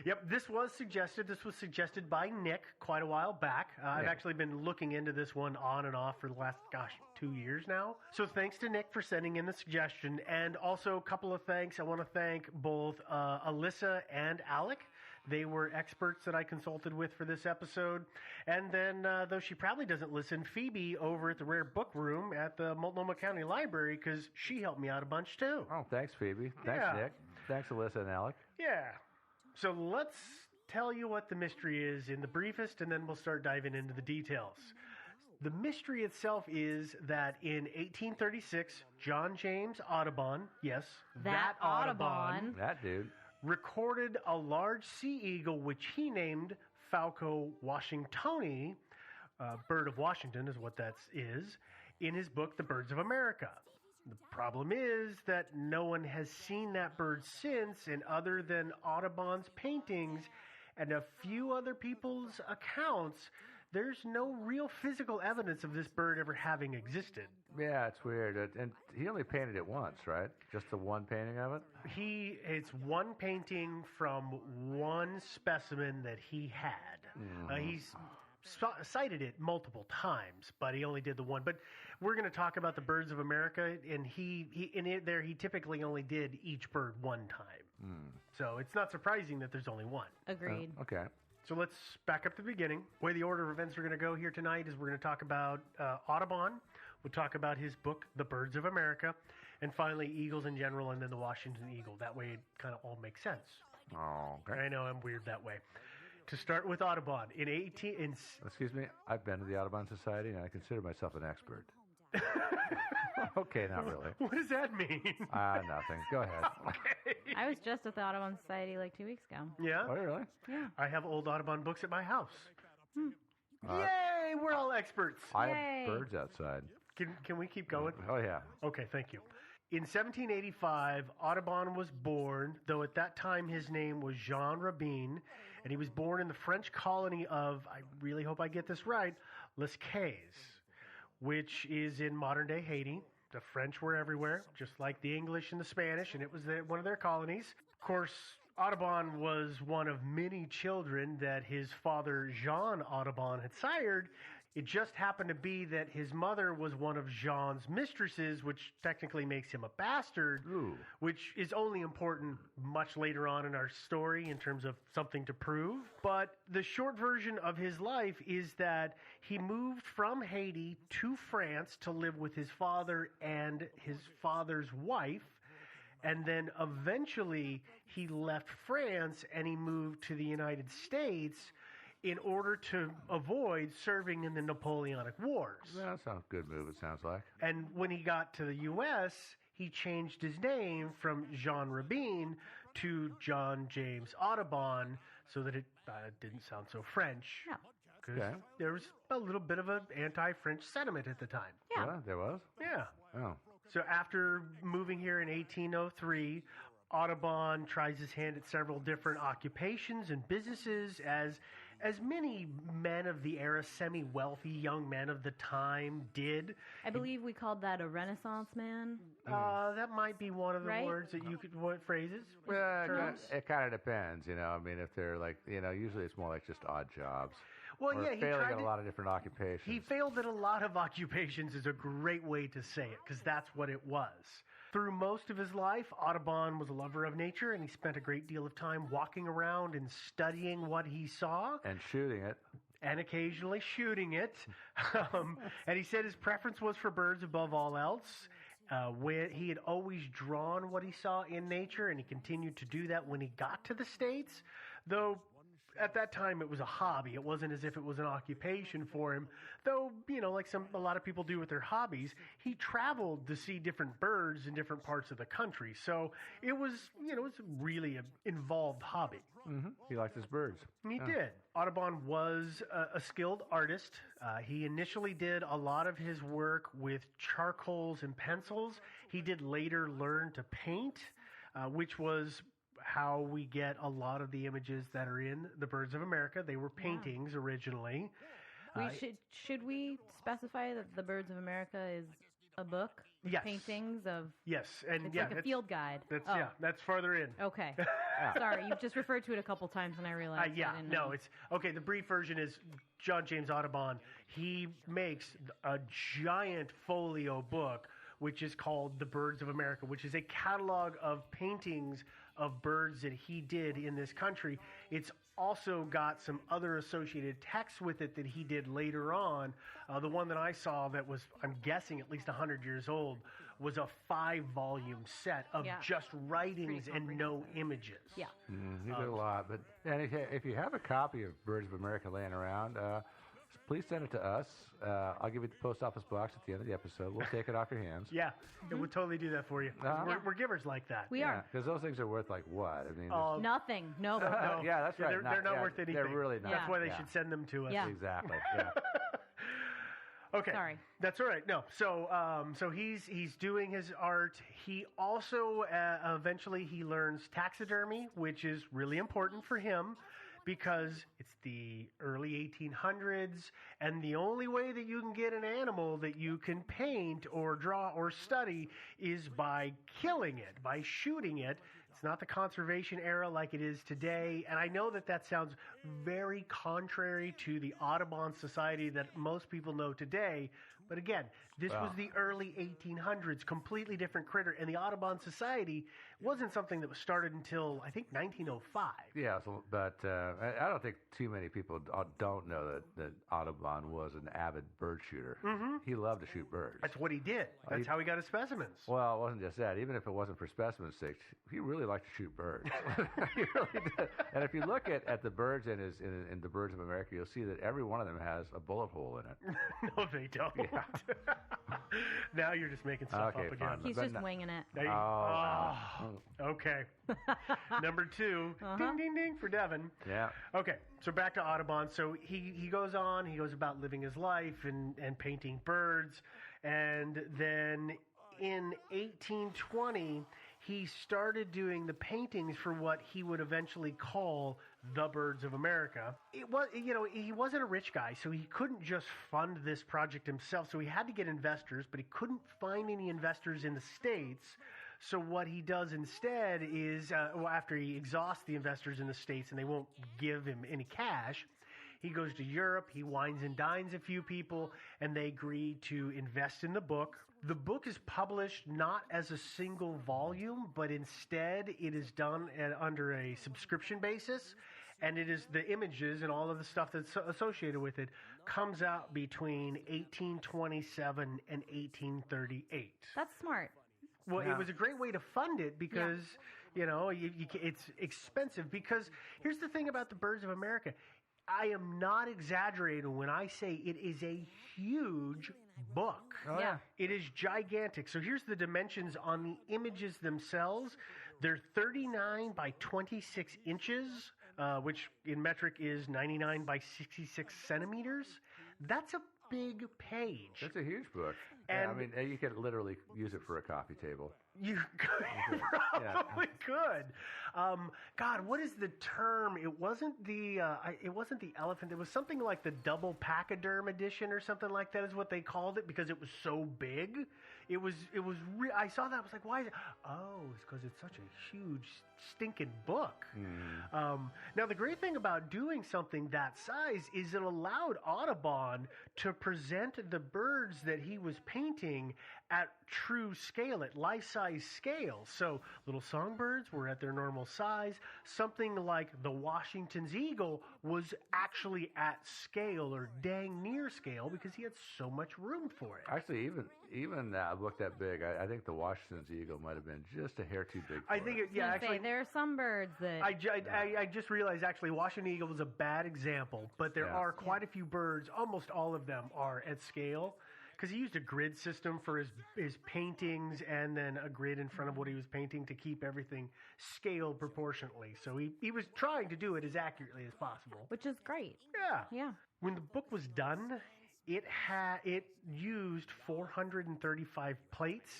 Yep, this was suggested. This was suggested by Nick quite a while back. I've actually been looking into this one on and off for the last, 2 years now. So thanks to Nick for sending in the suggestion. And also a couple of thanks. I want to thank both Alyssa and Alec. They were experts that I consulted with for this episode. And then, though she probably doesn't listen, Phoebe over at the Rare Book Room at the Multnomah County Library, because she helped me out a bunch, too. Oh, thanks, Phoebe. Thanks, Nick. Thanks, Alyssa and Alec. Yeah. So let's tell you what the mystery is in the briefest, and then we'll start diving into the details. The mystery itself is that in 1836, John James Audubon, yes, that Audubon. That dude. Recorded a large sea eagle which he named Falco washingtoni, bird of Washington is what that is, in his book The Birds of America. The problem is that no one has seen that bird since, and other than Audubon's paintings and a few other people's accounts, there's no real physical evidence of this bird ever having existed. Yeah, it's weird. And he only painted it once, right? Just the one painting of it? It's one painting from one specimen that he had. Mm-hmm. He's cited it multiple times, but he only did the one. But we're going to talk about the Birds of America, and he typically only did each bird one time. So it's not surprising that there's only one. Agreed. Okay. So let's back up to the beginning. The way the order of events are going to go here tonight is we're going to talk about Audubon. We'll talk about his book, The Birds of America, and finally eagles in general, and then the Washington eagle. That way it kind of all makes sense. Oh, okay. I know, I'm weird that way. To start with Audubon, Excuse me, I've been to the Audubon Society, and I consider myself an expert. Okay, not really. What does that mean? Nothing. Go ahead. Okay. I was just at the Audubon Society like 2 weeks ago. Yeah? Oh, really? Yeah. I have old Audubon books at my house. Uh, Yay! We're all experts. I have birds outside. Can we keep going? Oh, yeah. Okay, thank you. In 1785, Audubon was born, though at that time his name was Jean Rabin, and he was born in the French colony of, I really hope I get this right, Les Cayes, which is in modern-day Haiti. The French were everywhere, just like the English and the Spanish, and it was one of their colonies. Of course, Audubon was one of many children that his father, Jean Audubon, had sired. It just happened to be that his mother was one of Jean's mistresses, which technically makes him a bastard, which is only important much later on in our story in terms of something to prove. But the short version of his life is that he moved from Haiti to France to live with his father and his father's wife. And then eventually he left France and he moved to the United States in order to avoid serving in the Napoleonic Wars. That sounds a good move, it sounds like. And when he got to the U.S., he changed his name from Jean Rabin to John James Audubon so that it didn't sound so French. Yeah. Because there was a little bit of an anti-French sentiment at the time. Yeah. There was? Yeah. Oh. So after moving here in 1803, Audubon tries his hand at several different occupations and businesses as many men of the era, semi-wealthy young men of the time did. I believe we called that a Renaissance man. That might be one of the Right? words that you could, what phrases? Well, terms? it kind of depends, you know. I mean, if they're like, you know, usually it's more like just odd jobs. Well, or yeah, he failing tried at a to- lot of different occupations. He failed at a lot of occupations is a great way to say it, because that's what it was. Through most of his life, Audubon was a lover of nature, and he spent a great deal of time walking around and studying what he saw. And shooting it. And occasionally shooting it. And he said his preference was for birds above all else. When he had always drawn what he saw in nature, and he continued to do that when he got to the States, though at that time it was a hobby. It wasn't as if it was an occupation for him, though, you know, like a lot of people do with their hobbies. He traveled to see different birds in different parts of the country, so it was, you know, it's really an involved hobby. Mm-hmm. He liked his birds. He did. Audubon was a skilled artist. He initially did a lot of his work with charcoals and pencils. He did later learn to paint, which was how we get a lot of the images that are in the Birds of America. They were paintings originally. Should we specify that the Birds of America is a book? Yes. Paintings of. Yes, and It's yeah, like a that's- field guide. That's Oh. that's farther in. Okay. Sorry, you've just referred to it a couple times, and I realized. I didn't know. It's okay. The brief version is John James Audubon. He makes a giant folio book, which is called The Birds of America, which is a catalog of paintings of birds that he did in this country. It's also got some other associated texts with it that he did later on. The one that I saw that was, I'm guessing, at least 100 years old, was a 5-volume set of just writings and no images. Yeah. He did a lot. But and if you have a copy of Birds of America laying around, please send it to us. I'll give you the post office box at the end of the episode. We'll take it off your hands. Yeah, we'll totally do that for you. We're givers like that. We are. Because those things are worth like what? I mean, Nothing. No. yeah, that's right. They're not worth anything. They're really not. That's why they should send them to us. Yeah. Exactly. Yeah. Okay. Sorry. That's all right. No. So he's doing his art. He also eventually he learns taxidermy, which is really important for him because it's the early 1800s, and the only way that you can get an animal that you can paint or draw or study is by killing it, by shooting it. It's not the conservation era like it is today, and I know that that sounds very contrary to the Audubon Society that most people know today, but again, this was the early 1800s, completely different critter, and the Audubon Society wasn't something that was started until, I think, 1905. Yeah, but I don't think too many people don't know that Audubon was an avid bird shooter. Mm-hmm. He loved to shoot birds. That's what he did. That's how he got his specimens. Well, it wasn't just that. Even if it wasn't for specimen's sake, he really liked to shoot birds. He really did. And if you look at the birds in the Birds of America, you'll see that every one of them has a bullet hole in it. No, they don't. Yeah. Now you're just making stuff Okay, up again. fine. He's just winging it. There you- okay. Number 2, ding, ding, ding for Devin. Yeah. Okay, so back to Audubon. So he goes on, he goes about living his life and painting birds, and then in 1820, he started doing the paintings for what he would eventually call the Birds of America. It was, he wasn't a rich guy, so he couldn't just fund this project himself. So he had to get investors, but he couldn't find any investors in the States. So what he does instead is, after he exhausts the investors in the States and they won't give him any cash, he goes to Europe, he wines and dines a few people, and they agree to invest in the book. The book is published not as a single volume, but instead it is done under a subscription basis, and it is the images and all of the stuff that's associated with it comes out between 1827 and 1838. That's smart. Well, It was a great way to fund it because, it's expensive. Because here's the thing about the Birds of America. I am not exaggerating when I say it is a huge book. Oh, yeah. It is gigantic. So here's the dimensions on the images themselves. They're 39 by 26 inches, which in metric is 99 by 66 centimeters. That's a big page. That's a huge book. And you could literally use it for a coffee table. You probably could. God, what is the term? It wasn't the elephant. It was something like the double pachyderm edition or something like that is what they called it because it was so big. I saw that. I was like, why is it? Oh, it's because it's such a huge stinking book. Now, the great thing about doing something that size is it allowed Audubon to present the birds that he was painting at true scale, at life-size scale. So little songbirds were at their normal size. Something like the Washington's eagle was actually at scale or dang near scale because he had so much room for it. Actually, even a book that big, I think the Washington's eagle might have been just a hair too big for it. Actually, there are some birds that... I just realized, actually, Washington eagle was a bad example, but there are quite a few birds, almost all of them are at scale. Because he used a grid system for his paintings and then a grid in front of what he was painting to keep everything scaled proportionately. So he was trying to do it as accurately as possible. Which is great. Yeah. Yeah. When the book was done, it used 435 plates,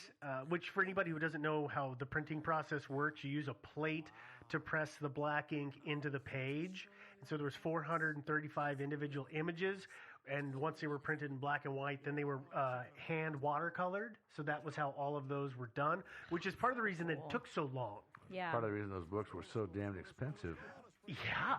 which for anybody who doesn't know how the printing process works, you use a plate to press the black ink into the page. And so there was 435 individual images. And once they were printed in black and white, then they were hand watercolored. So that was how all of those were done, which is part of the reason that it took so long. Yeah. Part of the reason those books were so damn expensive. Yeah.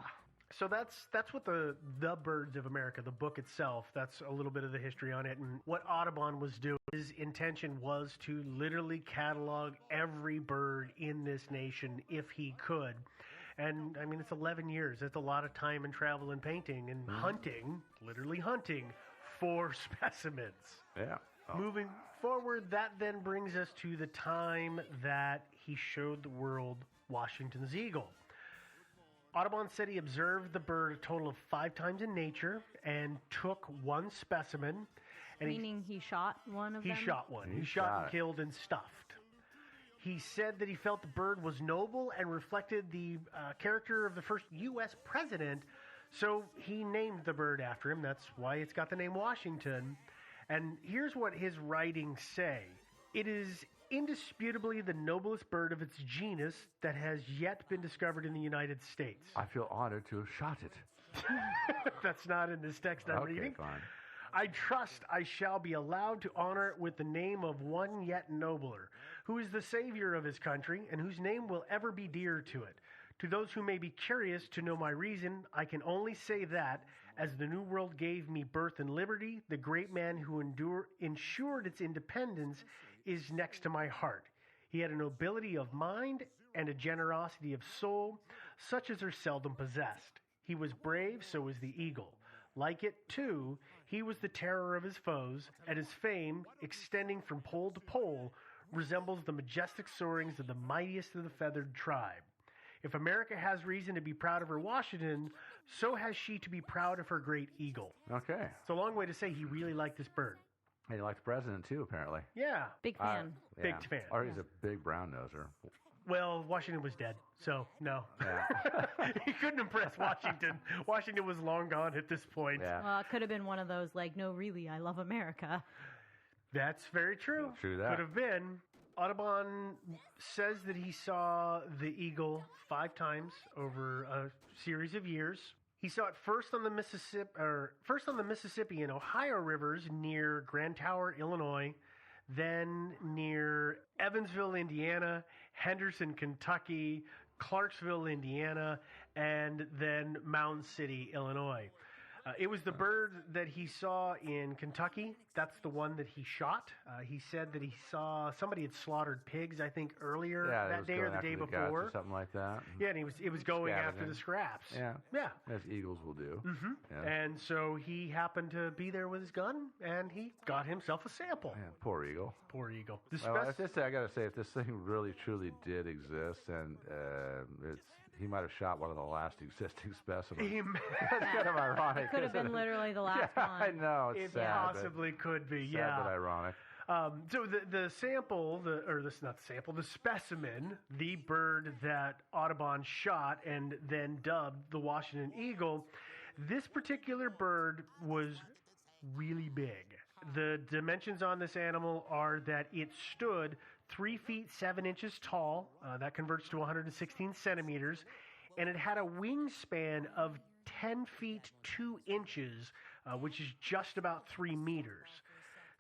So that's what the Birds of America, the book itself, that's a little bit of the history on it. And what Audubon was doing, his intention was to literally catalog every bird in this nation if he could. And, I mean, it's 11 years. That's a lot of time and travel and painting and hunting, literally hunting, for specimens. Yeah. Oh. Moving forward, that then brings us to the time that he showed the world Washington's eagle. Audubon said he observed the bird a total of 5 times in nature and took one specimen. And Meaning he shot one of them? He shot one. He shot and killed and stuffed. He said that he felt the bird was noble and reflected the character of the first U.S. president, so he named the bird after him. That's why it's got the name Washington. And here's what his writings say. It is indisputably the noblest bird of its genus that has yet been discovered in the United States. I feel honored to have shot it. That's not in this text I'm reading. Fine. I trust I shall be allowed to honor it with the name of one yet nobler, who is the savior of his country, and whose name will ever be dear to it. To those who may be curious to know my reason, I can only say that, as the New World gave me birth and liberty, the great man who ensured its independence is next to my heart. He had a nobility of mind and a generosity of soul, such as are seldom possessed. He was brave, so was the eagle. Like it, too, he was the terror of his foes, and his fame, extending from pole to pole, resembles the majestic soarings of the mightiest of the feathered tribe. If America has reason to be proud of her Washington, so has she to be proud of her great eagle. Okay. It's a long way to say he really liked this bird. And he liked the president, too, apparently. Yeah. Big fan. Big fan. Or he's a big brown noser. Well, Washington was dead, so no. Yeah. He couldn't impress Washington. Washington was long gone at this point. Yeah. Well, it could have been one of those, like, no, really, I love America. That's very true. True that. Could have been. Audubon says that he saw the eagle 5 times over a series of years. He saw it first on the Mississippi and Ohio rivers near Grand Tower, Illinois, then near Evansville, Indiana, Henderson, Kentucky, Clarksville, Indiana, and then Mound City, Illinois. It was the bird that he saw in Kentucky. That's the one that he shot. He said that he saw somebody had slaughtered pigs, I think, earlier that day or the day before. Or something like that. Yeah, and it was going after the scraps. Yeah. Yeah. As eagles will do. Mm-hmm. Yeah. And so he happened to be there with his gun, and he got himself a sample. Yeah, poor eagle. Poor eagle. Well, I got to say, if this thing really, truly did exist, and he might have shot one of the last existing specimens. That's kind of ironic. It could have been literally the last yeah, one. I know. It's It sad, possibly could be, sad, yeah. but ironic. So the sample, the specimen, the bird that Audubon shot and then dubbed the Washington Eagle, this particular bird was really big. The dimensions on this animal are that it stood 3 feet 7 inches tall. That converts to 116 centimeters. And it had a wingspan of 10 feet 2 inches, which is just about 3 meters.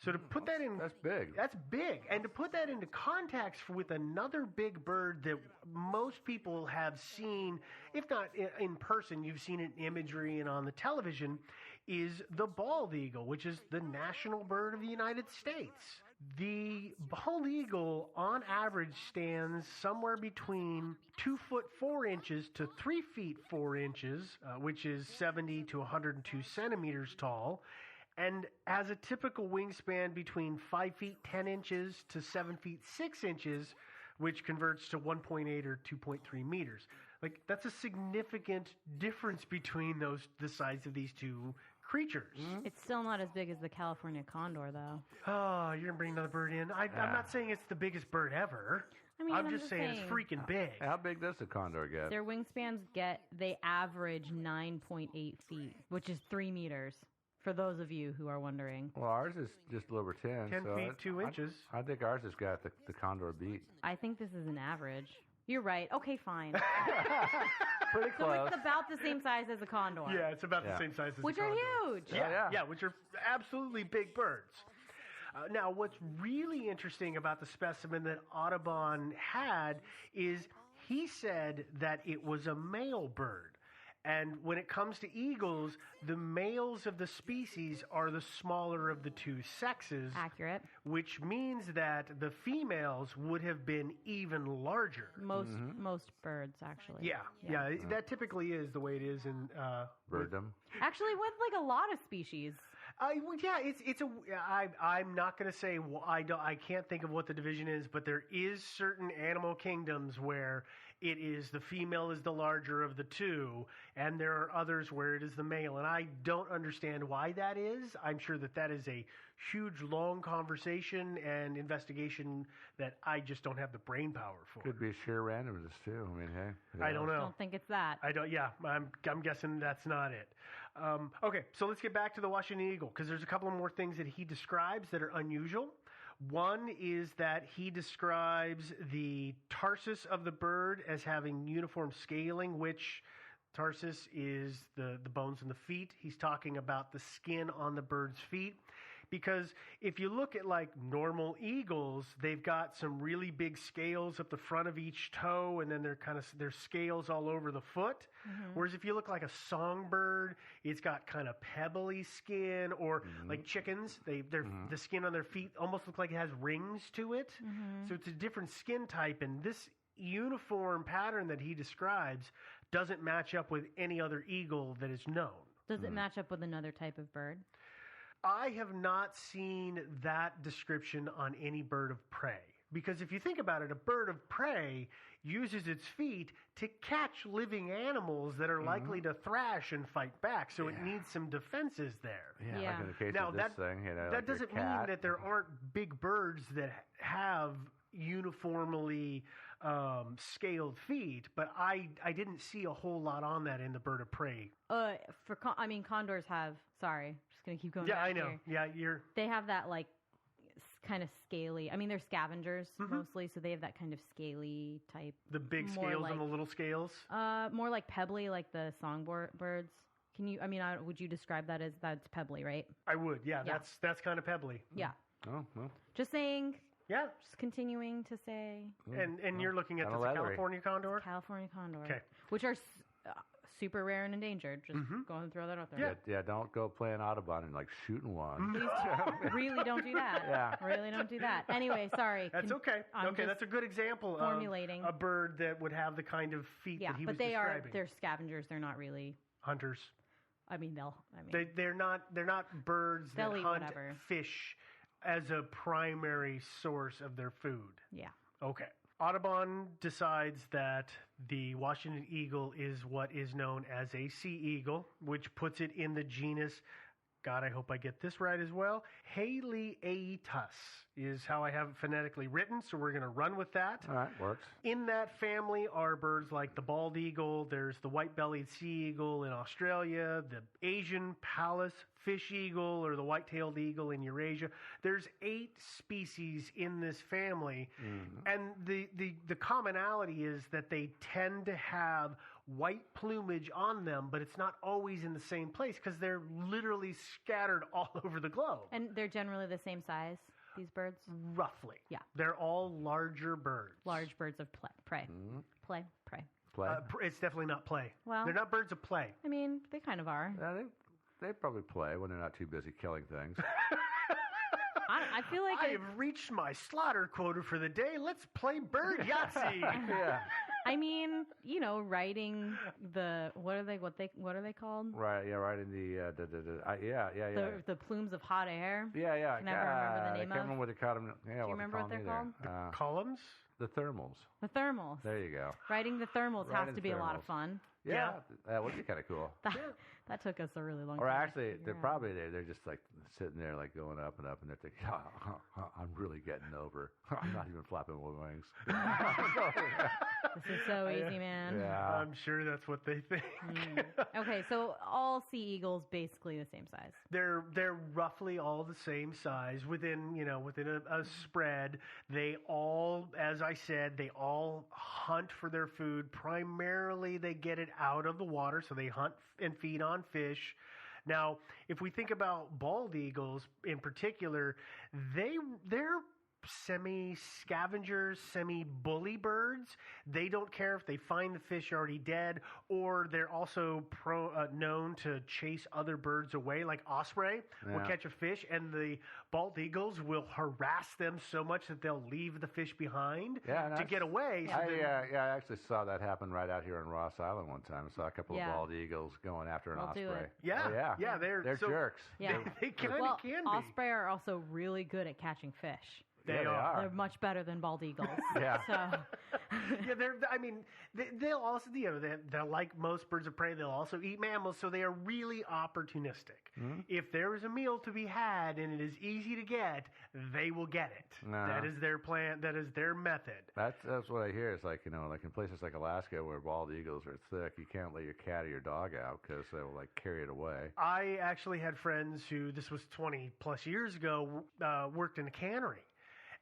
So to put that in... That's big. That's big. And to put that into context with another big bird that most people have seen, if not in person, you've seen it in imagery and on the television, is the bald eagle, which is the national bird of the United States. The bald eagle, on average, stands somewhere between 2 foot 4 inches to 3 feet 4 inches, which is 70 to 102 centimeters tall, and has a typical wingspan between 5 feet 10 inches to 7 feet 6 inches, which converts to 1.8 or 2.3 meters. Like, that's a significant difference between the size of these two creatures. It's still not as big as the California condor, though. Oh, you're gonna bring another bird in? I'm not saying it's the biggest bird ever. I mean, I'm just saying it's freaking big. How big does the condor get? Their wingspans they average 9.8 feet, which is 3 meters, for those of you who are wondering. Well, ours is just a little over 10. 10 so feet, 2 inches. I think ours has got the condor beat. I think this is an average. You're right. Okay, fine. Pretty So close. it's about the same size as a condor. Yeah, it's about the same size as Which a are condor. huge. Yeah, which are absolutely big birds. Now, what's really interesting about the specimen that Audubon had is he said that it was a male bird. And when it comes to eagles, the males of the species are the smaller of the two sexes. Accurate. Which means that the females would have been even larger. Most birds, actually. Yeah, that typically is the way it is in birddom. Actually, with like a lot of species. I'm not going to say I can't think of what the division is, but there is certain animal kingdoms where it is the female is the larger of the two, and there are others where it is the male, and I don't understand why that is. I'm sure that is a huge, long conversation and investigation that I just don't have the brain power for. Could be sheer randomness too. I mean, hey. I don't know. I don't think it's that. I'm guessing that's not it. Okay, so let's get back to the Washington Eagle, because there's a couple of more things that he describes that are unusual. One is that he describes the tarsus of the bird as having uniform scaling, which tarsus is the bones in the feet. He's talking about the skin on the bird's feet. Because if you look at like normal eagles, they've got some really big scales up the front of each toe, and then there's scales all over the foot. Mm-hmm. Whereas if you look like a songbird, it's got kind of pebbly skin, or like chickens, the skin on their feet almost looks like it has rings to it. Mm-hmm. So it's a different skin type, and this uniform pattern that he describes doesn't match up with any other eagle that is known. Does it match up with another type of bird? I have not seen that description on any bird of prey. Because if you think about it, a bird of prey uses its feet to catch living animals that are likely to thrash and fight back. So it needs some defenses there. Yeah, like in the case now, of this thing. that like doesn't a mean cat. that there aren't big birds that have uniformly scaled feet, but I didn't see a whole lot on that in the bird of prey. Condors have. Sorry, just gonna keep going. Yeah, back I know. here. Yeah, They have that like kind of scaly. I mean, they're scavengers mostly, so they have that kind of scaly type. The big more scales like, and the little scales? More like pebbly, like the songbirds. Can you, would you describe that as that's pebbly, right? I would, yeah. That's kind of pebbly. Yeah. Oh, well. Just saying. Yeah. Just continuing to say. And you're looking at the California condor? California condor. Okay. Which are super rare and endangered. Just go and throw that out there. Yeah, don't go playing Audubon and like shooting one. Please really don't do that. Yeah. Really don't do that. Anyway, sorry. That's okay. Okay, that's a good example formulating. of a bird that would have the kind of feet that he was describing. They're scavengers. They're not really hunters. I mean, they're not birds that eat hunt whatever. fish as a primary source of their food. Yeah. Okay. Audubon decides that the Washington eagle is what is known as a sea eagle, which puts it in the genus, God, I hope I get this right as well, Haliaeetus is how I have it phonetically written, so we're going to run with that. All right, works. In that family are birds like the bald eagle, there's the white-bellied sea eagle in Australia, the Asian Pallas fish eagle or the white-tailed eagle in Eurasia. There's 8 species in this family, and the commonality is that they tend to have white plumage on them, but it's not always in the same place because they're literally scattered all over the globe. And they're generally the same size, these birds? Roughly. Yeah. They're all larger birds. Large birds of prey. Prey. It's definitely not play. Well, they're not birds of play. I mean, they kind of are. They probably play when they're not too busy killing things. I feel like I have reached my slaughter quota for the day. Let's play bird Yahtzee. Yeah. I mean, riding the what are they called? Right, yeah, riding the plumes of hot air. Yeah. I can never remember the name I can't remember what they call them. Yeah, do you remember what they're called? Columns? The thermals. The thermals. There you go. Riding the thermals Riding has to be a lot of thermals. fun. Yeah, that would be kind of cool. That took us a really long time. Or actually, they're just like sitting there, like going up and up, and they're thinking, I'm really getting over. I'm not even flapping my wings. This is so easy, man. Yeah. I'm sure that's what they think. Okay, so all sea eagles basically the same size. They're roughly all the same size within a spread. They all, as I said, they all hunt for their food. Primarily, they get it out of the water, so they hunt and feed on fish. Now, if we think about bald eagles in particular, they're semi-scavengers, semi-bully birds. They don't care if they find the fish already dead, or they're also known to chase other birds away. Like osprey will catch a fish, and the bald eagles will harass them so much that they'll leave the fish behind to get away. So I actually saw that happen right out here on Ross Island one time. I saw a couple of bald eagles going after an osprey. Yeah, they're jerks. Yeah, they kind of can be. Osprey are also really good at catching fish. They are. They're much better than bald eagles. Yeah. So. They'll also, they're like most birds of prey. They'll also eat mammals, so they are really opportunistic. Mm-hmm. If there is a meal to be had and it is easy to get, they will get it. No. That is their plan. That is their method. That's what I hear. It's like like in places like Alaska where bald eagles are thick, you can't let your cat or your dog out because they will carry it away. I actually had friends who, this was 20 plus years ago, worked in a cannery.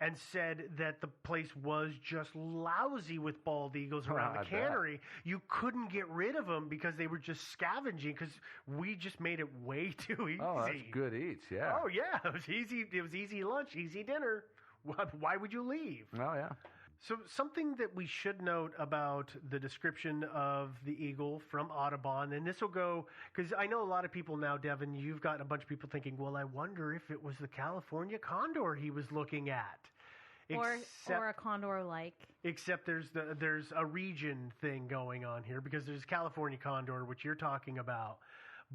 And said that the place was just lousy with bald eagles around the cannery. You couldn't get rid of them because they were just scavenging because we just made it way too easy. Oh, that's good eats, yeah. Oh, yeah. It was easy. It was easy lunch, easy dinner. Why would you leave? Oh, yeah. So something that we should note about the description of the eagle from Audubon, and this will go, because I know a lot of people now, Devin, you've got a bunch of people thinking, well, I wonder if it was the California condor he was looking at. Or a condor-like. Except there's a region thing going on here, because there's California condor, which you're talking about.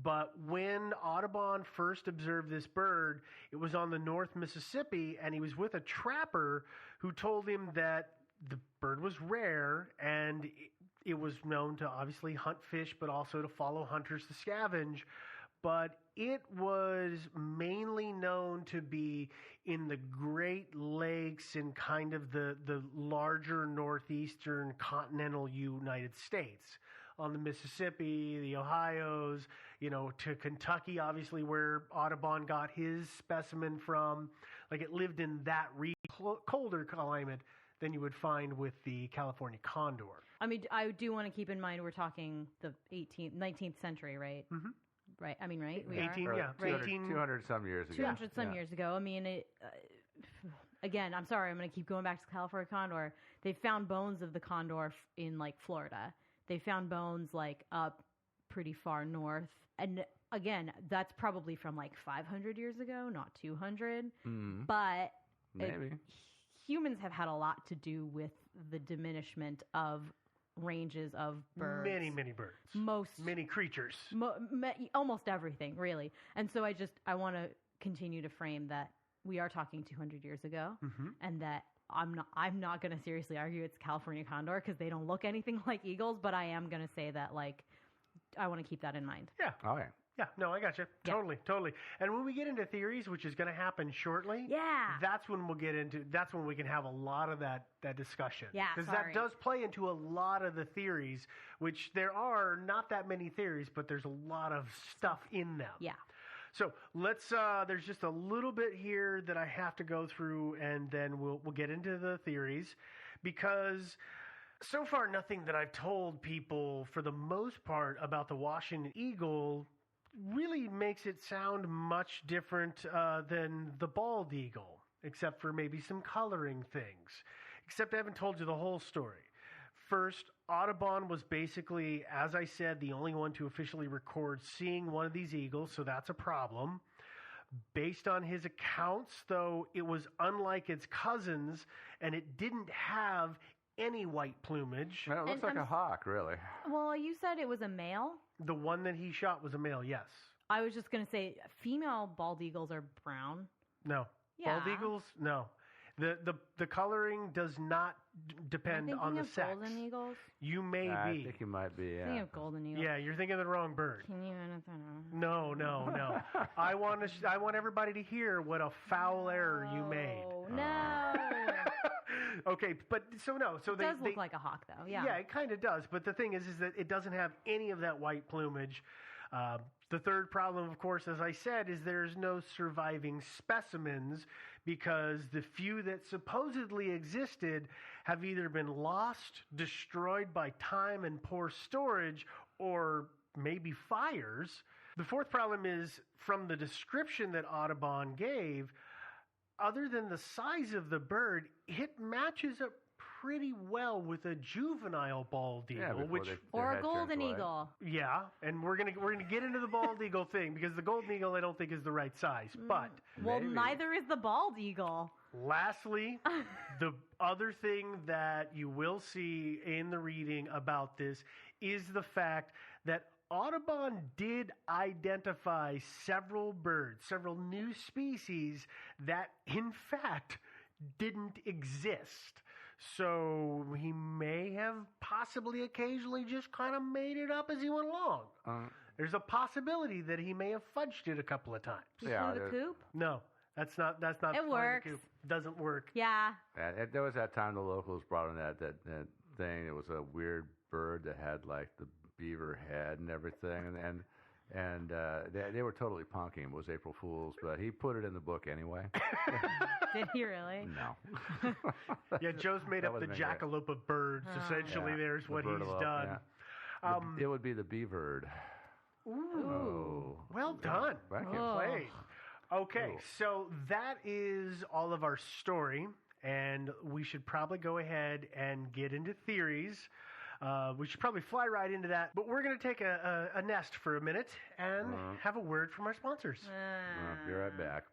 But when Audubon first observed this bird, it was on the North Mississippi, and he was with a trapper who told him that the bird was rare, and it was known to obviously hunt fish, but also to follow hunters to scavenge. But it was mainly known to be in the Great Lakes and kind of the larger northeastern continental United States. on the Mississippi, the Ohios, to Kentucky, obviously, where Audubon got his specimen from. Like, it lived in that colder climate than you would find with the California condor. I mean, I do want to keep in mind we're talking the 19th century, right? Mm-hmm. Right. I mean, right? We 18, are? yeah. Right. 200 some years ago. 200 some years ago. I mean, again, I'm sorry, I'm going to keep going back to the California condor. They found bones of the condor in, like, Florida. They found bones, like, up pretty far north. And, again, that's probably from, like, 500 years ago, not 200. But maybe. Humans have had a lot to do with the diminishment of ranges of birds. Many, many birds. Many creatures. Almost everything, really. And so I want to continue to frame that we are talking 200 years ago, and that I'm not going to seriously argue it's California condor because they don't look anything like eagles, but I am going to say that, like, I want to keep that in mind. Yeah. Oh, yeah. Yeah, no, I got you. Totally. And when we get into theories, which is going to happen shortly, that's when we can have a lot of that discussion. Yeah, because that does play into a lot of the theories, which there are not that many theories, but there's a lot of stuff in them. Yeah. So let's. There's just a little bit here that I have to go through, and then we'll get into the theories, because so far nothing that I've told people, for the most part, about the Washington eagle really makes it sound much different than the bald eagle, except for maybe some coloring things. Except I haven't told you the whole story. First, Audubon was basically, as I said, the only one to officially record seeing one of these eagles, so that's a problem. Based on his accounts, though, it was unlike its cousins, and it didn't have any white plumage. Well, it looks like a hawk, really. Well, you said it was a male? The one that he shot was a male, yes. I was just going to say female bald eagles are brown. No. Yeah. Bald eagles, no. The coloring does not depend on the sex. Golden eagles? You may be. I think you might be, yeah. Thinking of golden eagles. Yeah, you're thinking of the wrong bird. Can you? No. I want everybody to hear what a foul error you made. No. Okay, but so no. So it does look like a hawk, though. Yeah. Yeah, it kind of does. But the thing is that it doesn't have any of that white plumage. The third problem, of course, as I said, is there's no surviving specimens because the few that supposedly existed have either been lost, destroyed by time and poor storage, or maybe fires. The fourth problem is, from the description that Audubon gave, other than the size of the bird, it matches up pretty well with a juvenile bald eagle, or a golden eagle. Yeah, and we're gonna get into the bald eagle thing because the golden eagle I don't think is the right size, but neither is the bald eagle. Lastly, the other thing that you will see in the reading about this is the fact that Audubon did identify several birds, several new species that, in fact, didn't exist. So he may have possibly occasionally just kind of made it up as he went along. There's a possibility that he may have fudged it a couple of times. He flew the coop? No, that's not. It flying works. The coop. Doesn't work. Yeah. There was that time the locals brought in that thing. It was a weird bird that had like the beaver head and everything, and they were totally punking him. It was April Fool's, but he put it in the book anyway. Did he really? No. Yeah, Joe's made up the jackalope of birds. Essentially, there's what he's done. Yeah. It would be the beaver. Ooh. Well done. Well played. Okay, so that is all of our story, and we should probably go ahead and get into theories. We should probably fly right into that, but we're going to take a nest for a minute and have a word from our sponsors. Be right back.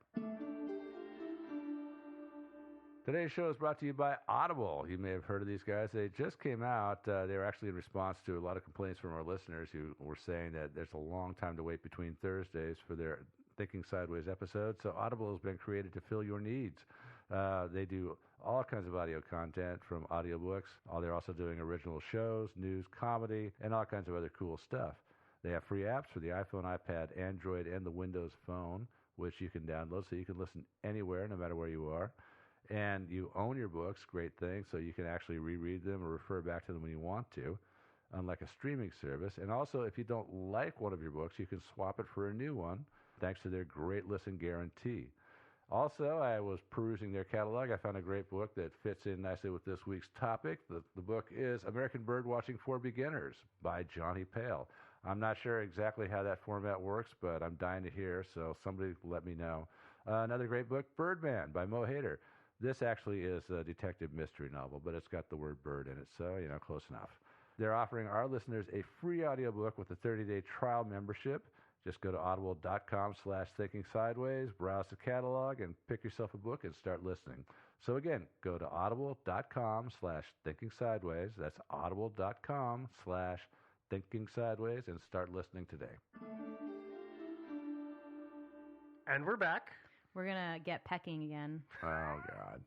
Today's show is brought to you by Audible. You may have heard of these guys. They just came out. They were actually in response to a lot of complaints from our listeners who were saying that there's a long time to wait between Thursdays for their Thinking Sideways episodes. So Audible has been created to fill your needs. They do all kinds of audio content from audiobooks. They're also doing original shows, news, comedy, and all kinds of other cool stuff. They have free apps for the iPhone, iPad, Android, and the Windows Phone, which you can download so you can listen anywhere, no matter where you are. And you own your books, great thing, so you can actually reread them or refer back to them when you want to. unlike a streaming service. And also, if you don't like one of your books, you can swap it for a new one, thanks to their great listen guarantee. Also, I was perusing their catalog. I found a great book that fits in nicely with this week's topic. The book is American Birdwatching for Beginners by Johnny Pale. I'm not sure exactly how that format works, but I'm dying to hear, so somebody let me know. Another great book, Birdman by Mo Hader. This actually is a detective mystery novel, but it's got the word bird in it, so, close enough. They're offering our listeners a free audiobook with a 30-day trial membership. Just go to audible.com/thinkingsideways, browse the catalog, and pick yourself a book and start listening. So again, go to audible.com/thinkingsideways. That's audible.com/thinkingsideways and start listening today. And we're back. We're gonna get pecking again. Oh, God.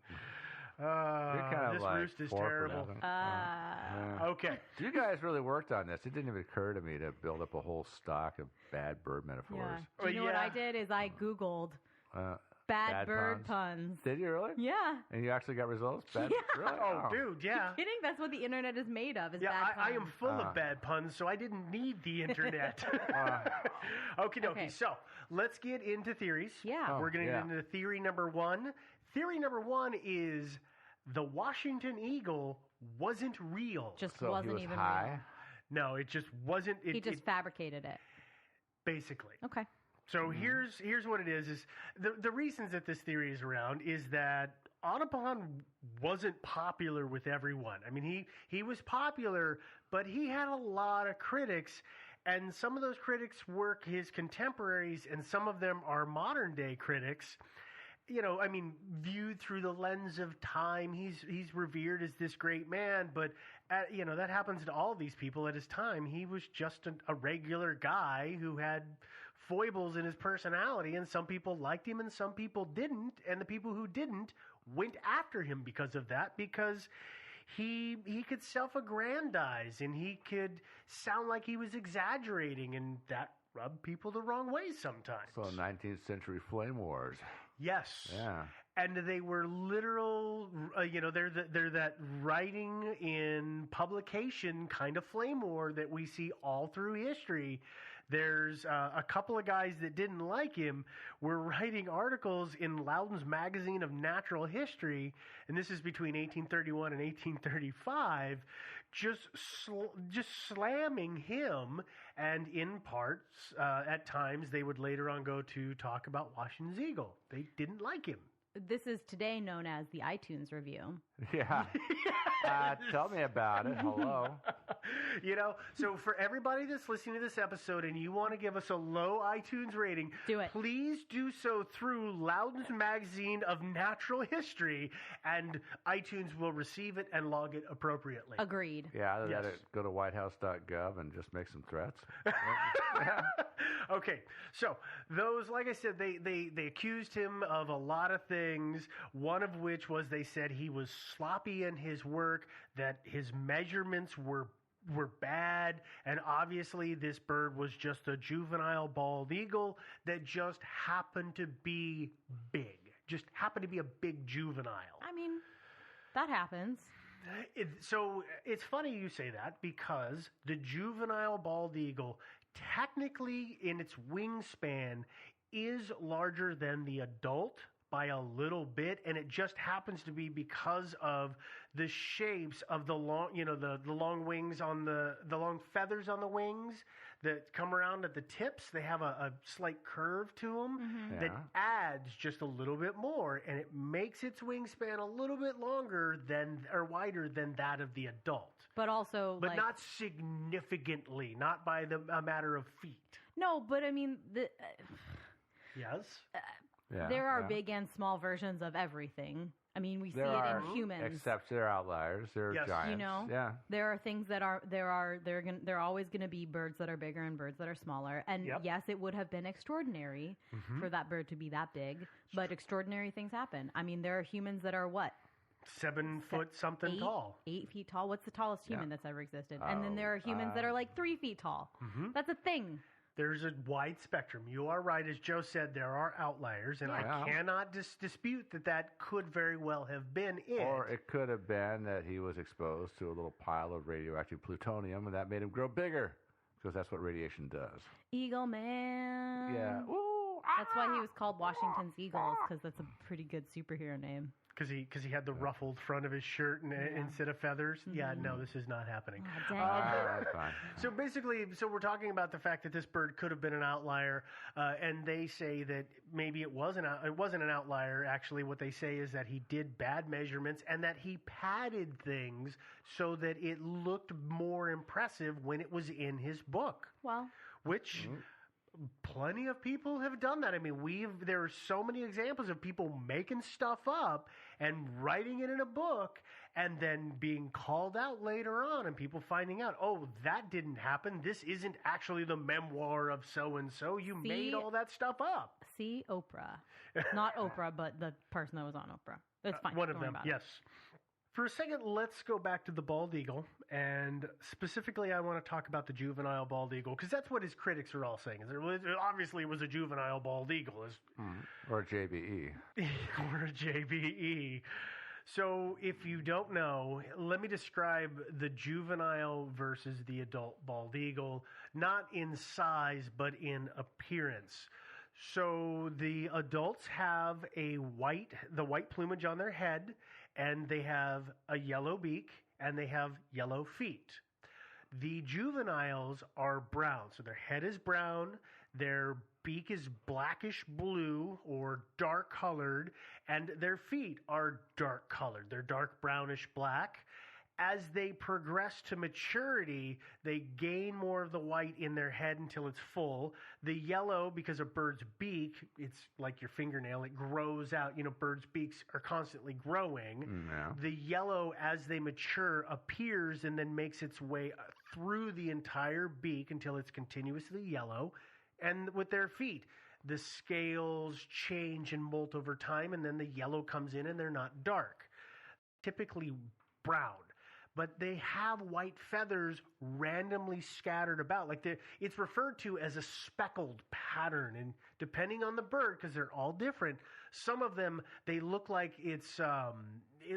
This roost is terrible. Okay. You guys really worked on this. It didn't even occur to me to build up a whole stock of bad bird metaphors. Yeah. Do you know what I did? Is I Googled bad bird puns. Did you really? Yeah. And you actually got results? Bad? Yeah. Really? Oh, dude, yeah. Are you kidding? That's what the internet is made of, is Yeah, bad puns. I am full of bad puns, so I didn't need the internet. Okie dokie. So let's get into theories. Yeah. We're going to get into theory number one. Theory number one is the Washington Eagle wasn't real. Just wasn't even real. No, it just wasn't. He just fabricated it. Basically. Okay. So here's what it is the reasons that this theory is around is that Audubon wasn't popular with everyone. I mean, he was popular, but he had a lot of critics, and some of those critics were his contemporaries, and some of them are modern day critics. Viewed through the lens of time, he's revered as this great man, but that happens to all these people at his time. He was just a regular guy who had foibles in his personality, and some people liked him and some people didn't, and the people who didn't went after him because of that, because he could self-aggrandize and he could sound like he was exaggerating, and that rubbed people the wrong way sometimes. So 19th century flame wars. Yes. Yeah. And they were literal, they're that writing in publication kind of flame war that we see all through history. There's a couple of guys that didn't like him were writing articles in Loudon's Magazine of Natural History, and this is between 1831 and 1835, just slamming him, and in parts, at times, they would later on go to talk about Washington's Eagle. They didn't like him. This is today known as the iTunes review. Yeah. Tell me about it. Hello. So for everybody that's listening to this episode and you want to give us a low iTunes rating, do it. Please do so through Loudon's Magazine of Natural History, and iTunes will receive it and log it appropriately. Agreed. Yeah, either that or go to whitehouse.gov and just make some threats. Okay, so those, like I said, they accused him of a lot of things, one of which was they said he was sloppy in his work, that his measurements were bad, and obviously this bird was just a juvenile bald eagle that just happened to be big, just happened to be a big juvenile. I mean, that happens. So it's funny you say that, because the juvenile bald eagle technically in its wingspan is larger than the adult by a little bit, and it just happens to be because of the shapes of the long, the long wings on the long feathers on the wings that come around at the tips. They have a slight curve to them that adds just a little bit more, and it makes its wingspan a little bit longer or wider than that of the adult. But also, but not significantly, not by a matter of feet. No, but I mean, yes. There are big and small versions of everything. I mean, we see it in humans. Except they're outliers. They're giants. There are things that are there are always going to be birds that are bigger and birds that are smaller. And yes, it would have been extraordinary for that bird to be that big, but extraordinary things happen. I mean, there are humans that are what? 7 foot something tall. 8 feet tall. What's the tallest human that's ever existed? And then there are humans that are like 3 feet tall. That's a thing. There's a wide spectrum. You are right. As Joe said, there are outliers, and I cannot dispute that could very well have been it. Or it could have been that he was exposed to a little pile of radioactive plutonium, and that made him grow bigger, because that's what radiation does. Eagle Man. Yeah. That's why he was called Washington's Eagles, because that's a pretty good superhero name. Because he had the ruffled front of his shirt instead of feathers. Mm-hmm. Yeah, no, this is not happening. Fine. So basically, we're talking about the fact that this bird could have been an outlier, and they say that maybe it wasn't an outlier. Actually, what they say is that he did bad measurements and that he padded things so that it looked more impressive when it was in his book. Well, which. Plenty of people have done that. I mean, there are so many examples of people making stuff up and writing it in a book and then being called out later on and people finding out, oh, that didn't happen. This isn't actually the memoir of so-and-so. You made all that stuff up. See Oprah. Not Oprah, but the person that was on Oprah. That's fine. One of them, yes. For a second, let's go back to the bald eagle, and specifically I want to talk about the juvenile bald eagle, because that's what his critics are all saying. Obviously, it was a juvenile bald eagle. Or a JBE. Or a JBE. So, if you don't know, let me describe the juvenile versus the adult bald eagle, not in size, but in appearance. So, the adults have the white plumage on their head, and they have a yellow beak, and they have yellow feet. The juveniles are brown, so their head is brown, their beak is blackish blue or dark colored, and their feet are dark colored. They're dark brownish black. As they progress to maturity, they gain more of the white in their head until it's full. The yellow, because a bird's beak, it's like your fingernail, it grows out. Birds' beaks are constantly growing. Yeah. The yellow, as they mature, appears and then makes its way through the entire beak until it's continuously yellow. And with their feet, the scales change and molt over time, and then the yellow comes in and they're not dark. Typically brown. But they have white feathers randomly scattered about. It's referred to as a speckled pattern. And depending on the bird, because they're all different, some of them, they look like it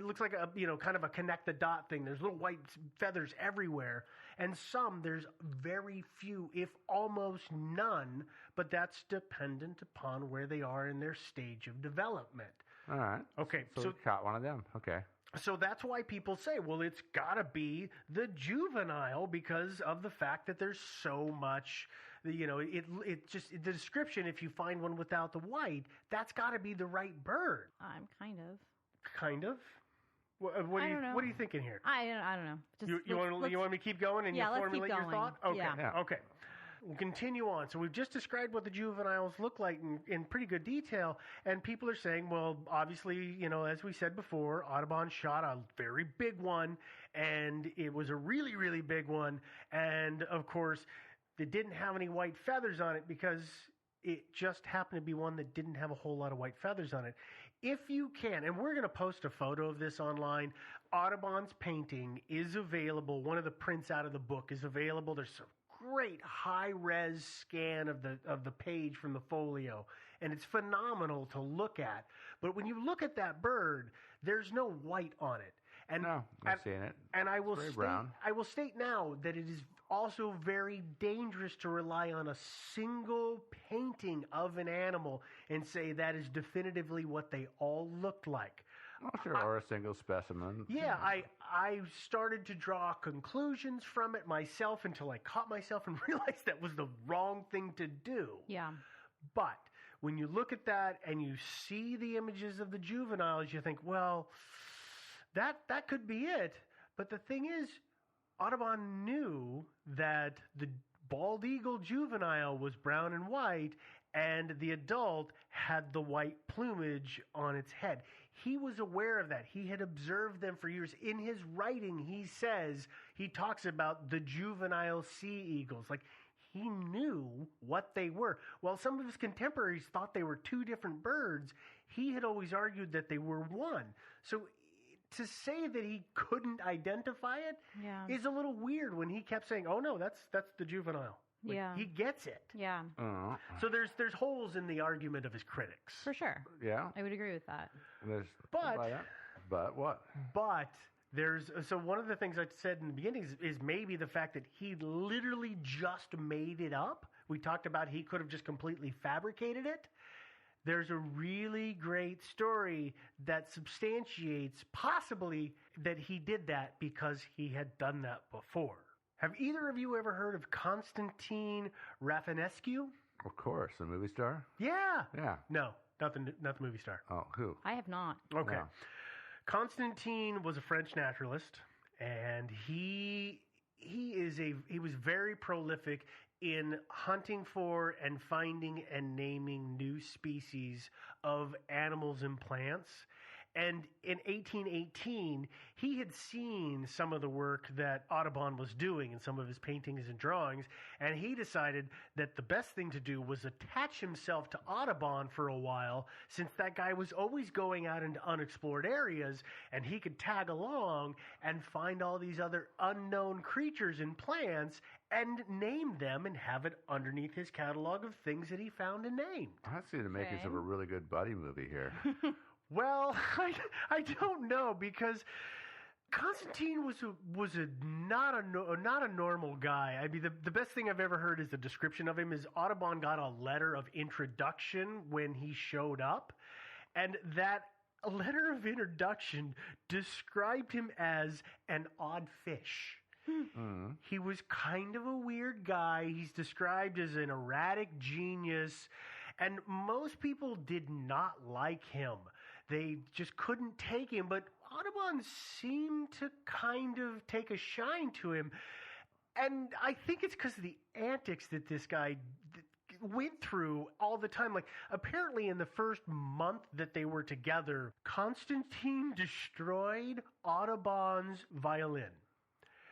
looks like a, kind of a connect the dot thing. There's little white feathers everywhere. And some, there's very few, if almost none, but that's dependent upon where they are in their stage of development. All right. Okay. So we caught one of them. Okay. So that's why people say, well, it's got to be the juvenile because of the fact that there's so much, it just, the description, if you find one without the white, that's got to be the right bird. I'm kind of. Kind of? What are you thinking here? I don't know. Just you want me to keep going and you formulate your thought? Okay. Yeah. Okay. We'll continue on. So we've just described what the juveniles look like in pretty good detail, and people are saying, well, obviously, as we said before, Audubon shot a very big one, and it was a really, really big one, and of course, it didn't have any white feathers on it because it just happened to be one that didn't have a whole lot of white feathers on it. If you can, and we're going to post a photo of this online, Audubon's painting is available. One of the prints out of the book is available. There's some great high-res scan of the page from the folio, and it's phenomenal to look at. But when you look at that bird, there's no white on it. And no, I'm seeing it. And I will state now that it is also very dangerous to rely on a single painting of an animal and say that is definitively what they all looked like. Oh, sure, or a single specimen. Yeah, I started to draw conclusions from it myself until I caught myself and realized that was the wrong thing to do. Yeah. But when you look at that and you see the images of the juveniles, you think, well, that could be it. But the thing is, Audubon knew that the bald eagle juvenile was brown and white, and the adult had the white plumage on its head. He was aware of that. He had observed them for years. In his writing, he talks about the juvenile sea eagles. Like, he knew what they were. While some of his contemporaries thought they were two different birds, he had always argued that they were one. So to say that he couldn't identify it is a little weird when he kept saying, oh, no, that's the juvenile. Like, Yeah. he gets it. Yeah. So there's holes in the argument of his critics. For sure. Yeah. I would agree with that. But what? But so one of the things I said in the beginning is maybe the fact that he literally just made it up. We talked about he could have just completely fabricated it. There's a really great story that substantiates possibly that he did that because he had done that before. Have either of you ever heard of Constantine Rafinescu? Of course, the movie star. Yeah. Yeah. No, not the movie star. Oh, who? I have not. Okay. No. Constantine was a French naturalist, and he was very prolific in hunting for and finding and naming new species of animals and plants. And in 1818, he had seen some of the work that Audubon was doing in some of his paintings and drawings, and he decided that the best thing to do was attach himself to Audubon for a while, since that guy was always going out into unexplored areas, and he could tag along and find all these other unknown creatures and plants and name them and have it underneath his catalog of things that he found and named. I see the makings of a really good buddy movie here. Well, I don't know, because Constantine was not a normal guy. I mean, the best thing I've ever heard is the description of him is Audubon got a letter of introduction when he showed up, and that letter of introduction described him as an odd fish. He was kind of a weird guy. He's described as an erratic genius, and most people did not like him. They just couldn't take him, but Audubon seemed to kind of take a shine to him. And I think it's because of the antics that this guy went through all the time. Like, apparently in the first month that they were together, Constantine destroyed Audubon's violin.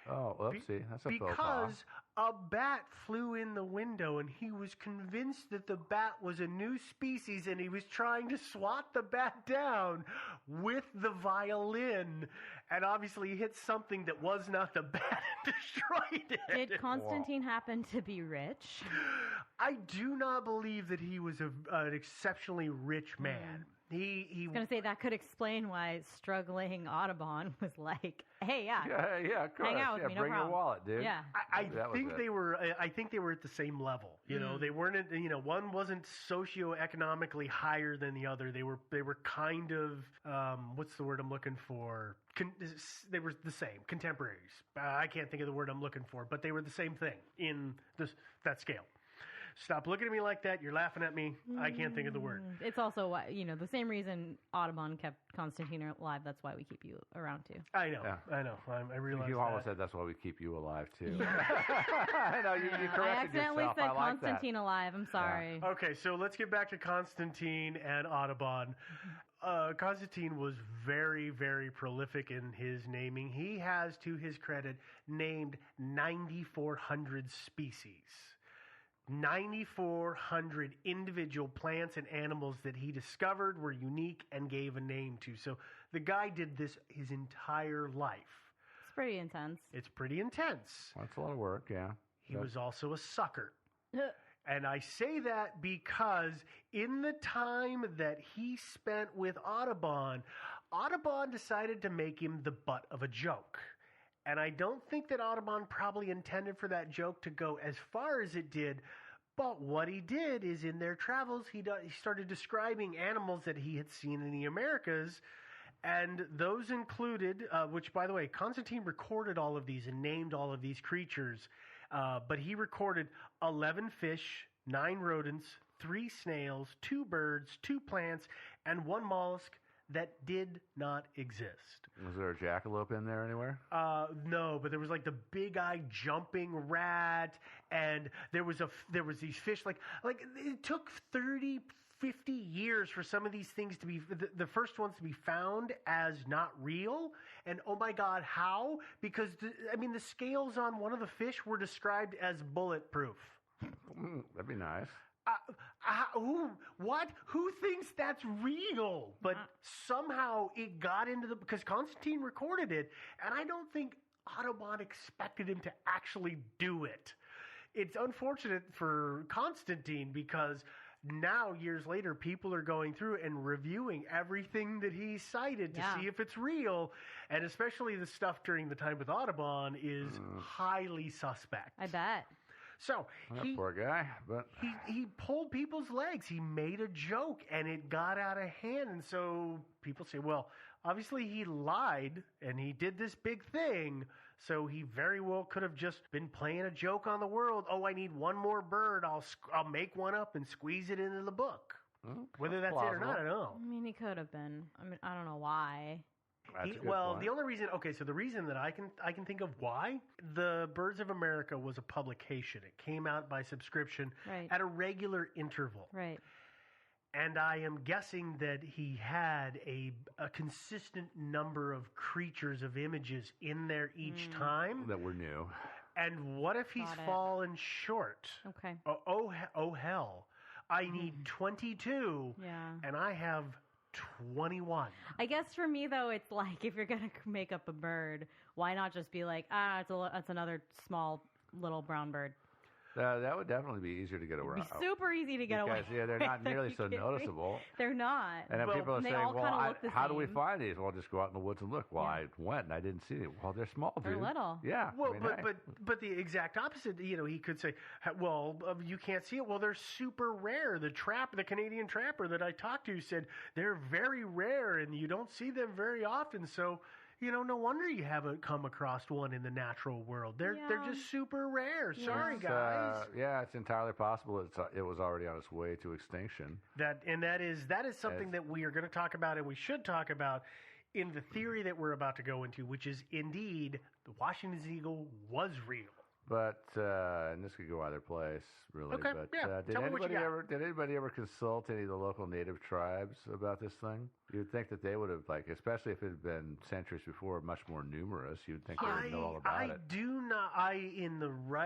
Oh, oopsie. That's a faux pas. Because a bat flew in the window, and he was convinced that the bat was a new species, and he was trying to swat the bat down with the violin, and obviously hit something that was not the bat and destroyed it. Did Constantine happen to be rich? I do not believe that he was an exceptionally rich man. I was going to say that could explain why struggling Audubon was like, hey, Yeah, of course. hang out with me, no bring problem. your wallet, dude. Yeah. I think they were at the same level. You know, they weren't. One wasn't socioeconomically higher than the other. They were kind of what's the word I'm looking for? They were the same, contemporaries. I can't think of the word I'm looking for, but they were the same thing in that scale. Stop looking at me like that. You're laughing at me. I can't think of the word. It's also why, the same reason Audubon kept Constantine alive. That's why we keep you around too. I know. Yeah. I know. I realize You that. almost said that's why we keep you alive, too. I know, you corrected I accidentally yourself. said I like Constantine alive. I'm sorry. Okay, so let's get back to Constantine and Audubon. Constantine was very, very prolific in his naming. He has, to his credit, named 9,400 species. 9,400 individual plants and animals that he discovered were unique and gave a name to. So the guy did this his entire life. It's pretty intense. It's pretty intense. That's a lot of work, yeah. He was also a sucker. And I say that because in the time that he spent with Audubon, Audubon decided to make him the butt of a joke. And I don't think that Audubon probably intended for that joke to go as far as it did. But what he did is in their travels, he started describing animals that he had seen in the Americas. And those included, which, by the way, Constantine recorded all of these and named all of these creatures. But he recorded 11 fish, 9 rodents, 3 snails, 2 birds, 2 plants, and 1 mollusk that did not exist. Was there a jackalope in there anywhere? No, but there was like the big-eyed jumping rat, and there was these fish. Like it took 30, 50 years for some of these things to be the first ones to be found as not real. And oh my God, how? Because the scales on one of the fish were described as bulletproof. That'd be nice. Who thinks that's real? But somehow it got into because Constantine recorded it, and I don't think Audubon expected him to actually do it. it's unfortunate for Constantine because now, years later, people are going through and reviewing everything that he cited to see if it's real, and especially the stuff during the time with Audubon is highly suspect. I bet. So poor guy, but he pulled people's legs. He made a joke, and it got out of hand. And so people say, well, obviously he lied, and he did this big thing. So he very well could have just been playing a joke on the world. Oh, I need one more bird. I'll make one up and squeeze it into the book. Whether that's it or not, I don't know. I mean, he could have been. I mean, I don't know why. The only reason, so the reason that I can think of why the Birds of America was a publication. It came out by subscription at a regular interval. Right. And I am guessing that he had a consistent number of creatures of images in there each time. That were new. And what if he's fallen short? Okay. Oh hell. I need 22. Yeah. And I have 21. I guess for me, though, it's like if you're going to make up a bird, why not just be like, it's another small little brown bird? That would definitely be easier to get away. It'd be super easy to get away. Because, they're not nearly so noticeable. They're not. And then people are saying, well, how do we find these? Well, just go out in the woods and look. Well, I went and I didn't see them. Well, they're small, dude. They're little. Yeah. Well, but the exact opposite, he could say, well, you can't see it. Well, they're super rare. The Canadian trapper that I talked to said they're very rare and you don't see them very often. So, no wonder you haven't come across one in the natural world. They're just super rare. Sorry, guys. It's entirely possible it was already on its way to extinction. That is something that we are going to talk about, and we should talk about in the theory that we're about to go into, which is indeed the Washington Eagle was real. But and this could go either place, really. Okay, but did anybody ever consult any of the local native tribes about this thing? You'd think that they would have, especially if it had been centuries before, much more numerous. You'd think they would know all about it. I do not.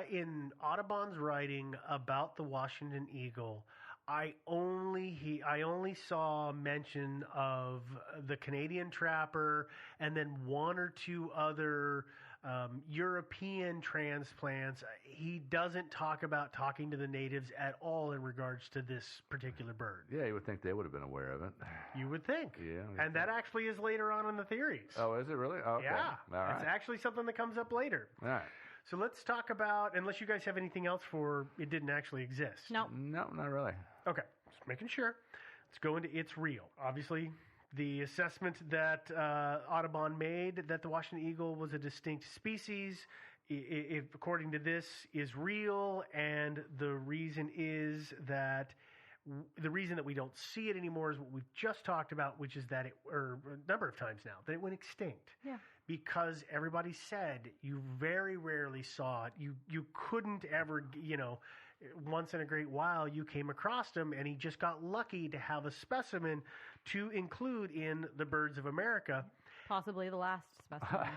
In Audubon's writing about the Washington Eagle, I only saw mention of the Canadian trapper and then one or two other European transplants. He doesn't talk about talking to the natives at all in regards to this particular bird. Yeah, you would think they would have been aware of it. You would think. Yeah. And that actually is later on in the theories. Oh, is it really? Oh, okay. Yeah. All right. It's actually something that comes up later. All right. So let's talk about, unless you guys have anything else for it didn't actually exist. No, not really. Okay, just making sure. Let's go into it's real. Obviously, the assessment that Audubon made that the Washington Eagle was a distinct species, if according to this, is real, and the reason that we don't see it anymore is what we've just talked about, which is that or a number of times now, that it went extinct. Yeah. Because everybody said you very rarely saw it. You couldn't ever, once in a great while you came across him, and he just got lucky to have a specimen to include in the Birds of America. Possibly the last specimen.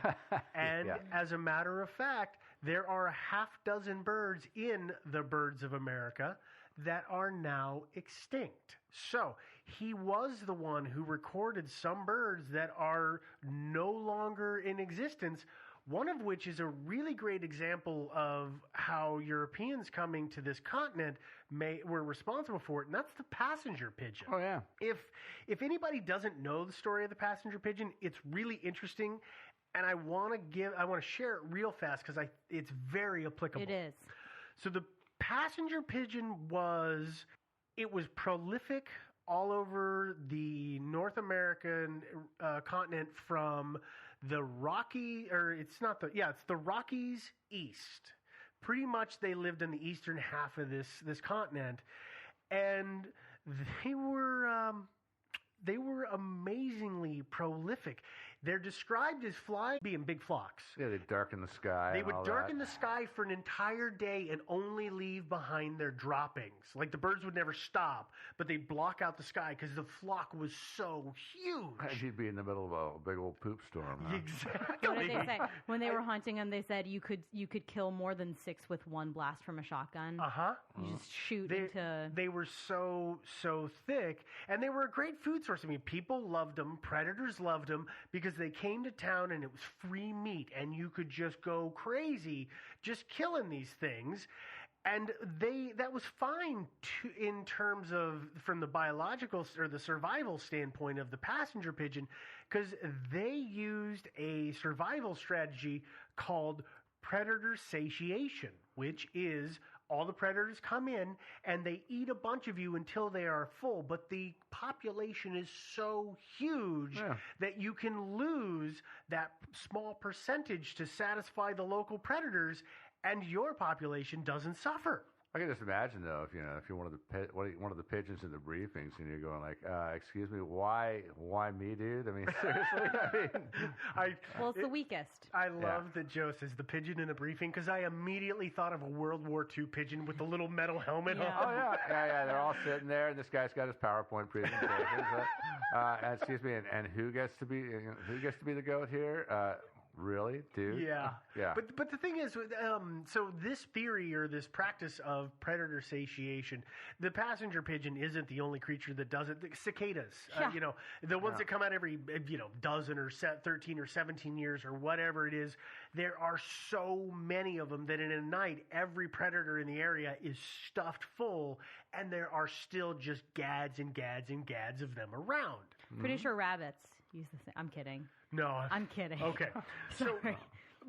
And as a matter of fact, there are a half dozen birds in the Birds of America that are now extinct. So he was the one who recorded some birds that are no longer in existence, one of which is a really great example of how Europeans coming to this continent were responsible for it, and that's the passenger pigeon. Oh, yeah. If anybody doesn't know the story of the passenger pigeon, it's really interesting, and I want to share it real fast because it's very applicable. It is. So the passenger pigeon was prolific all over the North American continent from the it's the Rockies east. Pretty much they lived in the eastern half of this continent, and they were amazingly prolific. They're described as flying in big flocks. Yeah, they'd darken the sky. They would darken the sky for an entire day and only leave behind their droppings. Like the birds would never stop, but they'd block out the sky because the flock was so huge. And you'd be in the middle of a big old poop storm. Huh? Exactly. What did they say? When they were hunting them, they said you could kill more than 6 with one blast from a shotgun. Uh-huh. You just shoot into... They were so thick, and they were a great food source. I mean, people loved them. Predators loved them because they came to town and it was free meat, and you could just go crazy just killing these things. And that was fine in terms of from the biological or the survival standpoint of the passenger pigeon, because they used a survival strategy called predator satiation, which is all the predators come in and they eat a bunch of you until they are full, but the population is so huge that you can lose that small percentage to satisfy the local predators, and your population doesn't suffer. I can just imagine though, if you're one of the pigeons in the briefings, and you're going like, "Excuse me, why me, dude?" I mean, seriously. Well, it's the weakest. I love that Joe says the pigeon in a briefing, because I immediately thought of a World War II pigeon with the little metal helmet on. Oh yeah. They're all sitting there, and this guy's got his PowerPoint presentation. And excuse me, and who gets to be the goat here? Really, dude? Yeah. Yeah. But the thing is, so this theory or this practice of predator satiation, the passenger pigeon isn't the only creature that does it. The cicadas, the ones that come out every, dozen or 13 or 17 years or whatever it is, there are so many of them that in a night, every predator in the area is stuffed full, and there are still just gads and gads and gads of them around. Pretty sure rabbits use the same. I'm kidding. No. I'm kidding. Okay. So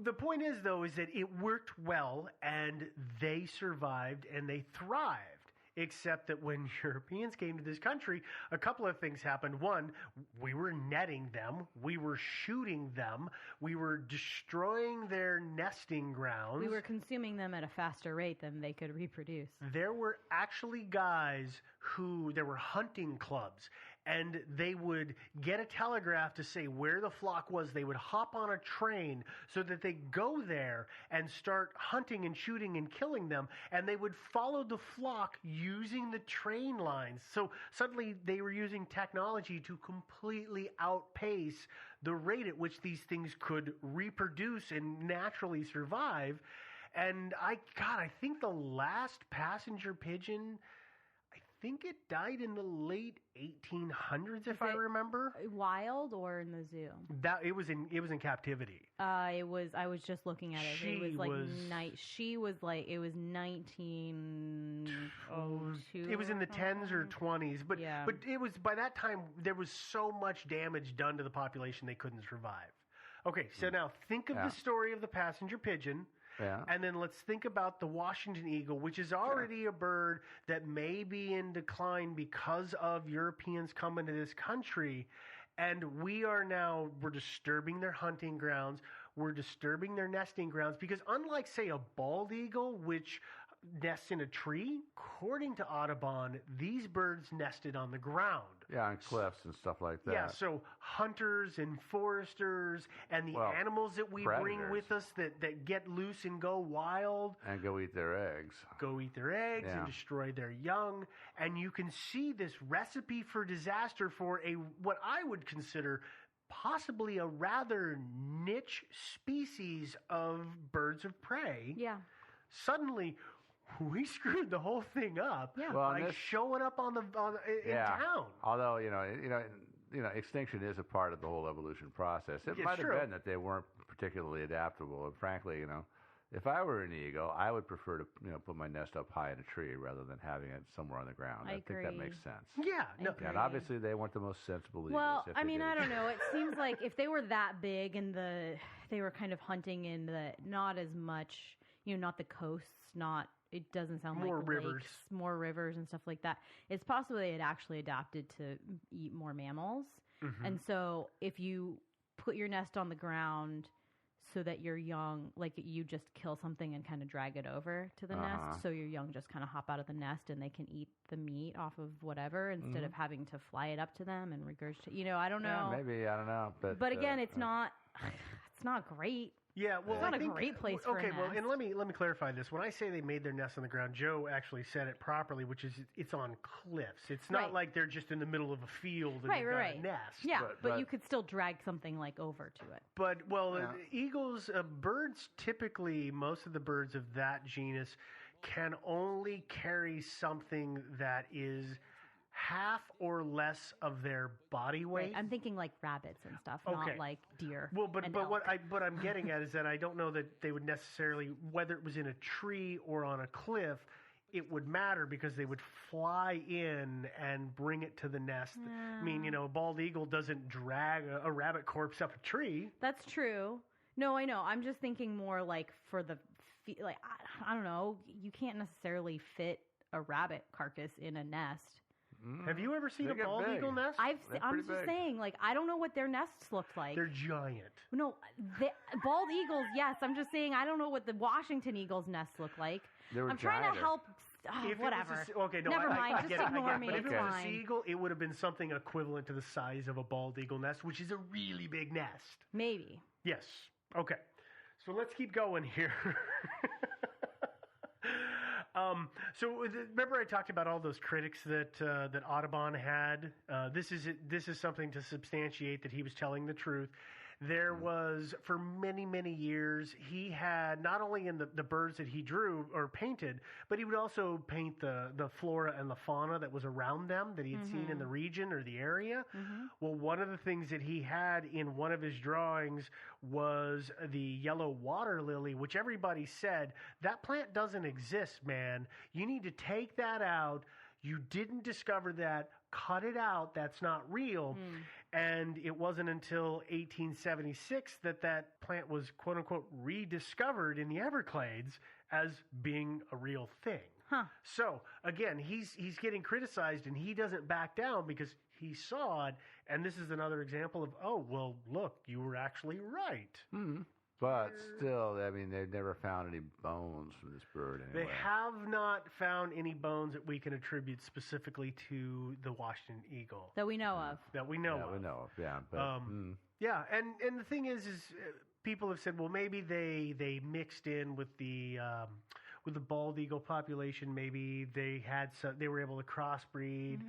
the point is, though, is that it worked well, and they survived, and they thrived. Except that when Europeans came to this country, a couple of things happened. One, we were netting them. We were shooting them. We were destroying their nesting grounds. We were consuming them at a faster rate than they could reproduce. There were actually guys there were hunting clubs, and they would get a telegraph to say where the flock was. They would hop on a train so that they go there and start hunting and shooting and killing them, and they would follow the flock using the train lines. So suddenly they were using technology to completely outpace the rate at which these things could reproduce and naturally survive. And I think the last passenger pigeon, I think it died in the late 1800s, if I remember. Wild or in the zoo? It was in captivity. I was just looking at it. It was like it was 1902. It was in the 10s or 20s, but it was by that time there was so much damage done to the population they couldn't survive. Okay, so now think of the story of the passenger pigeon. Yeah. And then let's think about the Washington eagle, which is already a bird that may be in decline because of Europeans coming to this country. And we're disturbing their hunting grounds. We're disturbing their nesting grounds because unlike, say, a bald eagle, which nests in a tree, according to Audubon, these birds nested on the ground. Yeah, on cliffs and stuff like that. Yeah, so hunters and foresters and the animals that we bring with us that get loose and go wild. And go eat their eggs. And destroy their young. And you can see this recipe for disaster for what I would consider possibly a rather niche species of birds of prey. Yeah. Suddenly, we screwed the whole thing up by showing up in town. Although extinction is a part of the whole evolution process. It might have been that they weren't particularly adaptable. And frankly, if I were an eagle, I would prefer to put my nest up high in a tree rather than having it somewhere on the ground. I think that makes sense. Yeah. No. And obviously, they weren't the most sensible eagles. Well, I mean, I don't know. It seems like if they were that big and they were kind of hunting in not as much, not the coasts, it doesn't sound more like rivers. Lakes, more rivers and stuff like that. It's possible they had actually adapted to eat more mammals. Mm-hmm. And so if you put your nest on the ground so that your young, like you just kill something and kind of drag it over to the nest, so your young just kind of hop out of the nest and they can eat the meat off of whatever instead of having to fly it up to them and regurgitate. I don't know. Yeah, maybe, I don't know. But again, it's not great. Yeah, well, it's not a great place for a nest. Well, and let me clarify this. When I say they made their nest on the ground, Joe actually said it properly, which is it's on cliffs. It's not like they're just in the middle of a field and they've got a nest. Yeah, but you could still drag something like over to it. But eagles, birds typically, most of the birds of that genus can only carry something that half or less of their body weight. Right. I'm thinking like rabbits and stuff, Okay. not like deer. Well, but and what elk. I'm getting at is that I don't know that they would necessarily, whether it was in a tree or on a cliff, it would matter because they would fly in and bring it to the nest. I mean, a bald eagle doesn't drag a rabbit corpse up a tree. That's true. No, I know. I'm just thinking more like for the like I don't know. You can't necessarily fit a rabbit carcass in a nest. Have you ever seen a bald eagle nest? I'm just saying, like, I don't know what their nests looked like. They're giant. No, bald eagles, yes. I'm just saying, I don't know what the Washington eagle's nests look like. I'm trying to help. Whatever. Never mind. Just ignore me. But if It's it was a fine. sea eagle, it would have been something equivalent to the size of a bald eagle nest, which is a really big nest. Maybe. Yes. Okay. So let's keep going here. Remember I talked about all those critics that Audubon had. This is something to substantiate that he was telling the truth. There was, for many, many years, he had, not only in the birds that he drew or painted, but he would also paint the flora and the fauna that was around them that he had seen in the region or the area. Well, one of the things that he had in one of his drawings was the yellow water lily, which everybody said, that plant doesn't exist, man. You need to take that out. You didn't discover that. Cut it out. That's not real. And it wasn't until 1876 that plant was, quote unquote, rediscovered in the Everglades as being a real thing. So again, he's getting criticized, and he doesn't back down because he saw it. And this is another example of, oh, well, look, you were actually right. But still, I mean, they've never found any bones from this bird anyway. They have not found any bones that we can attribute specifically to the Washington eagle. That we know of. That we know of. Yeah. But, Yeah, and the thing is people have said, well, maybe they mixed in with the bald eagle population. Maybe they were able to crossbreed.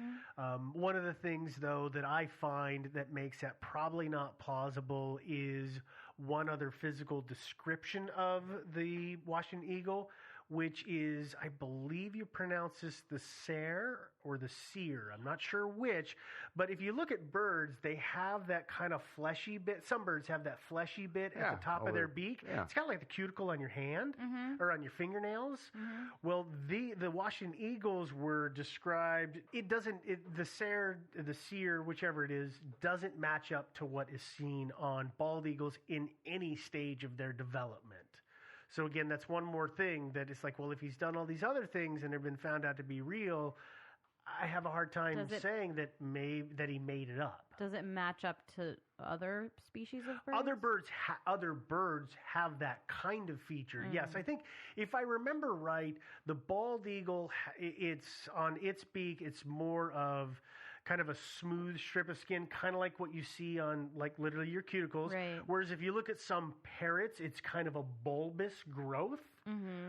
One of the things, though, that I find that makes that probably not plausible is one other physical description of the Washington eagle, which is, I believe you pronounce this the seer or the seer. I'm not sure which, but if you look at birds, they have that kind of fleshy bit. Some birds have that fleshy bit at the top of their beak. Yeah. It's kind of like the cuticle on your hand or on your fingernails. Well, the Washington eagles were described. The seer, whichever it is, doesn't match up to what is seen on bald eagles in any stage of their development. So again, that's one more thing that it's like, well, if he's done all these other things and they've been found out to be real, I have a hard time saying that he made it up. Does it match up to other species of birds? Other birds have that kind of feature. Yes, I think if I remember right, the bald eagle, it's on its beak. It's more of kind of a smooth strip of skin, kind of like what you see on, like, literally your cuticles. Right. Whereas if you look at some parrots, it's kind of a bulbous growth.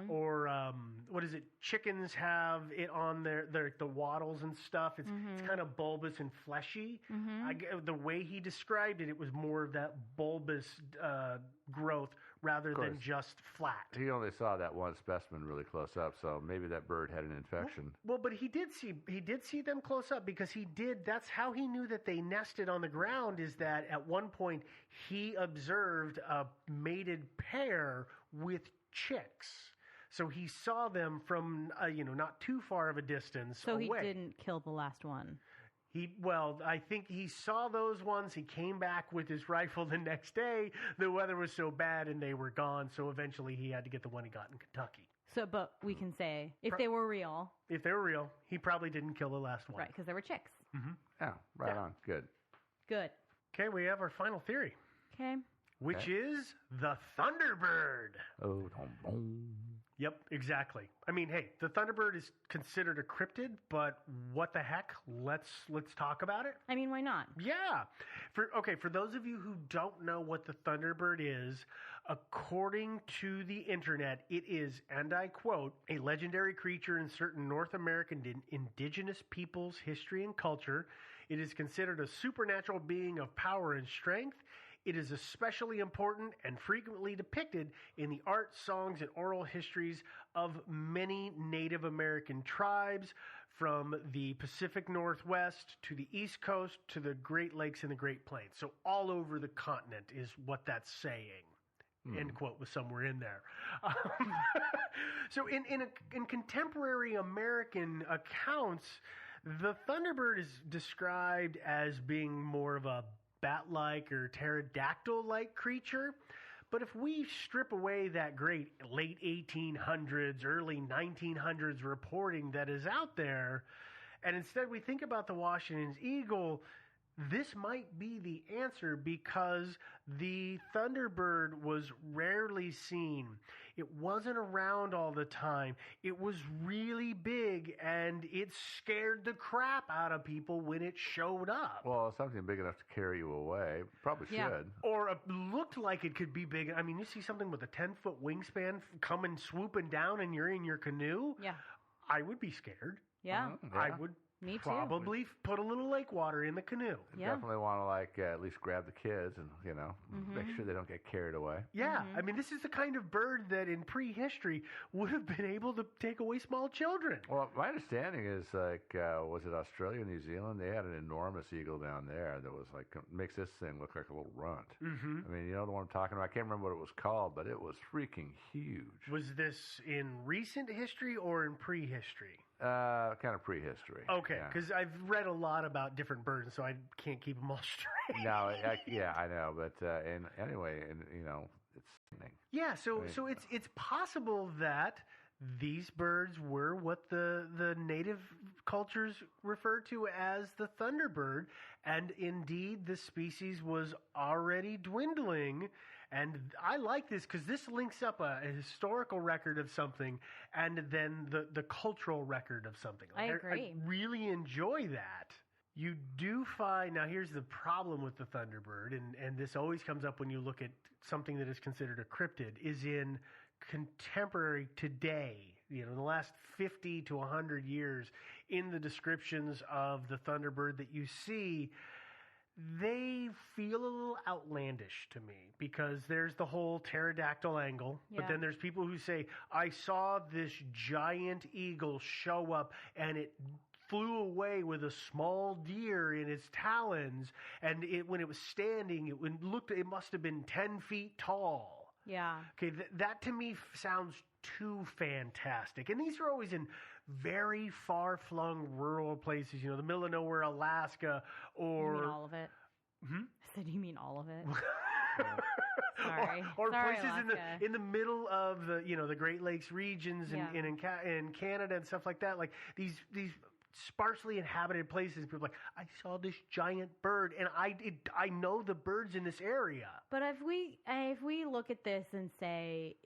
Or what is it? Chickens have it on the wattles and stuff. It's kind of bulbous and fleshy. The way he described it, it was more of that bulbous growth rather than just flat. He only saw that one specimen really close up, so maybe that bird had an infection. Well, but he did see them close up because that's how he knew that they nested on the ground, is that at one point he observed a mated pair with chicks. So he saw them from, not too far of a distance away. So he didn't kill the last one. I think he saw those ones. He came back with his rifle the next day. The weather was so bad and they were gone. So eventually he had to get the one he got in Kentucky. So, but we can say, if they were real. If they were real, he probably didn't kill the last one. Right, because they were chicks. Yeah, right on. Good. Good. Okay, we have our final theory. Okay. Which is the Thunderbird. Oh, boom. Yep, exactly. I mean, hey, the Thunderbird is considered a cryptid, but what the heck? Let's talk about it. I mean, why not? Yeah. For those of you who don't know what the Thunderbird is, according to the internet, it is, and I quote, a legendary creature in certain North American indigenous peoples' history and culture. It is considered a supernatural being of power and strength. It is especially important and frequently depicted in the art, songs, and oral histories of many Native American tribes. from the Pacific Northwest to the East Coast to the Great Lakes and the Great Plains. So all over the continent is what that's saying. End quote was somewhere in there. So in contemporary American accounts, the Thunderbird is described as being more of a bat-like or pterodactyl-like creature. But if we strip away that great late 1800s, early 1900s reporting that is out there, and instead we think about the Washington's eagle, this might be the answer because the Thunderbird was rarely seen. It wasn't around all the time. It was really big, and it scared the crap out of people when it showed up. Well, something big enough to carry you away. Probably should. Or looked like it could be big. I mean, you see something with a 10-foot wingspan coming swooping down and you're in your canoe. Yeah. I would be scared. Yeah. I would Me too. probably put a little lake water in the canoe. Definitely want to at least grab the kids and make sure they don't get carried away. Yeah, I mean, this is the kind of bird that in prehistory would have been able to take away small children. Well, my understanding is was it Australia, New Zealand? They had an enormous eagle down there that was makes this thing look like a little runt. Mm-hmm. I mean, you know the one I'm talking about. I can't remember what it was called, but it was freaking huge. Was this in recent history or in prehistory? Kind of prehistory. Okay, because I've read a lot about different birds, so I can't keep them all straight. No, I know, but anyway, it's sickening. Yeah, so it's possible that these birds were what the native cultures refer to as the thunderbird, and indeed the species was already dwindling. And I like this because this links up a historical record of something and then the cultural record of something. I agree. I really enjoy that. You do find, now here's the problem with the Thunderbird, and this always comes up when you look at something that is considered a cryptid, is in contemporary today, in the last 50 to 100 years, in the descriptions of the Thunderbird that you see, they feel a little outlandish to me because there's the whole pterodactyl angle, but then there's people who say, I saw this giant eagle show up and it flew away with a small deer in its talons, and when it was standing, it must have been 10 feet tall. Yeah. Okay, that to me sounds too fantastic. And these are always in very far-flung rural places, the middle of nowhere, Alaska, or... You mean all of it? Hmm? I said, you mean all of it? Sorry. Or Sorry, places Alaska. in the middle of the Great Lakes regions and in Canada and stuff like that. Like these sparsely inhabited places. People are like, I saw this giant bird, and I know the birds in this area. But if we look at this and say,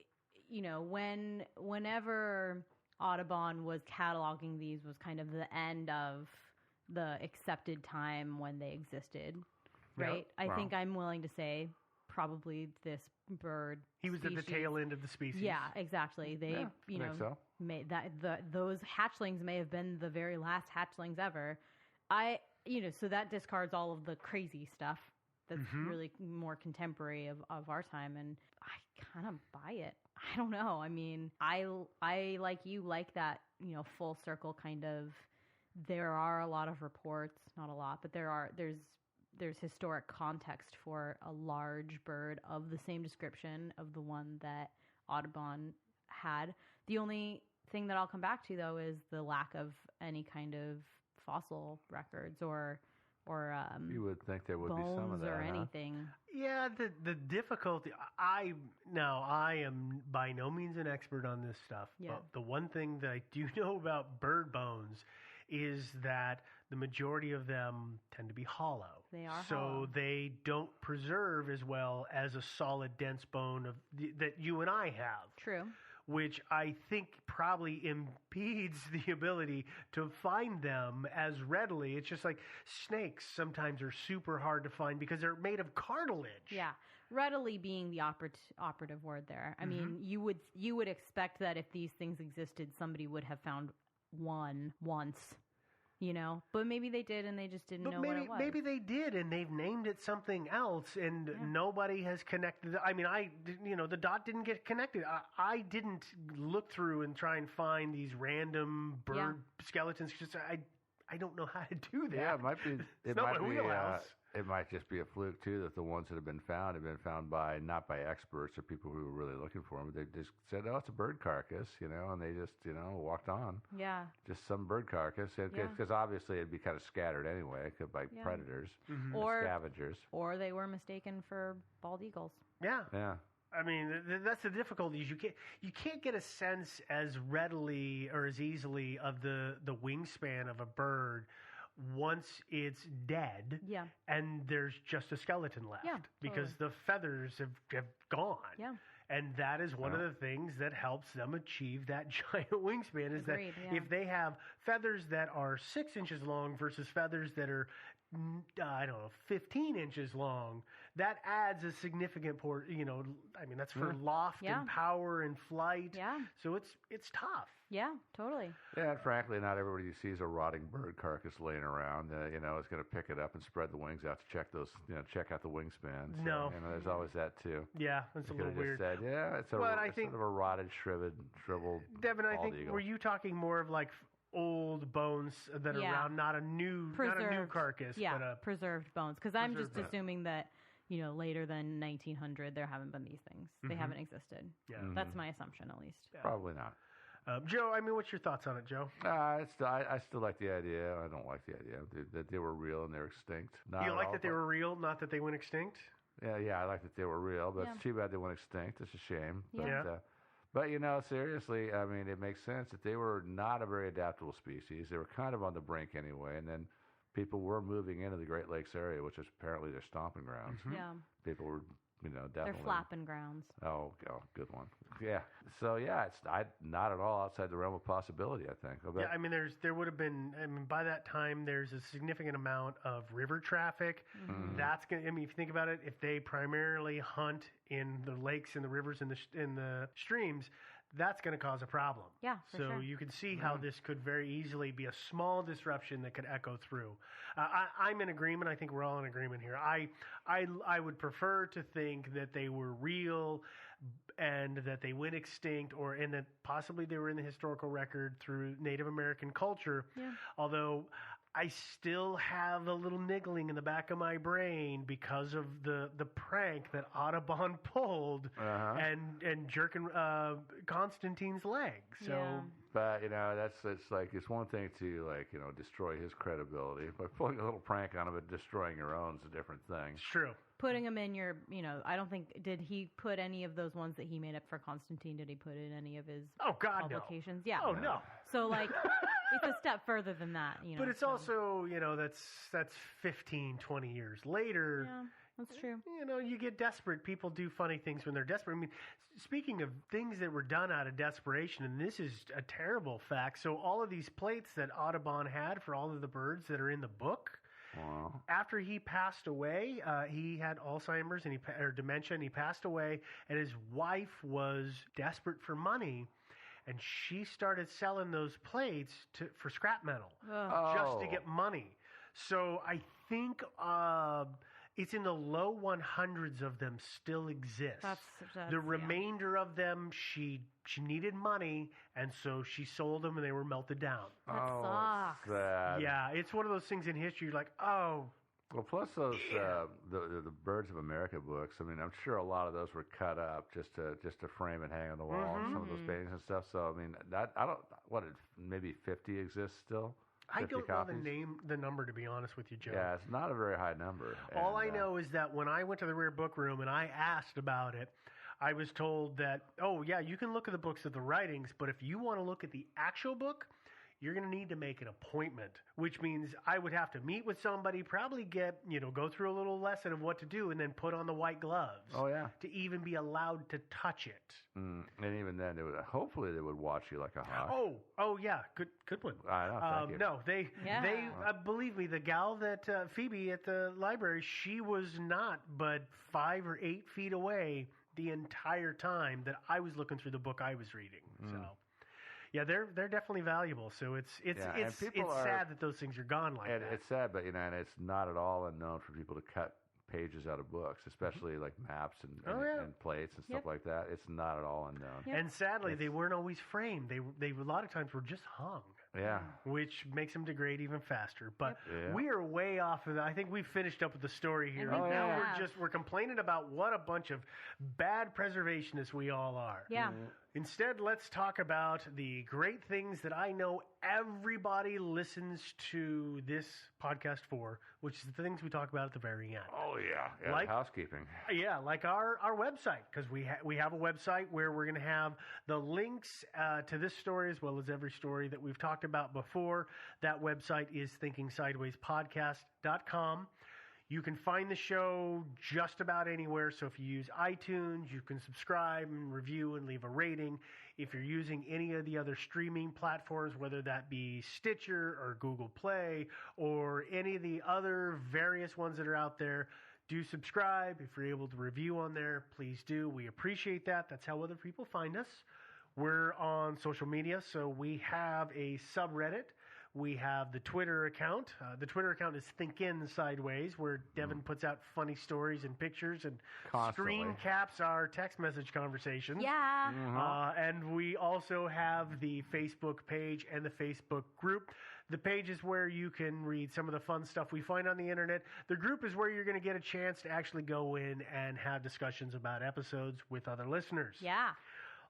whenever Audubon was cataloging these was kind of the end of the accepted time when they existed, right? Yeah. I think I'm willing to say probably this bird. He was at the tail end of the species. Yeah, exactly. They, so. made those hatchlings may have been the very last hatchlings ever. So that discards all of the crazy stuff that's really more contemporary of our time, and I kind of buy it. I don't know. I mean, I like you like that, full circle kind of. There are a lot of reports, not a lot, but there's historic context for a large bird of the same description of the one that Audubon had. The only thing that I'll come back to, though, is the lack of any kind of fossil records or you would think there would be some of that, or anything. Yeah, the difficulty. I am by no means an expert on this stuff. Yeah. But the one thing that I do know about bird bones is that the majority of them tend to be hollow. They are so hollow. They don't preserve as well as a solid, dense bone that you and I have. True. Which I think probably impedes the ability to find them as readily. It's just like snakes sometimes are super hard to find because they're made of cartilage. Yeah, readily being the operative word there. I mean, you would expect that if these things existed, somebody would have found one once, You know, but maybe they did and they just didn't know what it was. Maybe they did and they've named it something else and nobody has connected. I mean, the dot didn't get connected. I didn't look through and try and find these random bird skeletons. Just I don't know how to do that. Yeah, it might be. It's not my wheelhouse. It might just be a fluke too that the ones that have been found by not by experts or people who were really looking for them. They just said, "Oh, it's a bird carcass," and they just walked on. Yeah. Just some bird carcass, because obviously it'd be kind of scattered anyway by predators, or scavengers, or they were mistaken for bald eagles. Yeah. Yeah. I mean, that's the difficulty. Is you can't get a sense as readily or as easily of the wingspan of a bird once it's dead and there's just a skeleton left because the feathers have gone. Yeah. And that is one of the things that helps them achieve that giant wingspan is that if they have feathers that are 6 inches long versus feathers that are 15 inches long, that adds a significant that's for loft and power and flight. Yeah. So it's tough. Yeah, totally. Yeah, and frankly, not everybody who sees a rotting bird carcass laying around, is going to pick it up and spread the wings out to check out the wingspan. So, No. There's always that too. Yeah, that's a little weird. Said, it's sort of a rotted, shriveled. Devin, I think eagle. were you talking more of like old bones that are around, not a new carcass, but preserved bones? Because I'm just assuming that later than 1900 there haven't been these things. They haven't existed. Yeah, that's my assumption at least. Yeah. Probably not. Joe, I mean, what's your thoughts on it, Joe? I still like the idea. I don't like the idea that they were real and they're extinct. You like that they were real, not that they went extinct? Yeah, I like that they were real, but it's too bad they went extinct. It's a shame. Yeah. But seriously, I mean, it makes sense that they were not a very adaptable species. They were kind of on the brink anyway, and then people were moving into the Great Lakes area, which is apparently their stomping grounds. Yeah. People were, definitely. They're flapping grounds. Oh, good one. Yeah. So it's not at all outside the realm of possibility, I think. Yeah, I mean, there would have been. I mean, by that time, there's a significant amount of river traffic. Mm-hmm. That's gonna. I mean, if you think about it, if they primarily hunt in the lakes and the rivers and in the streams, that's going to cause a problem. Yeah, for so sure. you can see how this could very easily be a small disruption that could echo through. I'm in agreement. I think we're all in agreement here. I would prefer to think that they were real and that they went extinct, and that possibly they were in the historical record through Native American culture. Yeah. Although I still have a little niggling in the back of my brain because of the prank that Audubon pulled and jerking Constantine's leg. So, but it's one thing to destroy his credibility, but pulling a little prank on him and destroying your own is a different thing. It's true. Putting them in your, I don't think, did he put any of those ones that he made up for Constantine, did he put in any of his publications? No. Yeah. Oh, no. So, it's a step further than that, But it's also, that's 15, 20 years later. Yeah, that's true. You get desperate. People do funny things when they're desperate. I mean, speaking of things that were done out of desperation, and this is a terrible fact, so all of these plates that Audubon had for all of the birds that are in the book, after he passed away, he had Alzheimer's or dementia, and he passed away, and his wife was desperate for money, and she started selling those plates for scrap metal just to get money. So I think it's in the low 100s of them still exist. That's the remainder of them, she needed money, and so she sold them, and they were melted down. That sucks. Sad. Yeah, it's one of those things in history. You're like, oh. Well, plus those the Birds of America books. I mean, I'm sure a lot of those were cut up just to frame and hang on the wall. Some of those paintings and stuff. So I mean, maybe 50 exists still. I don't know the number, to be honest with you, Joe. Yeah, it's not a very high number. All I know is that when I went to the rare book room and I asked about it, I was told that, you can look at the books of the writings, but if you want to look at the actual book, you're going to need to make an appointment, which means I would have to meet with somebody, probably go through a little lesson of what to do, and then put on the white gloves. Oh, yeah. To even be allowed to touch it. And even then, hopefully they would watch you like a hawk. Oh, yeah. Good one. I know, thank you. No, they believe me, the gal that, Phoebe at the library, she was not but 5 or 8 feet away the entire time that I was looking through the book I was reading. So, Yeah, they're definitely valuable. So it's sad that those things are gone like that. It's sad, but and it's not at all unknown for people to cut pages out of books, especially like maps and plates and stuff like that. It's not at all unknown. And sadly, they weren't always framed. They a lot of times were just hung. Yeah. Which makes them degrade even faster. But we are way off of that. I think we've finished up with the story here. Now we're complaining about what a bunch of bad preservationists we all are. Yeah. Instead, let's talk about the great things that I know everybody listens to this podcast for, which is the things we talk about at the very end. Oh, yeah. Like housekeeping. Yeah, like our website, because we have a website where we're going to have the links to this story as well as every story that we've talked about before. That website is thinkingsidewayspodcast.com. You can find the show just about anywhere. So if you use iTunes, you can subscribe and review and leave a rating. If you're using any of the other streaming platforms, whether that be Stitcher or Google Play or any of the other various ones that are out there, do subscribe. If you're able to review on there, please do. We appreciate that. That's how other people find us. We're on social media, so we have a subreddit. We have the Twitter account. The Twitter account is Thinkin' Sideways, where Devin puts out funny stories and pictures and screen caps our text message conversations. Yeah. And we also have the Facebook page and the Facebook group. The page is where you can read some of the fun stuff we find on the internet. The group is where you're going to get a chance to actually go in and have discussions about episodes with other listeners. Yeah.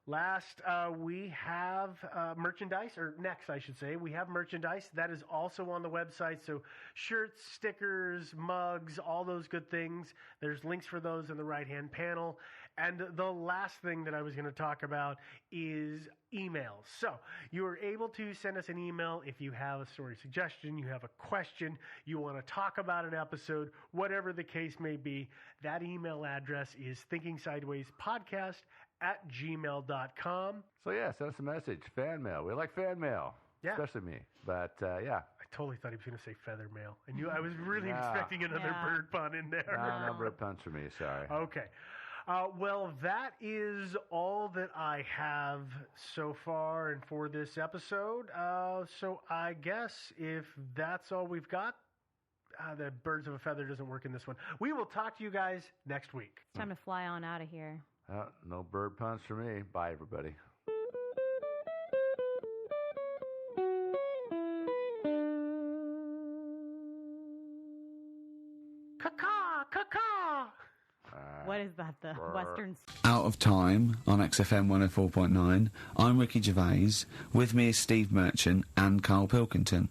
Last, we have merchandise, or next, I should say. We have merchandise that is also on the website. So shirts, stickers, mugs, all those good things. There's links for those in the right-hand panel. And the last thing that I was going to talk about is emails. So you are able to send us an email if you have a story suggestion, you have a question, you want to talk about an episode, whatever the case may be. That email address is thinkingsidewayspodcast@gmail.com. So send us a message. Fan mail. We like fan mail. Yeah. Especially me. But I totally thought he was going to say feather mail. And I was really expecting another bird pun in there. No bird puns for me, sorry. Okay. Well, that is all that I have so far and for this episode. So I guess if that's all we've got, the birds of a feather doesn't work in this one. We will talk to you guys next week. It's time to fly on out of here. No bird puns for me. Bye, everybody. Caw-caw, caw-caw. What is that, the Western... Out of Time on XFM 104.9. I'm Ricky Gervais. With me is Steve Merchant and Carl Pilkington.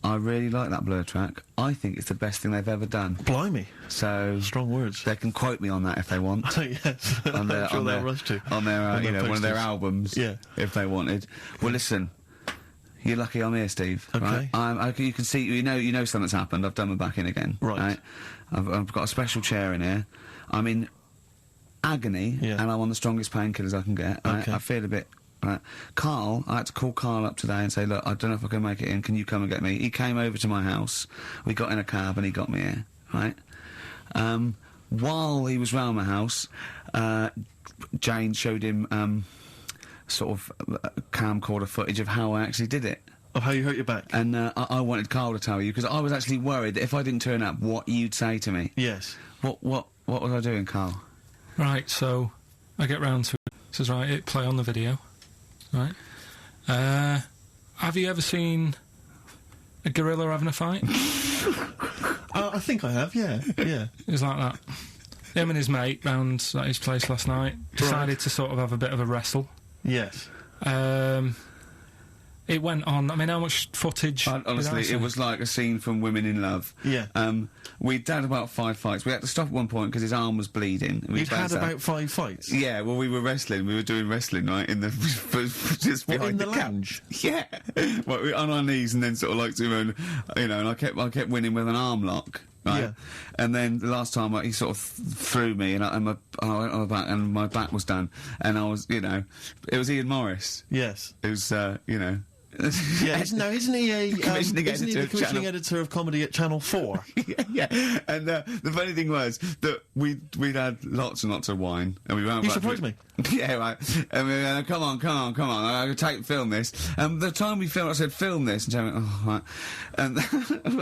I really like that Blur track. I think it's the best thing they've ever done. Blimey. So... Strong words. They can quote me on that if they want. Yes. On their, I'm sure they'll rush to. On their, one of their albums. Yeah. If they wanted. Well, listen... You're lucky I'm here, Steve. Okay. Right? You can see, you know something's happened. I've done my back in again. Right. I've got a special chair in here. I'm in agony, and I'm on the strongest painkillers I can get. Right? Okay. I feel a bit... Right. Carl, I had to call Carl up today and say, look, I don't know if I can make it in. Can you come and get me? He came over to my house. We got in a cab and he got me here. Right. While he was round my house, Jane showed him... sort of camcorder footage of how I actually did it. Of how you hurt your back? And I wanted Carl to tell you, because I was actually worried that if I didn't turn up, what you'd say to me. Yes. What was I doing, Carl? Right, so I get round to it. It says, right, hit play on the video. Right. Have you ever seen a gorilla having a fight? I think I have, yeah. Yeah. It was like that. Him and his mate round at his place last night decided to sort of have a bit of a wrestle. Yes. It went on. I mean, how much footage? Honestly, it was like a scene from Women in Love. Yeah. We'd had about 5 fights. We had to stop at one point because his arm was bleeding. You'd had about 5 fights? Yeah, well, we were wrestling. We were doing wrestling, right, in the... just behind in the lounge? Yeah. Well, we were on our knees and then sort of like doing, and I kept winning with an arm lock. Right. Yeah. And then the last time he sort of threw me and I went on my back and my back was done and I was, it was Ian Morris. Yes. It was, Yeah, isn't he a commissioning isn't he editor the of commissioning Channel- editor of comedy at Channel 4? yeah. And the funny thing was that we'd had lots and lots of wine, and we went. You surprised me. Yeah, right. And we went, come on, I'm going to film this. And the time we filmed, I said, film this. And Joe went, oh, right. And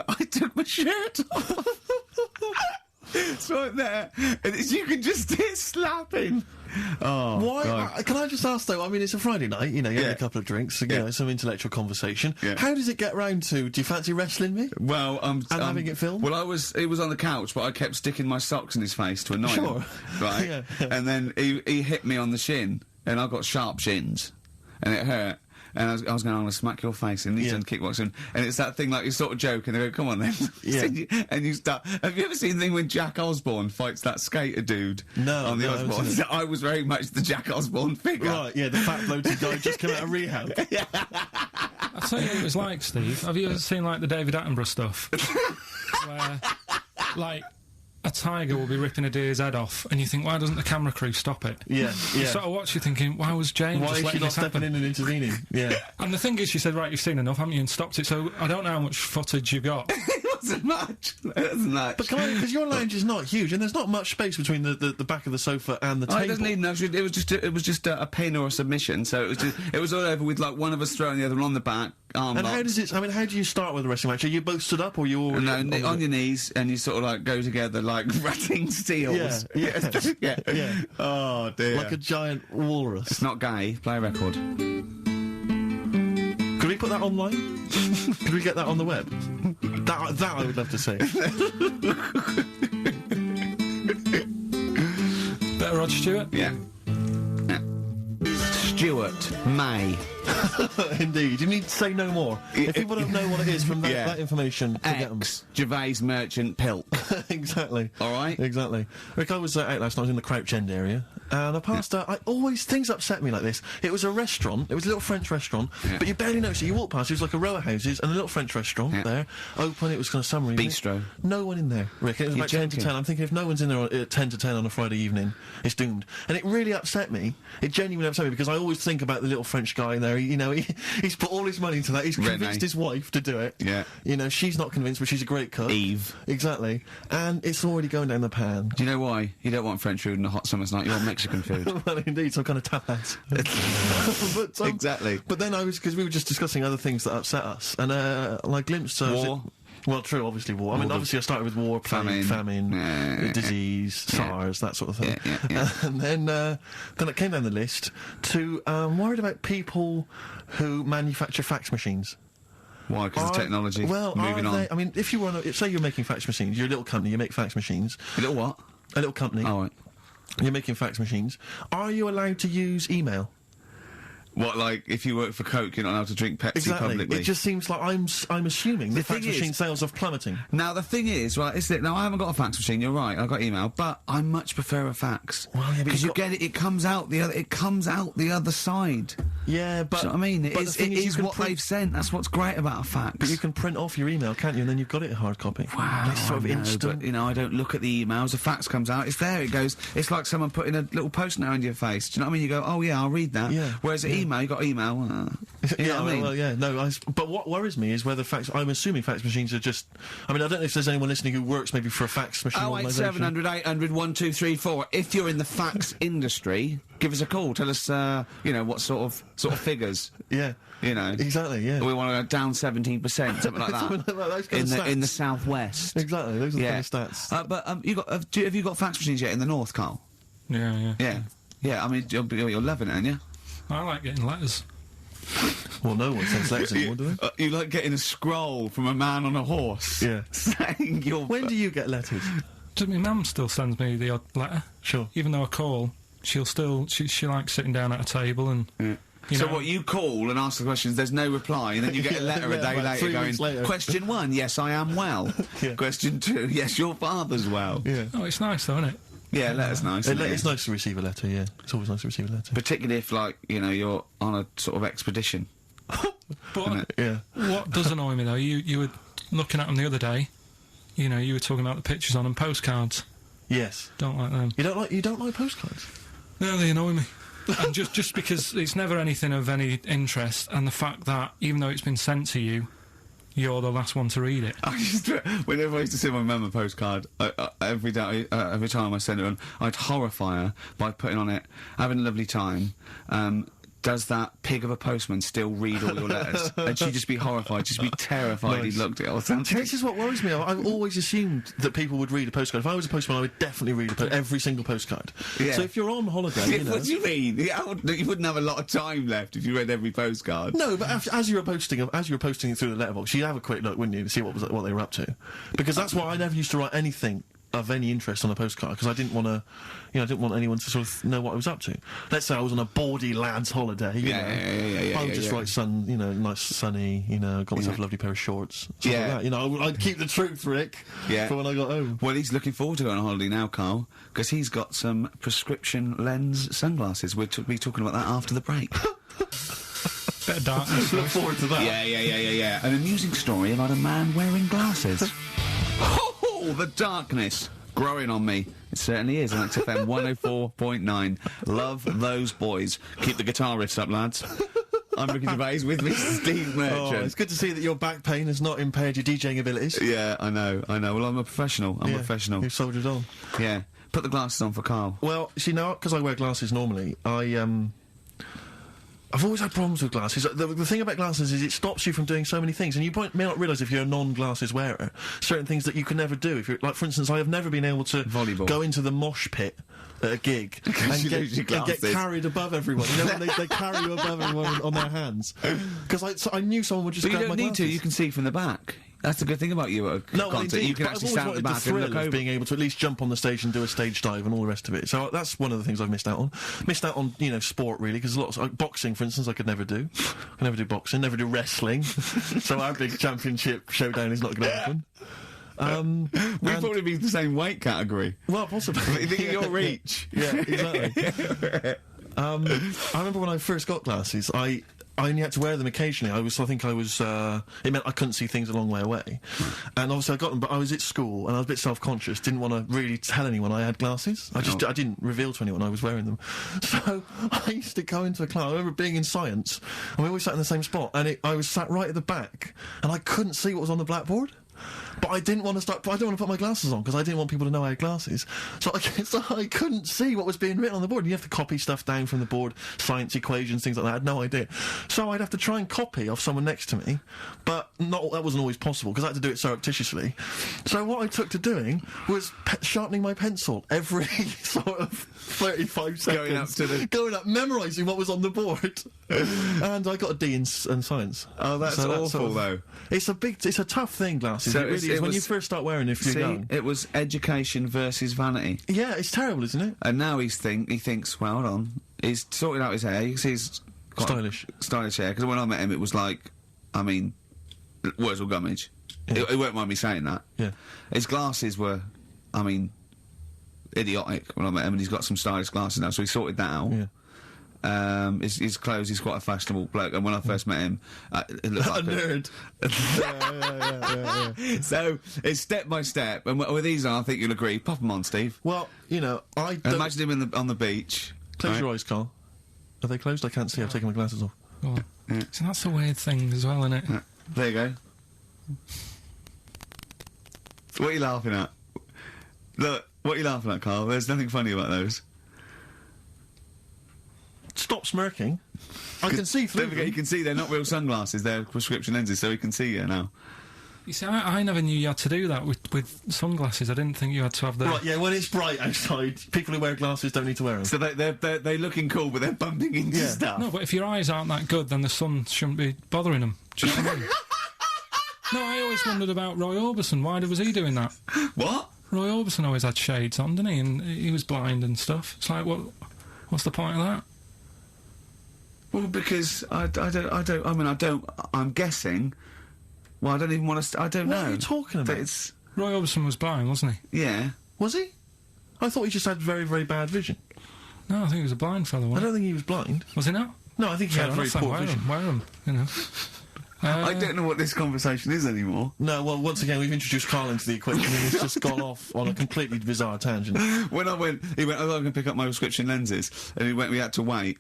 I took my shirt off. It's right there. And you can just hear slapping. Oh, Why? God. Can I just ask though? I mean, it's a Friday night. You know, you had a couple of drinks. You know, some intellectual conversation. Yeah. How does it get round to? Do you fancy wrestling me? Well, and having it filmed. Well, he was on the couch, but I kept sticking my socks in his face to annoy him. Right. Yeah. And then he hit me on the shin, and I got sharp shins, and it hurt. And I was going, I'm going to smack your face, and he's done kickboxing. And it's that thing, like, you sort of joke, and they go, come on then. Yeah. And you start... Have you ever seen the thing when Jack Osborne fights that skater dude? No, On the no, I haven't Osborne? seen it. I was very much the Jack Osborne figure. Right, yeah, the fat bloated guy just came out of rehab. I'll tell you what it was like, Steve. Have you ever seen, like, the David Attenborough stuff? Where, like, a tiger will be ripping a deer's head off, and you think, why doesn't the camera crew stop it? Yeah, You sort of watch, you're thinking, why was Jane Why just is she letting not this happen? stepping in and intervening? Yeah. And the thing is, she said, right, you've seen enough, haven't you, and stopped it, so I don't know how much footage you got. It wasn't much. It wasn't much. But because your lounge is not huge, and there's not much space between the back of the sofa and the Oh, table. it doesn't need enough. It was just a pin or a submission. So it was all over with like one of us throwing the other one on the back. Arm And locked. how does it? I mean, how do you start with a wrestling match? Are you both stood up, or you all No, on your knees, and you sort of like go together like ratting seals. Yeah, yeah. yeah. Oh dear. like a giant walrus? It's not gay. Play a record. Could we put that online? Could we get that on the web? That I would love to see. Better Rod Stewart? Yeah. Stuart May. Indeed. You need to say no more. If people don't know what it is from that information, forget them. Gervais Merchant Pilk. Exactly. All right. Exactly. Rick, I was out last night. I was in the Crouch End area, and I passed. Things upset me like this. It was a restaurant. It was a little French restaurant, but you barely noticed it. You walk past. It was like a row of houses and a little French restaurant there, open. It was kind of summery. Bistro. No one in there, Rick. It was You're about 10 to joking. 10. I'm thinking if no one's in there at 10 to 10 on a Friday evening, it's doomed. And it really upset me. It genuinely upset me because I always think about the little French guy in there. He's put all his money into that. He's convinced his wife to do it. Yeah. You know, she's not convinced, but she's a great cook. Eve. Exactly. And it's already going down the pan. Do you know why? You don't want French food on a hot summer's night. You want Mexican food. Well, indeed, some kind of tapas. But, exactly. But then because we were just discussing other things that upset us, and I glimpsed War. Well, true, obviously war. I mean, obviously I started with war, plague, famine, disease, SARS, that sort of thing. And then it came down the list to worried about people who manufacture fax machines. Why? Because of technology. Well, moving on. I mean, if you want to, say you're making fax machines, you're a little company, you make fax machines. A little what? A little company. Oh, right. You're making fax machines. Are you allowed to use email? What, like, if you work for Coke, you're not allowed to drink Pepsi publicly? It just seems like I'm assuming the fax machine sales are plummeting. Now, the thing is, right, now I haven't got a fax machine, you're right, I've got email, but I much prefer a fax. Well, yeah, because you get it, it comes out the other side. Yeah, but... Do you know what I mean? But It is what they've sent, that's what's great about a fax. But you can print off your email, can't you? And then you've got it in hard copy. Wow, it's sort of instant. But, I don't look at the emails, a fax comes out, it's there, it goes, it's like someone putting a little post-it note on your face, do you know what I mean? You go, oh yeah, I'll read that. Yeah. Whereas email, you got email, you know what I mean? Well, yeah, no, but what worries me is whether I'm assuming fax machines are just... I mean, I don't know if there's anyone listening who works maybe for a fax machine organisation. 08700 800 1234. If you're in the fax industry, give us a call. Tell us, what sort of figures. Yeah. Exactly, yeah. We want to go down 17%, something like that. Something like that, those kind of stats. In the southwest. Exactly, those are the kind of stats. But have you got fax machines yet in the north, Carl? Yeah. Yeah, I mean, you're loving it, aren't you? I like getting letters. Well, no one sends letters anymore, do they? You like getting a scroll from a man on a horse. Yeah. Saying you're... When do you get letters? My mum still sends me the odd letter. Sure. Even though I call, she'll still... She likes sitting down at a table and... So what, you call and ask the questions, there's no reply, and then you get a letter a day later going, question 1, yes, I am well. Question 2, yes, your father's well. Yeah. Oh, it's nice though, isn't it? Yeah, letter's nice. It's nice to receive a letter, yeah. It's always nice to receive a letter. Particularly if, you're on a sort of expedition. But yeah. What does annoy me, though, you were looking at them the other day, you were talking about the pictures on them, postcards. Yes. Don't like them. You don't like postcards? No, they annoy me. And just because it's never anything of any interest, and the fact that even though it's been sent to you, you're the last one to read it. Whenever I used to send my mum a postcard, every time I sent it on, I'd horrify her by putting on it, having a lovely time, does that pig of a postman still read all your letters? And she'd just be horrified, just be terrified he'd looked at it or something. This is what worries me. I've always assumed that people would read a postcard. If I was a postman, I would definitely read every single postcard. Yeah. So if you're on holiday, you know... What do you mean? You wouldn't have a lot of time left if you read every postcard. No, but as you were posting it through the letterbox, you'd have a quick look, wouldn't you, to see what they were up to? Because that's why I never used to write anything of any interest on a postcard, because I didn't want to, I didn't want anyone to sort of know what I was up to. Let's say I was on a bawdy lad's holiday, you know. I would just write nice sunny, got myself a lovely pair of shorts, stuff like that. I'd keep the truth, Rick, for when I got home. Well, he's looking forward to going on holiday now, Carl, because he's got some prescription lens sunglasses. We'll be talking about that after the break. Bit of darkness. Look forward to that. Yeah. An amusing story about a man wearing glasses. Oh, the darkness growing on me. It certainly is. On XFM 104.9. Love those boys. Keep the guitar riffs up, lads. I'm Ricky Gervais with Mr. Steve Merchant. Oh, it's good to see that your back pain has not impaired your DJing abilities. Yeah, I know. Well, I'm a professional. I'm a professional. You've soldiered on. Yeah. Put the glasses on for Carl. Well, see, now, because I wear glasses normally, I've always had problems with glasses. The thing about glasses is it stops you from doing so many things, and you may not realise if you're a non-glasses wearer, certain things that you can never do. If you're, like, for instance, I have never been able to go into the mosh pit at a gig and get carried above everyone. You know, when they carry you above everyone on their hands. Because I knew someone would just grab my glasses. But you don't need to, you can see from the back. That's the good thing about you at a concert. Indeed, you can actually stand at the back and look over. Being able to at least jump on the stage and do a stage dive and all the rest of it. So that's one of the things I've missed out on. Missed out on, sport, really, because lots of boxing, for instance, I could never do. I never do boxing, never do wrestling. So our big championship showdown is not going to happen. We'd probably be the same weight category. Well, possibly. You think of your reach. Yeah, exactly. I remember when I first got glasses, I only had to wear them occasionally. It meant I couldn't see things a long way away. And obviously I got them, but I was at school and I was a bit self-conscious, didn't want to really tell anyone I had glasses. I didn't reveal to anyone I was wearing them. So I used to go into a class. I remember being in science, and we always sat in the same spot, and I was sat right at the back, and I couldn't see what was on the blackboard. But I didn't want to put my glasses on because I didn't want people to know I had glasses. So I couldn't see what was being written on the board. And you have to copy stuff down from the board, science equations, things like that. I had no idea. So I'd have to try and copy off someone next to me, but that wasn't always possible because I had to do it surreptitiously. So what I took to doing was sharpening my pencil every sort of 35 seconds. Going up, memorising what was on the board. And I got a D in science. Oh, that's awful, though. It's a tough thing, glasses. So it really is. When you first start wearing it, if you're young. It was education versus vanity. Yeah, it's terrible, isn't it? And now he thinks, well, hold on. He's sorted out his hair. You can see he's quite stylish hair. Because when I met him, it was like, Wurzel Gummidge. Yeah. It won't mind me saying that. Yeah. His glasses were, idiotic when I met him, and he's got some stylish glasses now, so he sorted that out. Yeah. His clothes, he's quite a fashionable bloke, and when I first met him, it looked like a nerd. Yeah. So, it's step by step, and with these on, I think you'll agree. Pop them on, Steve. Well, I don't... Imagine him on the beach. Close your eyes, Carl. Are they closed? I can't see. I've taken my glasses off. Oh. Yeah. So that's a weird thing as well, isn't it? Yeah. There you go. What are you laughing at? Look, what are you laughing at, Carl? There's nothing funny about those. Stop smirking. I can see through them. You can see they're not real sunglasses, they're prescription lenses, so he can see you now. You see, I never knew you had to do that with sunglasses. I didn't think you had to have the... Right, yeah, when it's bright outside, people who wear glasses don't need to wear them. So they're looking cool, but they're bumping into stuff. No, but if your eyes aren't that good, then the sun shouldn't be bothering them. Do you know what I mean? No, I always wondered about Roy Orbison. Why was he doing that? What? Roy Orbison always had shades on, didn't he? And he was blind and stuff. It's like, what's the point of that? Well, because I'm guessing. Well, I don't even want to. I don't know. What are you talking about? Roy Orbison was blind, wasn't he? Yeah. Was he? I thought he just had very, very bad vision. No, I think he was a blind fellow. I don't think he was blind. Was he not? No, I think he had very poor vision. Wear him, you know. I don't know what this conversation is anymore. No, well, once again, we've introduced Carl into the equation and he's just gone off on a completely bizarre tangent. When he went, oh, I'm going to pick up my prescription lenses. And we had to wait.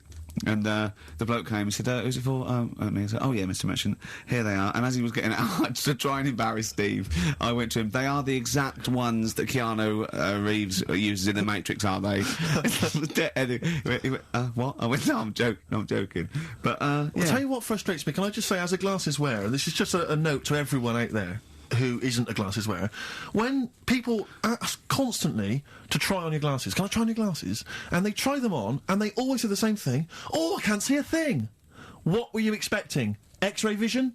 And the bloke came and said, who's it for? And he said, oh yeah, Mr. Merchant, here they are. And as he was getting out, to try and embarrass Steve, I went to him, they are the exact ones that Keanu Reeves uses in The Matrix, are they? He went, what? I went, no, I'm joking. But, yeah. I'll tell you what frustrates me. Can I just say, as a glasses wearer, this is just a note to everyone out there who isn't a glasses wearer, when people ask constantly to try on your glasses, can I try on your glasses? And they try them on, and they always say the same thing, oh, I can't see a thing. What were you expecting? X-ray vision?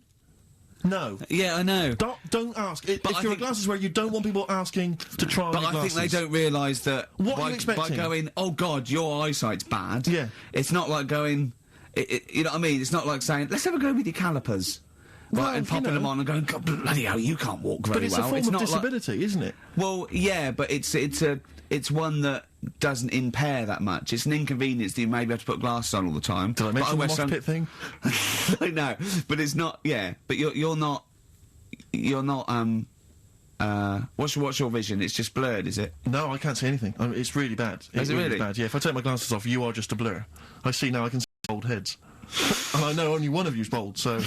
No. Yeah, I know. Don't ask. If you're a glasses wearer, you don't want people asking to try on your glasses. But I think they don't realise that what are you expecting? By going, oh God, your eyesight's bad, yeah. It's not like going, you know what I mean? It's not like saying, let's have a go with your calipers. Right, and popping them on and going, God, bloody hell, you can't walk very well. But it's a form of disability, isn't it? Well, yeah, but it's one that doesn't impair that much. It's an inconvenience that you maybe have to put glasses on all the time. Did I mention the mosh pit thing? I know, but it's not. Yeah, but you're not. What's your vision? It's just blurred, is it? No, I can't see anything. It's really bad. Is it really bad? Yeah. If I take my glasses off, you are just a blur. I see now. I can see old heads. And I know only one of you's bald, so...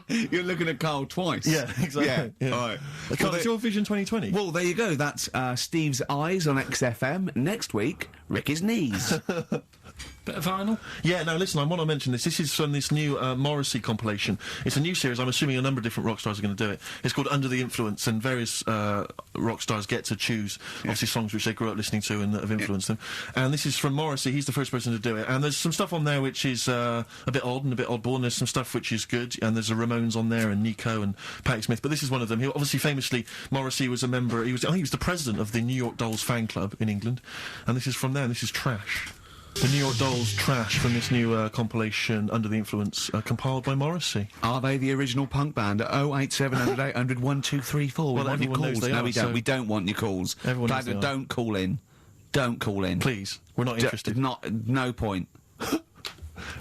You're looking at Carl twice. Yeah, exactly. Yeah. All right. Carl, it's your Vision 2020. Well, there you go. That's Steve's eyes on XFM. Next week, Ricky's knees. Bit of vinyl? Yeah, no, listen, I want to mention this. This is from this new Morrissey compilation. It's a new series. I'm assuming a number of different rock stars are going to do it. It's called Under the Influence, and various rock stars get to choose, obviously, songs which they grew up listening to and that have influenced them. And this is from Morrissey. He's the first person to do it. And there's some stuff on there which is a bit odd and a bit oddball, and there's some stuff which is good. And there's a Ramones on there, and Nico and Patti Smith. But this is one of them. He, obviously, famously, Morrissey was a member... I think he was the president of the New York Dolls fan club in England. And this is from there, and this is Trash. The New York Dolls Trash from this new compilation, Under the Influence, compiled by Morrissey. Are they the original punk band? 08700 800 1234. Well, everyone knows they no, are, we don't. so We don't want your calls. Everyone knows they are. Don't call in. Don't call in. Please. We're not interested. No point.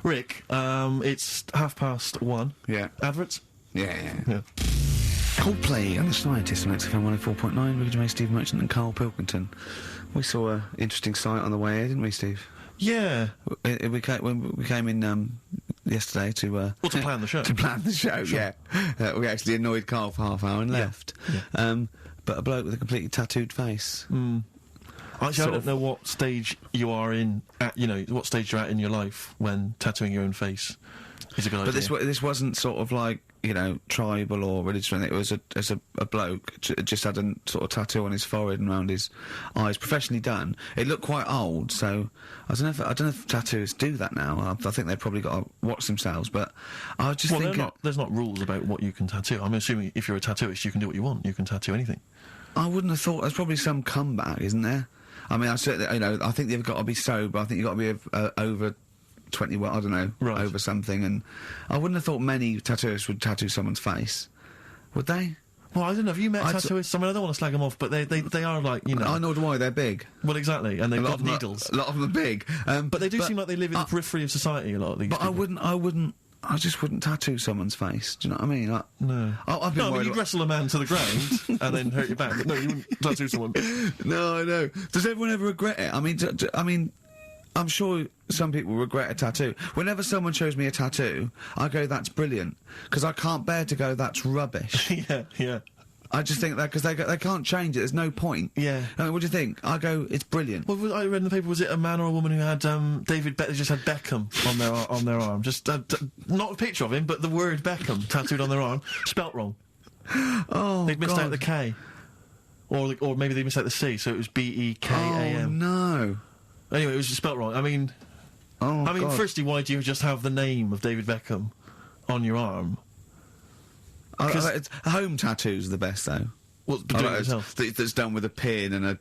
Rick, it's 1:30. Yeah. Adverts? Yeah. Coldplay and the Scientists on XFM 104.9. Ricky Gervais, Steve Merchant and Carl Pilkington. We saw an interesting sight on the way here, didn't we, Steve? Yeah. When we came in yesterday to... Well, to plan the show. To plan the show, sure. Yeah. We actually annoyed Carl for half an hour and left. Yeah. But a bloke with a completely tattooed face. Actually, I don't know what stage you are in, what stage you're at in your life when tattooing your own face is a good idea. But this wasn't sort of like, tribal or religious or anything. It was as a bloke just had a sort of tattoo on his forehead and around his eyes, professionally done. It looked quite old, so I don't know if tattooists do that now. I think they've probably got to watch themselves, but I was just thinking... there's not rules about what you can tattoo. I'm assuming if you're a tattooist, you can do what you want. You can tattoo anything. I wouldn't have thought... There's probably some comeback, isn't there? I mean, I certainly, I think they've got to be sober. I think you've got to be over 20, I don't know, right. Over something, and I wouldn't have thought many tattooists would tattoo someone's face. Would they? Well, I don't know. Have you met tattooists? I mean, I don't want to slag them off, but they are like, I know why, they're big. Well, exactly, and they've got needles. A lot of them are big. But they do seem like they live in the periphery of society, a lot of these people. I just wouldn't tattoo someone's face. Do you know what I mean? No. You'd wrestle a man to the ground and then hurt your back. But no, you wouldn't tattoo someone. No, I know. Does everyone ever regret it? I mean, I'm sure some people regret a tattoo. Whenever someone shows me a tattoo, I go, that's brilliant. Because I can't bear to go, that's rubbish. Yeah. I just think that because they can't change it. There's no point. Yeah. I mean, what do you think? I go, it's brilliant. Well, I read in the paper, was it a man or a woman who had just had Beckham on their arm? Just not a picture of him, but the word Beckham tattooed on their arm, spelt wrong. Oh, they'd missed out the K, or maybe they missed out the C, so it was BEKAM. Oh no. Anyway, it was just spelt wrong. I mean, firstly, why do you just have the name of David Beckham on your arm? Home tattoos are the best, though. What's that's done with a pin and a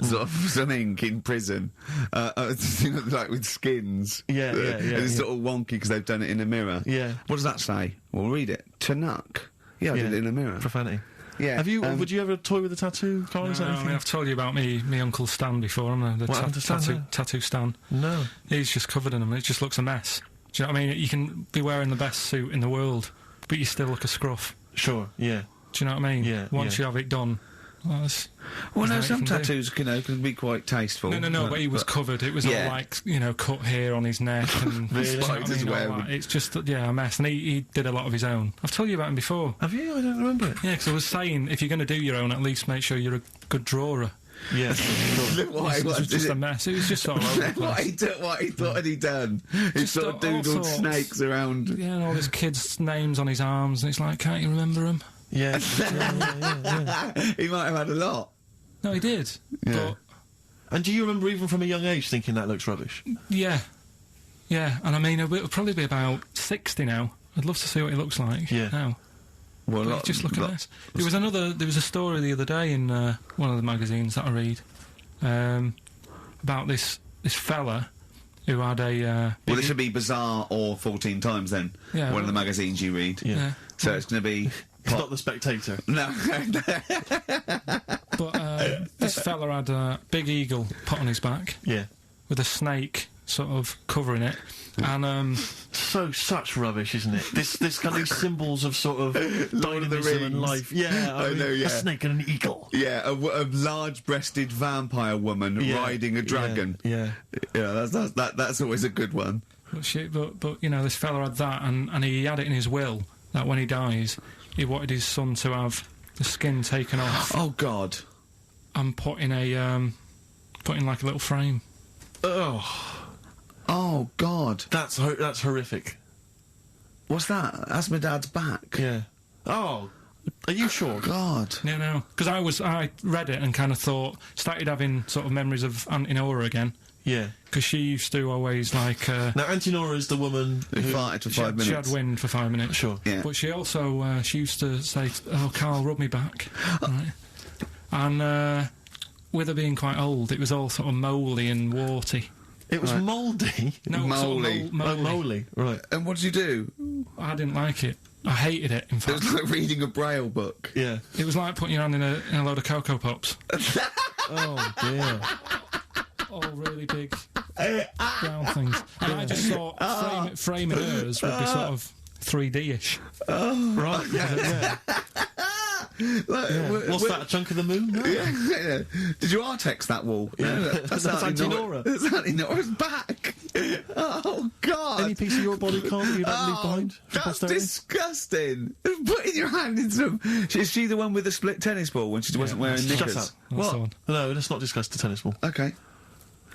sort of some ink in prison, like with skins. Yeah. It's sort of wonky because they've done it in a mirror. Yeah. What does that say? Well, read it. Tanuck. Yeah, I did it in a mirror. Profanity. Yeah. Have you? Would you ever toy with a tattoo, Carl? No, I mean, I've told you about me Uncle Stan before, haven't I? Tattoo Stan. No. He's just covered in them. It just looks a mess. Do you know what I mean? You can be wearing the best suit in the world, but you still look a scruff. Sure, yeah. Do you know what I mean? Yeah. Once you have it done. Well, some tattoos, can be quite tasteful. No, but he was covered. It was all like, cut hair on his neck and Spider's web. It's just, a mess. And he did a lot of his own. I've told you about him before. Have you? I don't remember it. Yeah, because I was saying, if you're going to do your own, at least make sure you're a good drawer. Yeah. It was just a mess. It was just all over the place. What he thought had he done? He sort of doodled snakes around. Yeah, and all his kids' names on his arms, and it's like, can't you remember them? Yeah. He might have had a lot. No, he did. Yeah. And do you remember even from a young age thinking that looks rubbish? Yeah. Yeah, and I mean, it'll probably be about 60 now. I'd love to see what he looks like now. Well, just look at this. There was a story the other day in one of the magazines that I read about this fella who had a... well, this should be Bizarre or 14 Times then. Yeah. One of the magazines you read. Yeah. So it's going to be... It's not The Spectator. No. But this fella had a big eagle put on his back. Yeah. With a snake sort of covering it. And such rubbish, isn't it? This kind of symbols of sort of dynamism and life. Yeah, I know. Yeah, a snake and an eagle. Yeah, a large-breasted vampire woman riding a dragon. Yeah. That's always a good one. But this fella had that, and he had it in his will that when he dies, he wanted his son to have the skin taken off. Oh God! And put in like a little frame. Oh God! That's horrific. What's that? That's my dad's back. Yeah. Oh, are you sure? God. No. Because I read it and kind of started having sort of memories of Auntie Nora again. Yeah. Because she used to always like... now, Auntie Nora is the woman who farted for 5 minutes. She had wind for 5 minutes. Sure. Yeah. But she also, she used to say, "Oh, Carl, rub me back." Right? And with her being quite old, it was all sort of mouldy and warty. It was mouldy? No, mouldy. Mouldy, right. And what did you do? I didn't like it. I hated it, in fact. It was like reading a Braille book. Yeah. It was like putting your hand in a load of Cocoa Pops. Oh, dear. All really big brown things. And I just thought framing hers would be sort of 3D-ish. Oh, right. Yeah. What's that, a chunk of the moon? No. Yeah. Did you Artex that wall? Yeah. That's Auntie Nora. That's Auntie Nora's back. Oh, God. Any piece of your body can't you don't leave behind? That's disgusting. Putting your hand in some... Is she the one with the split tennis ball when she wasn't wearing knickers? Shut up. What? No, let's not discuss the tennis ball. Okay.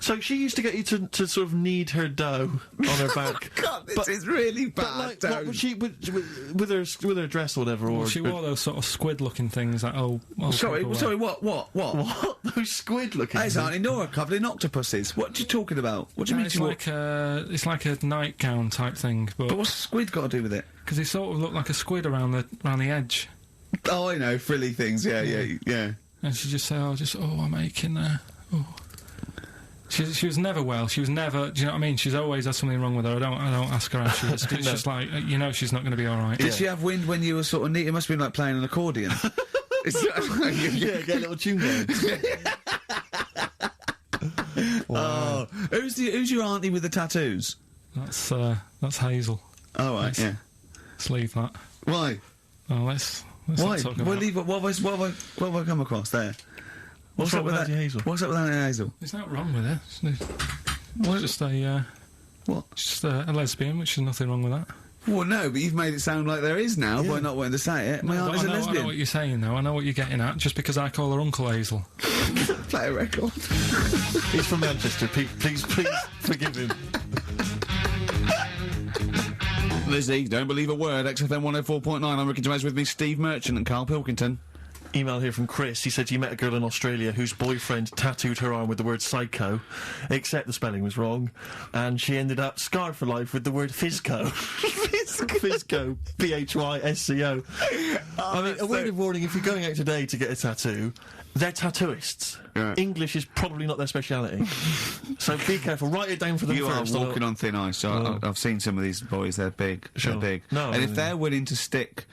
So she used to get you to sort of knead her dough on her back. God, this is really bad. But what would she with her dress or whatever? Or she wore those sort of squid-looking things. Like sorry, what? What? Those squid-looking? It's Auntie Nora covered in octopuses. What are you talking about? What do you mean? It's like a nightgown type thing. But what's squid got to do with it? Because it sort of looked like a squid around the edge. Oh, I know, frilly things. Yeah. And she just said, I'm aching there. Oh. She was never well. She was never. Do you know what I mean? She's always had something wrong with her. I don't ask her how she is. It's just like she's not going to be all right. Did she have wind when you were sort of neat? It must have been like playing an accordion. Yeah, get a little tune going. Wow. Oh, who's your auntie with the tattoos? That's Hazel. Oh right, yeah. Let's leave that. Why? Well, let's why? not talk about We'll leave it. What have I come across there? What's up with Auntie Hazel? What's up with Auntie Hazel? There's nothing wrong with her. It's just a what? Just a lesbian, which is nothing wrong with that. Well, no, but you've made it sound like there is now by not wanting to say it. My aunt is a lesbian. I know what you're saying, though. I know what you're getting at. Just because I call her Uncle Hazel. Play a record. He's from Manchester. Please forgive him. Lizzie, don't believe a word. XFM 104.9. I'm Ricky Gervais, with me, Steve Merchant and Carl Pilkington. Email here from Chris. He said he met a girl in Australia whose boyfriend tattooed her arm with the word psycho, except the spelling was wrong, and she ended up scarred for life with the word physco. Physco. Physco. I mean, a word of warning, if you're going out today to get a tattoo, they're tattooists. Yeah. English is probably not their speciality. So be careful. Write it down for them first. You are walking on thin ice. I've seen some of these boys. They're big. Sure. They're big. No, and if they're willing to stick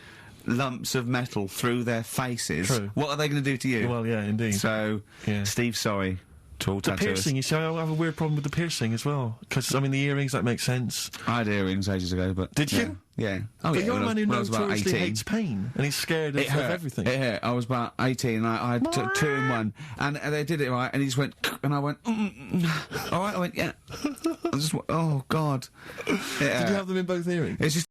lumps of metal through their faces, what are they going to do to you? Well, yeah, indeed. So, Steve, sorry to all tattooers. The piercing, you see, I have a weird problem with the piercing as well. Because, I mean, the earrings, that makes sense. I had earrings ages ago, but... Did you? Yeah. Oh, But yeah. you're a man who when I was about notoriously 18. hates pain, and he's scared of everything. It hurt. I was about 18, and I took 2 in 1, and they did it right, and he just went, and I went, all right, I went, yeah. I just went, oh, God. Did you have them in both earrings? It's just...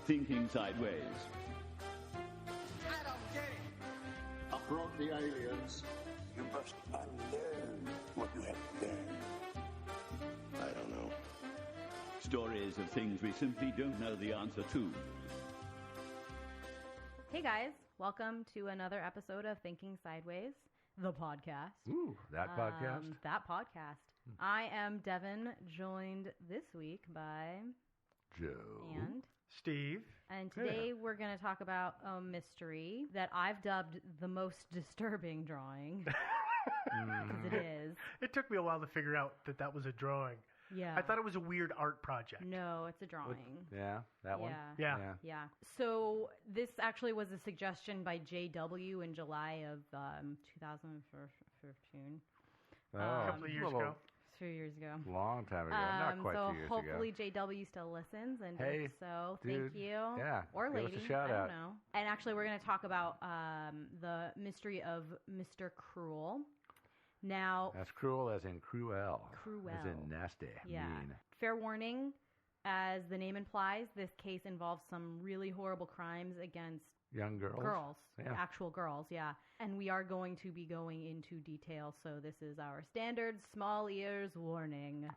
Thinking sideways. I don't get it. Up brought the aliens. You must unlearn what you have learned. I don't know. Stories of things we simply don't know the answer to. Hey guys, welcome to another episode of Thinking Sideways, the podcast. Ooh, that podcast? That podcast. I am Devin, joined this week by Joe and Steve. And today we're going to talk about a mystery that I've dubbed the most disturbing drawing. Because it is. It took me a while to figure out that that was a drawing. Yeah. I thought it was a weird art project. No, it's a drawing. Yeah, that one? Yeah. Yeah. So this actually was a suggestion by JW in July of 2015. Oh, a couple of years ago. 2 years ago. Long time ago. Not quite 2 years ago. So hopefully JW still listens, and hey, if so, dude, thank you. Yeah. Or lady. Give us a shout I out. don't know. And actually, we're going to talk about the mystery of Mr. Cruel. Now, That's cruel as in cruel. Cruel. As in nasty. yeah. Mean. Fair warning, as the name implies, this case involves some really horrible crimes against Young girls. Girls. Yeah. Actual girls, yeah. And we are going to be going into detail, so this is our standard small ears warning.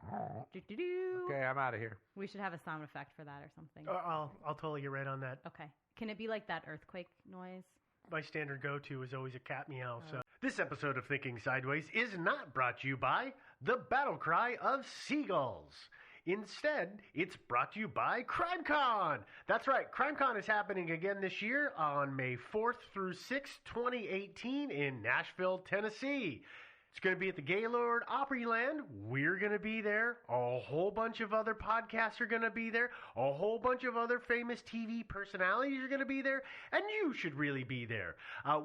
Do-do-do. Okay, I'm out of here. We should have a sound effect for that or something. I'll totally get right on that. Okay. Can it be like that earthquake noise? My standard go-to is always a cat meow. So this episode of Thinking Sideways is not brought to you by the battle cry of seagulls. Instead, it's brought to you by CrimeCon. That's right, CrimeCon is happening again this year on May 4th through 6th, 2018 in Nashville, Tennessee. It's going to be at the Gaylord Opryland. We're going to be there. A whole bunch of other podcasts are going to be there. A whole bunch of other famous TV personalities are going to be there. And you should really be there.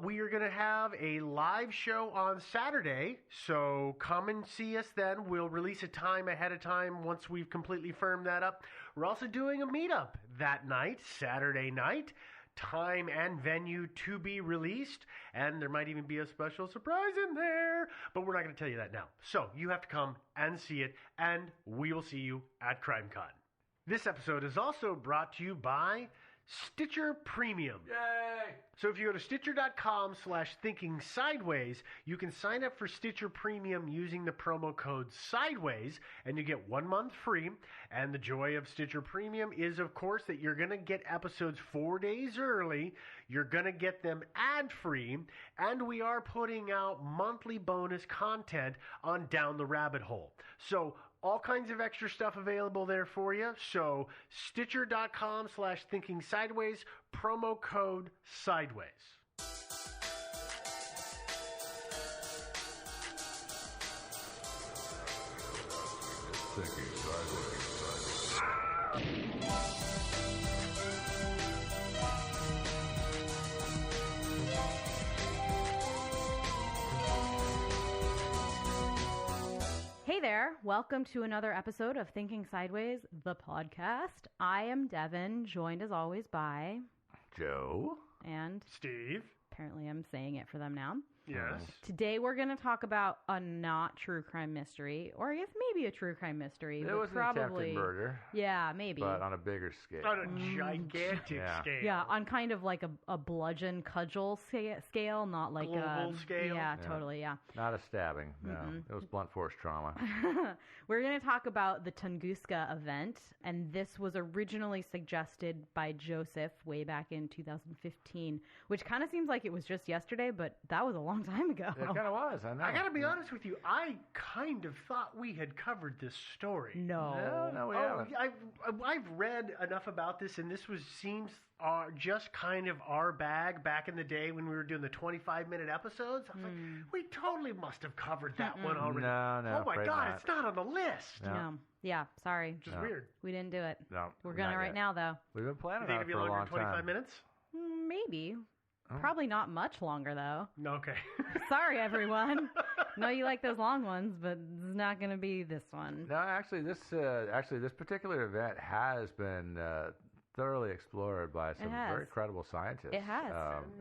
We are going to have a live show on Saturday. So come and see us then. We'll release a time ahead of time once we've completely firmed that up. We're also doing a meetup that night, Saturday night. Time and venue to be released, and there might even be a special surprise in there, but we're not going to tell you that now. So you have to come and see it, and we will see you at CrimeCon. This episode is also brought to you by Stitcher Premium. Yay! So if you go to Stitcher.com/Thinking Sideways, you can sign up for Stitcher Premium using the promo code Sideways, and you get 1 month free. And the joy of Stitcher Premium is, of course, that you're going to get episodes 4 days early. You're going to get them ad-free, and we are putting out monthly bonus content on Down the Rabbit Hole. So all kinds of extra stuff available there for you. So Stitcher.com/Thinking Sideways, promo code Sideways. Thinking Sideways. Hey there, welcome to another episode of Thinking Sideways, the podcast. I am Devin, joined as always by Joe and Steve. Apparently I'm saying it for them now. Yes. Today we're going to talk about a not true crime mystery, or I guess maybe a true crime mystery. It but was probably, an attempted murder. Yeah, maybe. But on a bigger scale. On a gigantic scale. Yeah, on kind of like a bludgeon cudgel scale, not like global scale. Yeah, totally, yeah. Not a stabbing, no. Mm-mm. It was blunt force trauma. We're going to talk about the Tunguska event, and this was originally suggested by Joseph way back in 2015, which kind of seems like it was just yesterday, but that was a long time ago. It kind of was, I know. I gotta be honest with you, I kind of thought we had covered this story. No, we haven't. I've read enough about this, and this seems just kind of our bag back in the day when we were doing the 25-minute episodes. I was like, we totally must have covered that one already. No, oh my afraid God, not. it's not on the list. No. Yeah, sorry. Just weird. We didn't do it. No, We're going to right now, though. We've been planning You on think it it'll for be a longer long than 25 time. minutes? Maybe. Oh. Probably not much longer, though. Okay. Sorry, everyone. No, you like those long ones, but it's not going to be this one. No, actually, this particular event has been thoroughly explored by some very credible scientists. It has.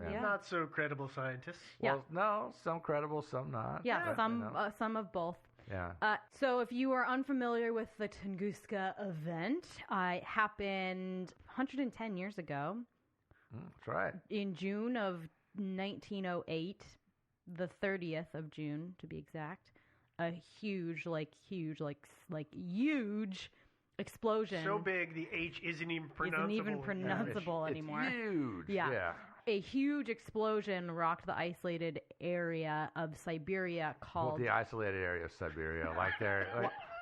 And not so credible scientists. Well, no, some credible, some not. Yeah, but, some of both. Yeah. So if you are unfamiliar with the Tunguska event, it happened 110 years ago. That's right. In June of 1908, the 30th of June, to be exact, a huge explosion. So big, the H isn't even pronounceable. Anymore. It's huge. Yeah. A huge explosion rocked the isolated area of Siberia called... Well, the isolated area of Siberia. Like there...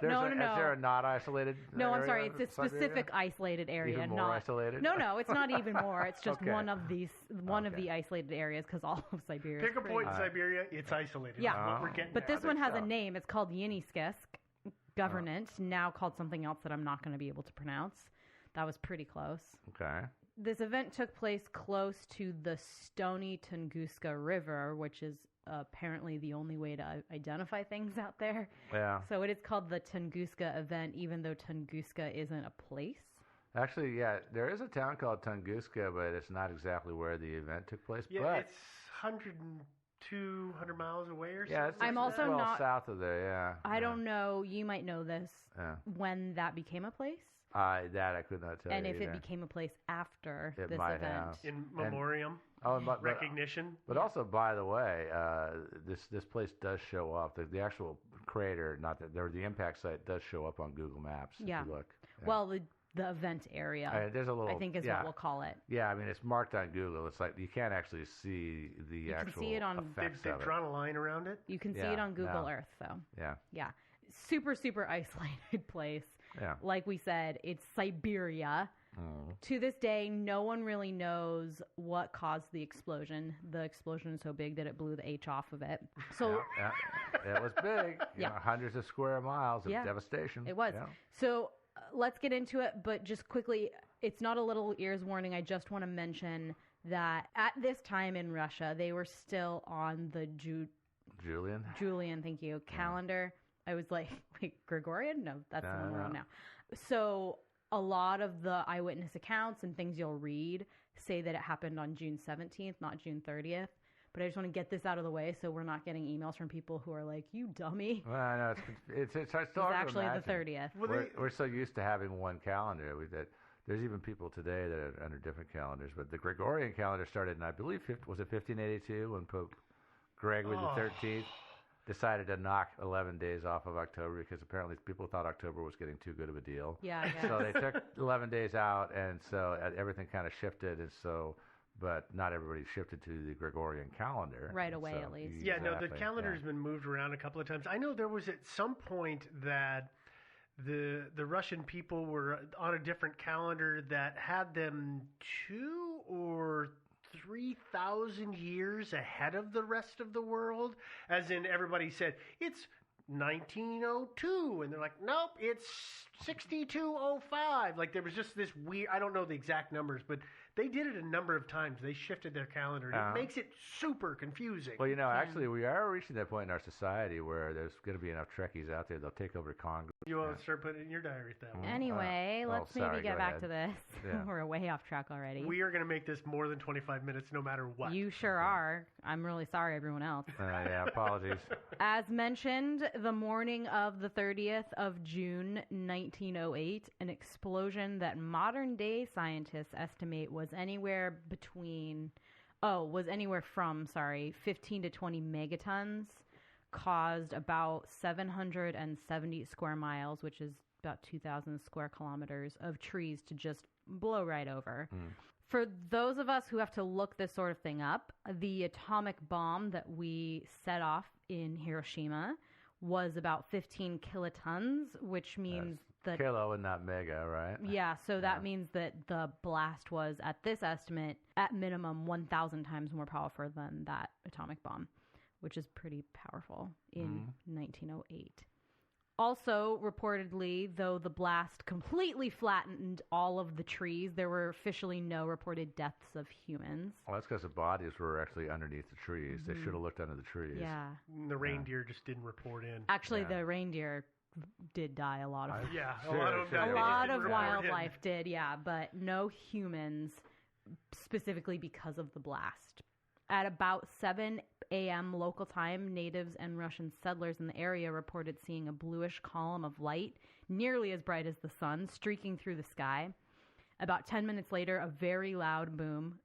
No. Is there a not isolated No, I'm area sorry. of It's a specific isolated area. Even more isolated? No, it's not even more. It's just Okay. one of the isolated areas because all of Siberia Pick is a point in pretty- Siberia, it's isolated. Yeah. That's what we're getting But at. this one has a name. It's called Yeniskisk Government, now called something else that I'm not going to be able to pronounce. That was pretty close. Okay. This event took place close to the Stony Tunguska River, which is apparently the only way to identify things out there. Yeah. So it is called the Tunguska event, even though Tunguska isn't a place. Actually, yeah, there is a town called Tunguska, but it's not exactly where the event took place. Yeah, but it's 100 200 miles away or Yeah, something. I'm also well not south of there. Yeah. I don't know. You might know this. Yeah. When that became a place, That I could not tell and you if either. it became a place after It this might event. have. In memoriam. Recognition. But also, by the way, this place does show up. The actual crater, not that the impact site, does show up on Google Maps. Yeah. If you look. Yeah. Well, the event area. There's a little. I think is what we'll call it. Yeah, I mean it's marked on Google. It's like you can't actually see the actual. You can see it on. Effects They've of drawn a line around it. You can see it on Google Earth, though. Yeah. Yeah. Super, super isolated place. Yeah. Like we said, it's Siberia. To this day, no one really knows what caused the explosion. The explosion is so big that it blew the H off of it. So it was big. You know, hundreds of square miles of devastation. It was. Yeah. So let's get into it. But just quickly, it's not a little ears warning. I just want to mention that at this time in Russia, they were still on the Julian, thank you, calendar. I was like, wait, Gregorian? No, that's the one we're on now. So a lot of the eyewitness accounts and things you'll read say that it happened on June 17th, not June 30th. But I just want to get this out of the way so we're not getting emails from people who are like, you dummy. Well, I know it's hard to actually imagine. the 30th. We're so used to having one calendar that there's even people today that are under different calendars. But the Gregorian calendar started in, I believe, was it 1582 when Pope Gregory the 13th decided to knock 11 days off of October because apparently people thought October was getting too good of a deal. Yeah, I guess. So they took 11 days out, and so everything kind of shifted, and so. But not everybody shifted to the Gregorian calendar. Right away, at least. Yeah, no, the calendar's been moved around a couple of times. I know there was at some point that the Russian people were on a different calendar that had them 2,000 or 3,000 years ahead of the rest of the world. As in, everybody said, it's 1902, and they're like, nope, it's 6205. Like, there was just this weird, I don't know the exact numbers, but they did it a number of times. They shifted their calendar, and it makes it super confusing. Well, you know, actually, we are reaching that point in our society where there's going to be enough Trekkies out there, they'll take over Congress. You want to start putting it in your diary at that one. Anyway, let's maybe get back to this. Yeah. We're way off track already. We are going to make this more than 25 minutes no matter what. You sure are. I'm really sorry, everyone else. Yeah, apologies. As mentioned, the morning of the 30th of June, 1908, an explosion that modern-day scientists estimate was anywhere from 15 to 20 megatons, caused about 770 square miles, which is about 2,000 square kilometers, of trees to just blow right over. For those of us who have to look this sort of thing up, the atomic bomb that we set off in Hiroshima was about 15 kilotons, which means that... Kilo and not mega, right? Yeah, so that means that the blast was, at this estimate, at minimum 1,000 times more powerful than that atomic bomb, which is pretty powerful in 1908. Also, reportedly, though the blast completely flattened all of the trees, there were officially no reported deaths of humans. Well, that's because the bodies were actually underneath the trees. They should have looked under the trees. Yeah. The reindeer just didn't report in. Actually, the reindeer did die a lot of a lot of wildlife did, but no humans, specifically because of the blast. At about 7 a.m. local time, natives and Russian settlers in the area reported seeing a bluish column of light, nearly as bright as the sun, streaking through the sky. About 10 minutes later, a very loud boom,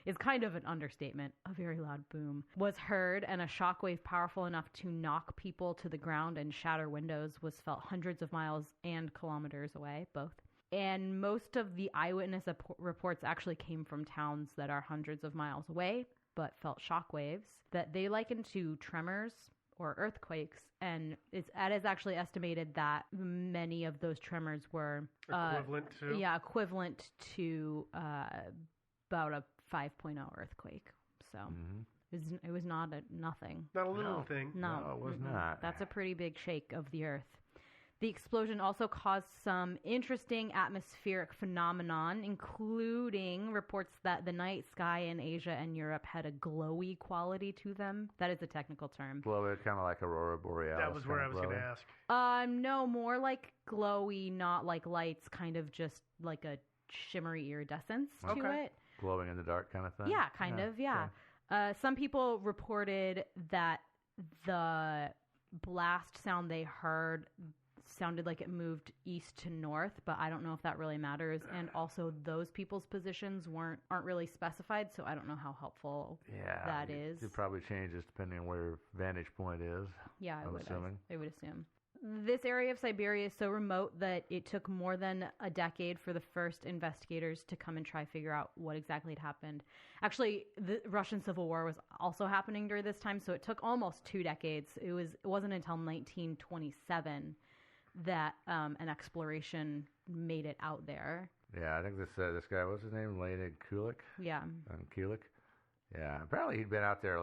is kind of an understatement, a very loud boom, was heard, and a shockwave powerful enough to knock people to the ground and shatter windows was felt hundreds of miles and kilometers away, both. And most of the eyewitness reports actually came from towns that are hundreds of miles away, but felt shockwaves that they liken to tremors or earthquakes. And it is actually estimated that many of those tremors were equivalent to about a 5.0 earthquake. So it was not nothing. Not a little thing. No, it was not. That's a pretty big shake of the earth. The explosion also caused some interesting atmospheric phenomenon, including reports that the night sky in Asia and Europe had a glowy quality to them. That is a technical term. Glowy, kind of like Aurora Borealis. That was where I was going to ask. No, more like glowy, not like lights, kind of just like a shimmery iridescence to it. Glowing in the dark kind of thing? Yeah, kind of, yeah. Some people reported that the blast sound they heard sounded like it moved east to north, but I don't know if that really matters. And also, those people's positions aren't really specified, so I don't know how helpful that is. It probably changes depending on where your vantage point is. Yeah, I'm assuming. I would assume. This area of Siberia is so remote that it took more than a decade for the first investigators to come and try to figure out what exactly had happened. Actually, the Russian Civil War was also happening during this time, so it took almost 2 decades. It wasn't until 1927 that an exploration made it out there. Yeah, I think this guy, what's his name? Leonid Kulik? Yeah. Kulik? Yeah, apparently he'd been out there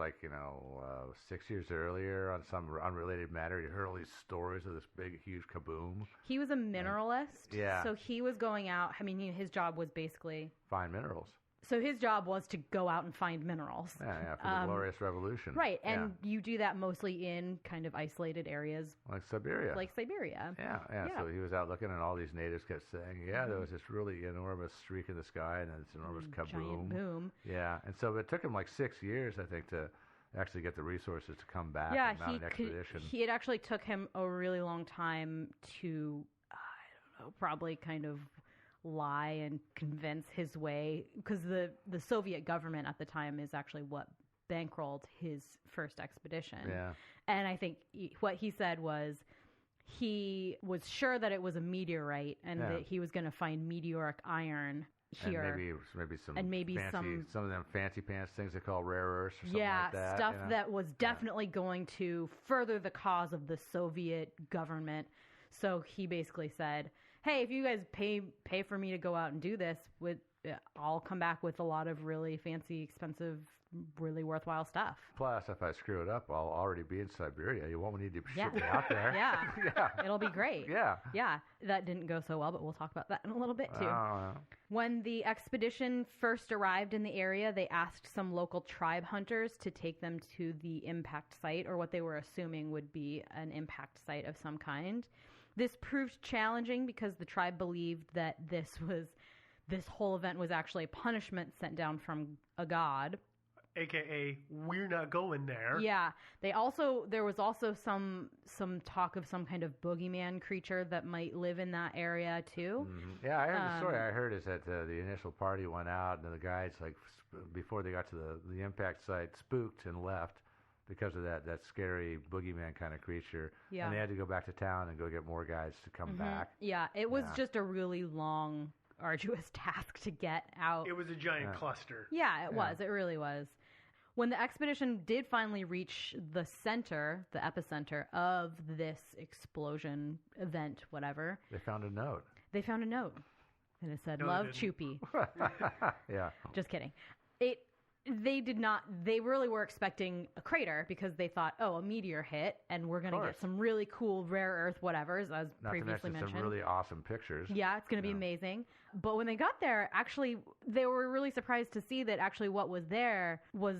6 years earlier on some unrelated matter. He'd heard all these stories of this big, huge kaboom. He was a mineralist. Yeah. So he was going out, his job was basically... Find minerals. So his job was to go out and find minerals. Yeah, for the Glorious Revolution. Right, and you do that mostly in kind of isolated areas. Like Siberia. Yeah. So he was out looking, and all these natives kept saying, there was this really enormous streak in the sky, and then this enormous kaboom. Giant boom. Yeah, and so it took him 6 years, I think, to actually get the resources to come back and mount an expedition. It actually took him a really long time to, probably kind of lie and convince his way, because the Soviet government at the time is actually what bankrolled his first expedition. Yeah. And I think what he said was he was sure that it was a meteorite and that he was going to find meteoric iron here. And maybe some of them fancy pants things they call rare earths or something like that. Stuff that was definitely going to further the cause of the Soviet government. So he basically said, hey, if you guys pay for me to go out and do this, I'll come back with a lot of really fancy, expensive, really worthwhile stuff. Plus, if I screw it up, I'll already be in Siberia. You won't need to ship me out there. Yeah. It'll be great. Yeah. Yeah. That didn't go so well, but we'll talk about that in a little bit, too. When the expedition first arrived in the area, they asked some local tribe hunters to take them to the impact site, or what they were assuming would be an impact site of some kind. This proved challenging because the tribe believed that this whole event was actually a punishment sent down from a god. AKA, we're not going there. Yeah. There was also some talk of some kind of boogeyman creature that might live in that area too. Mm-hmm. Yeah, I heard the story I heard is that the initial party went out and the guys, before they got to the impact site, spooked and left because of that scary boogeyman kind of creature. Yeah. And they had to go back to town and go get more guys to come back. Yeah, it was just a really long, arduous task to get out. It was a giant cluster. Yeah, it was. It really was. When the expedition did finally reach the epicenter of this explosion event, whatever. They found a note. And it said, "Love, Choopy." Yeah. Just kidding. They really were expecting a crater because they thought, a meteor hit and we're going to get some really cool rare earth whatevers, as previously mentioned. Some really awesome pictures. Yeah, it's going to be amazing. But when they got there, actually, they were really surprised to see that actually what was there was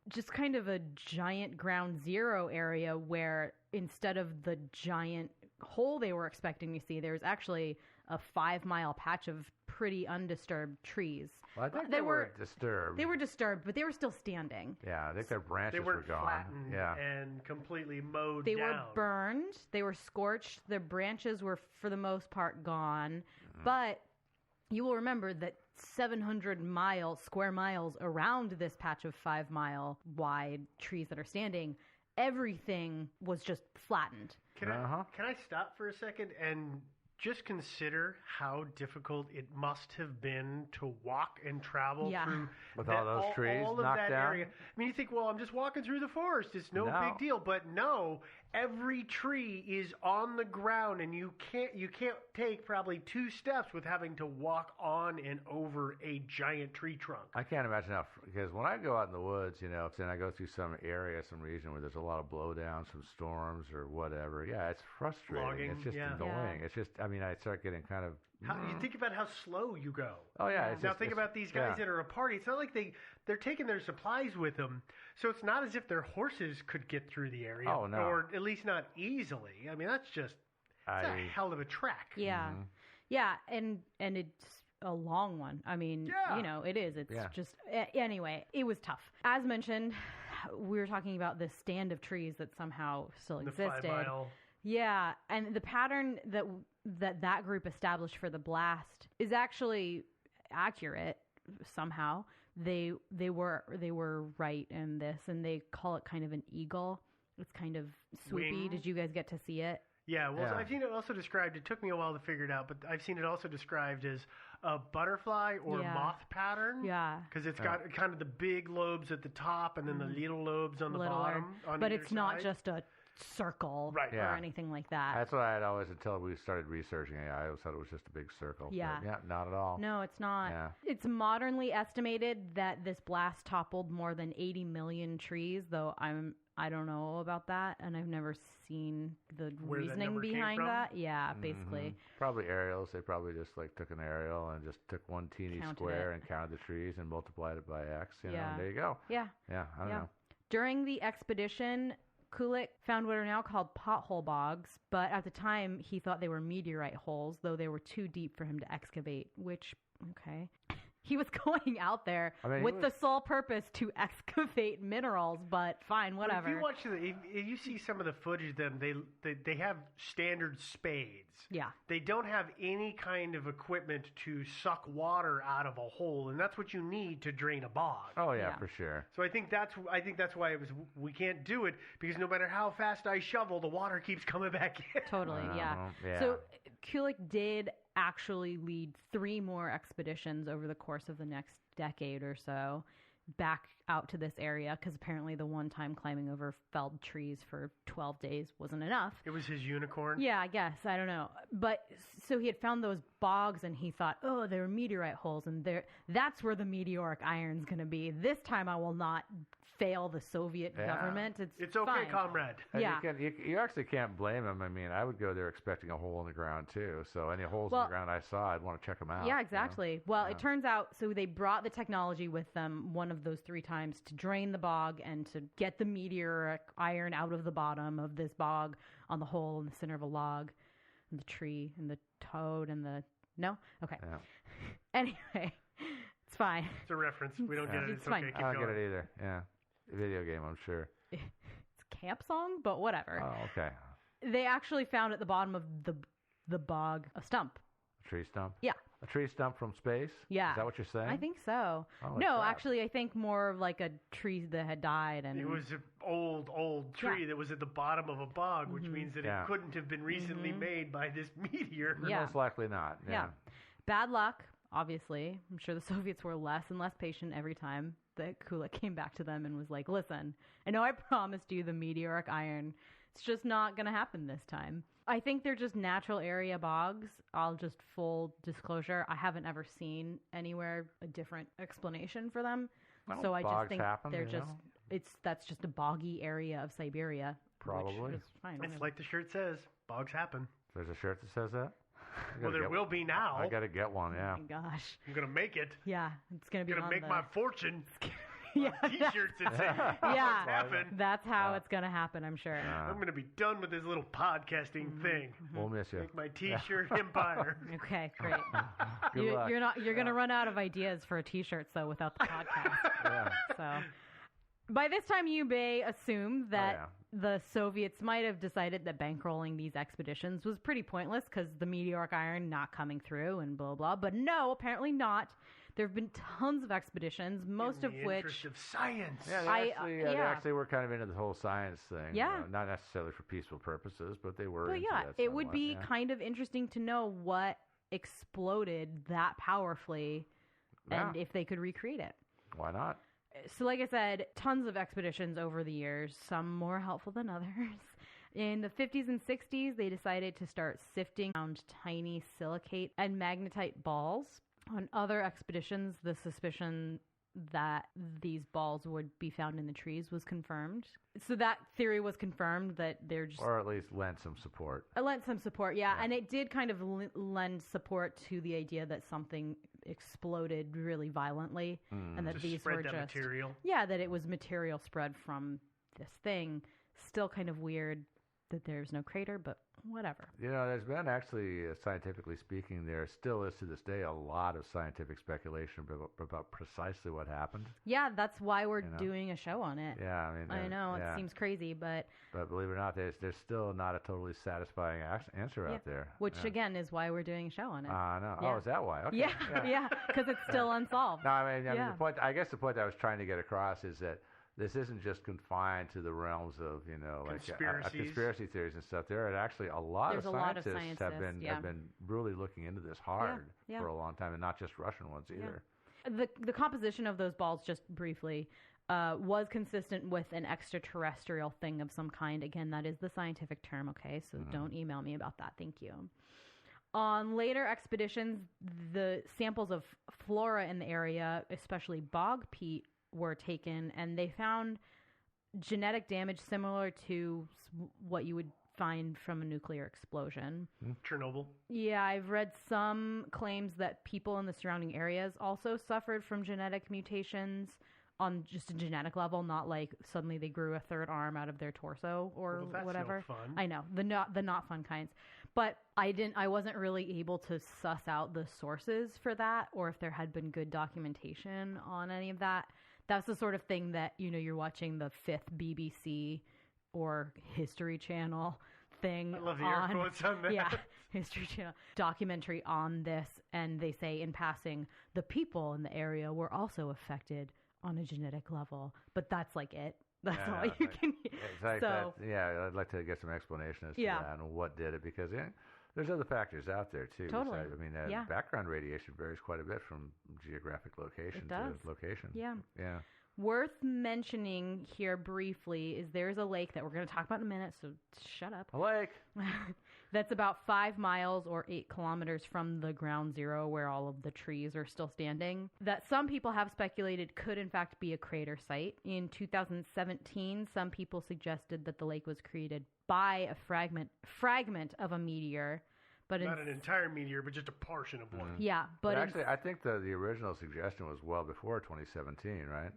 just kind of a giant ground zero area where instead of the giant hole they were expecting to see, there was actually a 5-mile patch of pretty undisturbed trees. Well, I think they were disturbed. They were disturbed, but they were still standing. Yeah, I think their branches were gone. Flattened and completely mowed down. They were burned. They were scorched. Their branches were, for the most part, gone. But you will remember that 700 square miles around this patch of 5-mile wide trees that are standing, everything was just flattened. Can I stop for a second and just consider how difficult it must have been to walk and travel through with all those trees all of knocked that down? area. I mean, you think, well, I'm just walking through the forest. It's no big deal. But no, every tree is on the ground, and you can't take probably 2 steps with having to walk on and over a giant tree trunk. I can't imagine how, because when I go out in the woods, then I go through some area, some region where there's a lot of blowdowns, some storms or whatever. Yeah, it's frustrating. Logging, it's just annoying. It's just, I start getting kind of... You think about how slow you go. Oh, yeah. Now think about these guys that are a party. It's not like they're taking their supplies with them, so it's not as if their horses could get through the area. Oh, no. Or at least not easily. I mean, that's a hell of a trek. Yeah. Yeah, and it's a long one. I mean, Yeah. you know, it is. It's Yeah. just anyway. It was tough. As mentioned, we were talking about this stand of trees that somehow still The existed. 5 mile. Yeah, and the pattern that group established for the blast is actually accurate somehow. They were right in this, and they call it kind of an eagle. It's kind of swoopy. Wing. Did you guys get to see it? Yeah, well, I've seen it also described. It took me a while to figure it out, but I've seen it also described as a butterfly or Yeah. moth pattern. Yeah. Because it's got kind of the big lobes at the top and then the little lobes on the Littler. bottom. On But either it's not side. just a circle Right. or Yeah. anything like that. That's what I had always, until we started researching it, I always thought it was just a big circle. Yeah. But yeah, not at all. No, it's not. Yeah. It's modernly estimated that this blast toppled more than 80 million trees, though I don't know about that, and I've never seen the Where that reasoning number came behind from? that. Yeah, basically. Probably aerials. They probably just like took an aerial and just took one teeny Counted square it. and counted the trees and multiplied it by X. You know, Yeah. and there you go. Yeah. Yeah, I don't know. During the expedition, Kulik found what are now called pothole bogs, but at the time he thought they were meteorite holes, though they were too deep for him to excavate, which, okay. He was going out there with the sole purpose to excavate minerals, but fine, whatever. If you watch if you see some of the footage of them, they have standard spades. Yeah. They don't have any kind of equipment to suck water out of a hole, and that's what you need to drain a bog. Oh yeah, for sure. So I think that's why it was we can't do it, because no matter how fast I shovel, the water keeps coming back in. Totally, yeah. So Kulik did actually lead 3 more expeditions over the course of the next decade or so back out to this area, because apparently the one time climbing over felled trees for 12 days wasn't enough. It was his unicorn? Yeah, I guess. I don't know. But so he had found those bogs and he thought, oh, they were meteorite holes, and that's where the meteoric iron's going to be. This time I will not fail the Soviet government. It's okay, fine. comrade. And Yeah. you actually can't blame him. I mean, I would go there expecting a hole in the ground too. So any holes in Well, the ground I saw, I'd want to check them out. Yeah, exactly. you know? Well, Yeah. it turns out, so they brought the technology with them one of those 3 times to drain the bog and to get the meteoric iron out of the bottom of this bog on the hole in the center of a log, and the tree, and the toad, and the... No? Okay. Yeah. Anyway, it's fine. It's a reference. We don't get it. It's fine. okay. Keep I don't going. get it either. Yeah. Video game, I'm sure. It's a camp song, but whatever. Oh, okay. They actually found at the bottom of the bog a stump. A tree stump? Yeah. A tree stump from space? Yeah. Is that what you're saying? I think so. Holy No, crap. actually, I think more like a tree that had died. And It was an old tree that was at the bottom of a bog, which means that Yeah. it couldn't have been recently made by this meteor. Yeah. Most likely not. Yeah. Bad luck, obviously. I'm sure the Soviets were less and less patient every time that Kulik came back to them and was like, listen, I know I promised you the meteoric iron. It's just not going to happen this time. I think they're just natural area bogs. I'll just full disclosure, I haven't ever seen anywhere a different explanation for them. Well, so I just bogs think happen, they're you just know. that's just a boggy area of Siberia. Probably. Which is fine. It's like the shirt says, bogs happen. There's a shirt that says that? Well, there will be now. I gotta get one, yeah. Oh my gosh. I'm going to make it. Yeah, it's going to be I'm going to on make the... my fortune. Yeah. T-shirts that say, Yeah, happen. that's how it's going to happen, I'm sure. I'm going to be done with this little podcasting thing. We'll miss you. Make my T-shirt empire. Okay, great. Good luck. You're going to run out of ideas for T-shirts though without the podcast. Yeah. So by this time, you may assume that the Soviets might have decided that bankrolling these expeditions was pretty pointless because the meteoric iron not coming through and blah blah. But no, apparently not. There have been tons of expeditions, most of which interest of science. Yeah, they actually were kind of into the whole science thing. Yeah. You know, not necessarily for peaceful purposes, but they were But into yeah, that it would somewhat, be yeah. kind of interesting to know what exploded that powerfully and if they could recreate it. Why not? So like I said, tons of expeditions over the years, some more helpful than others. In the 50s and 60s, they decided to start sifting around tiny silicate and magnetite balls. On other expeditions, the suspicion that these balls would be found in the trees was confirmed. So that theory was confirmed that they're just... Or at least lent some support. It lent some support, yeah. And it did kind of lend support to the idea that something exploded really violently. And that Just these spread were that just... material. Yeah, that it was material spread from this thing. Still kind of weird. that there's no crater, but whatever. You know, there's been actually, scientifically speaking, there still is to this day a lot of scientific speculation about precisely what happened. Yeah, that's why we're doing a show on it. Yeah, I mean, I know it seems crazy, but believe it or not, there's still not a totally satisfying answer out there. Which again is why we're doing a show on it. I know. Yeah. Oh, is that why? Okay. Yeah, because it's still unsolved. No, I mean, the point. I guess the point I was trying to get across is that this isn't just confined to the realms of, like conspiracy theories and stuff. There are actually a lot of scientists have been really looking into this hard for a long time, and not just Russian ones either. The composition of those balls, just briefly, was consistent with an extraterrestrial thing of some kind. Again, that is the scientific term, okay? So don't email me about that. Thank you. On later expeditions, the samples of flora in the area, especially bog peat, were taken, and they found genetic damage similar to what you would find from a nuclear explosion. Chernobyl. Yeah, I've read some claims that people in the surrounding areas also suffered from genetic mutations on just a genetic level, not like suddenly they grew a third arm out of their torso or whatever. No fun. I know, the not fun kinds. But I wasn't really able to suss out the sources for that, or if there had been good documentation on any of that. That's the sort of thing that, you're watching the 5th BBC or History Channel thing. I love the air quotes on that. Yeah, History Channel documentary on this, and they say in passing, the people in the area were also affected on a genetic level, but that's like it. That's all you can hear. It's like that, I'd like to get some explanation as to that and what did it, because there's other factors out there too. Totally. I mean, background radiation varies quite a bit from geographic location to location. Yeah. Yeah. Worth mentioning here briefly is there's a lake that we're going to talk about in a minute, so shut up. A lake. That's about 5 miles or 8 kilometers from the ground zero where all of the trees are still standing, that some people have speculated could in fact be a crater site. In 2017, some people suggested that the lake was created by a fragment of a meteor. But not an entire meteor, but just a portion of one. Yeah, but actually, I think the original suggestion was well before 2017, right?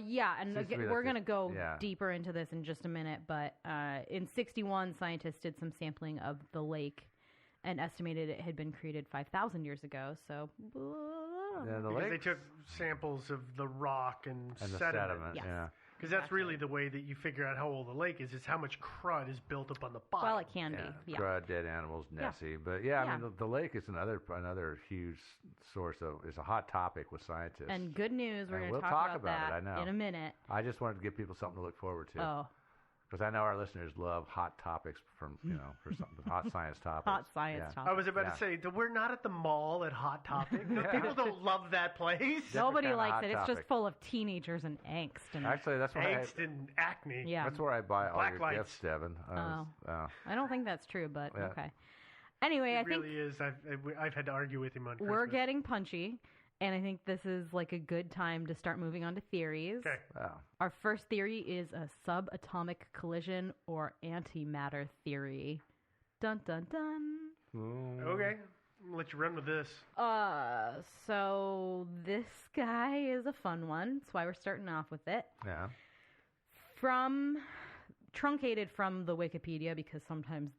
Yeah, and we're going to go deeper into this in just a minute, but in 1961, scientists did some sampling of the lake and estimated it had been created 5,000 years ago, so... because they took samples of the rock and sediment. Yeah. Because that's really the way that you figure out how old the lake is how much crud is built up on the bottom. Well, it can be. Yeah. Crud, dead animals, Nessie. But I mean, the lake is another huge source of, it's a hot topic with scientists. And good news, we're going to we'll talk about that it, I know. in a minute. I just wanted to give people something to look forward to. Oh. Because I know our listeners love hot topics from, for some hot science topics. Hot science topics. I was about to say, we're not at the mall at Hot Topic. People don't love that place. Nobody likes it. It's just full of teenagers and angst. And actually, that's why angst and acne. Yeah. That's where I buy all Black your lights. gifts, Devin. I don't think that's true, but okay. Anyway, I think... It really is. I've had to argue with him on Christmas. We're getting punchy. And I think this is like a good time to start moving on to theories. Okay. Wow. Our first theory is a subatomic collision or antimatter theory. Dun dun dun. Okay. I'm gonna let you run with this. So this guy is a fun one. That's why we're starting off with it. Yeah. Truncated from the Wikipedia, because sometimes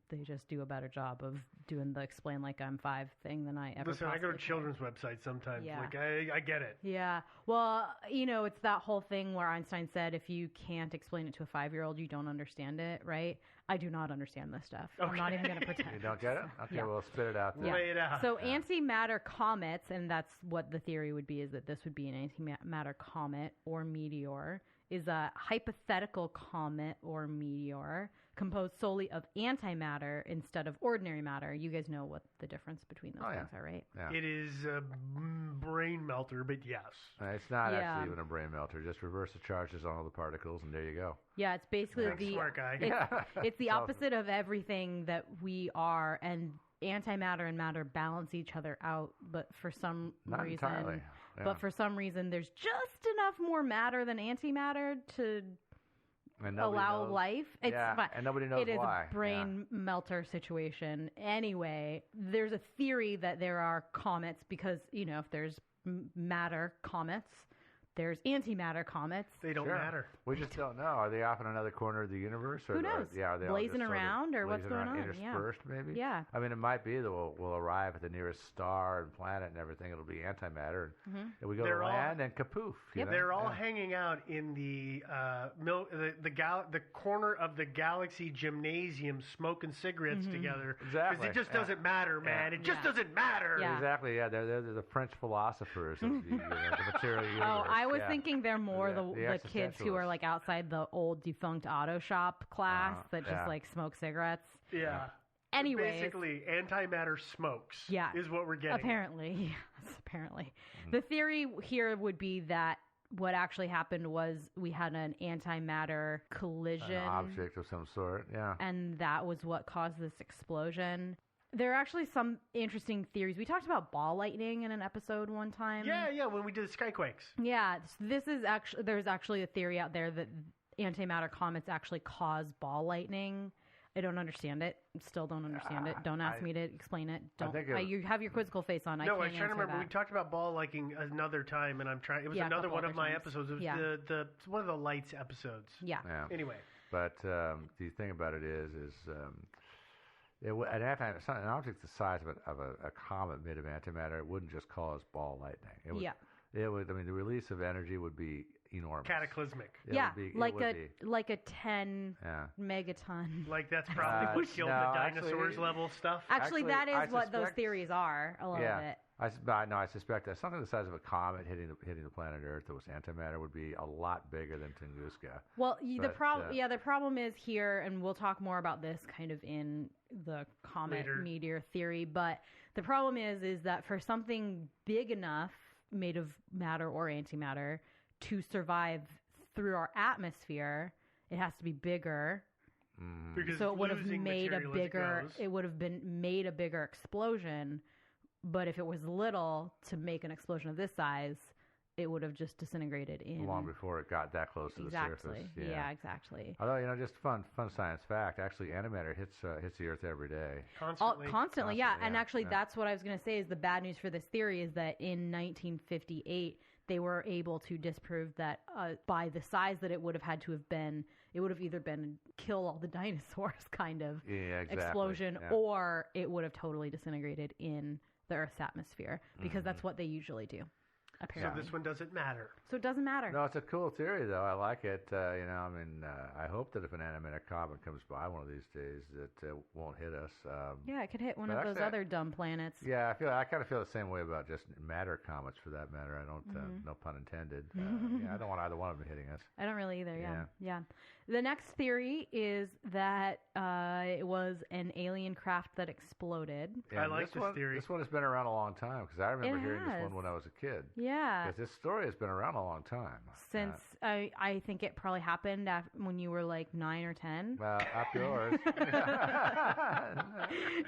they just do a better job of doing the explain like I'm 5 thing than I ever. Listen, I go to children's websites sometimes. Yeah. Like I get it. Yeah. Well, it's that whole thing where Einstein said if you can't explain it to a 5-year-old, you don't understand it, right? I do not understand this stuff. Okay. I'm not even going to pretend. You don't get it? Okay, well, spit it out then. Lay it out. So antimatter comets, and that's what the theory would be, is that this would be an antimatter comet or meteor, is a hypothetical comet or meteor composed solely of antimatter instead of ordinary matter. You guys know what the difference between those things are, right? Yeah. It is a brain melter, but yes. It's not actually even a brain melter. Just reverse the charges on all the particles, and there you go. Yeah, it's basically smart guy. It's the opposite of everything that we are, and antimatter and matter balance each other out, but for some Not reason... entirely. Yeah. But for some reason, there's just enough more matter than antimatter to allow life. It's fine. And nobody knows why. It is a brain melter situation. Anyway, there's a theory that there are comets because, if there's matter comets, there's antimatter comets. They don't matter. We just don't know. Are they off in another corner of the universe? Or Who knows? Are they all Blazing just around, or what's going on? Interspersed, maybe? Yeah. I mean, it might be that we'll arrive at the nearest star and planet and everything. It'll be antimatter. And we go to land and kapoof. You know? They're all hanging out in the the corner of the galaxy gymnasium smoking cigarettes together. Exactly. Because it just doesn't matter, man. It just doesn't matter. Exactly, yeah. They're the French philosophers of the material universe. Oh, I was thinking they're more the kids who are like outside the old defunct auto shop class that just like smoke cigarettes. Yeah. Anyways. Basically, antimatter smokes. Yeah. Is what we're getting. Apparently. Yes, apparently. The theory here would be that what actually happened was we had an antimatter collision. An object of some sort, yeah. And that was what caused this explosion. There are actually some interesting theories. We talked about ball lightning in an episode one time. Yeah, when we did the Skyquakes. Yeah, this is actually, there's actually a theory out there that antimatter comets actually cause ball lightning. I don't understand it. Still don't understand it. Don't ask me to explain it. You have your quizzical face on. No, I was can't trying to remember. that. We talked about ball lighting another time, and I'm trying. It was another one of my episodes. It was the one of the lights episodes. Yeah. Anyway. But the thing about it is an object the size of a comet made of antimatter, it wouldn't just cause ball lightning. It would. I mean, the release of energy would be enormous. Cataclysmic. Like a 10 megaton. Like that's probably what killed the dinosaurs level stuff. Actually, that is what those theories are. A little bit. I suspect that something the size of a comet hitting the planet Earth that was antimatter would be a lot bigger than Tunguska. Well, the problem is here, and we'll talk more about this kind of in the comet meteor theory. But the problem is that for something big enough, made of matter or antimatter, to survive through our atmosphere, it has to be bigger. So it would have made made a bigger explosion. But if it was little, to make an explosion of this size, it would have just disintegrated long before it got that close to the surface. Yeah, exactly. Although, just fun science fact. Actually, antimatter hits the Earth every day. Constantly, yeah. And actually, that's what I was going to say. Is the bad news for this theory is that in 1958 they were able to disprove that by the size that it would have had to have been, it would have either been kill all the dinosaurs kind of explosion, or it would have totally disintegrated in the Earth's atmosphere, because that's what they usually do. Apparently. So this one doesn't matter. So it doesn't matter. No, it's a cool theory, though. I like it. I hope that if an antimatter comet comes by one of these days, that it won't hit us. Yeah, it could hit one of those other dumb planets. Yeah, I kind of feel the same way about just matter comets, for that matter. I don't, no pun intended. I don't want either one of them hitting us. I don't really either. Yeah. The next theory is that it was an alien craft that exploded. Yeah, I like this theory. This one has been around a long time, because I remember hearing this one when I was a kid. Yeah. Because this story has been around a long time. Since I think it probably happened when you were like 9 or 10. Up yours.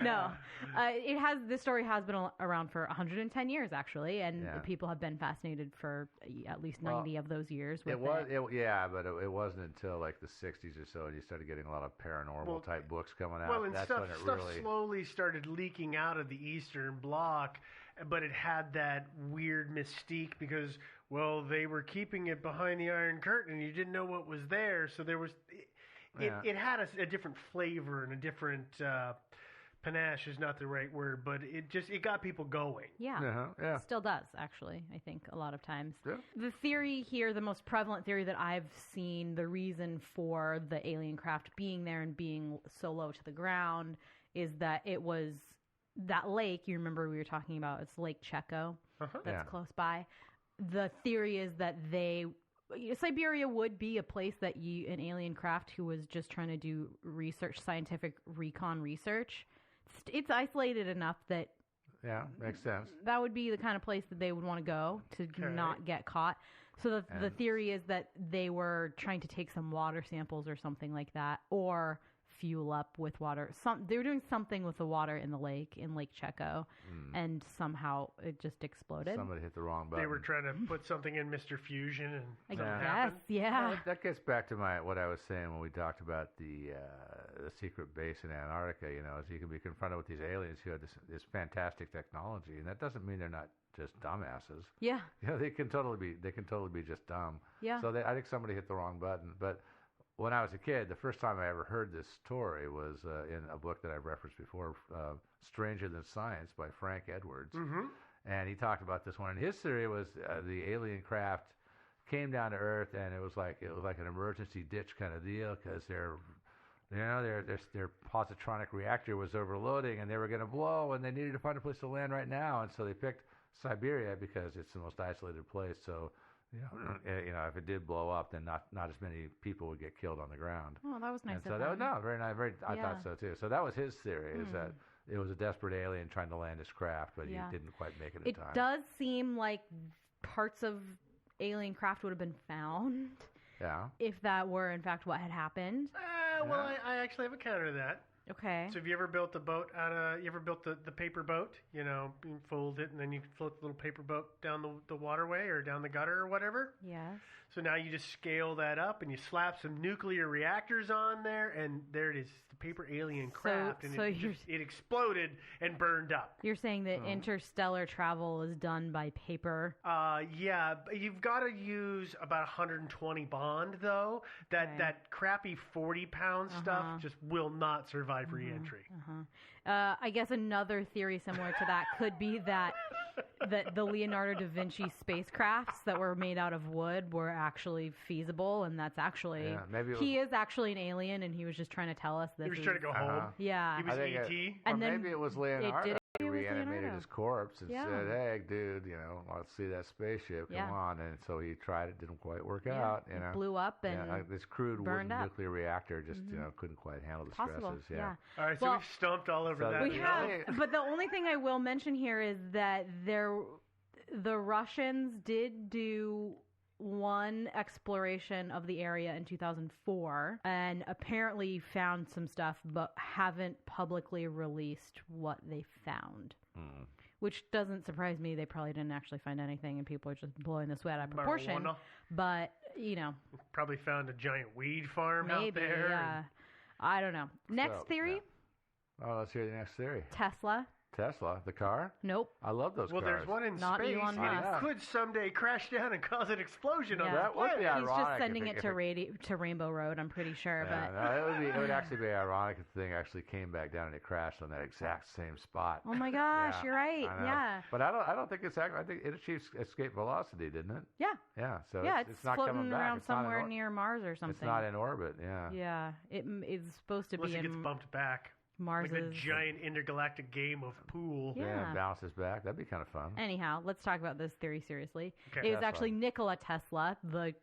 No, this story has been around for 110 years actually, and people have been fascinated for at least 90 of those years. With but it wasn't until like the 60s or so, and you started getting a lot of paranormal type books coming out. Well, and that's stuff when it really slowly started leaking out of the Eastern Bloc, but it had that weird mystique because, well, they were keeping it behind the Iron Curtain, and you didn't know what was there, so there was. It had a different flavor and a different. Panache is not the right word, but it got people going. Yeah. Still does, actually, I think, a lot of times. Yeah. The theory here, the most prevalent theory that I've seen, the reason for the alien craft being there and being so low to the ground is that it was that lake, you remember we were talking about, it's Lake Checo, that's close by. The theory is that Siberia would be a place that an alien craft who was just trying to do scientific recon research, it's isolated enough that makes sense. That would be the kind of place that they would want to go to not get caught. So the theory is that they were trying to take some water samples or something like that, or fuel up with water. They were doing something with the water in the lake, in Lake Checo, and somehow it just exploded. Somebody hit the wrong button. They were trying to put something in Mr. Fusion, and I guess, yeah. Well, that gets back to what I was saying when we talked about the the secret base in Antarctica, is you can be confronted with these aliens who have this fantastic technology, and that doesn't mean they're not just dumbasses. Yeah. They can totally be just dumb. Yeah. So I think somebody hit the wrong button. But when I was a kid, the first time I ever heard this story was in a book that I've referenced before, Stranger Than Science by Frank Edwards. Mm-hmm. And he talked about this one. And his theory was the alien craft came down to Earth, and it was like an emergency ditch kind of deal because their positronic reactor was overloading, and they were going to blow, and they needed to find a place to land right now. And so they picked Siberia because it's the most isolated place. So if it did blow up, then not as many people would get killed on the ground. Oh, that was nice. And so that was very nice. I Yeah. thought so too. So that was his theory: is that it was a desperate alien trying to land his craft, but he didn't quite make it in time. It does seem like parts of alien craft would have been found. Yeah. If that were in fact what had happened. Well, I actually have a counter to that. Okay. So have you ever built a boat you ever built the paper boat? You fold it and then you float the little paper boat down the waterway or down the gutter or whatever? Yes. So now you just scale that up and you slap some nuclear reactors on there, and there it is, the paper alien craft, and it exploded and burned up. You're saying that interstellar travel is done by paper? Yeah, but you've got to use about 120 bond, though. That crappy 40-pound stuff just will not survive re-entry. I guess another theory similar to that could be that the Leonardo da Vinci spacecrafts that were made out of wood were actually feasible, and that's actually he is actually an alien, and he was just trying to tell us that he was trying to go home. Yeah, he was E.T. And maybe it was Leonardo. He reanimated Leonardo. his corpse and said, "Hey, dude, let's see that spaceship. Come on!" And so he tried it, didn't quite work out. It blew up and this crude wooden burned up. nuclear reactor just couldn't quite handle the stresses. Yeah. All right, so we've stomped all over that. We have, but the only thing I will mention here is that the Russians did do one exploration of the area in 2004 and apparently found some stuff, but haven't publicly released what they found. Which doesn't surprise me. They probably didn't actually find anything, and people are just blowing this way out of proportion. Marijuana. But, probably found a giant weed farm maybe, out there. Yeah. I don't know. Next theory? Oh, let's hear the next theory. Tesla. Tesla, the car? Nope. I love those cars. Well, there's one in space. It could someday crash down and cause an explosion on that would be ironic. He's just sending it to Rainbow Road, I'm pretty sure. It would actually be ironic if the thing actually came back down and it crashed on that exact same spot. Oh my gosh, you're right. Yeah. But I don't think it's accurate. I think it achieved escape velocity, didn't it? Yeah. Yeah. So it's not floating coming back. around It's not somewhere near Mars or something. It's not in orbit. Yeah. Yeah. It is supposed to Unless be it gets bumped back. Mars like a giant intergalactic game of pool. Yeah. Bounces back. That'd be kind of fun. Anyhow, let's talk about this theory seriously. Okay. It was actually Nikola Tesla, the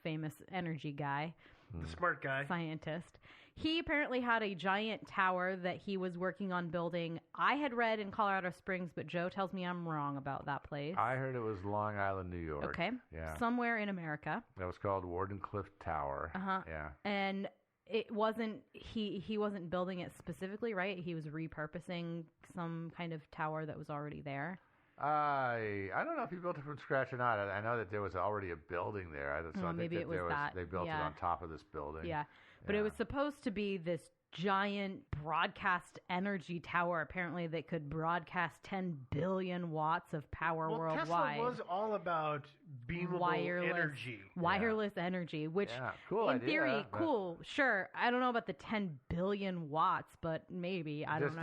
famous energy guy, the smart guy, scientist. He apparently had a giant tower that he was working on building. I had read in Colorado Springs, but Joe tells me I'm wrong about that place. I heard it was Long Island, New York. Okay. Yeah. Somewhere in America. That was called Wardenclyffe Tower. Yeah. And it wasn't he wasn't building it specifically, right? He was repurposing some kind of tower that was already there. I don't know if he built it from scratch or not. I know that there was already a building there. So maybe it was that. They built it on top of this building. Yeah, but it was supposed to be this giant broadcast energy tower, apparently, that could broadcast 10 billion watts of power worldwide. Tesla was all about beamable energy. Wireless energy, which cool in idea, theory, cool, sure. I don't know about the 10 billion watts, but maybe, I don't know.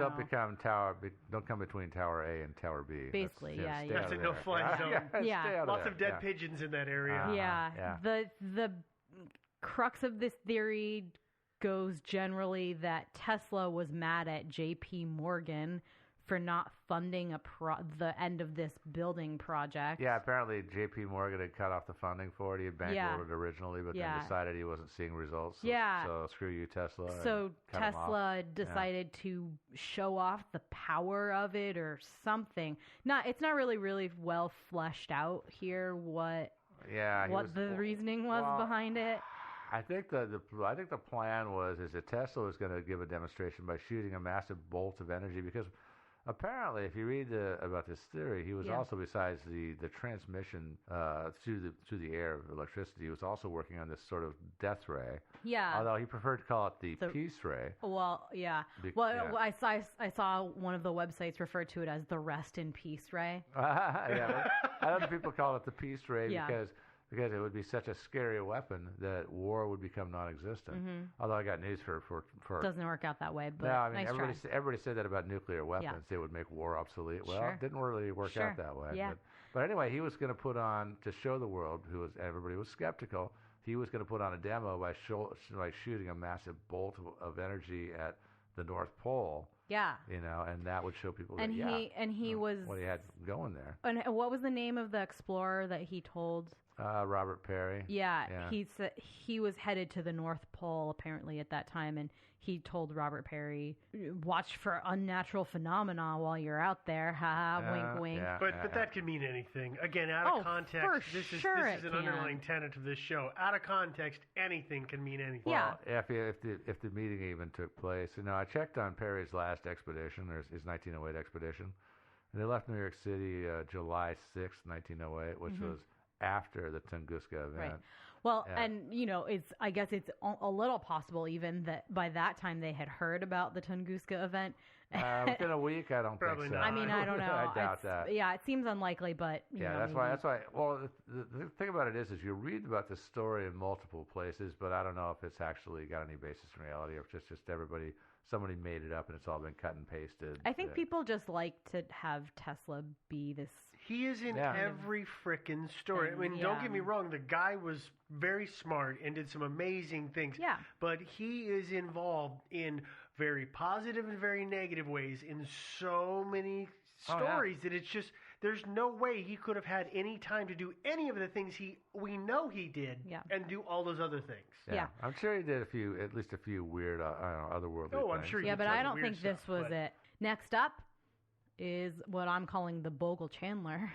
Don't come between Tower A and Tower B. Basically, That's a no-fly zone. Yeah. Lots of dead pigeons in that area. Yeah. The crux of this theory goes generally that Tesla was mad at J.P. Morgan for not funding the end of this building project. Yeah, apparently J.P. Morgan had cut off the funding for it. He had bankrolled it originally, but then decided he wasn't seeing results. So screw you, Tesla. So Tesla decided to show off the power of it or something. It's not really well fleshed out here what the reasoning was behind it. I think the plan was that Tesla was going to give a demonstration by shooting a massive bolt of energy because Apparently, if you read about this theory, he was also, besides the transmission through the air of electricity, he was also working on this sort of death ray. Yeah. Although he preferred to call it the peace ray. Well, yeah. I saw one of the websites refer to it as the rest in peace ray. Yeah, other people call it the peace ray because it would be such a scary weapon that war would become non-existent. Mm-hmm. Although I got news for doesn't work out that way. But no, I mean nice everybody said that about nuclear weapons. They would make war obsolete. Well, it didn't really work out that way. Yeah. But anyway, he was going to put on, to show the world, everybody was skeptical, he was going to put on a demo by shooting a massive bolt of energy at the North Pole. Yeah. And that would show people and he was what he had going there. And what was the name of the explorer that he told? Robert Perry. Yeah. He said he was headed to the North Pole apparently at that time, and he told Robert Perry, "Watch for unnatural phenomena while you're out there." Wink, wink. Yeah, but that could mean anything. Again, out of context, this is an underlying tenet of this show. Out of context, anything can mean anything. Well, if the meeting even took place, I checked on Perry's last expedition, or his 1908 expedition, and they left New York City July 6th, 1908, which was after the Tunguska event. Right. Well, and I guess it's a little possible even that by that time they had heard about the Tunguska event. Within a week, I don't think so. I mean, I don't know. I doubt that. Yeah, it seems unlikely, but that's why. Well, the thing about it is you read about this story in multiple places, but I don't know if it's actually got any basis in reality, or if it's just somebody made it up and it's all been cut and pasted. I think people just like to have Tesla be this. He is in every frickin' story. I mean, don't get me wrong. The guy was very smart and did some amazing things. Yeah. But he is involved in very positive and very negative ways in so many stories that it's just, there's no way he could have had any time to do any of the things we know he did and do all those other things. Yeah. I'm sure he did at least a few weird, otherworldly things. I'm sure he did. But I don't think this was it. Next up is what I'm calling the Bogle Chandler.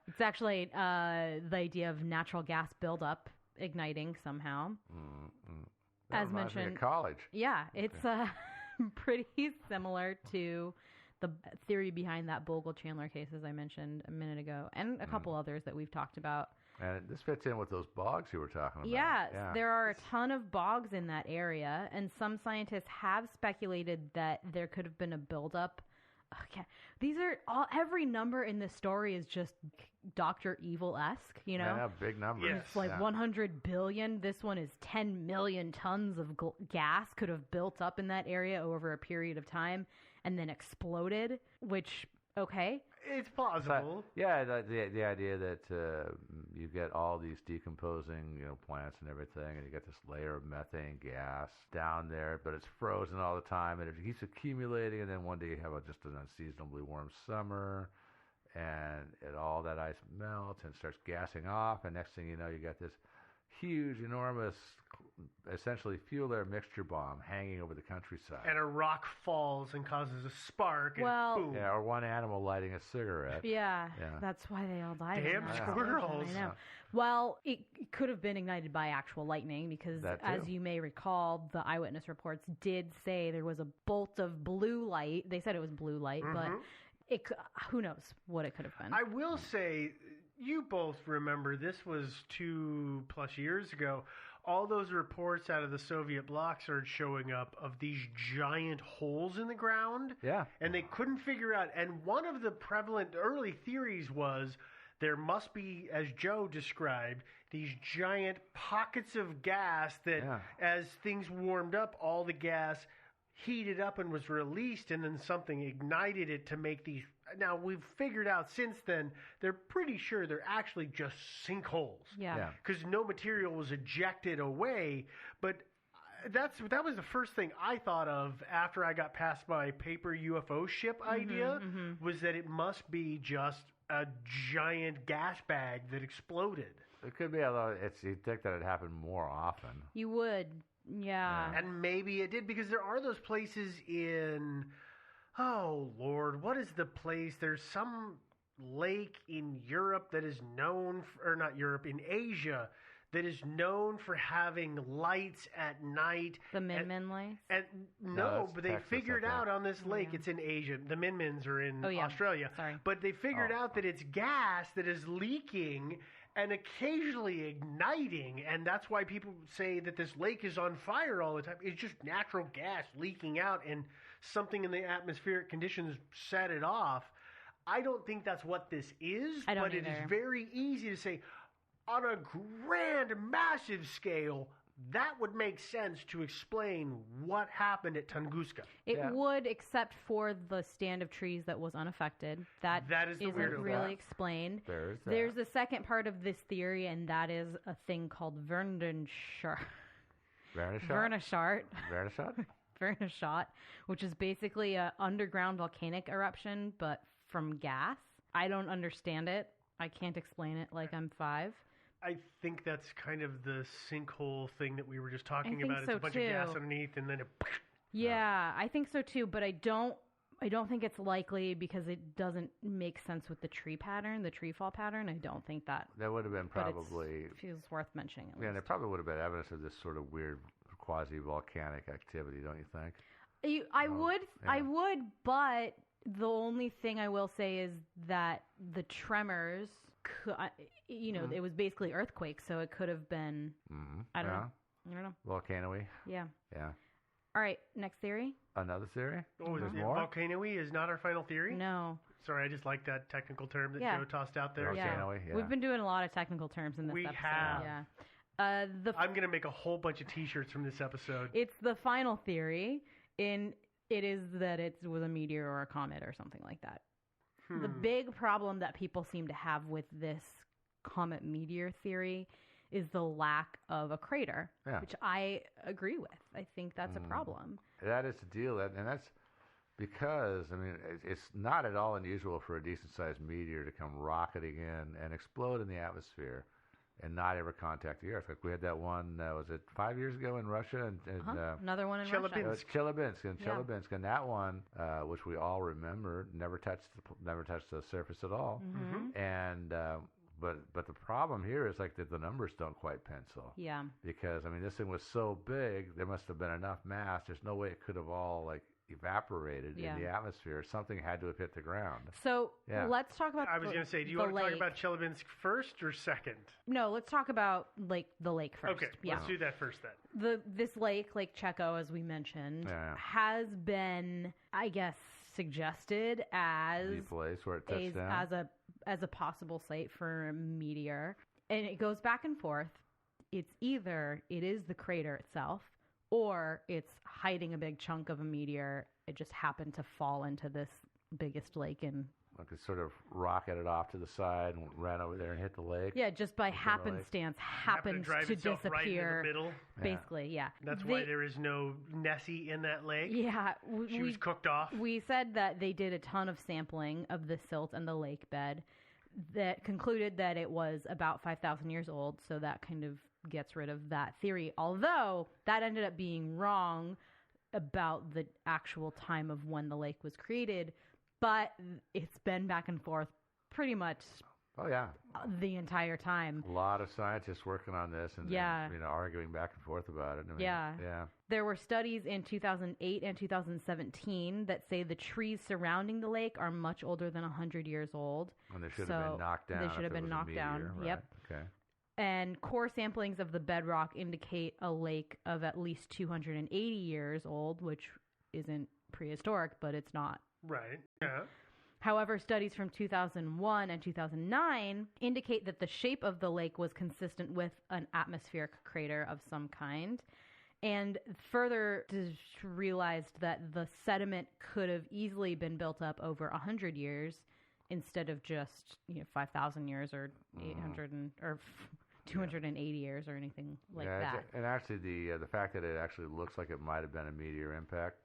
It's actually the idea of natural gas buildup igniting somehow. As mentioned, college. Yeah, it's pretty similar to the theory behind that Bogle Chandler case, as I mentioned a minute ago, and a couple others that we've talked about. And this fits in with those bogs you were talking about. Yeah, there are a ton of bogs in that area, and some scientists have speculated that there could have been a buildup. Okay, these are every number in this story is just Dr. Evil-esque, Yeah, big numbers. It's like 100 billion. This one is 10 million tons of gas could have built up in that area over a period of time and then exploded, which, okay. It's plausible. The idea that you get all these decomposing, plants and everything, and you get this layer of methane gas down there, but it's frozen all the time, and it keeps accumulating, and then one day you have just an unseasonably warm summer, and all that ice melts and starts gassing off, and next thing you know, you got this huge, enormous, essentially fuel air mixture bomb hanging over the countryside. And a rock falls and causes a spark. And boom. Yeah, or one animal lighting a cigarette. Yeah, that's why they all died. Damn squirrels. I know. Well, it could have been ignited by actual lightning because, as you may recall, the eyewitness reports did say there was a bolt of blue light. They said it was blue light, but who knows what it could have been. I will say, you both remember, this was 2+ years ago. All those reports out of the Soviet bloc started showing up of these giant holes in the ground. Yeah. And they couldn't figure out. And one of the prevalent early theories was there must be, as Joe described, these giant pockets of gas that as things warmed up, all the gas heated up and was released, and then something ignited it to make these. Now, we've figured out since then, they're pretty sure they're actually just sinkholes. Yeah. Because no material was ejected away. But that was the first thing I thought of after I got past my paper UFO ship idea, was that it must be just a giant gas bag that exploded. It could be, although you'd think that it happened more often. You would. Yeah. And maybe it did, because there are those places in, oh Lord, what is the place? There's some lake in Europe that is known, or not Europe, in Asia, that is known for having lights at night. The Min lights? And but they Texas, figured I think. out on this lake, it's in Asia. The Min are in Oh, yeah. Australia. Sorry. But they figured out that it's gas that is leaking and occasionally igniting, and that's why people say that this lake is on fire all the time. It's just natural gas leaking out, and something in the atmospheric conditions set it off. I don't think that's what this is, I don't but it either. is very easy to say, on a grand, massive scale, that would make sense to explain what happened at Tunguska. It would, except for the stand of trees that was unaffected. That is the isn't weird of really that. explained. There's that. There's a second part of this theory, and that is a thing called Vernonshart. Vernonshart? Vernonshart, which is basically an underground volcanic eruption, but from gas. I don't understand it. I can't explain it like I'm 5. I think that's kind of the sinkhole thing that we were just talking think about. It's so, a bunch of gas too. underneath, and then it... Yeah, I think so too, but I don't think it's likely because it doesn't make sense with the tree pattern, the tree fall pattern. I don't think that. That would have been but probably... it feels worth mentioning. At Yeah, least. there probably would have been evidence of this sort of weird quasi-volcanic activity, don't you think? I would, but the only thing I will say is that the tremors, it was basically earthquakes, so it could have been. I don't know. Volcano-y? Yeah. Yeah. All right, next theory. Another theory? Oh, There's more? Volcano-y is not our final theory? No. Sorry, I just like that technical term that Yeah. Joe tossed out there. Volcano-y, yeah. We've been doing a lot of technical terms in this We episode. have. Yeah. I'm going to make a whole bunch of T-shirts from this episode. It's the final theory. It is that it was a meteor or a comet or something like that. The big problem that people seem to have with this comet meteor theory is the lack of a crater, which I agree with. I think that's a problem. That is the deal, and that's because, I mean, it's not at all unusual for a decent-sized meteor to come rocketing in and explode in the atmosphere and not ever contact the Earth. Like we had that one, was it 5 years ago in Russia? And Another one in Chelyabinsk. Russia. Chelyabinsk, and that one, which we all remember, never touched the surface at all. And but the problem here is like that the numbers don't quite pencil. Yeah. Because I mean, this thing was so big, there must have been enough mass. There's no way it could have all like evaporated in the atmosphere. Something had to have hit the ground. So let's talk about. I was going to say, do you the want to talk lake. about Chelyabinsk first or second? No, let's talk about the lake first. Okay, let's do that first then. This Lake Checo, as we mentioned, has been, I guess, suggested as The place where it touched down. as a possible site for a meteor, and it goes back and forth. It's either it is the crater itself, or it's hiding a big chunk of a meteor. It just happened to fall into this biggest lake in. Like it sort of rocketed off to the side and ran over there and hit the lake. Yeah, just by Within the lake. happenstance, happened drive to itself disappear. right in the middle. Basically, yeah. That's why there is no Nessie in that lake. Yeah, she was cooked off. We said that they did a ton of sampling of the silt and the lake bed that concluded that it was about 5,000 years old, so that kind of gets rid of that theory. Although that ended up being wrong about the actual time of when the lake was created, but it's been back and forth pretty much the entire time. A lot of scientists working on this and arguing back and forth about it. I mean, There were studies in 2008 and 2017 that say the trees surrounding the lake are much older than 100 years old. And they should have been knocked down. They should have been knocked down. Right. Yep. Okay. And core samplings of the bedrock indicate a lake of at least 280 years old, which isn't prehistoric, but it's not. Right. Yeah. However, studies from 2001 and 2009 indicate that the shape of the lake was consistent with an atmospheric crater of some kind. And further realized that the sediment could have easily been built up over 100 years instead of just 5,000 years or 800 or 280 years or anything like that. And actually, the fact that it actually looks like it might have been a meteor impact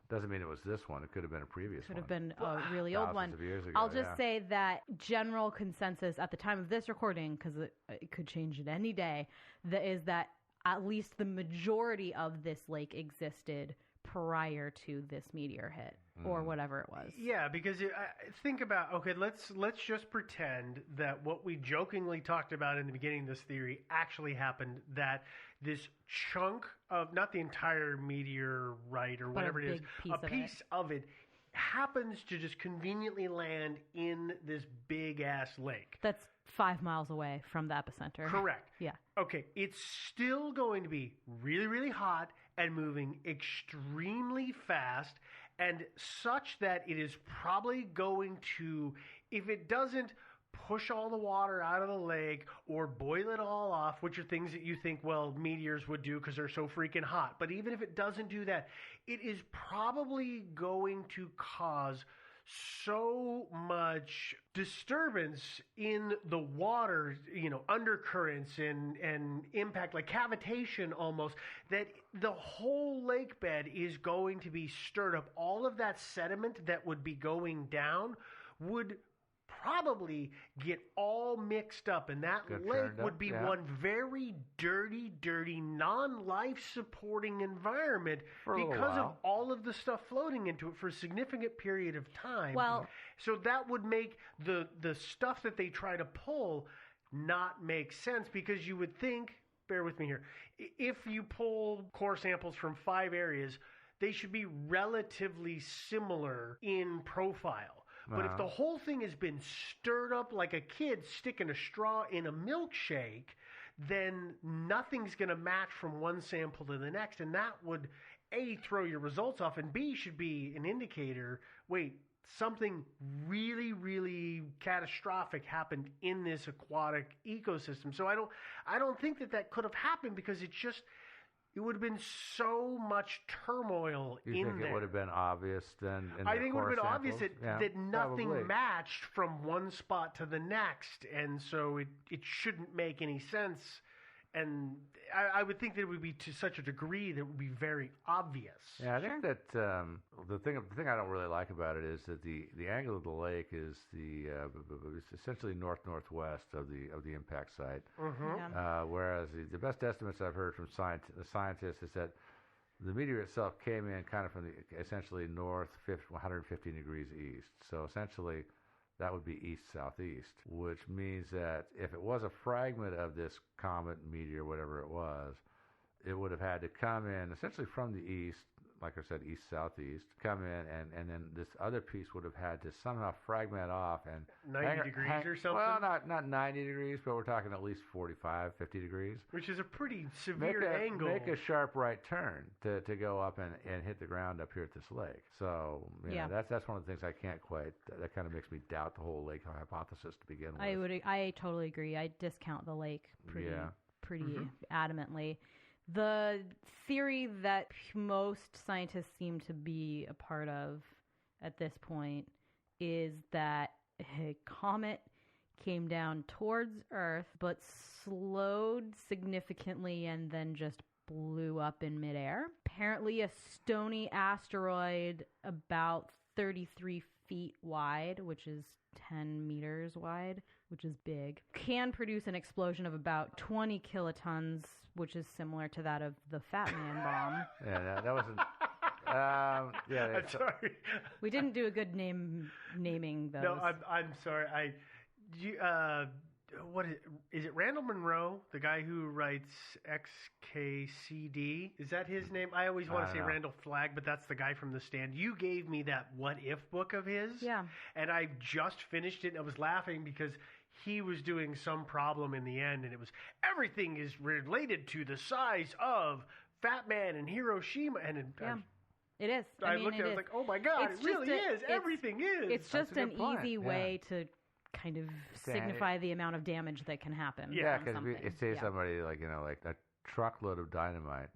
doesn't mean it was this one. It could have been a previous one. Could have been a really old one. Of years ago, I'll just say that general consensus at the time of this recording, because it could change at any day, is that at least the majority of this lake existed prior to this meteor hit or whatever it was. Yeah, because think about, okay, let's just pretend that what we jokingly talked about in the beginning of this theory actually happened, that this chunk of, not the entire meteorite or whatever it is, a piece of it happens to just conveniently land in this big-ass lake. That's 5 miles away from the epicenter. Correct. Yeah. Okay, it's still going to be really, really hot and moving extremely fast, and such that it is probably going to, if it doesn't push all the water out of the lake or boil it all off, which are things that you think, well, meteors would do because they're so freaking hot. But even if it doesn't do that, it is probably going to cause so much disturbance in the water, undercurrents and impact, like cavitation almost, that the whole lake bed is going to be stirred up. All of that sediment that would be going down would probably get all mixed up, and that lake would be one very dirty, non-life supporting environment because of all of the stuff floating into it for a significant period of time. Well, so that would make the stuff that they try to pull not make sense, because you would think, bear with me here, if you pull core samples from 5 areas, they should be relatively similar in profile. But if the whole thing has been stirred up like a kid sticking a straw in a milkshake, then nothing's going to match from one sample to the next. And that would, A, throw your results off, and B, should be an indicator, wait, something really, really catastrophic happened in this aquatic ecosystem. So I don't think that could have happened, because it would have been so much turmoil in there. You think it would have been obvious then? I think it would have been obvious that nothing matched from one spot to the next, and so it shouldn't make any sense. And I would think that it would be to such a degree that it would be very obvious. Yeah, I think that the thing I don't really like about it is that the angle of the lake is it's essentially northwest of the impact site. Whereas the best estimates I've heard from the scientists is that the meteor itself came in kind of from essentially north 150 degrees east. So essentially, that would be east-southeast, which means that if it was a fragment of this comet, meteor, whatever it was, it would have had to come in essentially from the east, like I said, east-southeast, come in, and then this other piece would have had to somehow fragment off and 90 degrees or something? Well, not 90 degrees, but we're talking at least 45, 50 degrees. Which is a pretty severe angle. Make a sharp right turn to go up and hit the ground up here at this lake. So, that's one of the things I can't quite, that kind of makes me doubt the whole lake hypothesis to begin with. I totally agree. I discount the lake pretty adamantly. The theory that most scientists seem to be a part of at this point is that a comet came down towards Earth but slowed significantly and then just blew up in midair. Apparently a stony asteroid about 33 feet wide, which is 10 meters wide, which is big, can produce an explosion of about 20 kilotons, which is similar to that of the Fat Man bomb. Yeah, that wasn't... I'm sorry. We didn't do a good naming those. No, I'm sorry. What is it? Randall Munroe, the guy who writes XKCD? Is that his name? I always want to say Randall Flagg, but that's the guy from The Stand. You gave me that What If book of his. Yeah. And I just finished it, and I was laughing because he was doing some problem in the end, and it was everything is related to the size of Fat Man and Hiroshima. And it is. I looked at it, I was like, oh my God, it really is. Everything is. It's just an easy way to kind of signify the amount of damage that can happen. Yeah, because if say somebody like a truckload of dynamite,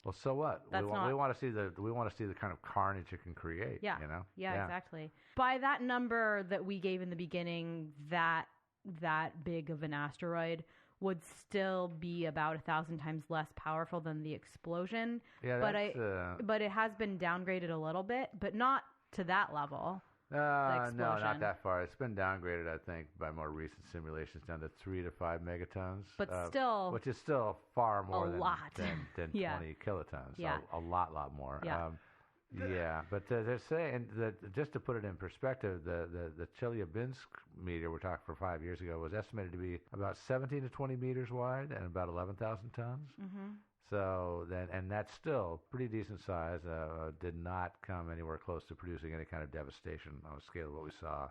well, so what? We want to see the kind of carnage it can create. Yeah, you know. Yeah, exactly. By that number that we gave in the beginning, that big of an asteroid would still be about 1,000 times less powerful than the explosion. Yeah, but it has been downgraded a little bit, but not to that level. No, not that far. It's been downgraded, I think, by more recent simulations down to 3 to 5 megatons. But still, which is still far more than 20 kilotons. Yeah. A lot more. Yeah. Yeah, but they're saying that, just to put it in perspective, the Chelyabinsk meteor we're talking for 5 years ago was estimated to be about 17 to 20 meters wide and about 11,000 tons. Mm-hmm. So and that's still pretty decent size. Did not come anywhere close to producing any kind of devastation on a scale of what we saw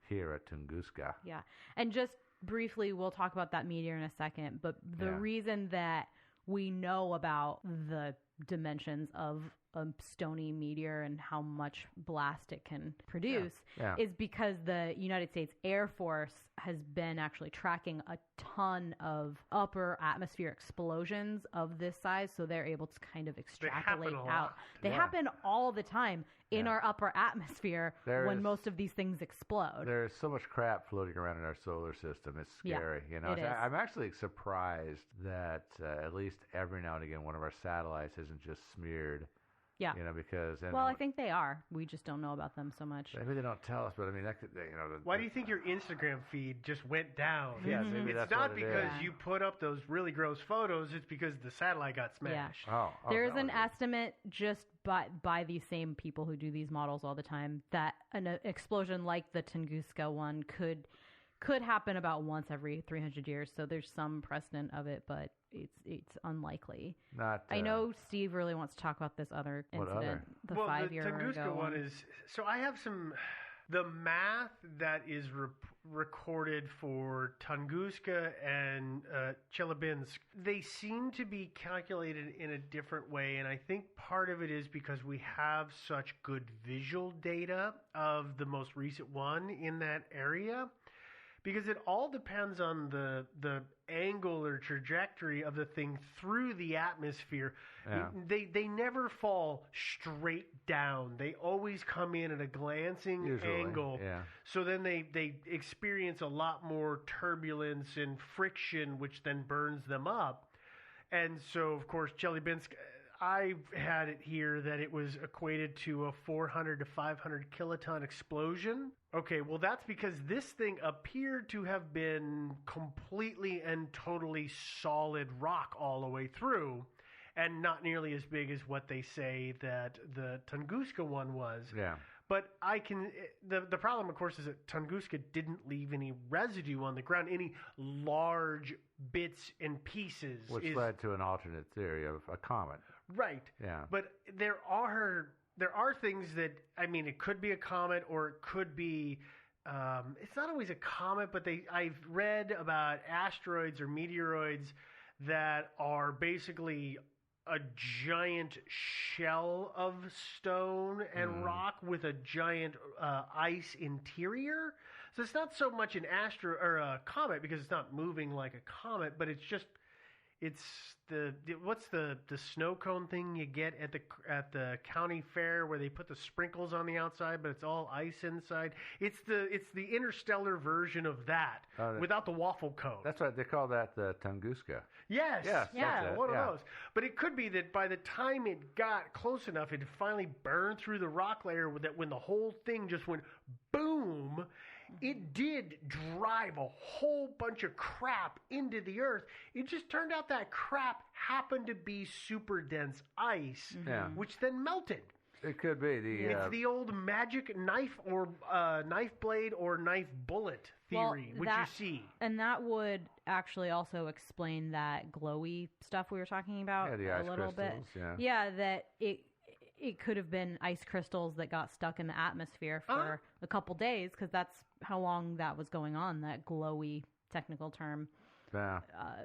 here at Tunguska. Yeah, and just briefly, we'll talk about that meteor in a second, but the reason that we know about the dimensions of a stony meteor and how much blast it can produce is because the United States Air Force has been actually tracking a ton of upper atmosphere explosions of this size, so they're able to kind of extrapolate out. They happen all the time in our upper atmosphere when most of these things explode. There's so much crap floating around in our solar system. It's scary. Yeah, you know, it is. I'm actually surprised that at least every now and again one of our satellites isn't just smeared. Yeah. You know, because... Well, I think they are. We just don't know about them so much. Maybe they don't tell us, but I mean, that could, you know... Why do you think your Instagram feed just went down? Yeah, maybe that's It's not what it because is. you put up those really gross photos. It's because the satellite got smashed. There's an estimate just by these same people who do these models all the time that an explosion like the Tunguska one could happen about once every 300 years. So there's some precedent of it, but it's unlikely. I know Steve really wants to talk about this other incident, the 5 year ago. The Tunguska one is... So I have the math that is recorded for Tunguska and Chelyabinsk, they seem to be calculated in a different way, and I think part of it is because we have such good visual data of the most recent one in that area. Because it all depends on the angle or trajectory of the thing through the atmosphere. Yeah. They never fall straight down. They always come in at a glancing angle. Yeah. So then they experience a lot more turbulence and friction, which then burns them up. And so, of course, Chelyabinsk... I've had it here that it was equated to a 400 to 500 kiloton explosion. Okay, well, that's because this thing appeared to have been completely and totally solid rock all the way through, and not nearly as big as what they say that the Tunguska one was. Yeah. But the problem, of course, is that Tunguska didn't leave any residue on the ground, any large bits and pieces. Which led to an alternate theory of a comet. Right. Yeah. But there are things that, I mean, it could be a comet or it could be, it's not always a comet, but I've read about asteroids or meteoroids that are basically a giant shell of stone and rock with a giant ice interior. So it's not so much an or a comet because it's not moving like a comet, but it's what's the snow cone thing you get at the county fair where they put the sprinkles on the outside but it's all ice inside. It's the interstellar version of that without the waffle cone. That's right. They call that the Tunguska. Yes. Yeah. One of those. But it could be that by the time it got close enough, it finally burned through the rock layer. That when the whole thing just went boom. It did drive a whole bunch of crap into the earth. It just turned out that crap happened to be super dense ice, which then melted. It could be it's the old magic knife or knife blade or knife bullet theory, which you see. And that would actually also explain that glowy stuff we were talking about the ice a little crystals, bit. Yeah, that it could have been ice crystals that got stuck in the atmosphere for a couple days, because that's how long that was going on, that glowy technical term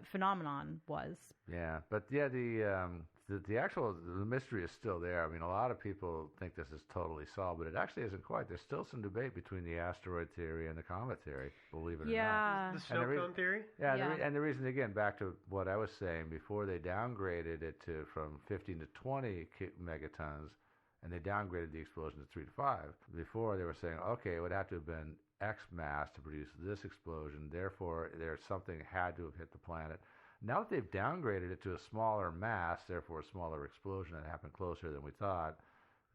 phenomenon was. Yeah, but the actual mystery is still there. I mean, a lot of people think this is totally solved, but it actually isn't quite. There's still some debate between the asteroid theory and the comet theory, believe it or not. The snow cone theory? Yeah, and the reason, again, back to what I was saying before, they downgraded it from 15 to 20 megatons, and they downgraded the explosion to 3 to 5. Before, they were saying, okay, it would have to have been X mass to produce this explosion, therefore there's something had to have hit the planet. Now that they've downgraded it to a smaller mass, therefore a smaller explosion that happened closer than we thought,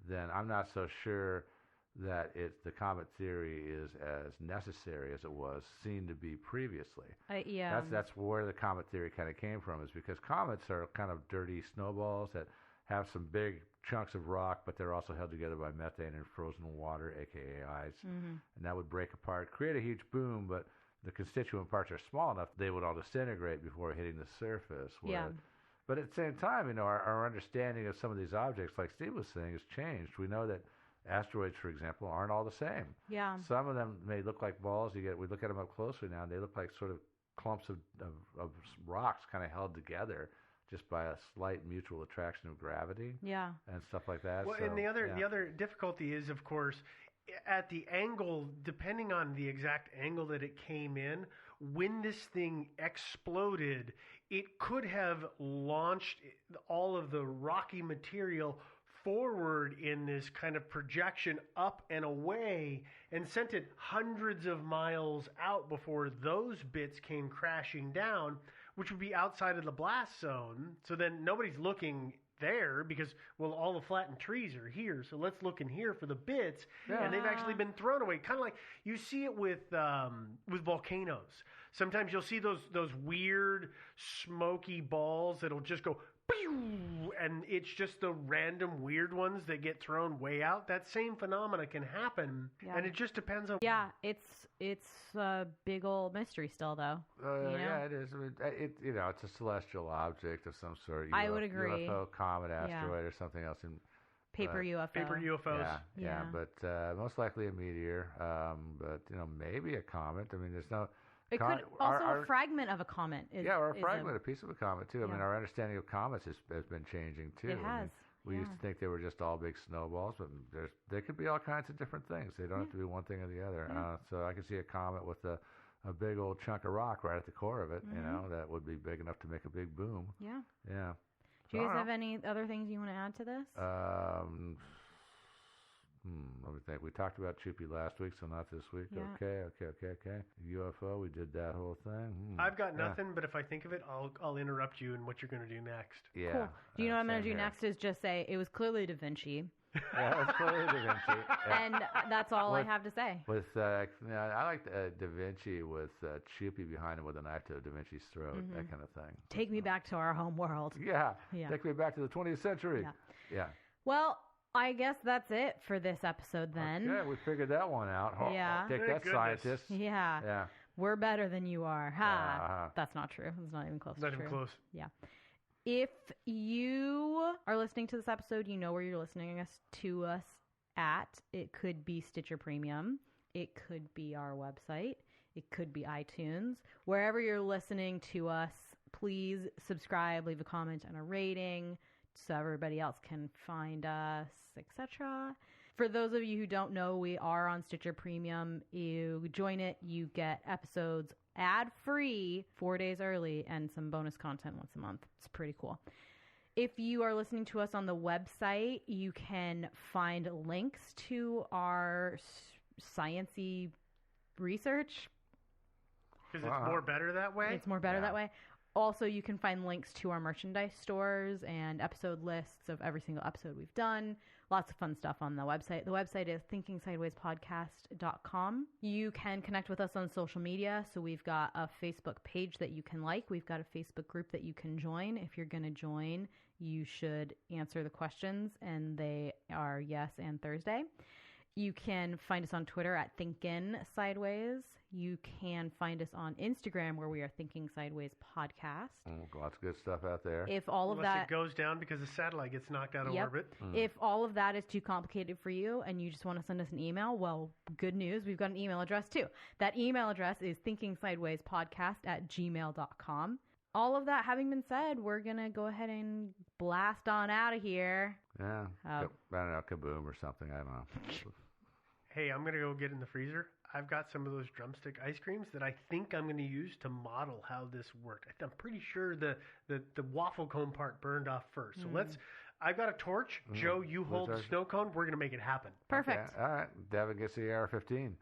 then I'm not so sure that the comet theory is as necessary as it was seen to be previously. That's where the comet theory kind of came from, is because comets are kind of dirty snowballs that have some big chunks of rock, but they're also held together by methane and frozen water, aka ice. Mhm. And that would break apart, create a huge boom, but the constituent parts are small enough they would all disintegrate before hitting the surface. Yeah. But at the same time, our understanding of some of these objects, like Steve was saying, has changed. We know that asteroids, for example, aren't all the same. Yeah. Some of them may look like balls. We look at them up closely now, and they look like sort of clumps of rocks kind of held together just by a slight mutual attraction of gravity. Yeah. And stuff like that. Well, so, and the other difficulty is, of course, at the angle, depending on the exact angle that it came in, when this thing exploded, it could have launched all of the rocky material forward in this kind of projection up and away and sent it hundreds of miles out before those bits came crashing down, which would be outside of the blast zone. So then nobody's looking there because, well, all the flattened trees are here, so let's look in here for the bits. Yeah. And they've actually been thrown away, kind of like you see it with volcanoes. Sometimes you'll see those weird smoky balls that'll just go pew, and it's just the random weird ones that get thrown way out. That same phenomena can happen, and it just depends on. Yeah, it's a big old mystery still, though. Yeah, it is. I mean, it's a celestial object of some sort. I would agree. UFO, comet, asteroid, or something else. Paper UFO. Paper UFOs. Yeah. But most likely a meteor. But maybe a comet. I mean, there's no. It could also a fragment of a comet. Or a fragment, a piece of a comet too. Yeah. I mean, our understanding of comets has been changing too. It has. We used to think they were just all big snowballs, but they could be all kinds of different things. They don't have to be one thing or the other. Yeah. So I could see a comet with a big old chunk of rock right at the core of it. Mhm. That would be big enough to make a big boom. Yeah. Yeah. Do you guys have any other things you want to add to this? Let me think. We talked about Chupi last week, so not this week. Yeah. Okay. UFO, we did that whole thing. I've got nothing, but if I think of it, I'll interrupt you in what you're going to do next. Yeah. Cool. Do you know what I'm going to do same here. next is just say, it was clearly Da Vinci. Yeah, it's clearly Da Vinci. Yeah. And that's all I have to say. With I like Da Vinci with Chupi behind him with a knife to Da Vinci's throat, Mhm. that kind of thing. Take me back to our home world. Yeah. Yeah. Take me back to the 20th century. Yeah. Well, I guess that's it for this episode then. Okay, we figured that one out. Yeah. Take that, scientists. Yeah. Yeah. We're better than you are. Ha. Uh-huh. That's not true. It's not even close Not to even true. close. Yeah. If you are listening to this episode, you know where you're listening to us at. It could be Stitcher Premium. It could be our website. It could be iTunes. Wherever you're listening to us, please subscribe, leave a comment and a rating so everybody else can find us, etc. For those of you who don't know, we are on Stitcher Premium. You join it, you get episodes ad-free 4 days early and some bonus content once a month. It's pretty cool. If you are listening to us on the website, you can find links to our science-y research. Because it's more better that way? It's more better that way. Also, you can find links to our merchandise stores and episode lists of every single episode we've done. Lots of fun stuff on the website. The website is thinkingsidewayspodcast.com. You can connect with us on social media. So we've got a Facebook page that you can like. We've got a Facebook group that you can join. If you're going to join, you should answer the questions, and they are yes and Thursday. You can find us on Twitter at Thinkin' Sideways. You can find us on Instagram, where we are Thinking Sideways Podcast. Lots of good stuff out there. Unless it goes down because the satellite gets knocked out of orbit. If all of that is too complicated for you and you just want to send us an email, well, good news. We've got an email address too. That email address is thinkingsidewayspodcast@gmail.com. All of that having been said, we're going to go ahead and blast on out of here. Yeah. I don't know, kaboom or something. I don't know. Hey, I'm going to go get in the freezer. I've got some of those drumstick ice creams that I think I'm going to use to model how this worked. I'm pretty sure the waffle cone part burned off first. So I've got a torch. Joe, you hold the snow cone. We're going to make it happen. Perfect. Okay. All right. Devin gets the AR-15.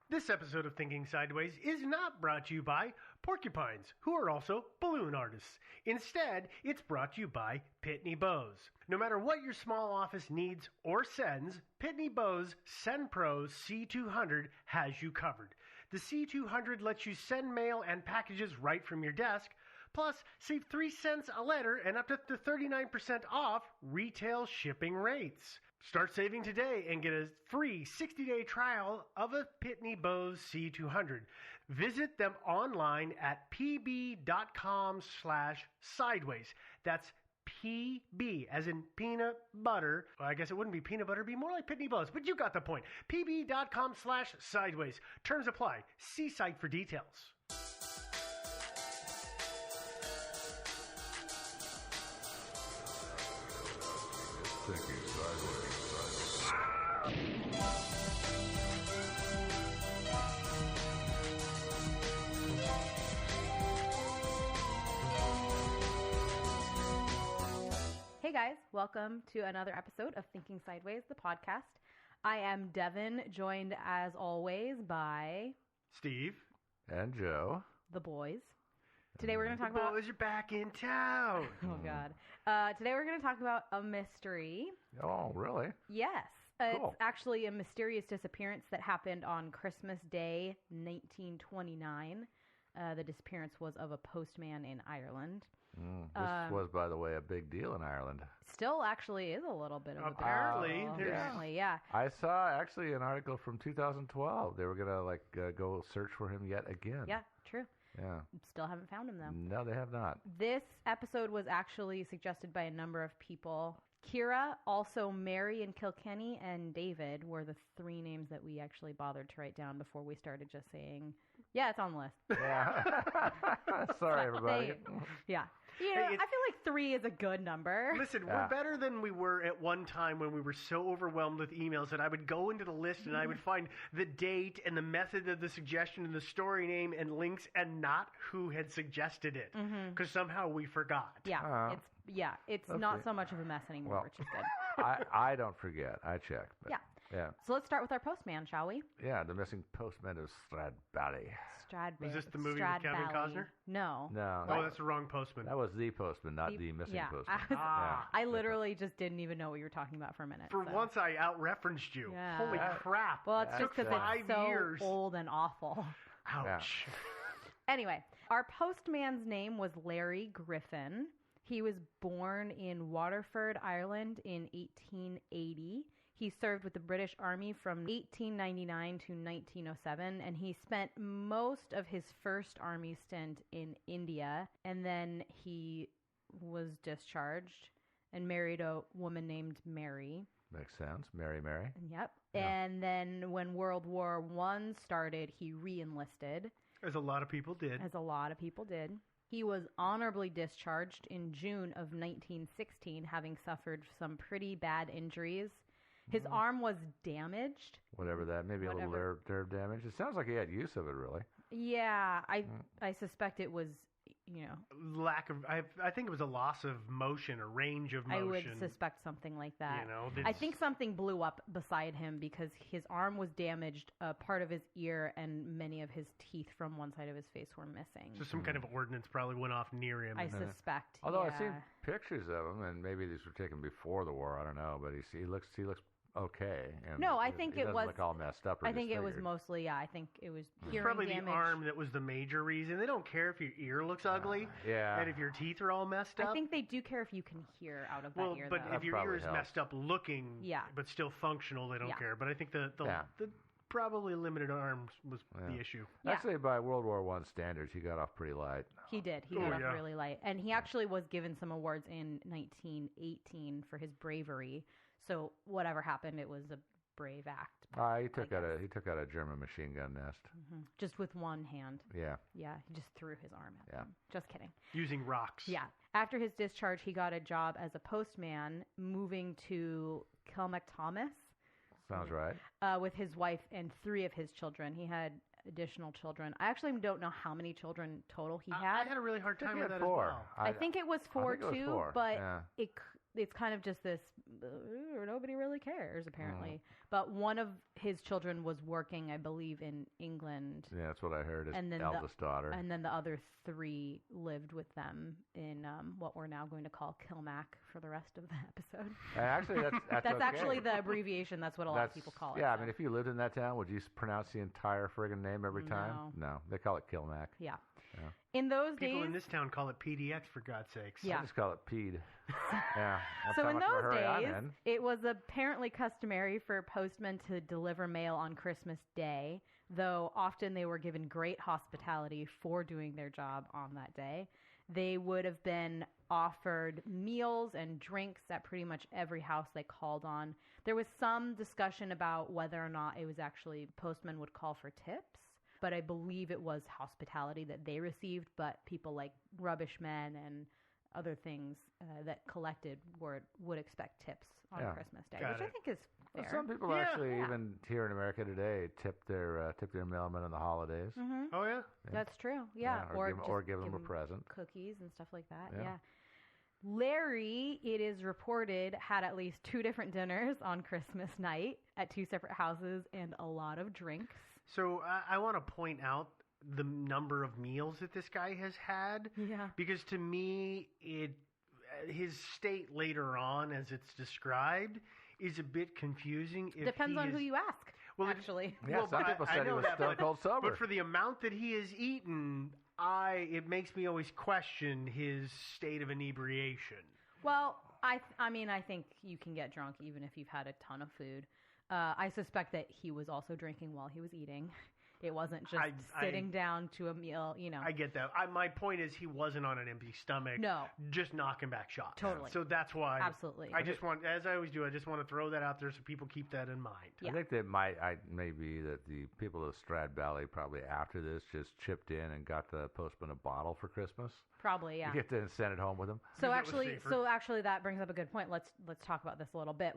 This episode of Thinking Sideways is not brought to you by porcupines, who are also balloon artists. Instead, it's brought to you by Pitney Bowes. No matter what your small office needs or sends, Pitney Bowes Send Pro C200 has you covered. The C200 lets you send mail and packages right from your desk. Plus, save 3 cents a letter and up to 39% off retail shipping rates. Start saving today and get a free 60-day trial of a Pitney Bowes C200. Visit them online at pb.com/sideways. That's PB, as in peanut butter. Well, I guess it wouldn't be peanut butter, it'd be more like Pitney Bowes, but you got the point. pb.com/sideways. Terms apply. See site for details. Thinking sideways. Hey guys, welcome to another episode of Thinking Sideways, the podcast. I am Devin, joined as always by Steve and Joe, the boys. Today we're going to talk about... boys are back in town. Oh, God. Today we're going to talk about a mystery. Oh, really? Yes. Cool. It's actually a mysterious disappearance that happened on Christmas Day, 1929. The disappearance was of a postman in Ireland. This was, by the way, a big deal in Ireland. Still actually is a little bit of a big deal. Apparently, yeah. I saw actually an article from 2012. They were going to go search for him yet again. Yeah, true. Yeah. Still haven't found him, though. No, they have not. This episode was actually suggested by a number of people. Kira, also Mary and Kilkenny, and David were the 3 names that we actually bothered to write down before we started just saying, yeah, it's on the list. Yeah. Sorry, everybody. Yeah. You know, I feel like 3 is a good number. Listen, we're better than we were at one time when we were so overwhelmed with emails that I would go into the list and I would find the date and the method of the suggestion and the story name and links and not who had suggested it. Because somehow we forgot. Yeah, it's not so much of a mess anymore, which is good. I don't forget. I check. But yeah. So let's start with our postman, shall we? Yeah, the missing postman of Stradbally. Was this the movie with Kevin Costner? No. No. Oh, that's the wrong postman. That was the postman, not the missing postman. I literally just didn't even know what you were talking about for a minute. For once, I out-referenced you. Yeah. Holy crap. Well, it's just because it's so years. old and awful. Ouch. Anyway, our postman's name was Larry Griffin. He was born in Waterford, Ireland in 1880. He served with the British Army from 1899 to 1907, and he spent most of his first Army stint in India, and then he was discharged and married a woman named Mary. Makes sense. Mary. Yep. Yeah. And then when World War I started, he re-enlisted. As a lot of people did. He was honorably discharged in June of 1916, having suffered some pretty bad injuries. His arm was damaged. Maybe a little nerve damage. It sounds like he had use of it, really. Yeah, I suspect it was, lack of. I think it was a loss of motion, a range of motion. I would suspect something like that. I think something blew up beside him because his arm was damaged, part of his ear, and many of his teeth from one side of his face were missing. So some kind of ordnance probably went off near him. I suspect. Although I've seen pictures of him, and maybe these were taken before the war. I don't know, but he looks okay. And no, I think he it was look all messed up. I think it was mostly. I think it was hearing probably damage. The arm that was the major reason. They don't care if your ear looks ugly. And if your teeth are all messed up. I think they do care if you can hear out of that ear. But though. if your ear is messed up looking, but still functional, they don't care. But I think the probably limited arms was the issue. Actually, by World War I standards, he got off pretty light. He did. He got off really light. And he actually was given some awards in 1918 for his bravery. So whatever happened, it was a brave act. He took out a German machine gun nest. Just with one hand. Yeah. Yeah, he just threw his arm at them. Just kidding. Using rocks. Yeah. After his discharge, he got a job as a postman, moving to Kilmacthomas. Sounds right. With his wife and 3 of his children. He had additional children. I actually don't know how many children total he had. I had a really hard time with that 4. as well. I think it was 4 too, but it's kind of just this, nobody really cares, apparently. But one of his children was working, I believe, in England. Yeah, that's what I heard, his And then eldest daughter. And then the other 3 lived with them in what we're now going to call Kilmac for the rest of the episode. Actually, that's that's okay. actually the abbreviation. That's what a lot of people call it. Yeah, so. I mean, if you lived in that town, would you pronounce the entire friggin' name every time? No, they call it Kilmac. Yeah. Yeah. In those People days, in this town call it PDX, for God's sakes. Yeah. I just call it Pede. Yeah. That's so how in much of a those hurry I'm days, in. it was apparently customary for postmen to deliver mail on Christmas Day, though often they were given great hospitality for doing their job on that day. They would have been offered meals and drinks at pretty much every house they called on. There was some discussion about whether or not it was actually postmen would call for tips, but I believe it was hospitality that they received, but people like rubbish men and other things that collected would expect tips on Christmas Day, which I think is fair. Well, some people actually, even here in America today, tip their mailmen on the holidays. Mm-hmm. Oh, yeah? That's true, yeah. Or give them a present. Cookies and stuff like that, Yeah. yeah. Larry, it is reported, had at least 2 different dinners on Christmas night at 2 separate houses and a lot of drinks. So I want to point out the number of meals that this guy has had. Yeah. Because to me, his state later on, as it's described, is a bit confusing. Depends on who you ask, actually. Yeah, some people said he was stone cold sober. But for the amount that he has eaten, it makes me always question his state of inebriation. Well, I mean, I think you can get drunk even if you've had a ton of food. I suspect that he was also drinking while he was eating. It wasn't just sitting down to a meal, I get that. My point is he wasn't on an empty stomach. No. Just knocking back shots. Totally. So that's why. Absolutely. I just want, as I always do, I just want to throw that out there so people keep that in mind. I think that may be that the people of Strad Valley probably after this just chipped in and got the postman a bottle for Christmas. Probably, yeah. You get to send it home with them. So actually, that brings up a good point. Let's talk about this a little bit.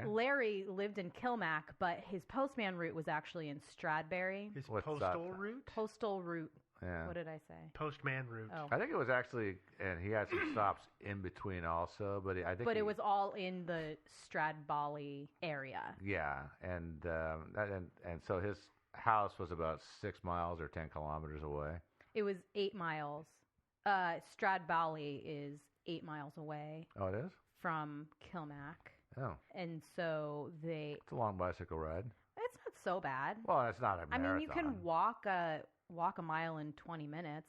Larry lived in Kilmac, but his postman route was actually in Stradberry. His postal route? Postal route. Yeah. What did I say? Postman route. Oh. I think it was actually, and he had some stops in between also, but I think. But it was all in the Stradbally area. Yeah, and so his house was about 6 miles or 10 kilometers away. It was 8 miles. Stradbally is 8 miles away. Oh, it is? From Kilmac. Oh. And so it's a long bicycle ride. It's not so bad. Well, it's not a marathon. I mean, you can walk a mile in 20 minutes.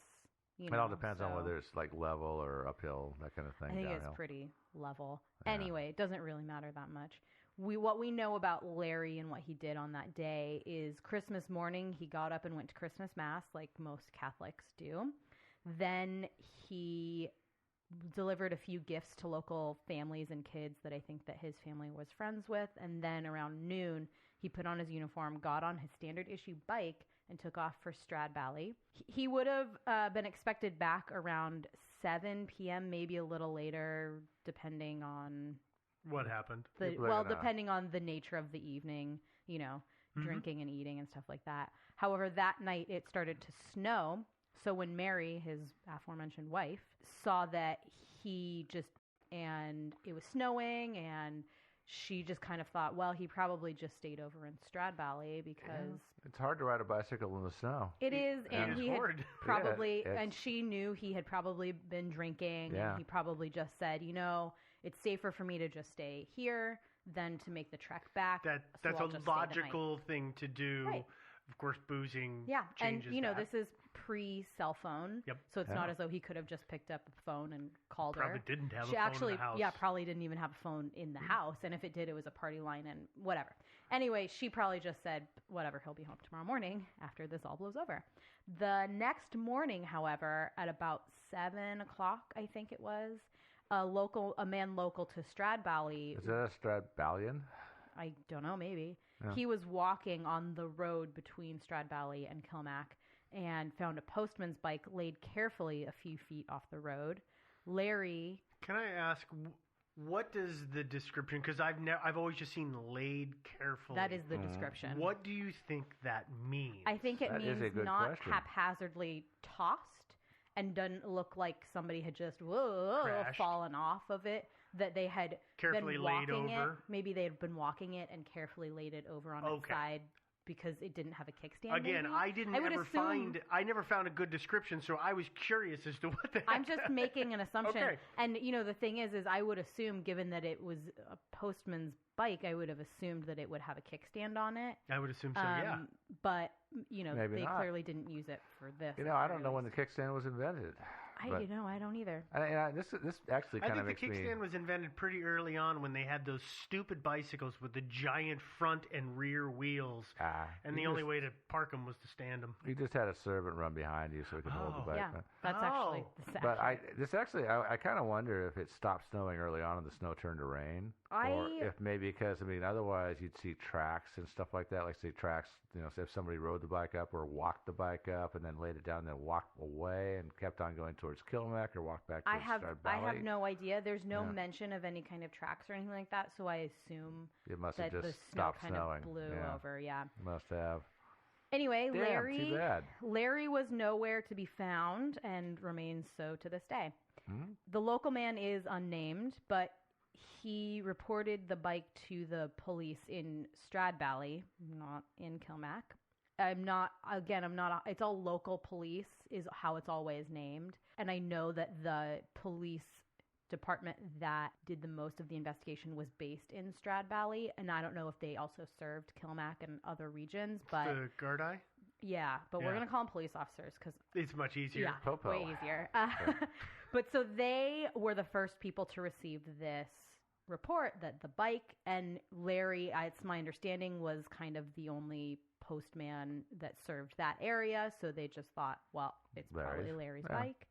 It all depends on whether it's like level or uphill, that kind of thing. I think downhill. it's pretty level. Yeah. Anyway, it doesn't really matter that much. What we know about Larry and what he did on that day is Christmas morning, he got up and went to Christmas Mass like most Catholics do. Then he delivered a few gifts to local families and kids that I think that his family was friends with. And then around noon, he put on his uniform, got on his standard issue bike, and took off for Stradbally. He would have been expected back around 7 p.m., maybe a little later, depending on what happened. Depending on the nature of the evening, drinking and eating and stuff like that. However, that night it started to snow. So when Mary, his aforementioned wife, saw that and it was snowing, and she just kind of thought, well, he probably just stayed over in Stradbally because it's hard to ride a bicycle in the snow. It is, and he had probably, Yeah, and she knew he had probably been drinking, and he probably just said, it's safer for me to just stay here than to make the trek back. That's a logical thing to do. Right. Of course, boozing changes that. this is pre-cell phone, so it's not as though he could have just picked up the phone and called her. Probably didn't have she a phone actually, in the house. Yeah, probably didn't even have a phone in the house, and if it did, it was a party line and whatever. Anyway, she probably just said, whatever, he'll be home tomorrow morning after this all blows over. The next morning, however, at about 7 o'clock, I think it was, a man local to Stradbally. Is that a Stradballian? I don't know, maybe. Yeah. He was walking on the road between Stradbally and Kilmac and found a postman's bike laid carefully a few feet off the road. Larry... Can I ask, what does the description... Because I've always just seen laid carefully. That is the description. What do you think that means? I think it means not haphazardly tossed and doesn't look like somebody had just Crashed. fallen off of it. That they had Carefully been laid walking over. it. Maybe they had been walking it and carefully laid it over on its side because it didn't have a kickstand. Again, maybe? I never found a good description, so I was curious as to what the heck. I'm just making an assumption. Okay. And, the thing is I would assume, given that it was a postman's bike, I would have assumed that it would have a kickstand on it. I would assume so, yeah. But, Maybe they not. clearly didn't use it for this. I don't know when the kickstand was invented. I don't either. This actually kind of I think makes the kickstand was invented pretty early on when they had those stupid bicycles with the giant front and rear wheels. And the only way to park them was to stand them. You just had a servant run behind you so he could hold the bike. Yeah, that's actually the But I kind of wonder if it stopped snowing early on and the snow turned to rain. Or if maybe because, otherwise you'd see tracks and stuff like that. Like, say, tracks, say if somebody rode the bike up or walked the bike up and then laid it down and then walked away and kept on going towards Kilmac or walked back towards Strad I Valley. have no idea. There's no mention of any kind of tracks or anything like that, so I assume it must that have the just snow stopped kind snowing. of blew over, Must have. Anyway, Damn, too bad. Larry was nowhere to be found and remains so to this day. Hmm? The local man is unnamed, but he reported the bike to the police in Strad Valley, not in Kilmac. It's all local police is how it's always named. And I know that the police department that did the most of the investigation was based in Strad Valley, and I don't know if they also served Kilmac and other regions, but... The Gardaí? Yeah, but we're going to call them police officers because... It's much easier. Yeah, Popo. way easier. But so they were the first people to receive this report that the bike, and Larry, it's my understanding, was kind of the only postman that served that area, so they just thought, well, it's probably Larry's bike.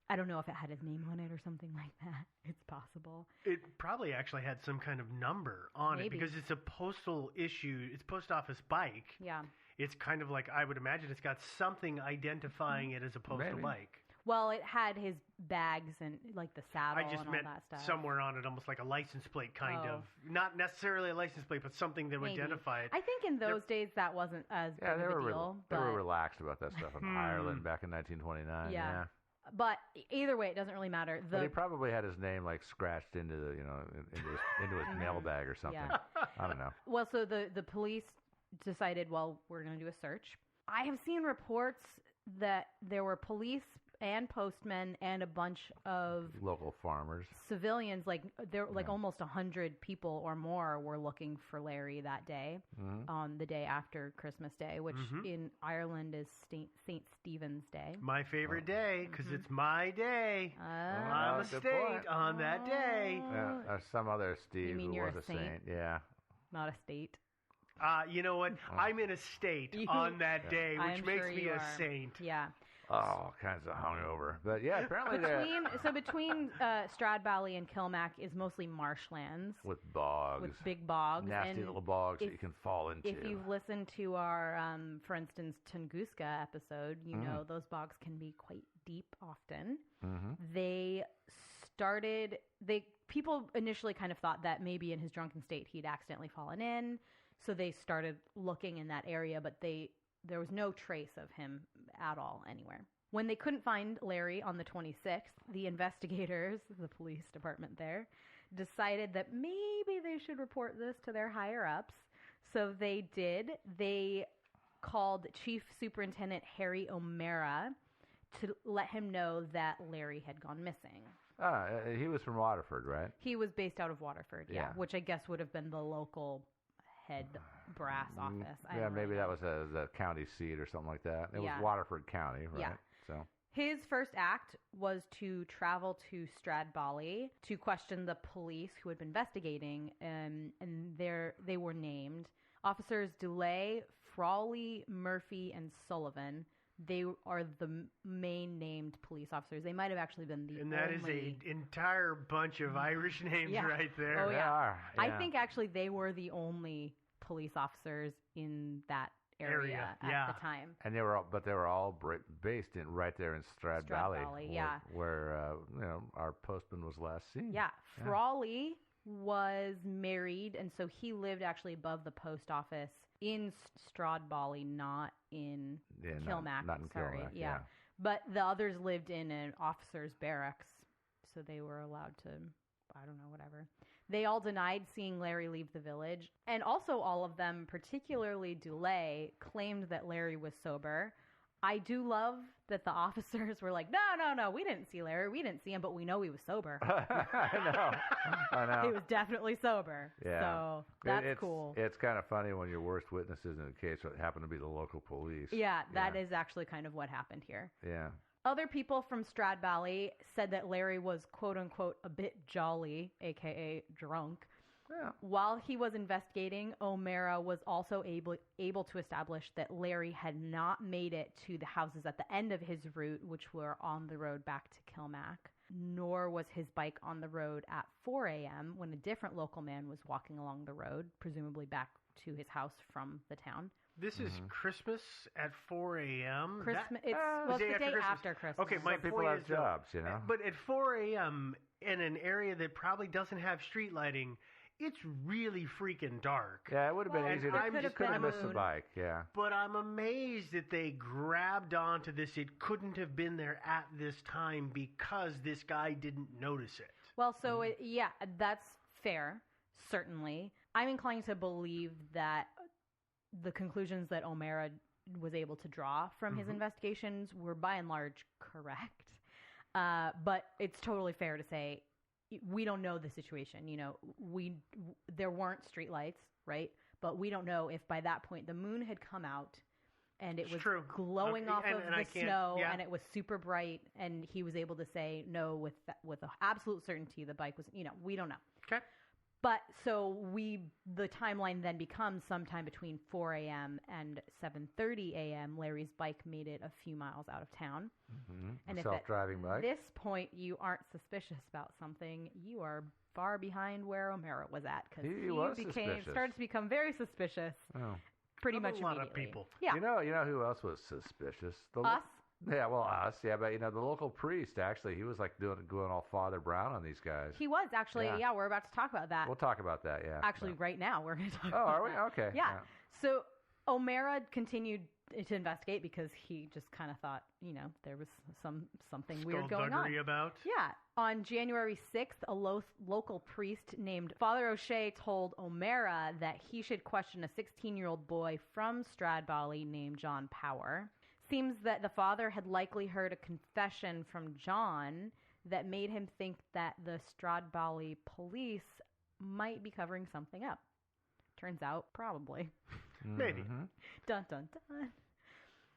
I don't know if it had his name on it or something like that. It's possible. It probably actually had some kind of number on it because it's a postal issue. It's post office bike. Yeah. It's kind of like, I would imagine it's got something identifying it as a postal bike. Well, it had his bags and like the saddle I just and all meant that stuff. somewhere on it, almost like a license plate kind of. Not necessarily a license plate, but something that would Maybe. identify it. I think in those days that wasn't as big of a deal. They but, were relaxed about that stuff in Ireland back in 1929. Yeah. But either way, it doesn't really matter. But he probably had his name like scratched into the, into his mailbag or something. Yeah. I don't know. Well, so the police decided, well, we're going to do a search. I have seen reports that there were police and postmen and a bunch of local farmers, civilians, almost 100 people or more were looking for Larry that day, on the day after Christmas Day, which in Ireland is St. Stephen's Day. My favorite day, because it's my day. I'm a saint on that day. Yeah, there's some other Steve mean who you're was a a saint. Yeah. Not a state. You know what? I'm in a state on that day, which makes me a saint. Yeah. All kinds of hungover. But yeah, apparently between Strad Valley and Kilmac is mostly marshlands. With bogs. With big bogs. Nasty and little bogs that you can fall into. If you've listened to our, for instance, Tunguska episode, you know those bogs can be quite deep often. People initially kind of thought that maybe in his drunken state he'd accidentally fallen in, so they started looking in that area, but there was no trace of him at all anywhere. When they couldn't find Larry on the 26th, the investigators, the police department there, decided that maybe they should report this to their higher-ups. So they did. They called Chief Superintendent Harry O'Mara to let him know that Larry had gone missing. He was from Waterford, right? He was based out of Waterford, yeah. Which I guess would have been the local head brass office. Maybe that was the county seat or something like that. It was Waterford County, right? Yeah. So his first act was to travel to Strad Valley to question the police who had been investigating, and they were named. Officers DeLay, Frawley, Murphy, and Sullivan. They are the main named police officers. They might have actually been the And that is an entire bunch of Irish names right there. Oh, They are. Yeah. I think actually they were the only police officers in that area at the time. And they were all based right there in Strad Valley, where our postman was last seen. Yeah, Frawley was married, and so he lived actually above the post office in Strad Valley, not in Kilmac. Not in Kilmac, yeah. But the others lived in an officer's barracks, so they were allowed to, I don't know, whatever. They all denied seeing Larry leave the village, and also all of them, particularly Dulé, claimed that Larry was sober. I do love that the officers were like, no, we didn't see Larry, we didn't see him, but we know he was sober. I know. He was definitely sober. Yeah. So that's it's cool. It's kind of funny when your worst witnesses in the case happen to be the local police. Yeah, that is actually kind of what happened here. Yeah. Other people from Stradbally said that Larry was quote-unquote a bit jolly, a.k.a. drunk. Yeah. While he was investigating, O'Mara was also able to establish that Larry had not made it to the houses at the end of his route, which were on the road back to Kilmac, nor was his bike on the road at 4 a.m. when a different local man was walking along the road, presumably back to his house from the town. This is Christmas at 4 a.m. Christmas. It's the day after Christmas. Okay, my people point have is, jobs, you know. But at 4 a.m. in an area that probably doesn't have street lighting, it's really freaking dark. Yeah, it would have been easy to. You could have missed the moon. bike. Yeah. But I'm amazed that they grabbed onto this. It couldn't have been there at this time because this guy didn't notice it. Well, so yeah, that's fair, certainly. I'm inclined to believe that the conclusions that O'Mara was able to draw from his investigations were by and large correct. But it's totally fair to say we don't know the situation. You know, there weren't streetlights, right? But we don't know if by that point the moon had come out and it was glowing off of the snow and it was super bright, and he was able to say no with absolute certainty the bike was. You know, we don't know. Okay. But so the timeline then becomes sometime between 4 a.m. and 7:30 a.m. Larry's bike made it a few miles out of town. And if self-driving bike. At this point you aren't suspicious about something, you are far behind where O'Mara was at, because he started to become very suspicious. Oh. Pretty much a lot immediately. of people. Yeah. You know who else was suspicious? Us. Yeah, well, us. Yeah, but the local priest actually, he was like going all Father Brown on these guys. He was actually. Yeah, we're about to talk about that. We'll talk about that. Yeah. Actually, right now we're going to talk. Oh, about are we? that. Okay. Yeah. So O'Mara continued to investigate because he just kind of thought, there was something weird going on. About? Yeah. On January 6th, a local priest named Father O'Shea told O'Mara that he should question a 16-year-old boy from Stradbally named John Power. Seems that the father had likely heard a confession from John that made him think that the Stradbally police might be covering something up. Turns out, probably. Maybe. Dun, dun, dun.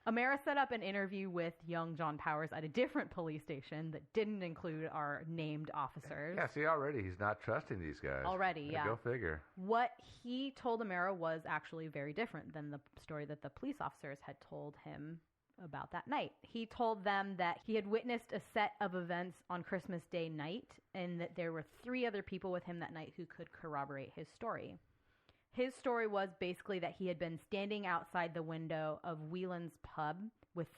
O'Mara set up an interview with young John Powers at a different police station that didn't include our named officers. Yeah, see, already he's not trusting these guys. Yeah. Go figure. What he told O'Mara was actually very different than the story that the police officers had told him about that night. He told them that he had witnessed a set of events on Christmas Day night, and that there were 3 other people with him that night who could corroborate his story. His story was basically that he had been standing outside the window of Whelan's pub with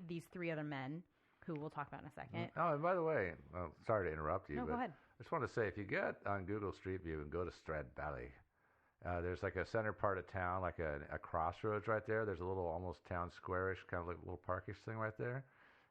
these 3 other men, who we'll talk about in a second. Oh, and by the way, sorry to interrupt you, No, but go ahead. I just want to say, if you get on Google Street View and go to Stradbally, there's like a center part of town, like a crossroads right there. There's a little almost town square-ish, kind of like a little parkish thing right there.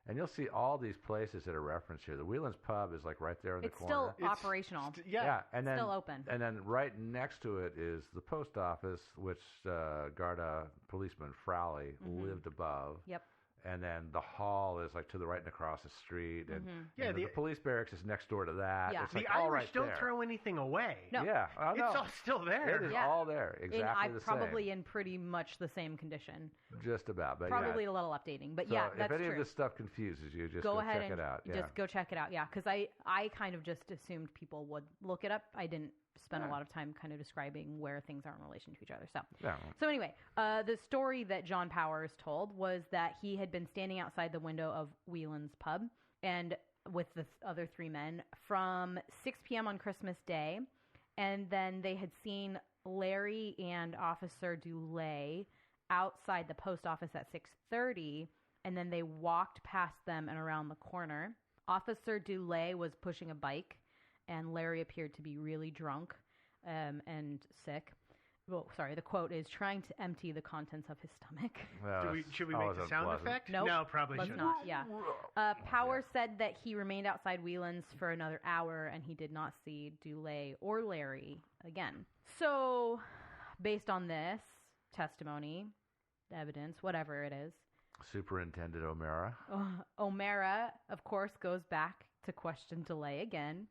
And you'll see all these places that are referenced here. The Whelan's Pub is like right there in the corner. It's still operational. Yeah, and then, still open. And then right next to it is the post office, which Garda policeman Frowley lived above. Yep. And then the hall is like to the right and across the street, and, and the police barracks is next door to that. Yeah. It's like the all Irish right don't there. throw anything away. No. Yeah, I know. It's all still there. It is all there, exactly the same. Probably in pretty much the same condition. Just about, but probably a little updating, but so yeah, that's if any true. of this stuff confuses you, just go go ahead check and it out. Yeah. just go check it out. Yeah, because I kind of just assumed people would look it up. I didn't spend a lot of time kind of describing where things are in relation to each other. So anyway, the story that John Powers told was that he had been standing outside the window of Whelan's pub and with the other 3 men from 6 p.m. on Christmas Day, and then they had seen Larry and Officer Dulé outside the post office at 6:30, and then they walked past them and around the corner. Officer Dulé was pushing a bike, and Larry appeared to be really drunk and sick. Well, sorry, the quote is trying to empty the contents of his stomach. Well, Should we make the sound effect? Nope. No, probably Let's shouldn't. not. Yeah. Power said that he remained outside Whelan's for another hour and he did not see Dulé or Larry again. So, based on this testimony, evidence, whatever it is, Superintendent O'Mara. O'Mara, of course, goes back to question Dulé again.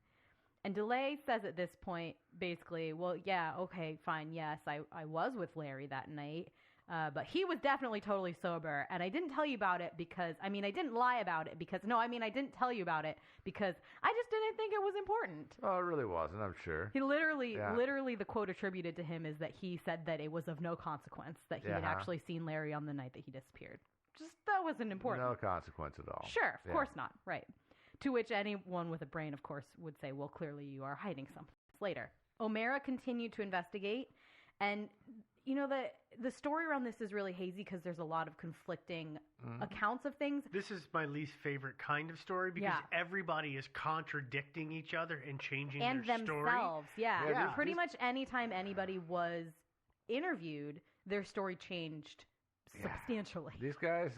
And Dulé says at this point, basically, well, yeah, okay, fine, yes, I was with Larry that night, but he was definitely totally sober, and I didn't tell you about it because, I didn't lie about it because, I didn't tell you about it because I just didn't think it was important. Oh, it really wasn't, I'm sure. He literally, the quote attributed to him is that he said that it was of no consequence, that he had actually seen Larry on the night that he disappeared. Just, that wasn't important. No consequence at all. Sure, of course not, right. To which anyone with a brain, of course, would say, well, clearly you are hiding something. Later, O'Mara continued to investigate, and, the story around this is really hazy because there's a lot of conflicting accounts of things. This is my least favorite kind of story because everybody is contradicting each other and changing and their themselves, story. Yeah. Pretty much anytime anybody was interviewed, their story changed substantially. These guys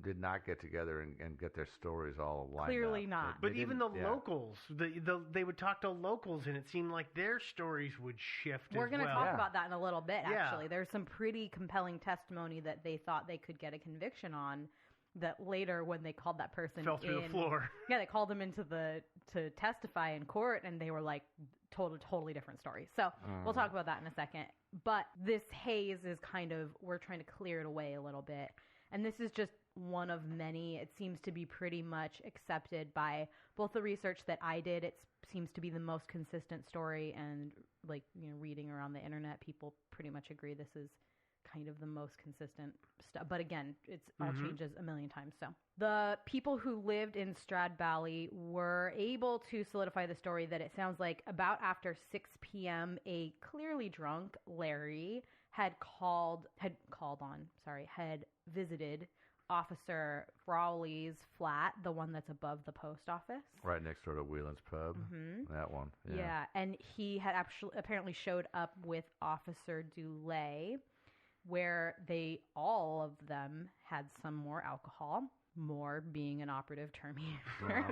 did not get together and get their stories all lined Clearly up. not. But even the locals, they would talk to locals, and it seemed like their stories would shift. We're going to well. talk about that in a little bit, Yeah. actually. There's some pretty compelling testimony that they thought they could get a conviction on that later when they called that person Fell through the floor. Yeah, they called them to testify in court, and they were like totally different stories. So we'll talk about that in a second. But this haze is kind of, we're trying to clear it away a little bit. And this is just one of many. It seems to be pretty much accepted by both the research that I did. It seems to be the most consistent story, and reading around the internet, people pretty much agree this is kind of the most consistent stuff. But again, it's all changes a million times. So the people who lived in Strad Valley were able to solidify the story that it sounds like about after 6 p.m. a clearly drunk Larry had visited Officer Frawley's flat, the one that's above the post office. Right next door to Whelan's Pub. That one. Yeah, and he had apparently showed up with Officer Dulé, where all of them had some more alcohol, more being an operative term here.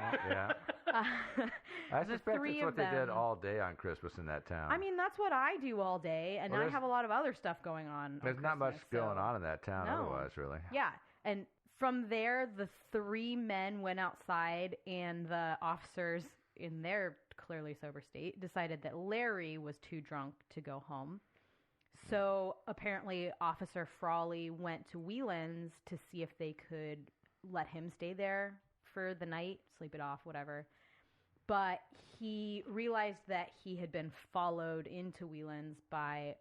I suspect it's what they did all day on Christmas in that town. That's what I do all day, and I have a lot of other stuff going on. There's not much going on in that town otherwise, really. Yeah, and from there, the 3 men went outside, and the officers, in their clearly sober state, decided that Larry was too drunk to go home. So apparently Officer Frawley went to Whelan's to see if they could let him stay there for the night, sleep it off, whatever. But he realized that he had been followed into Whelan's by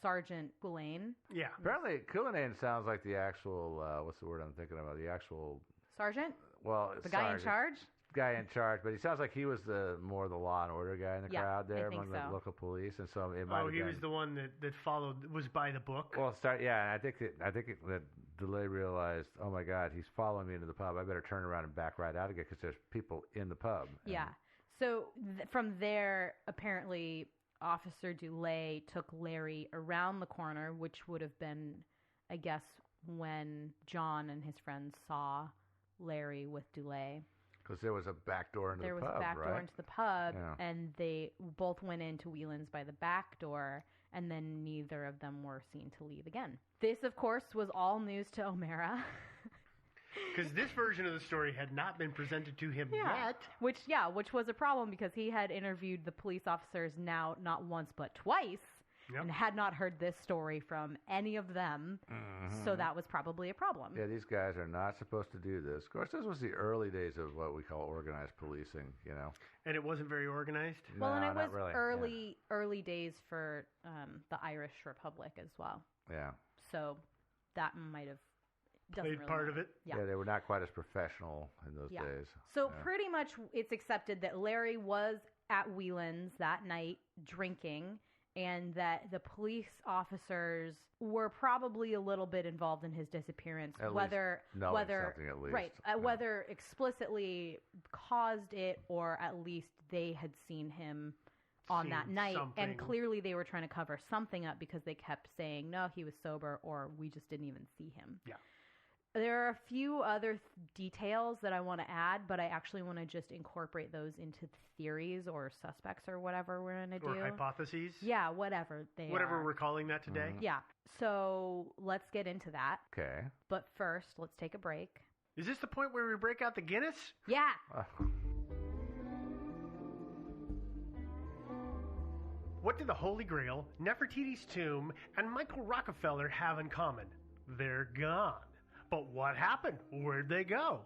Sergeant Culane. Yeah. Apparently, Culane sounds like the actual, what's the word I'm thinking about? The actual... Sergeant? Well, the guy in charge? Guy in charge, but he sounds like he was more the law and order guy in the crowd there among the local police, and so it might have been... he was the one that followed, was by the book? Well, and I think that Delay realized, oh my God, he's following me into the pub. I better turn around and back right out again because there's people in the pub. Yeah. So from there, apparently, Officer Dulé took Larry around the corner, which would have been, I guess, when John and his friends saw Larry with Dulé. Because there was a back door into the pub, right? There was a back door into the pub, and they both went into Whelan's by the back door, and then neither of them were seen to leave again. This, of course, was all news to O'Mara. Because this version of the story had not been presented to him yet. Which was a problem because he had interviewed the police officers now not once but twice, and had not heard this story from any of them. So that was probably a problem. Yeah, these guys are not supposed to do this. Of course, this was the early days of what we call organized policing, And it wasn't very organized? Well, and it was really. early days for the Irish Republic as well. Yeah. So that might have played really part of it. Yeah. They were not quite as professional in those days. So pretty much it's accepted that Larry was at Whelan's that night drinking, and that the police officers were probably a little bit involved in his disappearance, whether explicitly caused it or at least they had seen him on seen that night, something. and clearly they were trying to cover something up because they kept saying, no, he was sober, or we just didn't even see him. Yeah. There are a few other details that I want to add, but I actually want to just incorporate those into theories or suspects or whatever we're going to do. Or hypotheses. Yeah, whatever they Whatever are. we're calling that today. Yeah. So let's get into that. Okay. But first, let's take a break. Is this the point where we break out the Guinness? Yeah. What do the Holy Grail, Nefertiti's tomb, and Michael Rockefeller have in common? They're gone. But what happened? Where'd they go?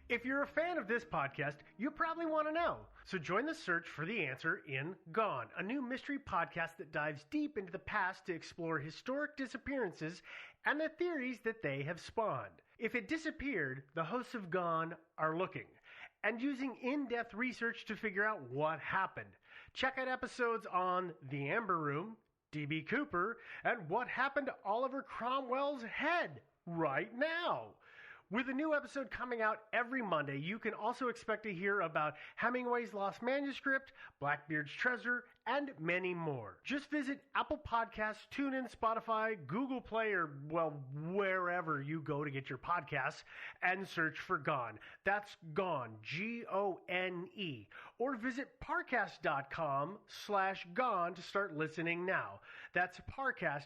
If you're a fan of this podcast, you probably want to know. So join the search for the answer in Gone, a new mystery podcast that dives deep into the past to explore historic disappearances and the theories that they have spawned. If it disappeared, the hosts of Gone are looking and using in-depth research to figure out what happened. Check out episodes on The Amber Room, D.B. Cooper, and what happened to Oliver Cromwell's head right now. With a new episode coming out every Monday, you can also expect to hear about Hemingway's Lost Manuscript, Blackbeard's Treasure, and many more. Just visit Apple Podcasts, TuneIn, Spotify, Google Play, or, well, wherever you go to get your podcasts, and search for Gone. That's Gone, Gone. Or visit parcast.com/Gone to start listening now. That's Parcast,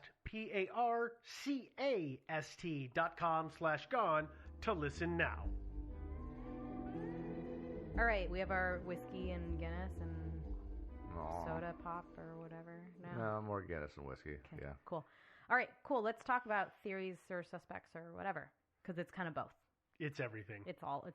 PARCAST.com/Gone to listen now. All right, we have our whiskey and Guinness and soda pop or whatever. No, more Guinness and whiskey. Okay, Yeah. cool. All right, cool. Let's talk about theories or suspects or whatever, because it's kind of both. It's everything. It's a whole.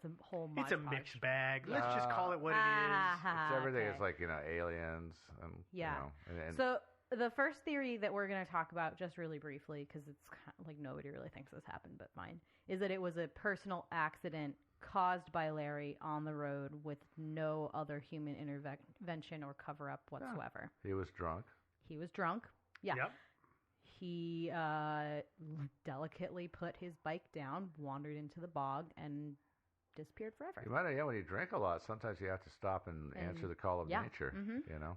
It's a mixed bag. Let's just call it what it is. It's everything. Okay. It's like, aliens. And, Yeah. and So the first theory that we're going to talk about, just really briefly, because it's kind of like nobody really thinks this happened but mine, is that it was a personal accident caused by Larry on the road with no other human intervention or cover-up whatsoever. he was drunk. He was drunk. Yeah. Yep. He delicately put his bike down, wandered into the bog, and disappeared forever. You might have, when you drink a lot, sometimes you have to stop and answer the call of nature,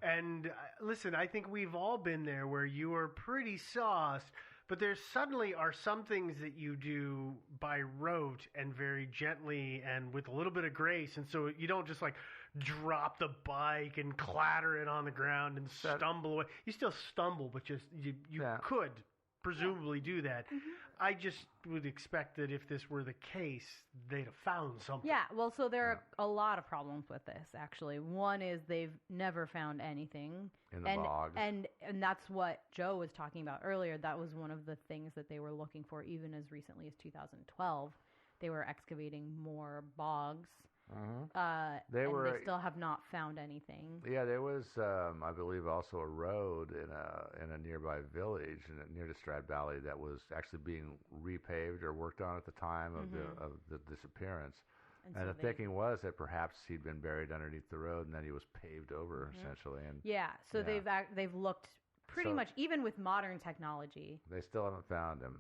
And listen, I think we've all been there where you are pretty sauced, but there suddenly are some things that you do by rote and very gently and with a little bit of grace, and so you don't just like drop the bike and clatter it on the ground and stumble away. You still stumble, but you could presumably do that. I just would expect that if this were the case, they'd have found something. Yeah, well, so there are a lot of problems with this, actually. One is they've never found anything. In the bogs. And that's what Joe was talking about earlier. That was one of the things that they were looking for even as recently as 2012. They were excavating more bogs. They and they still have not found anything. Yeah, there was, I believe, also a road in a nearby village near the Strad Valley that was actually being repaved or worked on at the time of the disappearance. And so the thinking was that perhaps he'd been buried underneath the road and then he was paved over essentially. And so they've looked pretty much, even with modern technology. They still haven't found him.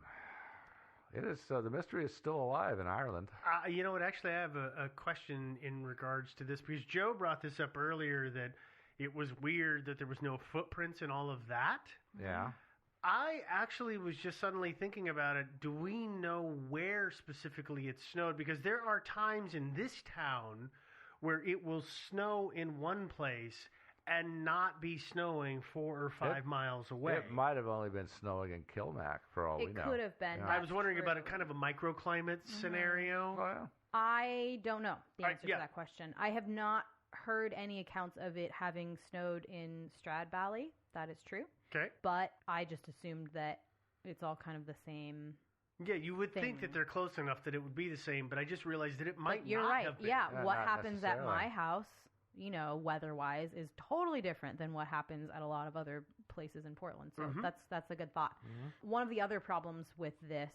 It is the mystery is still alive in Ireland. You know what? Actually, I have a question in regards to this because Joe brought this up earlier that it was weird that there was no footprints and all of that. Yeah. I actually was just suddenly thinking about it. Do we know where specifically it snowed? Because there are times in this town where it will snow in one place and not be snowing 4 or 5 miles away. It might have only been snowing in Kilmac for all we know. It could have been. I was wondering about a kind of a microclimate scenario. Oh, yeah. I don't know the answer to that question. I have not heard any accounts of it having snowed in Strad Valley. That is true. Okay. But I just assumed that it's all kind of the same. Yeah, you would think that they're close enough that it would be the same, but I just realized that it might You're not right. have been. Yeah, what happens at my house, weather-wise, is totally different than what happens at a lot of other places in Portland. So that's a good thought. One of the other problems with this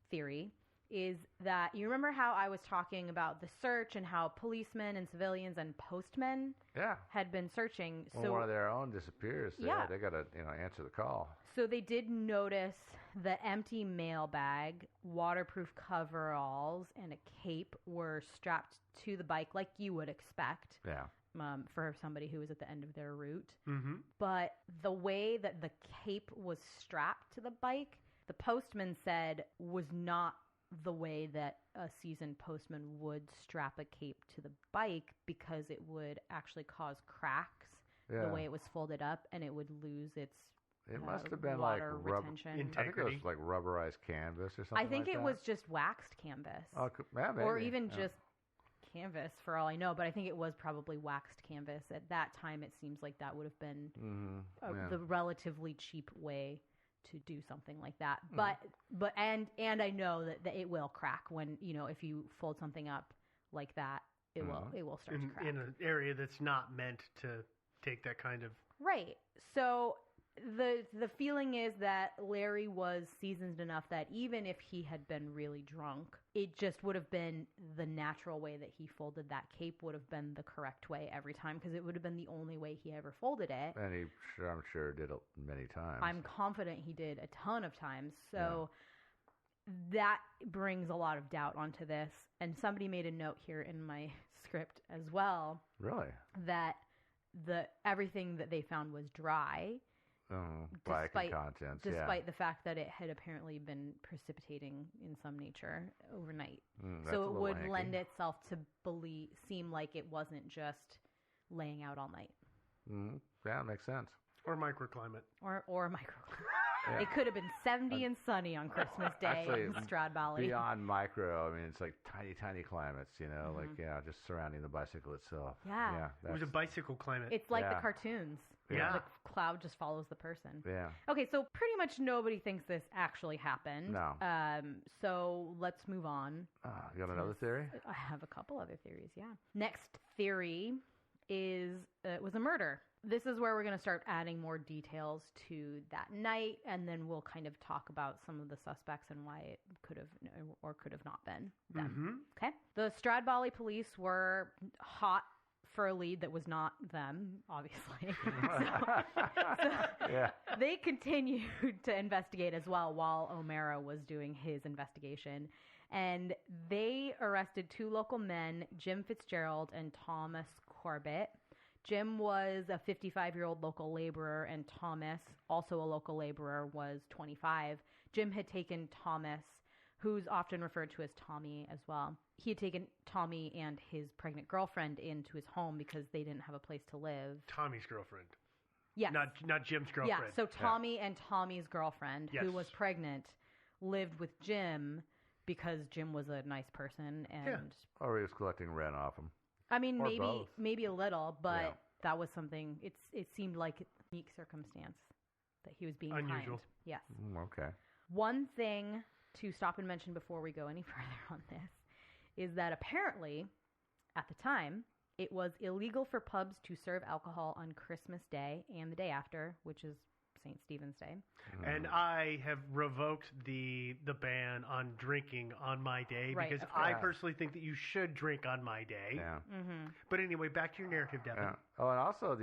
theory is that you remember how I was talking about the search and how policemen and civilians and postmen had been searching. When one of their own disappears, they got to answer the call. So they did notice the empty mailbag, waterproof coveralls, and a cape were strapped to the bike like you would expect. Yeah. for somebody who was at the end of their route. Mm-hmm. But the way that the cape was strapped to the bike, the postman said was not the way that a seasoned postman would strap a cape to the bike, because it would actually cause cracks the way it was folded up, and it would lose its It must have been water like retention. I think it was like rubberized canvas or something. I think like it that. was just waxed canvas. Oh, yeah, maybe. Or even Yeah. just canvas, for all I know. But I think it was probably waxed canvas. At that time, it seems like that would have been the relatively cheap way to do something like that. But I know that it will crack when, if you fold something up like that, it will start to crack. In an area that's not meant to take that kind of... Right. So the feeling is that Larry was seasoned enough that even if he had been really drunk, it just would have been the natural way that he folded that cape would have been the correct way every time, because it would have been the only way he ever folded it. And I'm sure did it many times. I'm confident he did a ton of times. So that brings a lot of doubt onto this. And somebody made a note here in my script as well. Really? That everything that they found was dry. Despite contents, despite the fact that it had apparently been precipitating in some nature overnight. So it would lend itself to seem like it wasn't just laying out all night. Yeah, makes sense. Or microclimate. Or microclimate. Yeah. It could have been 70 and sunny on Christmas Day in Stradbally. Beyond micro, I mean, it's like tiny, tiny climates, like, just surrounding the bicycle itself. Yeah. It was a bicycle climate. It's like the cartoons. Yeah. The cloud just follows the person. Yeah. Okay, so pretty much nobody thinks this actually happened. No. So let's move on. You got another theory? I have a couple other theories, yeah. Next theory is it was a murder. This is where we're going to start adding more details to that night, and then we'll kind of talk about some of the suspects and why it could have or could have not been them. Okay? The Stradbally police were hot for a lead that was not them, obviously. They continued to investigate as well while O'Mara was doing his investigation. And they arrested 2 local men, Jim Fitzgerald and Thomas Corbett. Jim was a 55-year-old local laborer, and Thomas, also a local laborer, was 25. Jim had taken Thomas, who's often referred to as Tommy as well. He had taken Tommy and his pregnant girlfriend into his home because they didn't have a place to live. Tommy's girlfriend. Yes. Not Jim's girlfriend. Yeah, so Tommy and Tommy's girlfriend, who was pregnant, lived with Jim because Jim was a nice person. And Or he was collecting rent off him. I mean, Or maybe a little, but that was something. It seemed like a unique circumstance that he was being unusual. Kind. Yes. Okay. One thing to stop and mention before we go any further on this is that apparently, at the time, it was illegal for pubs to serve alcohol on Christmas Day and the day after, which is St. Stephen's Day. And I have revoked the ban on drinking on my day because I personally think that you should drink on my day. Yeah. But anyway, back to your narrative, Devin. Yeah. Oh, and also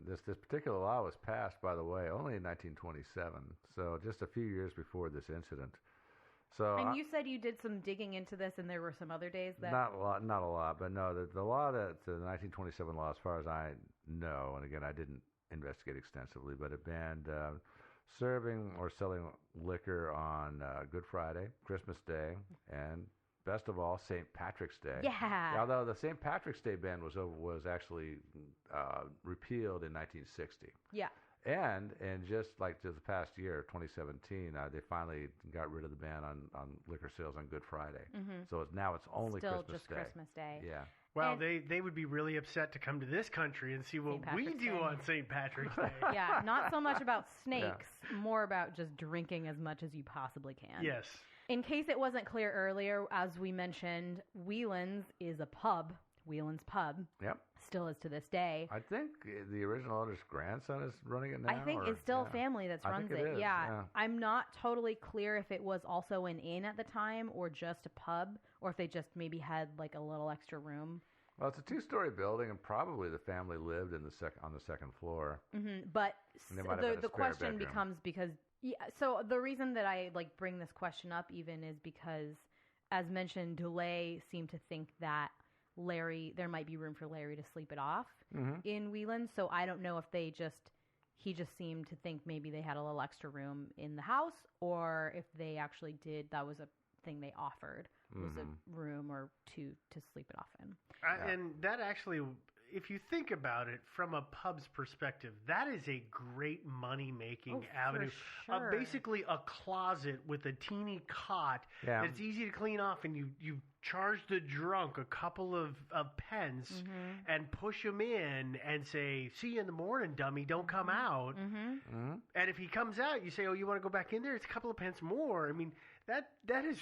this particular law was passed, by the way, only in 1927, so just a few years before this incident. So and you said you did some digging into this, and there were some other days that not a lot, but no, the law that the 1927 law, as far as I know, and again I didn't investigate extensively, but it banned serving or selling liquor on Good Friday, Christmas Day, and best of all, St. Patrick's Day. Yeah. Although the St. Patrick's Day ban was actually repealed in 1960. Yeah. And just like the past year, 2017, they finally got rid of the ban on liquor sales on Good Friday. So now it's only still Christmas just Day. Christmas Day. Yeah. Well, they would be really upset to come to this country and see what we do on St. Patrick's Day. Yeah, not so much about snakes, more about just drinking as much as you possibly can. Yes. In case it wasn't clear earlier, as we mentioned, Whelan's is a pub. Whelan's Pub. Yep. Still is to this day. I think the original owner's grandson is running it now. I think it's still a family that runs it. Yeah. I'm not totally clear if it was also an inn at the time or just a pub, or if they just maybe had like a little extra room. Well, it's a 2-story building, and probably the family lived on the second floor. But the question bedroom. becomes because so the reason that I bring this question up even is because, as mentioned, DeLay seemed to think that there might be room for Larry to sleep it off Mhm. in Wheelan's. So I don't know if he just seemed to think maybe they had a little extra room in the house, or if they actually did, that was a thing they offered, was a room or two to sleep it off in. And that actually, if you think about it from a pub's perspective, that is a great money-making avenue. sure. Basically a closet with a teeny cot Yeah. that's easy to clean off, and you charge the drunk a couple of pence and push him in and say, see you in the morning, dummy, don't come out. And if he comes out, you say, oh, you want to go back in there? It's a couple of pence more. I mean, that is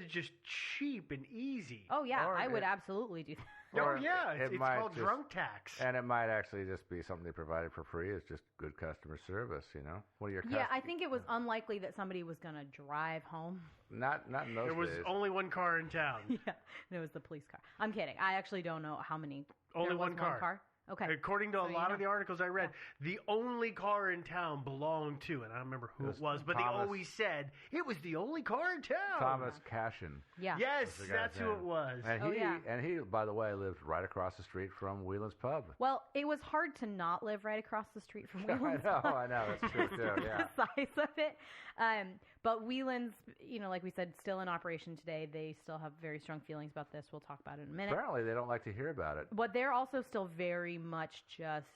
just cheap and easy. Oh, yeah, I would absolutely do that. Oh, yeah, it's might called drunk tax. And it might actually just be something they provided for free. It's just good customer service, you know? What are your Yeah, I think it was unlikely that somebody was going to drive home. Not in those There was days. only one car in town. Yeah, and it was the police car. I'm kidding. I actually don't know how many. Only there was one car. Okay. According to So a you lot know. of the articles I read, the only car in town belonged to, and I don't remember who it was, but they Thomas- always said it was the only car in town. Thomas Cashin. Yeah. Yes, was the guy's that's who name. it was. And he, by the way, lived right across the street from Whelan's Pub. Well, it was hard to not live right across the street from I Whelan's. know, that's true too. Yeah. The size of it. But Whelan's, like we said, still in operation today. They still have very strong feelings about this. We'll talk about it in a minute. Apparently, they don't like to hear about it. But they're also still very much just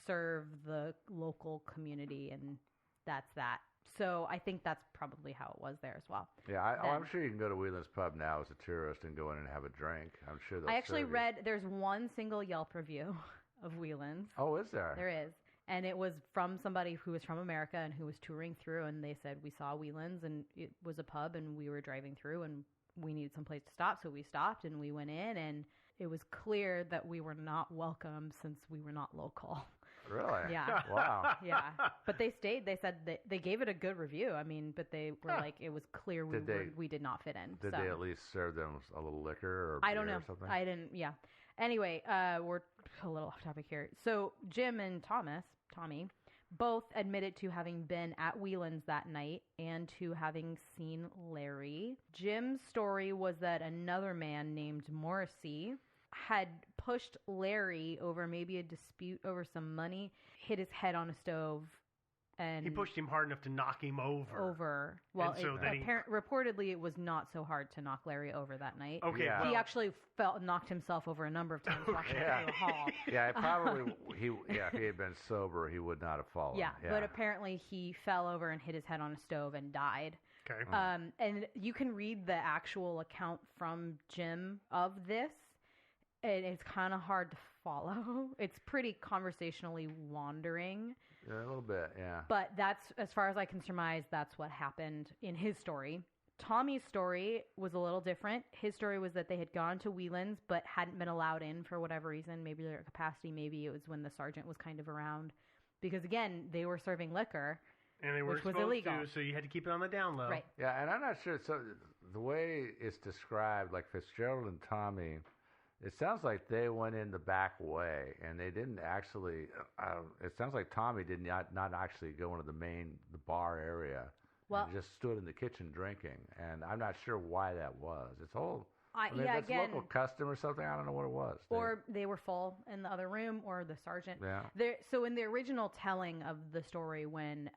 serve the local community, and that's that. So I think that's probably how it was there as well. Yeah, I'm sure you can go to Whelan's Pub now as a tourist and go in and have a drink. I'm sure they'll I actually serve you. read there's one single Yelp review of Whelan's. Oh, is there? There is. And it was from somebody who was from America and who was touring through, and they said, we saw Whelan's, and it was a pub, and we were driving through, and we needed some place to stop, so we stopped, and we went in, and it was clear that we were not welcome since we were not local. Really? Yeah. Wow. Yeah. But they stayed. They said that they gave it a good review. I mean, but they were like, it was clear we did not fit in. Did so. they at least serve them a little liquor or I don't beer know. or something? I didn't. Yeah. Anyway, we're a little off topic here. So Jim and Tommy, both admitted to having been at Whelan's that night and to having seen Larry. Jim's story was that another man named Morrissey had pushed Larry over maybe a dispute over some money, hit his head on a stove, and He pushed him hard enough to knock him over. Well, And so then he- reportedly, it was not so hard to knock Larry over that night. Okay, Yeah. He well- actually knocked himself over a number of times walking Yeah. through the hall. Yeah, if he had been sober, he would not have fallen. Yeah, but apparently he fell over and hit his head on a stove and died. Okay. And you can read the actual account from Jim of this, and it's kind of hard to follow. It's pretty conversationally wandering. Yeah, a little bit, yeah. But that's, as far as I can surmise, that's what happened in his story. Tommy's story was a little different. His story was that they had gone to Whelan's but hadn't been allowed in for whatever reason. Maybe their capacity, maybe it was when the sergeant was kind of around. Because, again, they were serving liquor, And they were which was supposed illegal. to, so you had to keep it on the down low. Right. Yeah, and I'm not sure. So the way it's described, like Fitzgerald and Tommy, it sounds like they went in the back way, and they didn't actually. It sounds like Tommy did not actually go into the bar area. Well- and just stood in the kitchen drinking, and I'm not sure why that was. It's whole. I mean, yeah, that's again, local custom or something. I don't know what it was. or they were full in the other room, or the sergeant. Yeah. So in the original telling of the story, when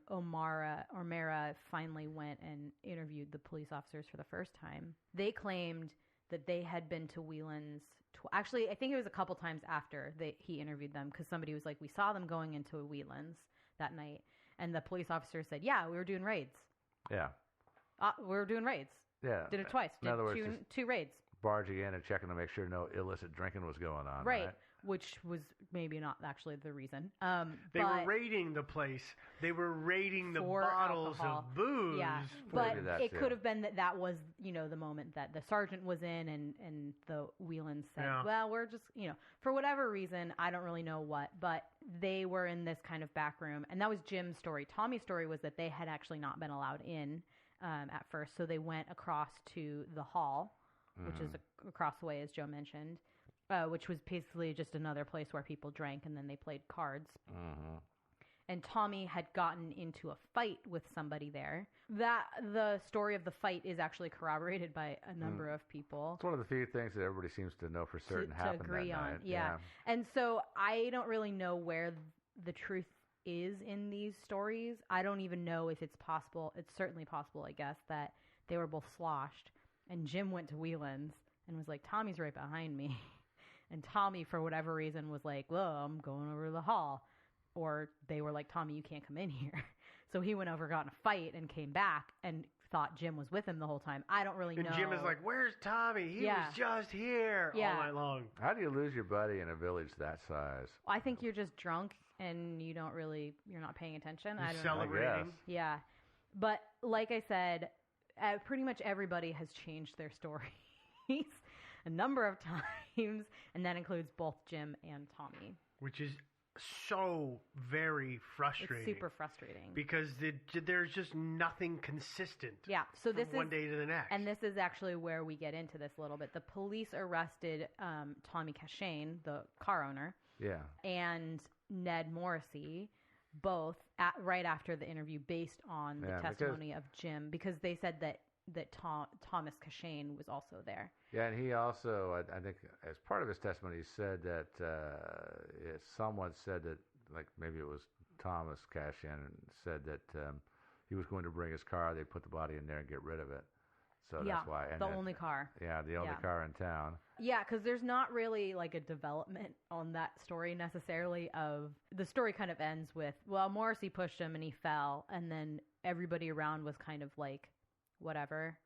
O'Mara finally went and interviewed the police officers for the first time, they claimed that they had been to Whelan's. Actually, I think it was a couple times after he interviewed them, because somebody was like, we saw them going into Whelan's that night. And the police officer said, yeah, we were doing raids. Yeah. We were doing raids. Yeah. Did it twice. In Did other words, just two raids. barging in and checking to make sure no illicit drinking was going on. Right. Which was maybe not actually the reason. They were raiding the place. They were raiding the for bottles alcohol. of booze. Yeah, but it could have been that was, the moment that the sergeant was in and the Whelan said, Yeah. well, we're just, for whatever reason, I don't really know what, but they were in this kind of back room. And that was Jim's story. Tommy's story was that they had actually not been allowed in at first. So they went across to the hall, which is across the way, as Joe mentioned. Which was basically just another place where people drank and then they played cards. and Tommy had gotten into a fight with somebody there. The story of the fight is actually corroborated by a number of people. It's one of the few things that everybody seems to know for certain happened to agree that on. night. Yeah. And so I don't really know where the truth is in these stories. I don't even know if it's possible. It's certainly possible, I guess, that they were both sloshed, and Jim went to Whelan's and was like, Tommy's right behind me. And Tommy, for whatever reason, was like, well, I'm going over to the hall. Or they were like, Tommy, you can't come in here. So he went over, got in a fight, and came back and thought Jim was with him the whole time. I don't really know. And Jim is like, where's Tommy? He was just here all night long. How do you lose your buddy in a village that size? Well, I think you're just drunk and you're not paying attention. I don't celebrating. know. Yeah. But like I said, pretty much everybody has changed their stories a number of times, and that includes both Jim and Tommy. Which is so very frustrating. It's super frustrating. Because there's just nothing consistent. Yeah, so this from one day to the next. And this is actually where we get into this a little bit. The police arrested Tommy Cashane, the car owner, and Ned Morrissey, both right after the interview, based on the testimony of Jim, because they said that Thomas Cashane was also there. Yeah, and he also, I think, as part of his testimony, he said that someone said that, like maybe it was Thomas Cashane, said that he was going to bring his car. They'd put the body in there and get rid of it. So that's why. And only car. Yeah, the only car in town. Yeah, because there's not really like a development on that story necessarily. The story kind of ends with, well, Morrissey pushed him and he fell, and then everybody around was kind of like, whatever,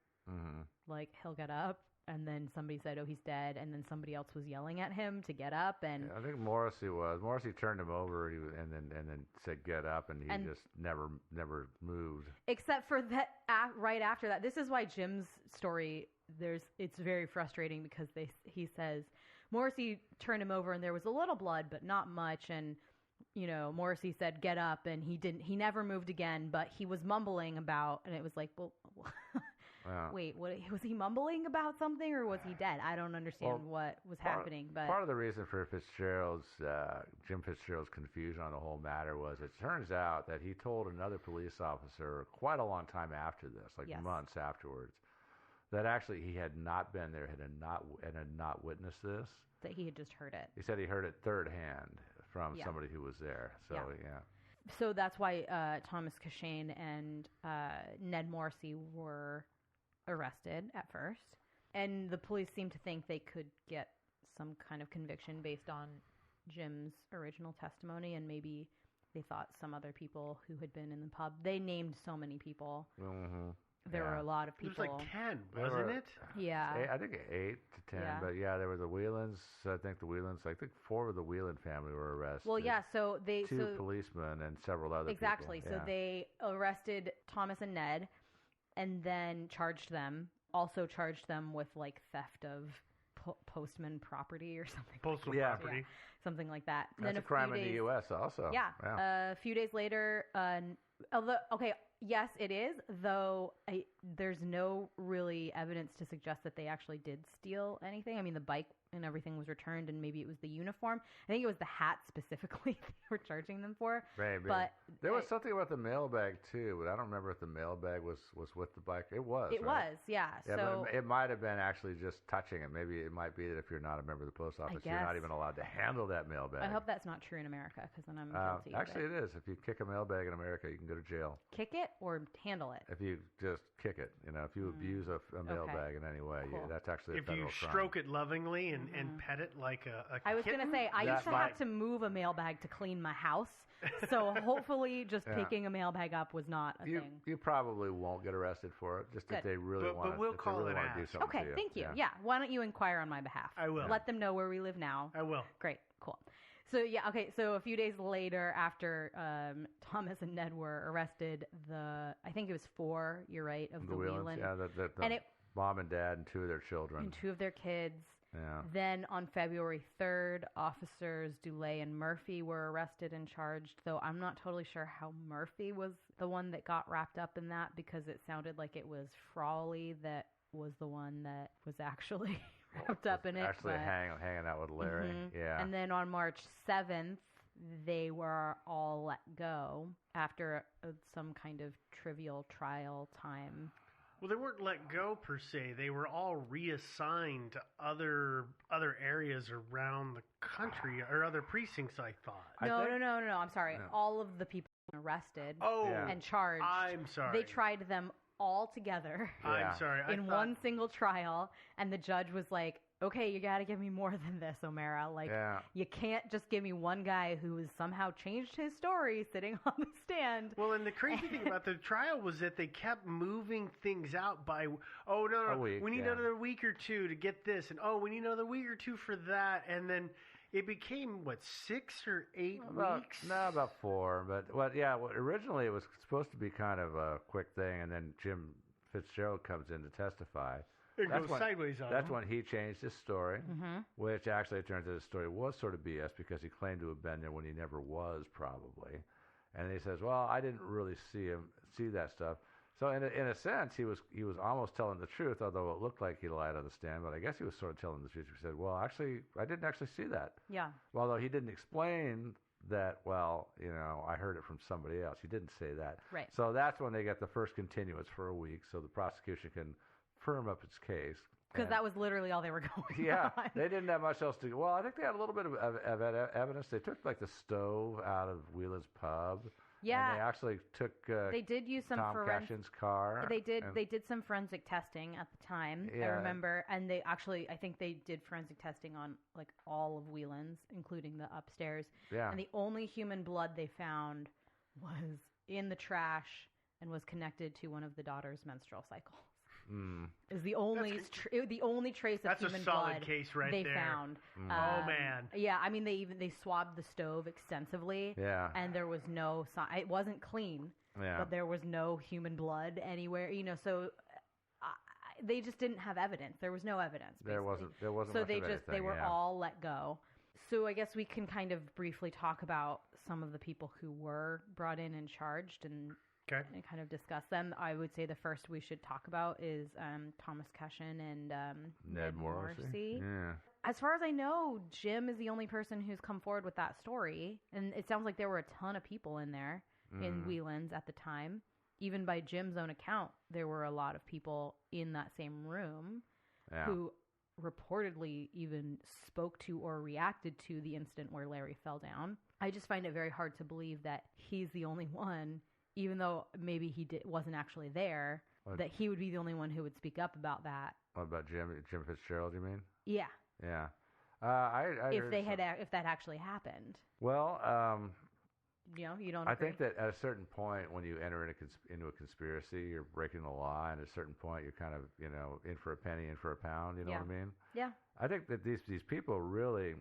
like he'll get up, and then somebody said, oh, he's dead, and then somebody else was yelling at him to get up, and I think Morrissey turned him over, and then said get up, and he just never moved, except for that right after that. This is why Jim's story, it's very frustrating, because he says Morrissey turned him over and there was a little blood but not much, and Morrissey said get up, and he never moved again, but he was mumbling about, and it was like, well, wait, what was he mumbling about something, or was he dead? I don't understand what was happening. But part of the reason for Jim Fitzgerald's confusion on the whole matter was, it turns out that he told another police officer quite a long time after this, months afterwards, that actually he had not been there, and had not witnessed this. That he had just heard it. He said he heard it third hand from somebody who was there. So So that's why Thomas Cashane and Ned Morrissey were arrested at first, and the police seemed to think they could get some kind of conviction based on Jim's original testimony, and maybe they thought some other people who had been in the pub. They named so many people. There were a lot of people. It was like 10, wasn't it? Yeah. I think 8 to 10, but there were the Whelans. I think 4 of the Whelan family were arrested. Well, yeah, so they... 2 policemen and several other people. Exactly. So they arrested Thomas and Ned, and then charged them. Also charged them with, like, theft of postman property or something. Postal property. Yeah, something like that. That's then a crime in the U.S. also. Yeah. A few days later, although, okay, yes, it is, though there's no really evidence to suggest that they actually did steal anything. I mean, the bike and everything was returned, and maybe it was the uniform. I think it was the hat specifically they were charging them for. Maybe. But there was something about the mailbag, too, but I don't remember if the mailbag was with the bike. It was, It was, yeah. So but it might have been actually just touching it. Maybe it might be that if you're not a member of the post office, you're not even allowed to handle that mailbag. I hope that's not true in America, because then I'm guilty Actually, of it is. If you kick a mailbag in America, you can go to jail. Kick it or handle it? If you just kick it, if you abuse a mailbag in any way, that's actually a federal crime. If you stroke it lovingly and pet it like a I was going to say, I used to have to move a mailbag to clean my house, so hopefully just picking a mailbag up was not a thing. You probably won't get arrested for it, just if they really want to do something Okay, to you. Thank you. Yeah, why don't you inquire on my behalf? I will. Let them know where we live now. I will. Great, cool. So, so a few days later, after Thomas and Ned were arrested, I think it was 4, you're right, of the Whelan. Yeah, the mom and dad and 2 of their children. And 2 of their kids. Yeah. Then on February 3rd, officers Dulé and Murphy were arrested and charged, though I'm not totally sure how Murphy was the one that got wrapped up in that, because it sounded like it was Frawley that was the one that was actually wrapped up in it. Actually hanging out with Larry, yeah. And then on March 7th, they were all let go after some kind of trivial trial time. Well, they weren't let go per se. They were all reassigned to other areas around the country or other precincts, I thought. No. I'm sorry. No. All of the people arrested and charged. I'm sorry. They tried them all together. I'm sorry. In one single trial, and the judge was like, okay, you got to give me more than this, O'Mara. Like, you can't just give me one guy who has somehow changed his story sitting on the stand. Well, and the crazy thing about the trial was that they kept moving things out by, we need another week or two to get this, and we need another week or two for that, and then it became, 6 or 8 weeks? No, about 4. But originally it was supposed to be kind of a quick thing, and then Jim Fitzgerald comes in to testify. It goes sideways on That's him. when he changed his story, Mhm. which actually it turns out his story was sort of BS because he claimed to have been there when he never was, probably. And he says, well, I didn't really see that stuff. So in a sense, he was almost telling the truth, although it looked like he lied on the stand. But I guess he was sort of telling the truth. He said, well, actually, I didn't actually see that. Yeah. Although he didn't explain that, I heard it from somebody else. He didn't say that. Right. So that's when they got the first continuance for a week so the prosecution can firm up its case. Because that was literally all they were going on. They didn't have much else to go. Well, I think they had a little bit of evidence. They took, the stove out of Wheelan's pub. Yeah. And they actually took they did use some Tom Cashin's car. They did some forensic testing at the time. I remember, and they actually, I think they did forensic testing on all of Whelan's, including the upstairs. Yeah. And the only human blood they found was in the trash and was connected to one of the daughter's menstrual cycles. Is the only trace of That's human a solid blood case right they there. found. Oh man. Yeah, I mean they swabbed the stove extensively. Yeah. And there was no sign. It wasn't clean. Yeah. But there was no human blood anywhere. So they just didn't have evidence. There was no evidence. There wasn't. So much they of anything, they were all let go. So I guess we can kind of briefly talk about some of the people who were brought in and charged and kind of discuss them. I would say the first we should talk about is Thomas Cashin and Ned Morrissey. Yeah. As far as I know, Jim is the only person who's come forward with that story, and it sounds like there were a ton of people in there in Whelan's at the time. Even by Jim's own account, there were a lot of people in that same room who reportedly even spoke to or reacted to the incident where Larry fell down. I just find it very hard to believe that he's the only one, even though maybe he wasn't actually there, that he would be the only one who would speak up about that. What about Jim Fitzgerald, you mean? Yeah. Yeah. If that actually happened. Well, you don't. I agree? think that at a certain point, when you enter into a conspiracy, you're breaking the law, and at a certain point, you're kind of in for a penny, in for a pound. You know what I mean? Yeah. I think that these people really,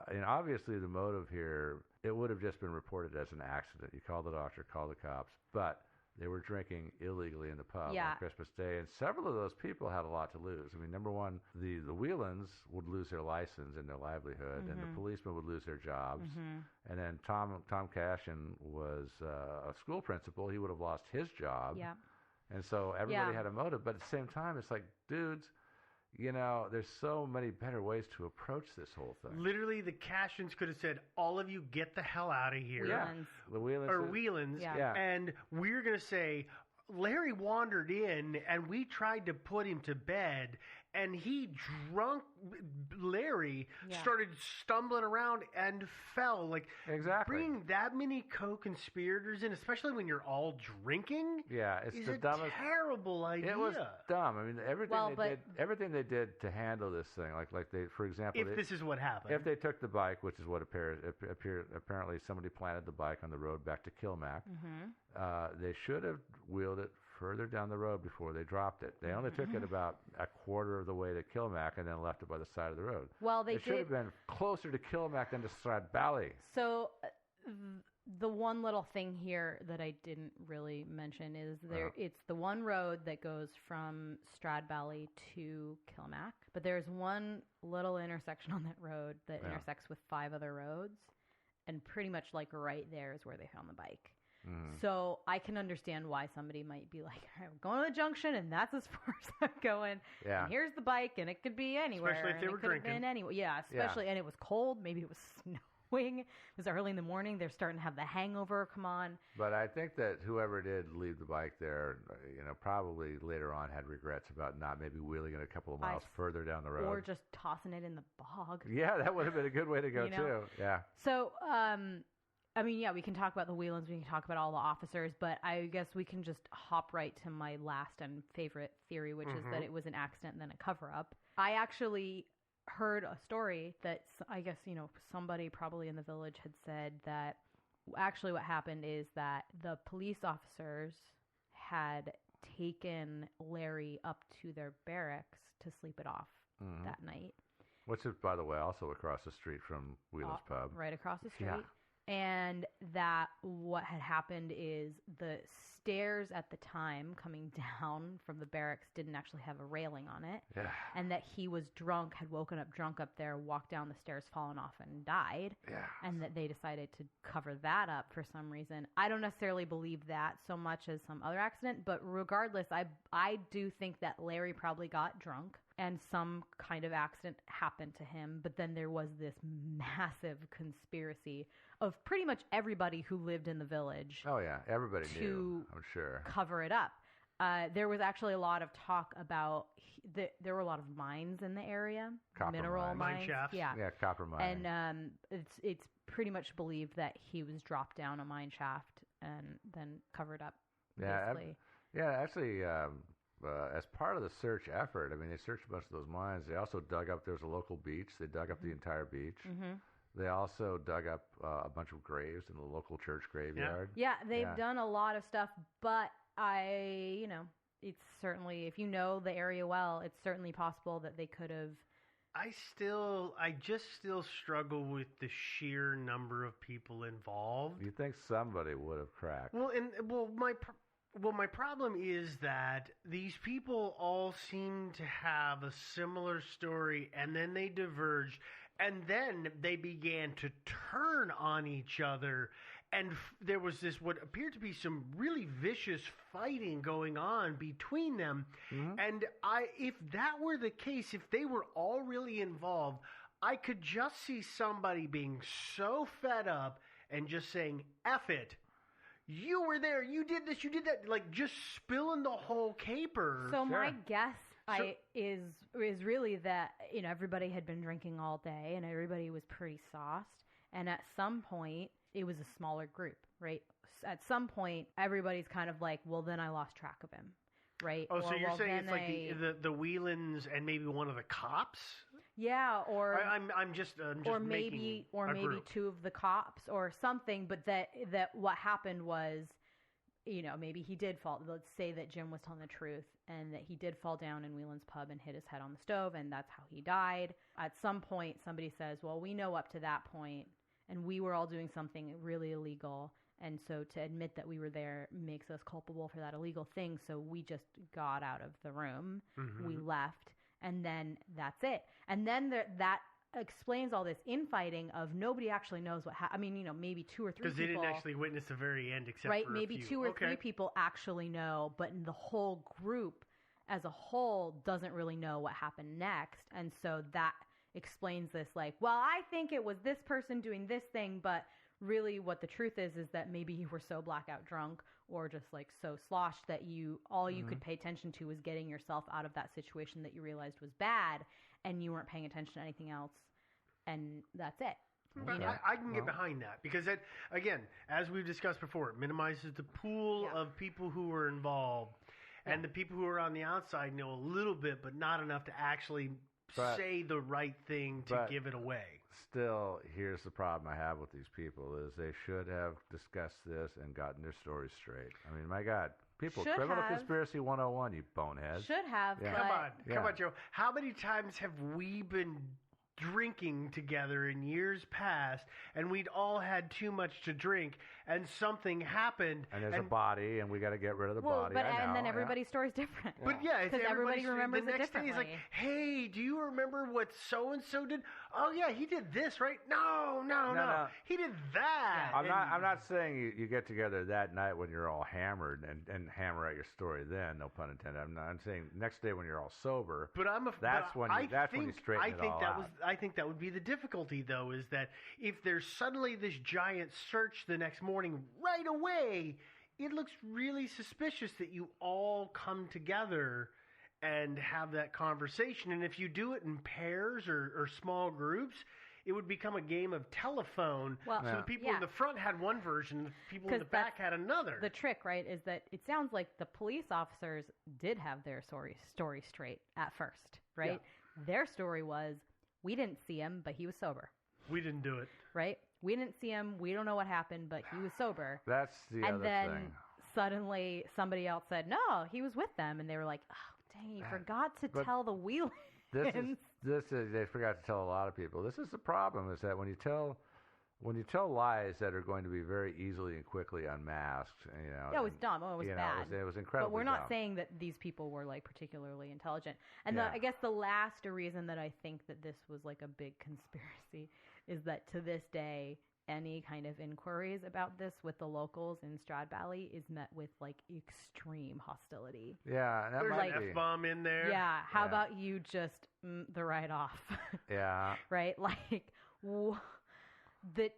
and obviously the motive here, it would have just been reported as an accident. You call the doctor, call the cops, but they were drinking illegally in the pub on Christmas Day, and several of those people had a lot to lose. I mean, number one, the Whelans would lose their license and their livelihood, and the policemen would lose their jobs. And then Tom Cashin was a school principal. He would have lost his job. Yeah. And so everybody had a motive, but at the same time, it's like, dudes, there's so many better ways to approach this whole thing. Literally, the Cashins could have said, all of you get the hell out of here. Whelans. The Whelans. Or Whelans. Yeah. And we're going to say, Larry wandered in, and we tried to put him to bed, and drunk Larry started stumbling around and fell. Like, exactly. Bringing that many co-conspirators in, especially when you're all drinking, it's the a dumbest. terrible idea. It was dumb. I mean, everything they did to handle this thing, like they, for example, this is what happened. If they took the bike, which is what apparently somebody planted the bike on the road back to Kilmac, they should have wheeled it further down the road before they dropped it. They only took it about a quarter of the way to Kilmac and then left it by the side of the road. Well, they should have been closer to Kilmac than to Stradbally. So the one little thing here that I didn't really mention is it's the one road that goes from Stradbally to Kilmac, but there's one little intersection on that road that intersects with 5 other roads, and pretty much right there is where they found the bike. So I can understand why somebody might be like, all right, we're going to the junction, and that's as far as I'm going. Yeah. And here's the bike, and it could be anywhere. Especially if they were drinking. Anyway. Yeah, especially, and it was cold. Maybe it was snow. snowing. It was early in the morning. They're starting to have the hangover come on. But I think that whoever did leave the bike there, probably later on had regrets about not maybe wheeling it a couple of miles further down the road. Or just tossing it in the bog. Yeah, that would have been a good way to go, too. Yeah. So, we can talk about the Whelans, we can talk about all the officers, but I guess we can just hop right to my last and favorite theory, which is that it was an accident and then a cover-up. I actually heard a story that I guess, somebody probably in the village had said that actually what happened is that the police officers had taken Larry up to their barracks to sleep it off that night. Which is, by the way, also across the street from Wheeler's Pub. Right across the street. Yeah. And that what had happened is the stairs at the time coming down from the barracks didn't actually have a railing on it. Yeah. And that he was drunk, had woken up drunk up there, walked down the stairs, fallen off, and died. Yeah. And that they decided to cover that up for some reason. I don't necessarily believe that so much as some other accident, but regardless, I do think that Larry probably got drunk and some kind of accident happened to him, but then there was this massive conspiracy of pretty much everybody who lived in the village. Oh, yeah. Everybody knew, I'm sure. Cover it up. There was actually a lot of talk about, there were a lot of mines in the area. Copper mineral mines. mines. Yeah, copper mining. And it's pretty much believed that he was dropped down a mine shaft and then covered up, basically. Actually, as part of the search effort, they searched a bunch of those mines. They also dug up, there was a local beach. They dug up the entire beach. Mm-hmm. They also dug up a bunch of graves in the local church graveyard. Yeah, they've done a lot of stuff, but it's certainly, if you know the area well, it's certainly possible that they could have. I just still struggle with the sheer number of people involved. You think somebody would have cracked? My problem is that these people all seem to have a similar story, and then they diverged, and then they began to turn on each other, and there was this what appeared to be some really vicious fighting going on between them. Mm-hmm. And if that were the case, if they were all really involved, I could just see somebody being so fed up and just saying, F it. You were there. You did this. You did that. Like, just spilling the whole caper. So my guess is really that, everybody had been drinking all day and everybody was pretty sauced. And at some point, it was a smaller group, right? At some point, everybody's kind of like, well, then I lost track of him, right? Oh, so you're saying it's like the Whelans and maybe one of the cops? Yeah, or I'm just maybe two of the cops or something. But that what happened was, maybe he did fall. Let's say that Jim was telling the truth and that he did fall down in Whelan's Pub and hit his head on the stove, and that's how he died. At some point, somebody says, "Well, we know up to that point, and we were all doing something really illegal." And so to admit that we were there makes us culpable for that illegal thing. So we just got out of the room. Mm-hmm. We left. And then that's it. And then that explains all this infighting of nobody actually knows what happened. Maybe 2 or 3 people. Because they didn't actually witness the very end except right, for maybe a few. 2 or 3 people actually know, but the whole group as a whole doesn't really know what happened next. And so that explains this I think it was this person doing this thing, but really what the truth is that maybe you were so blackout drunk or just so sloshed that all you could pay attention to was getting yourself out of that situation that you realized was bad, and you weren't paying attention to anything else, and that's it. But I can get behind that because that, again, as we've discussed before, it minimizes the pool of people who were involved, and the people who are on the outside know a little bit, but not enough to actually say the right thing to give it away. Still, here's the problem I have with these people is they should have discussed this and gotten their stories straight. My God. People, criminal conspiracy 101, you boneheads. Should have. Yeah. Come on, Joe. How many times have we been drinking together in years past, and we'd all had too much to drink, and something happened, and there's a body, and we got to get rid of the body. And then everybody's story's different. But because everybody remembers the it next differently. day he's like, "Hey, do you remember what so and so did? Oh yeah, he did this, right? No, he did that." I'm not saying you get together that night when you're all hammered and hammer out your story. Then, no pun intended. I'm saying next day when you're all sober. But that's when you straighten it all out. I think that would be the difficulty, though, is that if there's suddenly this giant search the next morning right away, it looks really suspicious that you all come together and have that conversation. And if you do it in pairs or small groups, it would become a game of telephone. Well, so the people in the front had one version, and the people in the back had another. The trick, right, is that it sounds like the police officers did have their story straight at first, right? Yeah. Their story was, we didn't see him, but he was sober. We didn't do it. Right? We didn't see him. We don't know what happened, but he was sober. That's the other thing. And then suddenly somebody else said, no, he was with them. And they were like, oh, dang, you forgot to tell the wheelers. They forgot to tell a lot of people. This is the problem, is that when you tell lies that are going to be very easily and quickly unmasked, it was dumb. Oh, it was bad. It was incredibly But we're not dumb. saying that these people were like particularly intelligent. And Yeah. I guess the last reason that I think that this was like a big conspiracy is that to this day, any kind of inquiries about this with the locals in Strad Valley is met with like extreme hostility. Yeah, that there's might an be. F-bomb in there. Yeah, how about you just the right off? Yeah. Right? Like this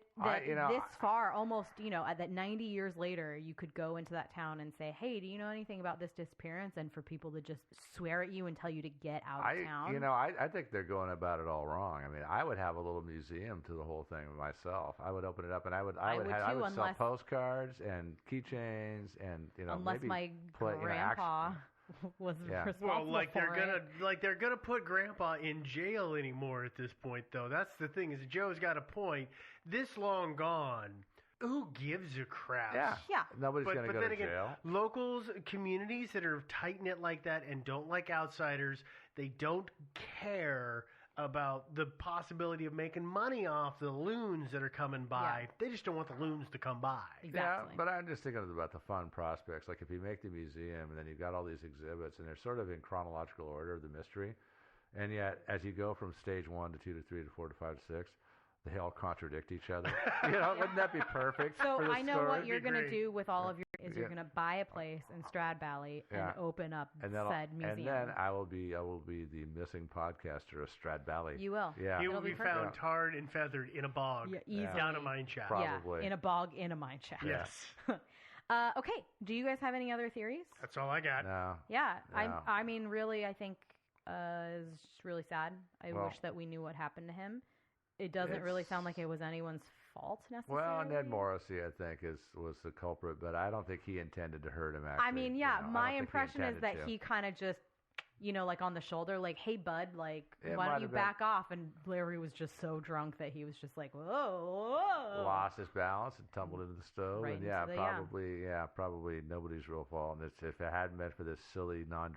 far, almost, that 90 years later, you could go into that town and say, hey, do you know anything about this disappearance? And for people to just swear at you and tell you to get out of town. I think they're going about it all wrong. I mean, I would have a little museum to the whole thing myself. I would open it up, and I would sell postcards and keychains, and unless maybe my play, grandpa was responsible they're gonna put Grandpa in jail anymore at this point, though. That's the thing, is Joe's got a point. This long gone, who gives a crap? Yeah. Nobody's going to go to jail. Locals, communities that are tight-knit like that and don't like outsiders, they don't care about the possibility of making money off the loons that are coming by. Yeah. They just don't want the loons to come by. Exactly. Yeah, but I'm just thinking about the fun prospects. Like if you make the museum and then you've got all these exhibits and they're sort of in chronological order of the mystery, and yet as you go from stage 1 to 2 to 3 to 4 to 5 to 6, they all contradict each other. Wouldn't that be perfect? So for the I know story? what you're going to do with all of your is you're going to buy a place in Strad Valley and open up said museum. And then I will be the missing podcaster of Strad Valley. You will. Yeah. He will be found tarred and feathered in a bog. Yeah, easily. Down a mine shaft. Probably. Yeah, in a bog in a mine shaft. Yes. Okay. Do you guys have any other theories? That's all I got. No. Yeah. No. I mean, really, I think it's just really sad. I wish that we knew what happened to him. It doesn't really sound like it was anyone's fault necessarily. Well, Ned Morrissey, I think, was the culprit, but I don't think he intended to hurt him. Actually, I mean, my impression is that he kind of just, like on the shoulder, like, hey, bud, like, why don't you back off? And Larry was just so drunk that he was just like, whoa. Lost his balance and tumbled into the stove. Right and probably nobody's real fault. And if it hadn't been for this silly no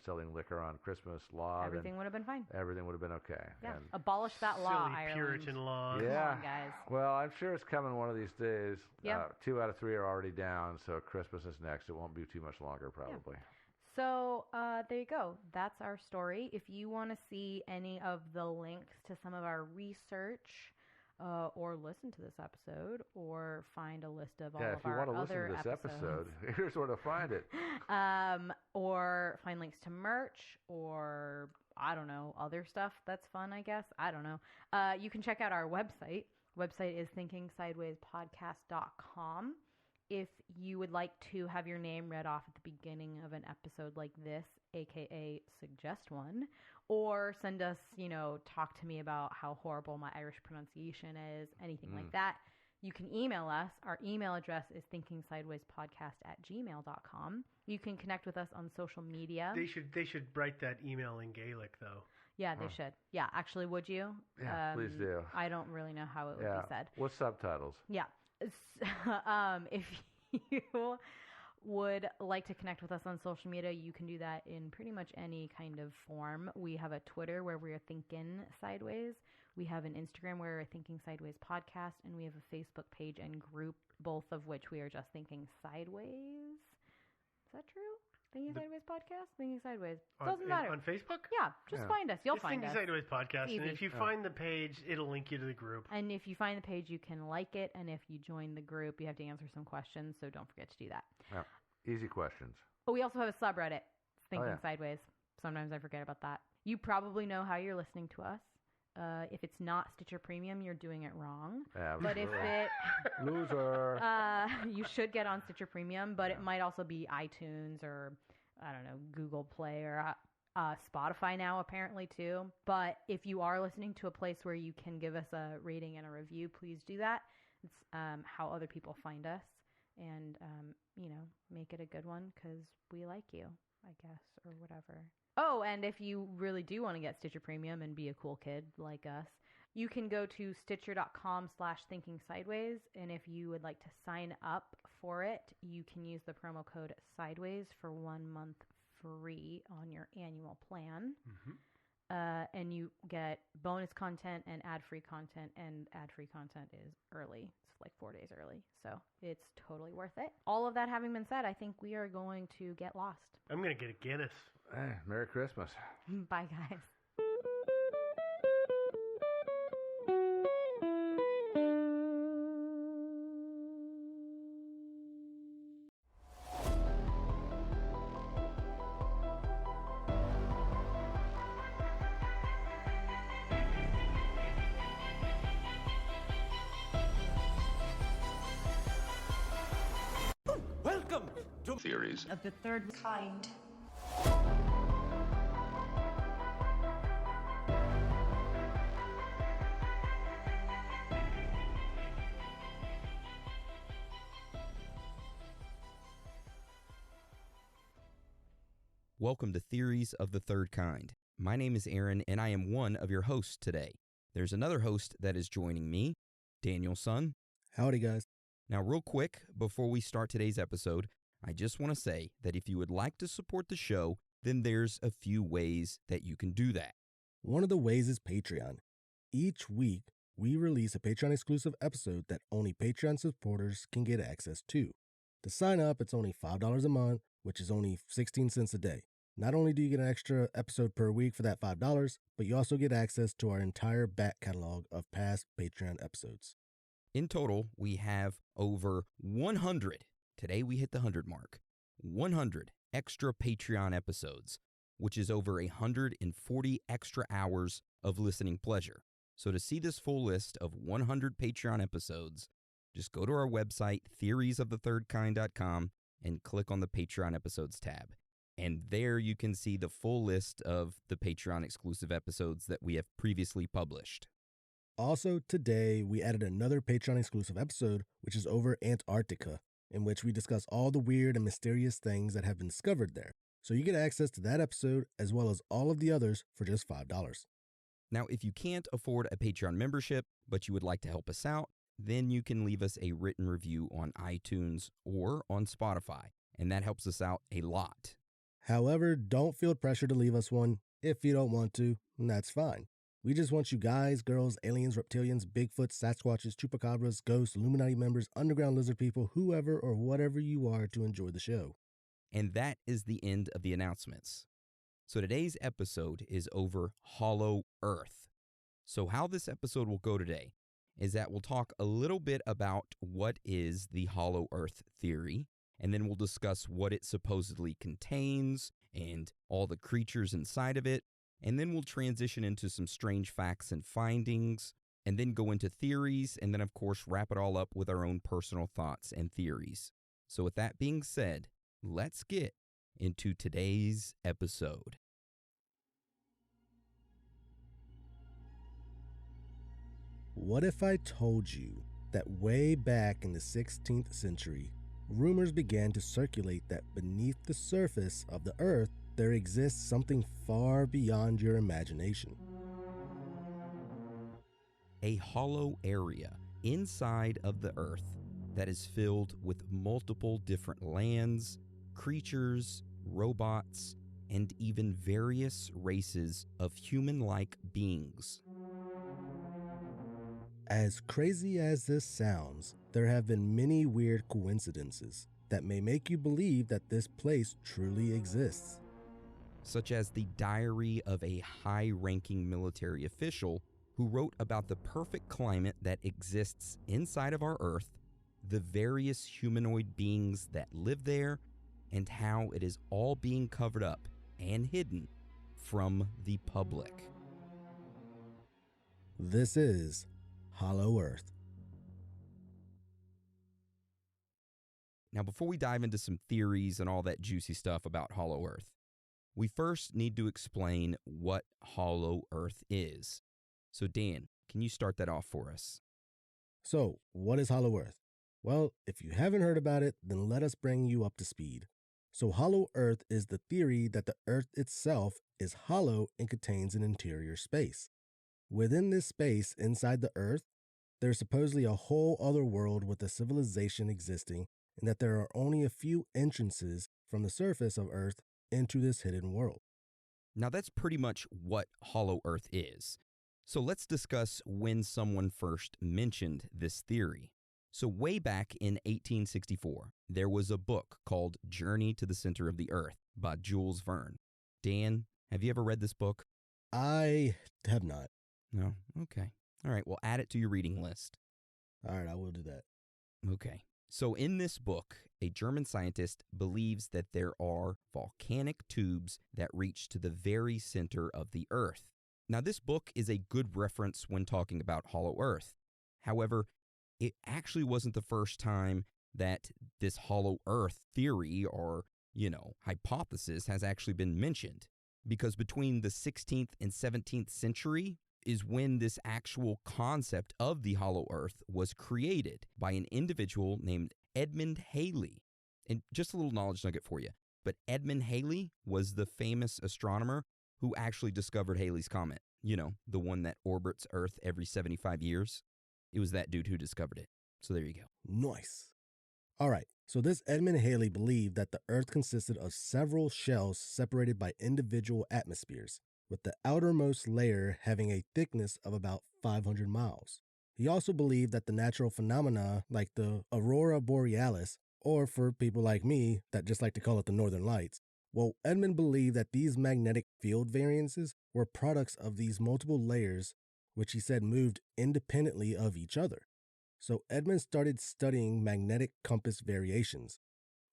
selling liquor on Christmas law, everything would have been fine. Everything would have been okay. Yeah, abolish that law, silly Ireland. Puritan law. Yeah. Come on, guys. Well, I'm sure it's coming one of these days. Yeah. 2 out of 3 are already down, so Christmas is next. It won't be too much longer, probably. Yeah. So there you go. That's our story. If you want to see any of the links to some of our research, or listen to this episode, or find a list of all of our other episodes. If you want to listen to this episode, here's where to find it. Or find links to merch, or I don't know, other stuff that's fun, I guess. I don't know. You can check out our website. Website is thinkingsidewayspodcast.com. If you would like to have your name read off at the beginning of an episode like this, aka suggest one, or send us, talk to me about how horrible my Irish pronunciation is, anything like that, you can email us. Our email address is thinkingsidewayspodcast@gmail.com. You can connect with us on social media. They should write that email in Gaelic, though. Yeah, they should. Yeah, actually, would you? Yeah, please do. I don't really know how it would be said. With subtitles. Yeah. If you would like to connect with us on social media, you can do that in pretty much any kind of form. We have a Twitter where we are Thinking Sideways. We have an Instagram where we're Thinking Sideways Podcast, and we have a Facebook page and group, both of which we are just Thinking Sideways. Is that true? Thinking Sideways Podcast? Thinking Sideways. Doesn't matter. On Facebook? Yeah, just find us. You'll find us. Thinking Sideways Podcast, Easy. and if you find the page, it'll link you to the group. And if you find the page, you can like it, and if you join the group, you have to answer some questions, so don't forget to do that. Yeah. Easy questions. But we also have a subreddit, Thinking yeah. Sideways. Sometimes I forget about that. You probably know how you're listening to us. If it's not Stitcher Premium, you're doing it wrong. Absolutely. But if it Loser. You should get on Stitcher Premium, but it might also be iTunes or I don't know, Google Play or Spotify now apparently too. But if you are listening to a place where you can give us a rating and a review, please do that. It's how other people find us, and make it a good one because we like you, I guess, or whatever. Oh, and if you really do want to get Stitcher Premium and be a cool kid like us, you can go to stitcher.com/thinking-sideways, and if you would like to sign up for it, you can use the promo code SIDEWAYS for 1 month free on your annual plan. And you get bonus content and ad-free content, and ad-free content is early. It's like 4 days early, so it's totally worth it. All of that having been said, I think we are going to get lost. I'm going to get a Guinness. Hey, Merry Christmas. Bye, guys. Welcome to Theories of the Third Kind. Welcome to Theories of the Third Kind. My name is Aaron, and I am one of your hosts today. There's another host that is joining me, Daniel Sun. Howdy, guys. Now, real quick, before we start today's episode, I just want to say that if you would like to support the show, then there's a few ways that you can do that. One of the ways is Patreon. Each week, we release a Patreon-exclusive episode that only Patreon supporters can get access to. To sign up, it's only $5 a month, which is only 16 cents a day. Not only do you get an extra episode per week for that $5, but you also get access to our entire back catalog of past Patreon episodes. In total, we have over 100. Today we hit the 100 mark. 100 extra Patreon episodes, which is over 140 extra hours of listening pleasure. So to see this full list of 100 Patreon episodes, just go to our website, theoriesofthethirdkind.com, and click on the Patreon episodes tab. And there you can see the full list of the Patreon exclusive episodes that we have previously published. Also, today we added another Patreon exclusive episode, which is over Antarctica, in which we discuss all the weird and mysterious things that have been discovered there. So you get access to that episode as well as all of the others for just $5. Now, if you can't afford a Patreon membership, but you would like to help us out, then you can leave us a written review on iTunes or on Spotify, and that helps us out a lot. However, don't feel pressure to leave us one. If you don't want to, that's fine. We just want you guys, girls, aliens, reptilians, Bigfoot, Sasquatches, Chupacabras, ghosts, Illuminati members, underground lizard people, whoever or whatever you are to enjoy the show. And that is the end of the announcements. So today's episode is over Hollow Earth. So how this episode will go today is that we'll talk a little bit about what is the Hollow Earth theory, and then we'll discuss what it supposedly contains and all the creatures inside of it, and then we'll transition into some strange facts and findings, and then go into theories, and then of course wrap it all up with our own personal thoughts and theories. So with that being said, let's get into today's episode. What if I told you that way back in the 16th century, rumors began to circulate that beneath the surface of the Earth, there exists something far beyond your imagination? A hollow area inside of the Earth that is filled with multiple different lands, creatures, robots, and even various races of human-like beings. As crazy as this sounds, there have been many weird coincidences that may make you believe that this place truly exists. Such as the diary of a high-ranking military official who wrote about the perfect climate that exists inside of our Earth, the various humanoid beings that live there, and how it is all being covered up and hidden from the public. This is Hollow Earth. Now, before we dive into some theories and all that juicy stuff about Hollow Earth, we first need to explain what Hollow Earth is. So, Dan, can you start that off for us? So, what is Hollow Earth? Well, if you haven't heard about it, then let us bring you up to speed. So, Hollow Earth is the theory that the Earth itself is hollow and contains an interior space. Within this space, inside the Earth, there's supposedly a whole other world with a civilization existing, and that there are only a few entrances from the surface of Earth into this hidden world. Now, that's pretty much what Hollow Earth is. So let's discuss when someone first mentioned this theory. So way back in 1864, there was a book called Journey to the Center of the Earth by Jules Verne. Dan, have you ever read this book? I have not. No? Okay. All right, well, add it to your reading list. All right, I will do that. Okay. So in this book, a German scientist believes that there are volcanic tubes that reach to the very center of the Earth. Now, this book is a good reference when talking about Hollow Earth. However, it actually wasn't the first time that this Hollow Earth theory or, hypothesis has actually been mentioned. Because between the 16th and 17th century is when this actual concept of the Hollow Earth was created by an individual named Edmund Halley. And just a little knowledge nugget for you, but Edmund Halley was the famous astronomer who actually discovered Halley's Comet. The one that orbits Earth every 75 years. It was that dude who discovered it. So there you go. Nice. All right, so this Edmund Halley believed that the Earth consisted of several shells separated by individual atmospheres, with the outermost layer having a thickness of about 500 miles. He also believed that the natural phenomena like the aurora borealis, or for people like me that just like to call it the northern lights, well, Edmund believed that these magnetic field variances were products of these multiple layers, which he said moved independently of each other. So Edmund started studying magnetic compass variations,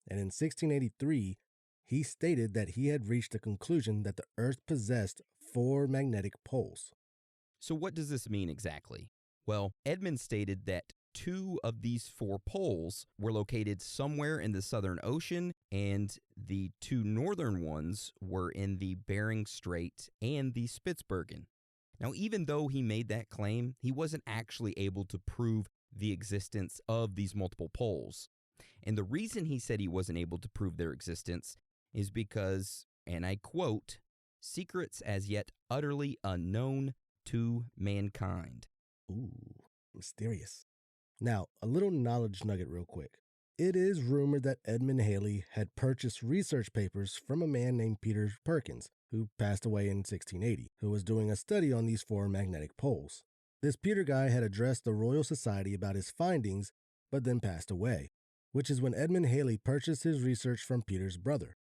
and in 1683, he stated that he had reached the conclusion that the Earth possessed 4 magnetic poles. So what does this mean exactly? Well, Edmund stated that 2 of these 4 poles were located somewhere in the Southern Ocean, and the 2 northern ones were in the Bering Strait and the Spitsbergen. Now, even though he made that claim, he wasn't actually able to prove the existence of these multiple poles. And the reason he said he wasn't able to prove their existence is because, and I quote, secrets as yet utterly unknown to mankind. Ooh, mysterious. Now, a little knowledge nugget real quick. It is rumored that Edmund Halley had purchased research papers from a man named Peter Perkins, who passed away in 1680, who was doing a study on these 4 magnetic poles. This Peter guy had addressed the Royal Society about his findings, but then passed away, which is when Edmund Halley purchased his research from Peter's brother.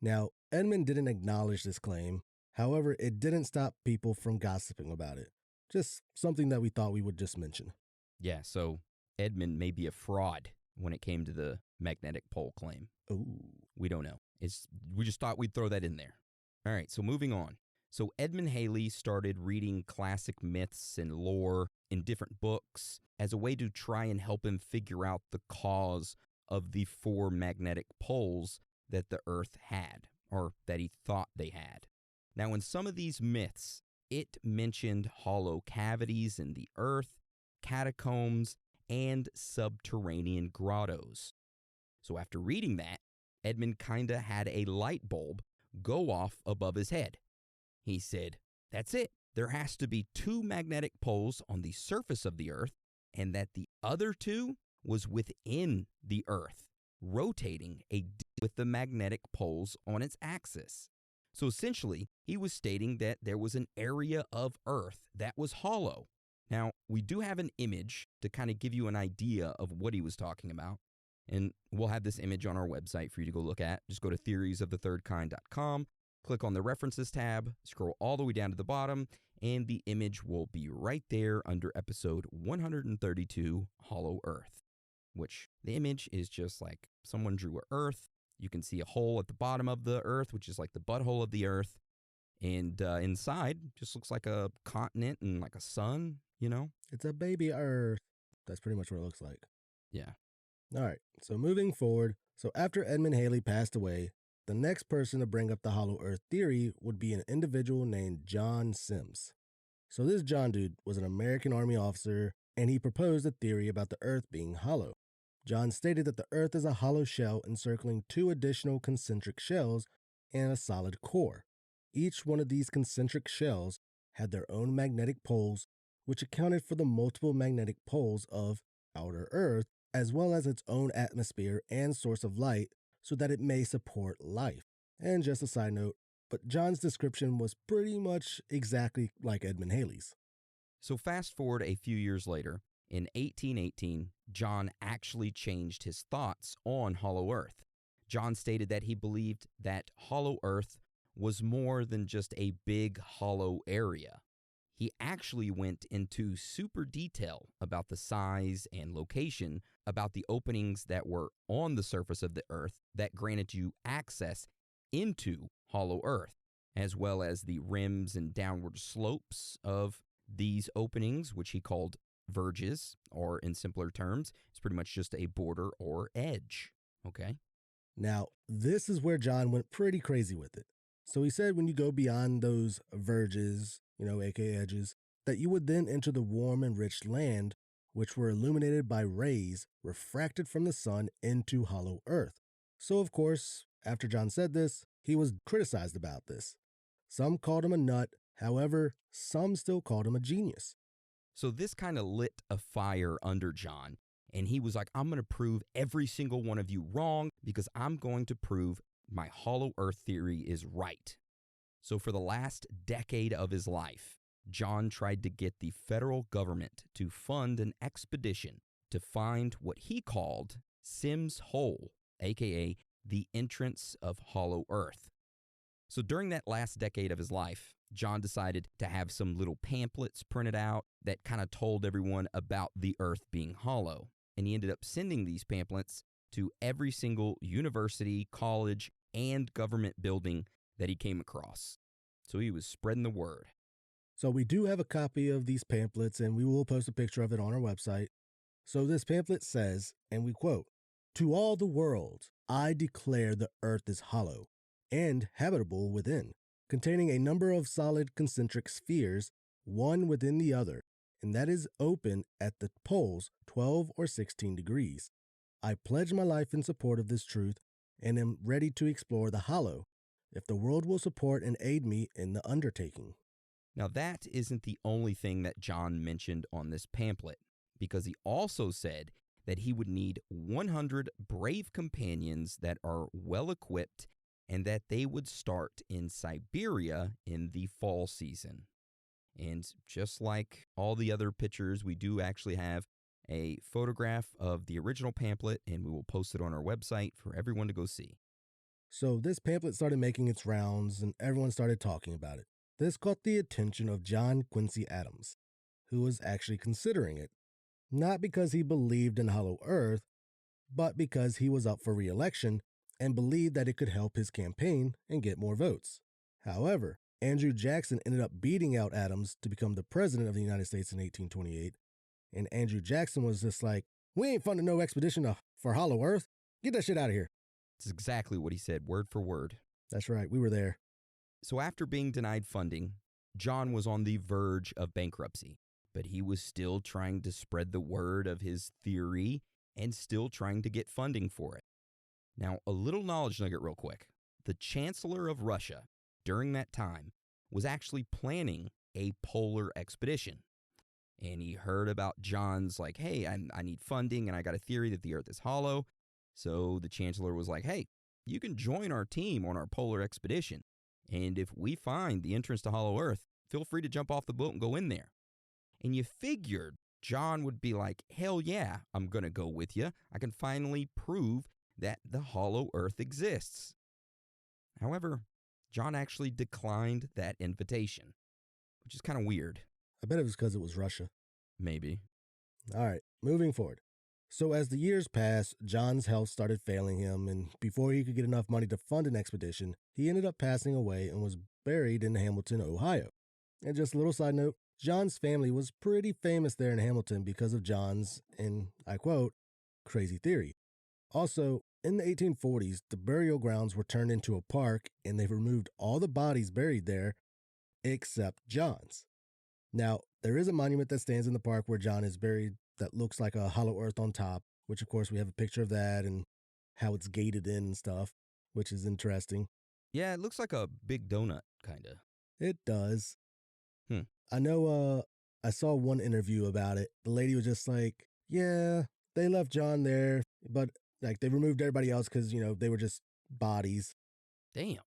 Now, Edmund didn't acknowledge this claim, however, it didn't stop people from gossiping about it. Just something that we thought we would just mention. Yeah, so Edmund may be a fraud when it came to the magnetic pole claim. Ooh. We don't know. We just thought we'd throw that in there. All right, so moving on. So Edmund Halley started reading classic myths and lore in different books as a way to try and help him figure out the cause of the 4 magnetic poles that the Earth had, or that he thought they had. Now, in some of these myths, it mentioned hollow cavities in the Earth, catacombs, and subterranean grottos. So after reading that, Edmund kinda had a light bulb go off above his head. He said, that's it. There has to be 2 magnetic poles on the surface of the Earth, and that the other 2 was within the Earth, rotating with the magnetic poles on its axis. So essentially, he was stating that there was an area of Earth that was hollow. Now, we do have an image to kind of give you an idea of what he was talking about, and we'll have this image on our website for you to go look at. Just go to theoriesofthethirdkind.com. Click on the References tab, scroll all the way down to the bottom, and the image will be right there under episode 132, Hollow Earth, which the image is just like someone drew an Earth. You can see a hole at the bottom of the Earth, which is like the butthole of the Earth, And inside just looks like a continent and like a sun, you know? It's a baby Earth. That's pretty much what it looks like. Yeah. All right, so moving forward, so after Edmund Halley passed away, the next person to bring up the Hollow Earth theory would be an individual named John Sims. So this John dude was an American Army officer, and he proposed a theory about the Earth being hollow. John stated that the Earth is a hollow shell encircling 2 additional concentric shells and a solid core. Each one of these concentric shells had their own magnetic poles, which accounted for the multiple magnetic poles of outer Earth, as well as its own atmosphere and source of light, so that it may support life. And just a side note, but John's description was pretty much exactly like Edmund Halley's. So fast forward a few years later, in 1818, John actually changed his thoughts on Hollow Earth. John stated that he believed that Hollow Earth was more than just a big hollow area. He actually went into super detail about the size and location, about the openings that were on the surface of the Earth that granted you access into Hollow Earth, as well as the rims and downward slopes of these openings, which he called verges, or in simpler terms, it's pretty much just a border or edge, okay? Now, this is where John went pretty crazy with it. So he said when you go beyond those verges, aka edges, that you would then enter the warm and rich land, which were illuminated by rays refracted from the sun into Hollow Earth. So of course, after John said this, he was criticized about this. Some called him a nut, however, some still called him a genius. So this kind of lit a fire under John, and he was like, I'm going to prove every single one of you wrong because I'm going to prove my Hollow Earth theory is right. So for the last decade of his life, John tried to get the federal government to fund an expedition to find what he called Sims Hole, aka the entrance of Hollow Earth. So during that last decade of his life, John decided to have some little pamphlets printed out that kind of told everyone about the Earth being hollow. And he ended up sending these pamphlets to every single university, college, and government building that he came across. So he was spreading the word. So we do have a copy of these pamphlets, and we will post a picture of it on our website. So this pamphlet says, and we quote, "To all the world, I declare the earth is hollow and habitable within, containing a number of solid concentric spheres, one within the other, and that is open at the poles 12 or 16 degrees. I pledge my life in support of this truth and am ready to explore the hollow, if the world will support and aid me in the undertaking." Now that isn't the only thing that John mentioned on this pamphlet, because he also said that he would need 100 brave companions that are well equipped and that they would start in Siberia in the fall season. And just like all the other pictures, we do actually have a photograph of the original pamphlet, and we will post it on our website for everyone to go see. So this pamphlet started making its rounds, and everyone started talking about it. This caught the attention of John Quincy Adams, who was actually considering it, not because he believed in Hollow Earth, but because he was up for re-election and believed that it could help his campaign and get more votes. However, Andrew Jackson ended up beating out Adams to become the president of the United States in 1828, and Andrew Jackson was just like, "We ain't funding no expedition for Hollow Earth. Get that shit out of here." It's exactly what he said, word for word. That's right, we were there. So after being denied funding, John was on the verge of bankruptcy, but he was still trying to spread the word of his theory and still trying to get funding for it. Now, a little knowledge nugget real quick. The Chancellor of Russia, during that time, was actually planning a polar expedition. And he heard about John's like, hey, I need funding and I got a theory that the Earth is hollow. So the Chancellor was like, hey, you can join our team on our polar expedition. And if we find the entrance to Hollow Earth, feel free to jump off the boat and go in there. And you figured John would be like, hell yeah, I'm going to go with you. I can finally prove that the Hollow Earth exists. However, John actually declined that invitation, which is kind of weird. I bet it was because it was Russia. Maybe. All right, moving forward. So as the years passed, John's health started failing him, and before he could get enough money to fund an expedition, he ended up passing away and was buried in Hamilton, Ohio. And just a little side note, John's family was pretty famous there in Hamilton because of John's, and I quote, crazy theory. Also, in the 1840s, the burial grounds were turned into a park, and they removed all the bodies buried there except John's. Now, there is a monument that stands in the park where John is buried that looks like a hollow earth on top, which of course we have a picture of that and how it's gated in and stuff, which is interesting. Yeah, it looks like a big donut, kind of. It does. Hmm. I know I saw one interview about it. The lady was just like, yeah, they left John there, but like they removed everybody else because, they were just bodies. Damn.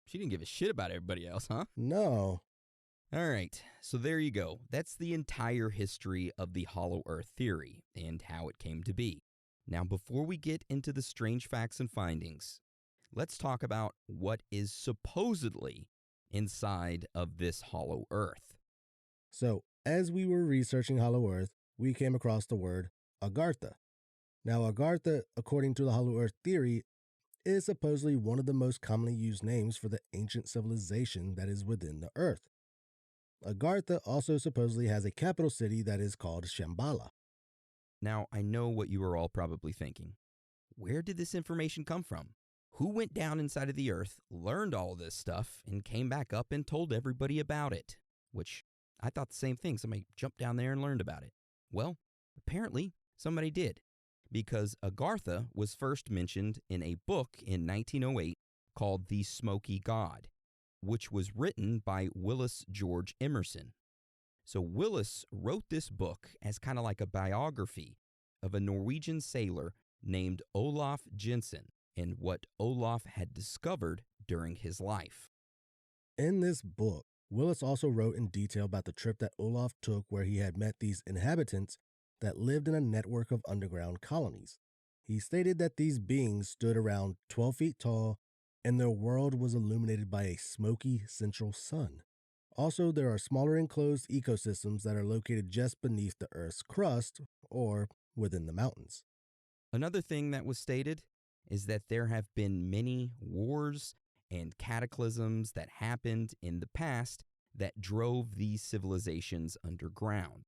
She didn't give a shit about everybody else, huh? No. All right, so there you go. That's the entire history of the Hollow Earth theory and how it came to be. Now, before we get into the strange facts and findings, let's talk about what is supposedly inside of this Hollow Earth. So, as we were researching Hollow Earth, we came across the word Agartha. Now, Agartha, according to the Hollow Earth theory, is supposedly one of the most commonly used names for the ancient civilization that is within the Earth. Agartha also supposedly has a capital city that is called Shambhala. Now, I know what you are all probably thinking. Where did this information come from? Who went down inside of the Earth, learned all this stuff, and came back up and told everybody about it? Which, I thought the same thing. Somebody jumped down there and learned about it. Well, apparently, somebody did. Because Agartha was first mentioned in a book in 1908 called The Smoky God, which was written by Willis George Emerson. So Willis wrote this book as kind of like a biography of a Norwegian sailor named Olaf Jensen and what Olaf had discovered during his life. In this book, Willis also wrote in detail about the trip that Olaf took where he had met these inhabitants that lived in a network of underground colonies. He stated that these beings stood around 12 feet tall and their world was illuminated by a smoky central sun. Also, there are smaller enclosed ecosystems that are located just beneath the Earth's crust or within the mountains. Another thing that was stated is that there have been many wars and cataclysms that happened in the past that drove these civilizations underground.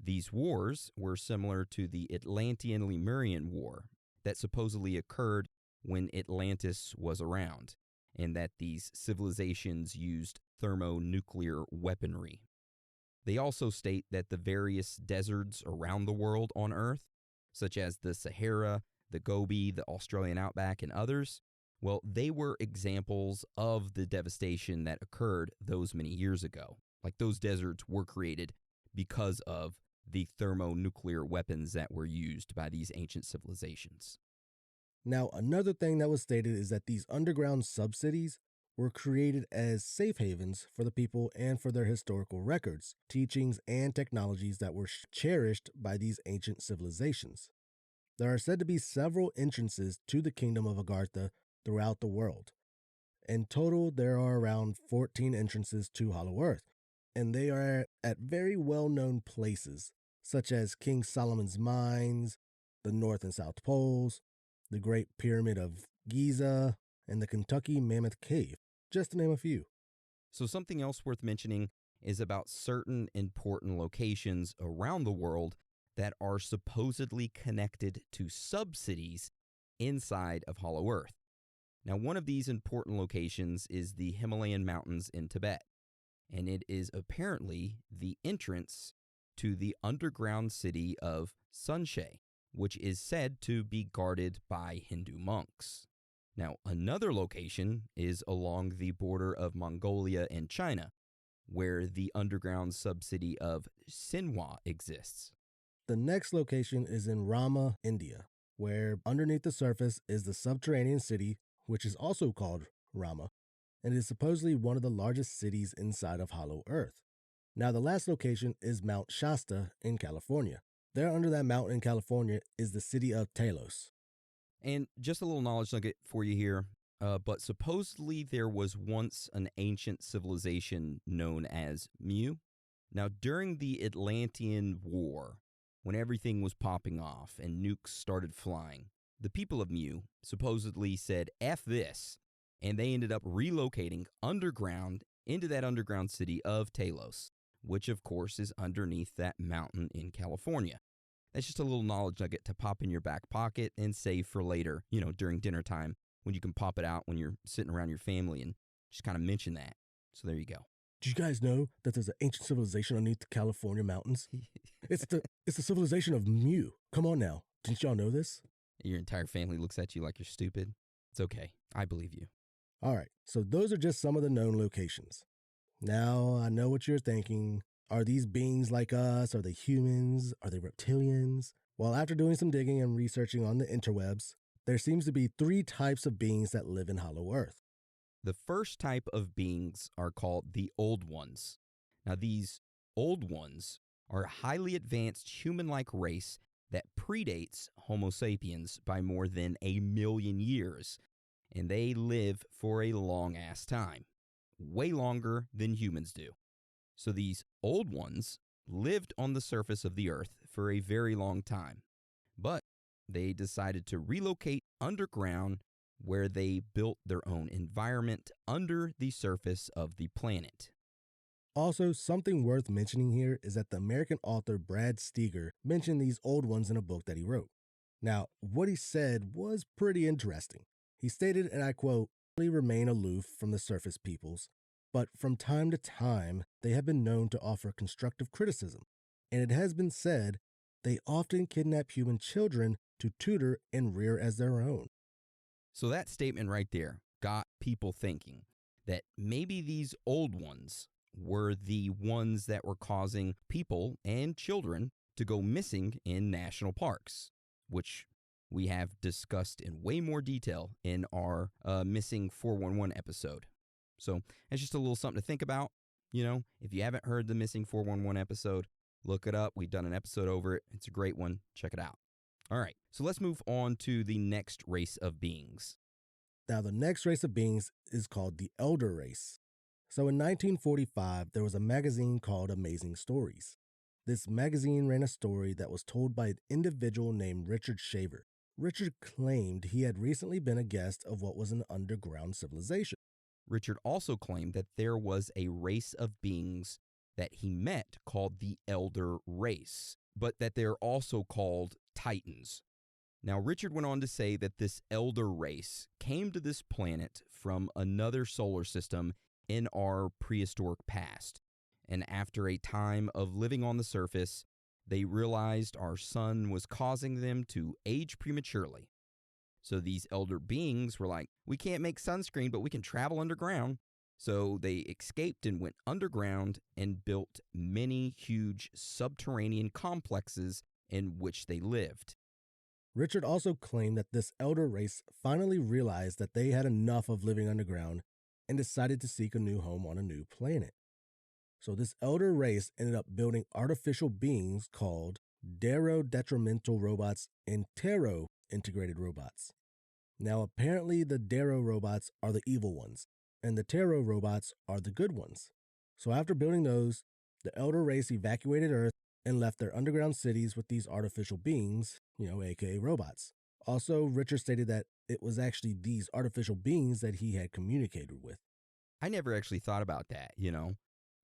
These wars were similar to the Atlantean-Lemurian War that supposedly occurred when Atlantis was around, and that these civilizations used thermonuclear weaponry. They also state that the various deserts around the world on Earth, such as the Sahara, the Gobi, the Australian outback, and others, well, they were examples of the devastation that occurred those many years ago. Like those deserts were created because of the thermonuclear weapons that were used by these ancient civilizations. Now, another thing that was stated is that these underground subcities were created as safe havens for the people and for their historical records, teachings, and technologies that were cherished by these ancient civilizations. There are said to be several entrances to the kingdom of Agartha throughout the world. In total, there are around 14 entrances to Hollow Earth, and they are at very well-known places, such as King Solomon's Mines, the North and South Poles, the Great Pyramid of Giza, and the Kentucky Mammoth Cave, just to name a few. So something else worth mentioning is about certain important locations around the world that are supposedly connected to sub-cities inside of Hollow Earth. Now, one of these important locations is the Himalayan mountains in Tibet, and it is apparently the entrance to the underground city of Sunshe, which is said to be guarded by Hindu monks. Now, another location is along the border of Mongolia and China, where the underground subcity of Sinwa exists. The next location is in Rama, India, where underneath the surface is the subterranean city, which is also called Rama, and is supposedly one of the largest cities inside of Hollow Earth. Now, the last location is Mount Shasta in California. There under that mountain in California is the city of Talos. And just a little knowledge nugget for you here, but supposedly there was once an ancient civilization known as Mu. Now, during the Atlantean War, when everything was popping off and nukes started flying, the people of Mu supposedly said, F this, and they ended up relocating underground into that underground city of Talos, which of course is underneath that mountain in California. That's just a little knowledge nugget to pop in your back pocket and save for later, during dinner time, when you can pop it out when you're sitting around your family and just kind of mention that. So there you go. Did you guys know that there's an ancient civilization underneath the California mountains? It's the civilization of Mu. Come on now. Didn't y'all know this? Your entire family looks at you like you're stupid. It's okay. I believe you. All right, so those are just some of the known locations. Now, I know what you're thinking. Are these beings like us? Are they humans? Are they reptilians? Well, after doing some digging and researching on the interwebs, there seems to be 3 types of beings that live in Hollow Earth. The first type of beings are called the Old Ones. Now, these Old Ones are a highly advanced human-like race that predates Homo sapiens by more than 1 million years, and they live for a long-ass time, way longer than humans do. So these Old Ones lived on the surface of the Earth for a very long time, but they decided to relocate underground where they built their own environment under the surface of the planet. Also, something worth mentioning here is that the American author Brad Steger mentioned these Old Ones in a book that he wrote. Now, what he said was pretty interesting. He stated, and I quote, "They remain aloof from the surface peoples, but from time to time they have been known to offer constructive criticism, and it has been said they often kidnap human children to tutor and rear as their own." So that statement right there got people thinking that maybe these Old Ones were the ones that were causing people and children to go missing in national parks, which we have discussed in way more detail in our Missing 411 episode. So that's just a little something to think about. If you haven't heard the Missing 411 episode, look it up. We've done an episode over it. It's a great one. Check it out. All right, so let's move on to the next race of beings. Now, the next race of beings is called the Elder Race. So in 1945, there was a magazine called Amazing Stories. This magazine ran a story that was told by an individual named Richard Shaver. Richard claimed he had recently been a guest of what was an underground civilization. Richard also claimed that there was a race of beings that he met called the Elder Race, but that they're also called Titans. Now, Richard went on to say that this Elder Race came to this planet from another solar system in our prehistoric past, and after a time of living on the surface, they realized our sun was causing them to age prematurely. So these elder beings were like, we can't make sunscreen, but we can travel underground. So they escaped and went underground and built many huge subterranean complexes in which they lived. Richard also claimed that this elder race finally realized that they had enough of living underground and decided to seek a new home on a new planet. So this elder race ended up building artificial beings called Dero-detrimental robots and Tero-integrated robots. Now, apparently the Dero robots are the evil ones, and the Tero robots are the good ones. So after building those, the elder race evacuated Earth and left their underground cities with these artificial beings, aka robots. Also, Richard stated that it was actually these artificial beings that he had communicated with. I never actually thought about that,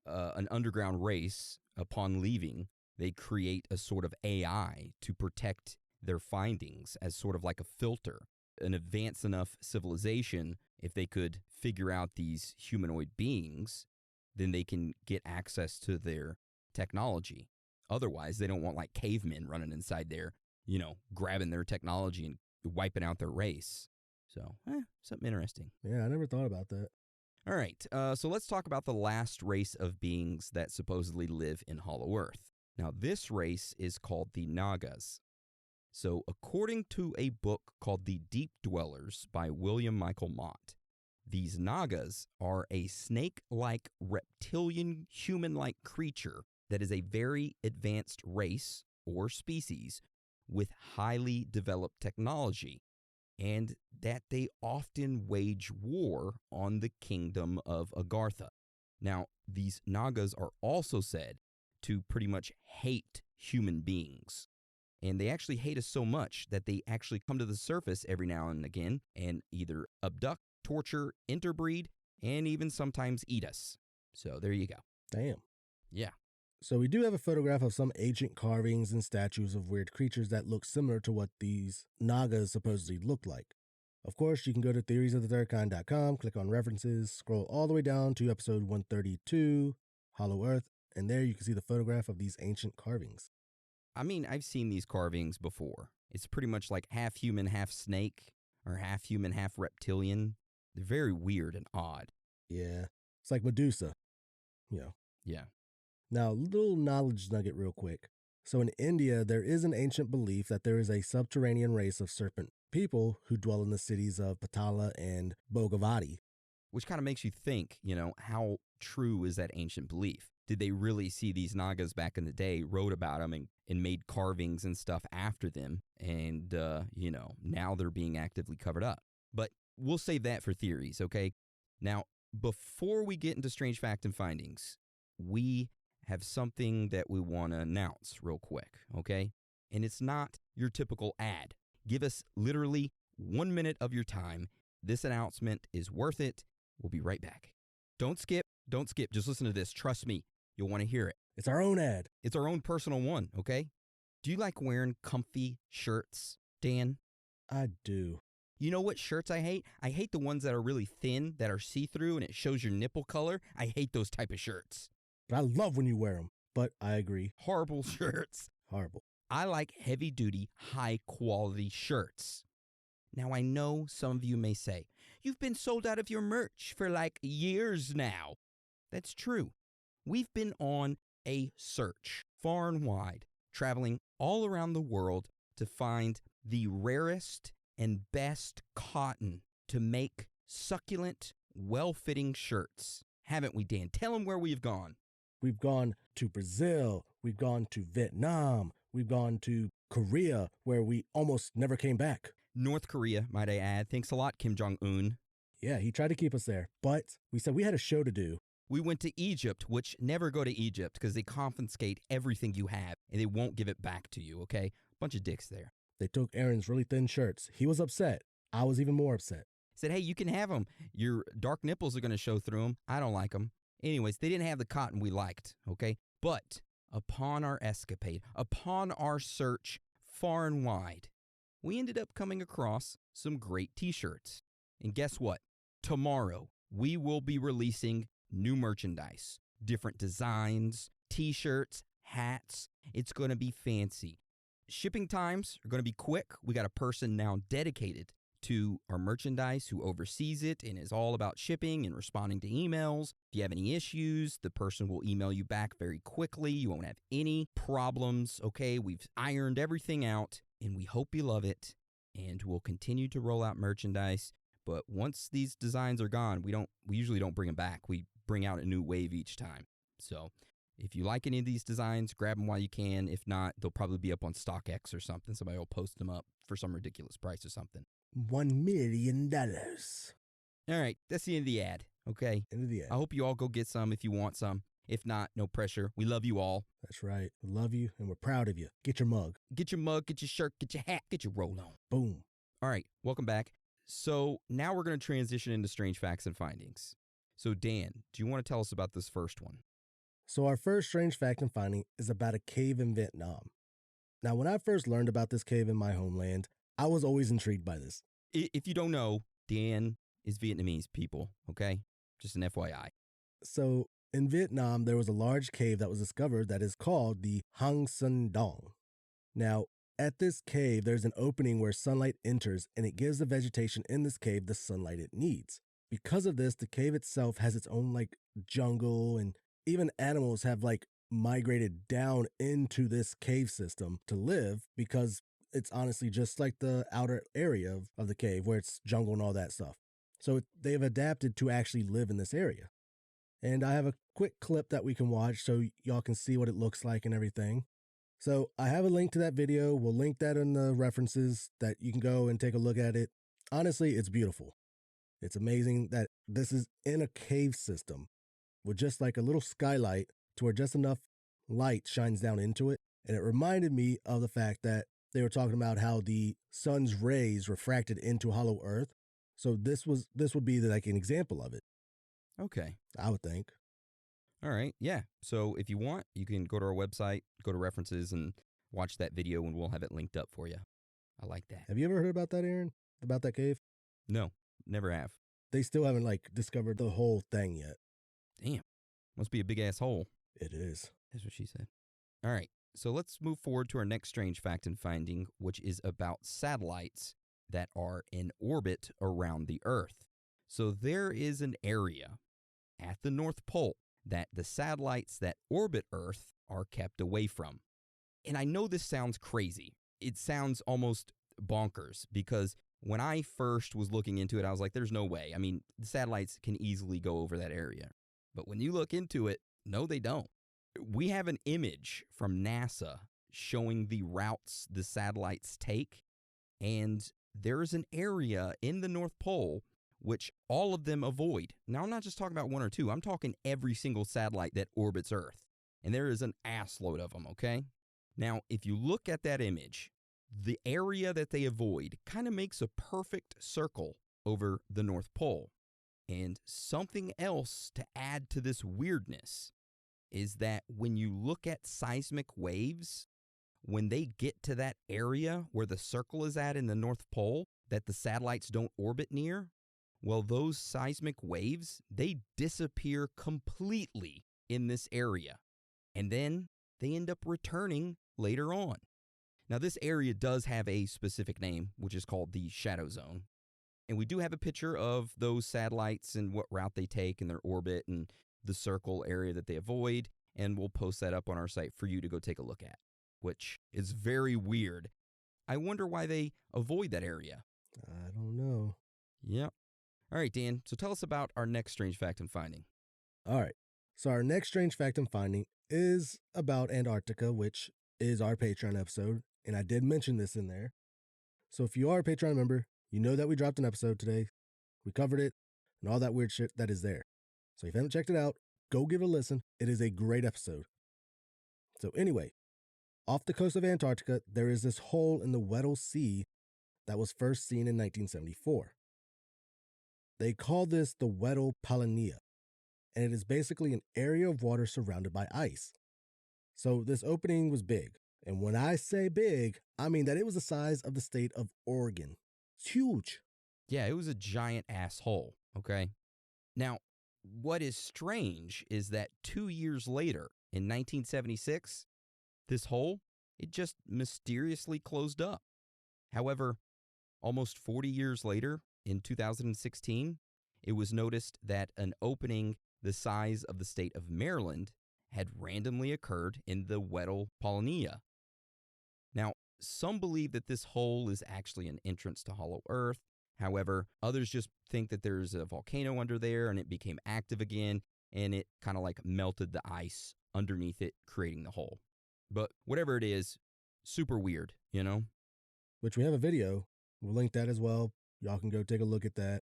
an underground race, upon leaving, they create a sort of AI to protect their findings as sort of like a filter. An advanced enough civilization, if they could figure out these humanoid beings, then they can get access to their technology. Otherwise, they don't want like cavemen running inside there, grabbing their technology and wiping out their race. So, something interesting. Yeah, I never thought about that. All right, so let's talk about the last race of beings that supposedly live in Hollow Earth. Now, this race is called the Nagas. So, according to a book called The Deep Dwellers by William Michael Mott, these Nagas are a snake-like reptilian human-like creature that is a very advanced race or species with highly developed technology, and that they often wage war on the kingdom of Agartha. Now, these Nagas are also said to pretty much hate human beings. And they actually hate us so much that they actually come to the surface every now and again and either abduct, torture, interbreed, and even sometimes eat us. So there you go. Damn. Yeah. So we do have a photograph of some ancient carvings and statues of weird creatures that look similar to what these Nagas supposedly look like. Of course, you can go to theoriesofthethirdkind.com, click on references, scroll all the way down to episode 132, Hollow Earth, and there you can see the photograph of these ancient carvings. I mean, I've seen these carvings before. It's pretty much like half human, half snake, or half human, half reptilian. They're very weird and odd. Yeah. It's like Medusa. Yeah. Now, little knowledge nugget real quick. So in India, there is an ancient belief that there is a subterranean race of serpent people who dwell in the cities of Patala and Bhogavati. Which kind of makes you think, how true is that ancient belief? Did they really see these Nagas back in the day, wrote about them, and made carvings and stuff after them, and, now they're being actively covered up? But we'll save that for theories, okay? Now, before we get into strange fact and findings, we have something that we want to announce real quick, okay? And it's not your typical ad. Give us literally 1 minute of your time. This announcement is worth it. We'll be right back. Don't skip. Just listen to this. Trust me. You'll want to hear it. It's our own ad. It's our own personal one, okay? Do you like wearing comfy shirts, Dan? I do. You know what shirts I hate? I hate the ones that are really thin, that are see-through, and it shows your nipple color. I hate those type of shirts. But I love when you wear them. But I agree. Horrible shirts. Horrible. I like heavy-duty, high-quality shirts. Now, I know some of you may say, you've been sold out of your merch for like years now. That's true. We've been on a search far and wide, traveling all around the world to find the rarest and best cotton to make succulent, well-fitting shirts. Haven't we, Dan? Tell them where we've gone. We've gone to Brazil. We've gone to Vietnam. We've gone to Korea, where we almost never came back. North Korea, might I add. Thanks a lot, Kim Jong-un. Yeah, he tried to keep us there, but we said we had a show to do. We went to Egypt, which never go to Egypt because they confiscate everything you have and they won't give it back to you, okay? Bunch of dicks there. They took Aaron's really thin shirts. He was upset. I was even more upset. Said, hey, you can have them. Your dark nipples are going to show through them. I don't like them. Anyways, they didn't have the cotton we liked, okay? But upon our escapade, upon our search far and wide, we ended up coming across some great t-shirts. And guess what? Tomorrow, we will be releasing new merchandise, different designs, t-shirts, hats. It's going to be fancy. Shipping times are going to be quick. We got a person now dedicated to our merchandise who oversees it and is all about shipping and responding to emails. If you have any issues, the person will email you back very quickly. You won't have any problems, okay? We've ironed everything out, and we hope you love it, and we'll continue to roll out merchandise. But once these designs are gone, we usually don't bring them back. We bring out a new wave each time. So if you like any of these designs, grab them while you can. If not, they'll probably be up on StockX or something. Somebody will post them up for some ridiculous price or something. $1 million. All right, that's the end of the ad, okay? End of the ad. I hope you all go get some if you want some. If not, no pressure. We love you all. That's right. We love you, and we're proud of you. Get your mug. Get your mug, get your shirt, get your hat, get your roll-on. Boom. All right, welcome back. So now we're going to transition into strange facts and findings. So Dan, do you want to tell us about this first one? So our first strange fact and finding is about a cave in Vietnam. Now, when I first learned about this cave in my homeland, I was always intrigued by this. If you don't know, Dan is Vietnamese, people, okay? Just an FYI. So in Vietnam, there was a large cave that was discovered that is called the Hang Son Dong. Now, at this cave, there's an opening where sunlight enters, and it gives the vegetation in this cave the sunlight it needs. Because of this, the cave itself has its own, jungle, and even animals have, migrated down into this cave system to live because it's honestly just like the outer area of the cave where it's jungle and all that stuff. So they've adapted to actually live in this area. And I have a quick clip that we can watch so y'all can see what it looks like and everything. So I have a link to that video. We'll link that in the references that you can go and take a look at it. Honestly, it's beautiful. It's amazing that this is in a cave system with just a little skylight to where just enough light shines down into it And it reminded me of the fact that they were talking about how the sun's rays refracted into hollow Earth. So this would be like an example of it. Okay. I would think. All right. Yeah. So if you want, you can go to our website, go to references, and watch that video, and we'll have it linked up for you. I like that. Have you ever heard about that, Aaron? About that cave? No, never have. They still haven't, discovered the whole thing yet. Damn. Must be a big-ass hole. It is. That's what she said. All right. So let's move forward to our next strange fact and finding, which is about satellites that are in orbit around the Earth. So there is an area at the North Pole that the satellites that orbit Earth are kept away from. And I know this sounds crazy. It sounds almost bonkers because when I first was looking into it, I was like, there's no way. I mean, the satellites can easily go over that area. But when you look into it, no, they don't. We have an image from NASA showing the routes the satellites take, and there's an area in the North Pole which all of them avoid. Now, I'm not just talking about one or two. I'm talking every single satellite that orbits Earth. And there is an assload of them, okay? Now, if you look at that image, the area that they avoid kind of makes a perfect circle over the North Pole. And something else to add to this weirdness is that when you look at seismic waves, when they get to that area where the circle is at in the North Pole that the satellites don't orbit near, well, those seismic waves, they disappear completely in this area. And then they end up returning later on. Now, this area does have a specific name, which is called the shadow zone. And we do have a picture of those satellites and what route they take in their orbit and the circle area that they avoid. And we'll post that up on our site for you to go take a look at, which is very weird. I wonder why they avoid that area. I don't know. Yep. All right, Dan, so tell us about our next strange fact and finding. All right. So our next strange fact and finding is about Antarctica, which is our Patreon episode. And I did mention this in there. So if you are a Patreon member, you know that we dropped an episode today. We covered it and all that weird shit that is there. So if you haven't checked it out, go give it a listen. It is a great episode. So anyway, off the coast of Antarctica, there is this hole in the Weddell Sea that was first seen in 1974. They call this the Weddell Polynia, and it is basically an area of water surrounded by ice. So this opening was big, and when I say big, I mean that it was the size of the state of Oregon. It's huge. Yeah, it was a giant asshole, okay? Now, what is strange is that 2 years later, in 1976, this hole, it just mysteriously closed up. However, almost 40 years later, in 2016, it was noticed that an opening the size of the state of Maryland had randomly occurred in the Weddell Polynia. Now, some believe that this hole is actually an entrance to Hollow Earth. However, others just think that there's a volcano under there and it became active again and it kind of like melted the ice underneath it, creating the hole. But whatever it is, super weird, you know? Which we have a video. We'll link that as well. Y'all can go take a look at that.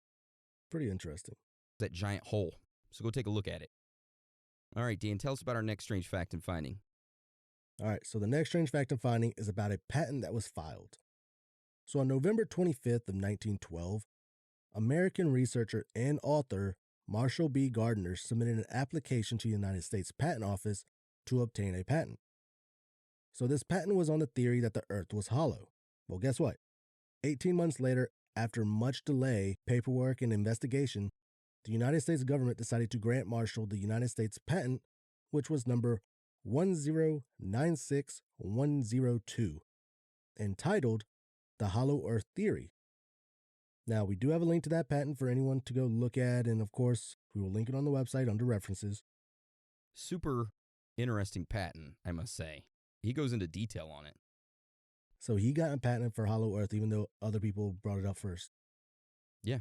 Pretty interesting. That giant hole. So go take a look at it. All right, Dan, tell us about our next strange fact and finding. All right, so the next strange fact and finding is about a patent that was filed. So on November 25th of 1912, American researcher and author Marshall B. Gardner submitted an application to the United States Patent Office to obtain a patent. So this patent was on the theory that the Earth was hollow. Well, guess what? 18 months later, after much delay, paperwork, and investigation, the United States government decided to grant Marshall the United States patent, which was number 1096102, entitled The Hollow Earth Theory. Now, we do have a link to that patent for anyone to go look at, and of course, we will link it on the website under references. Super interesting patent, I must say. He goes into detail on it. So he got a patent for Hollow Earth, even though other people brought it up first. Yeah.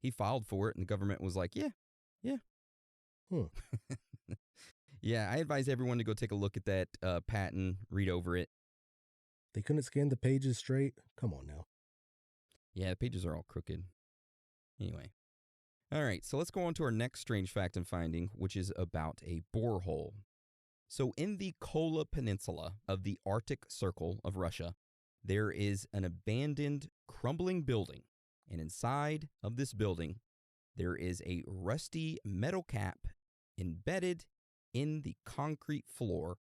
He filed for it, and the government was like, yeah. Yeah, I advise everyone to go take a look at that patent, read over it. They couldn't scan the pages straight? Come on now. Yeah, the pages are all crooked. Anyway. All right, so let's go on to our next strange fact and finding, which is about a borehole. So in the Kola Peninsula of the Arctic Circle of Russia, there is an abandoned, crumbling building, and inside of this building, there is a rusty metal cap embedded in the concrete floor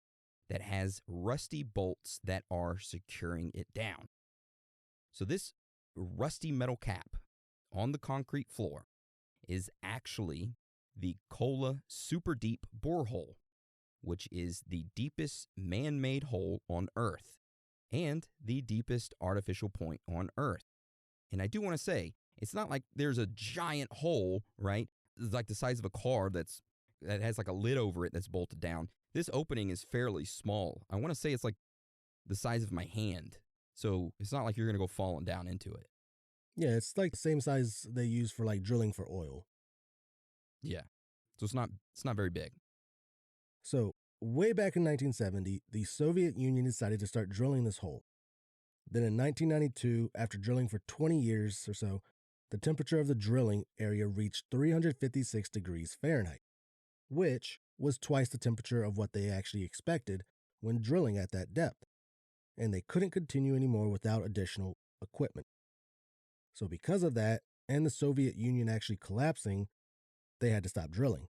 that has rusty bolts that are securing it down. So this rusty metal cap on the concrete floor is actually the Kola Super Deep Borehole, which is the deepest man-made hole on Earth and the deepest artificial point on Earth. And I do want to say, it's not like there's a giant hole, right? It's like the size of a car that has like a lid over it that's bolted down. This opening is fairly small. I want to say it's like the size of my hand. So it's not like you're going to go falling down into it. Yeah, it's like the same size they use for like drilling for oil. Yeah. So it's not very big. So way back in 1970, the Soviet Union decided to start drilling this hole. Then in 1992, after drilling for 20 years or so, the temperature of the drilling area reached 356 degrees Fahrenheit, which was twice the temperature of what they actually expected when drilling at that depth. And they couldn't continue anymore without additional equipment. So because of that, and the Soviet Union actually collapsing, they had to stop drilling.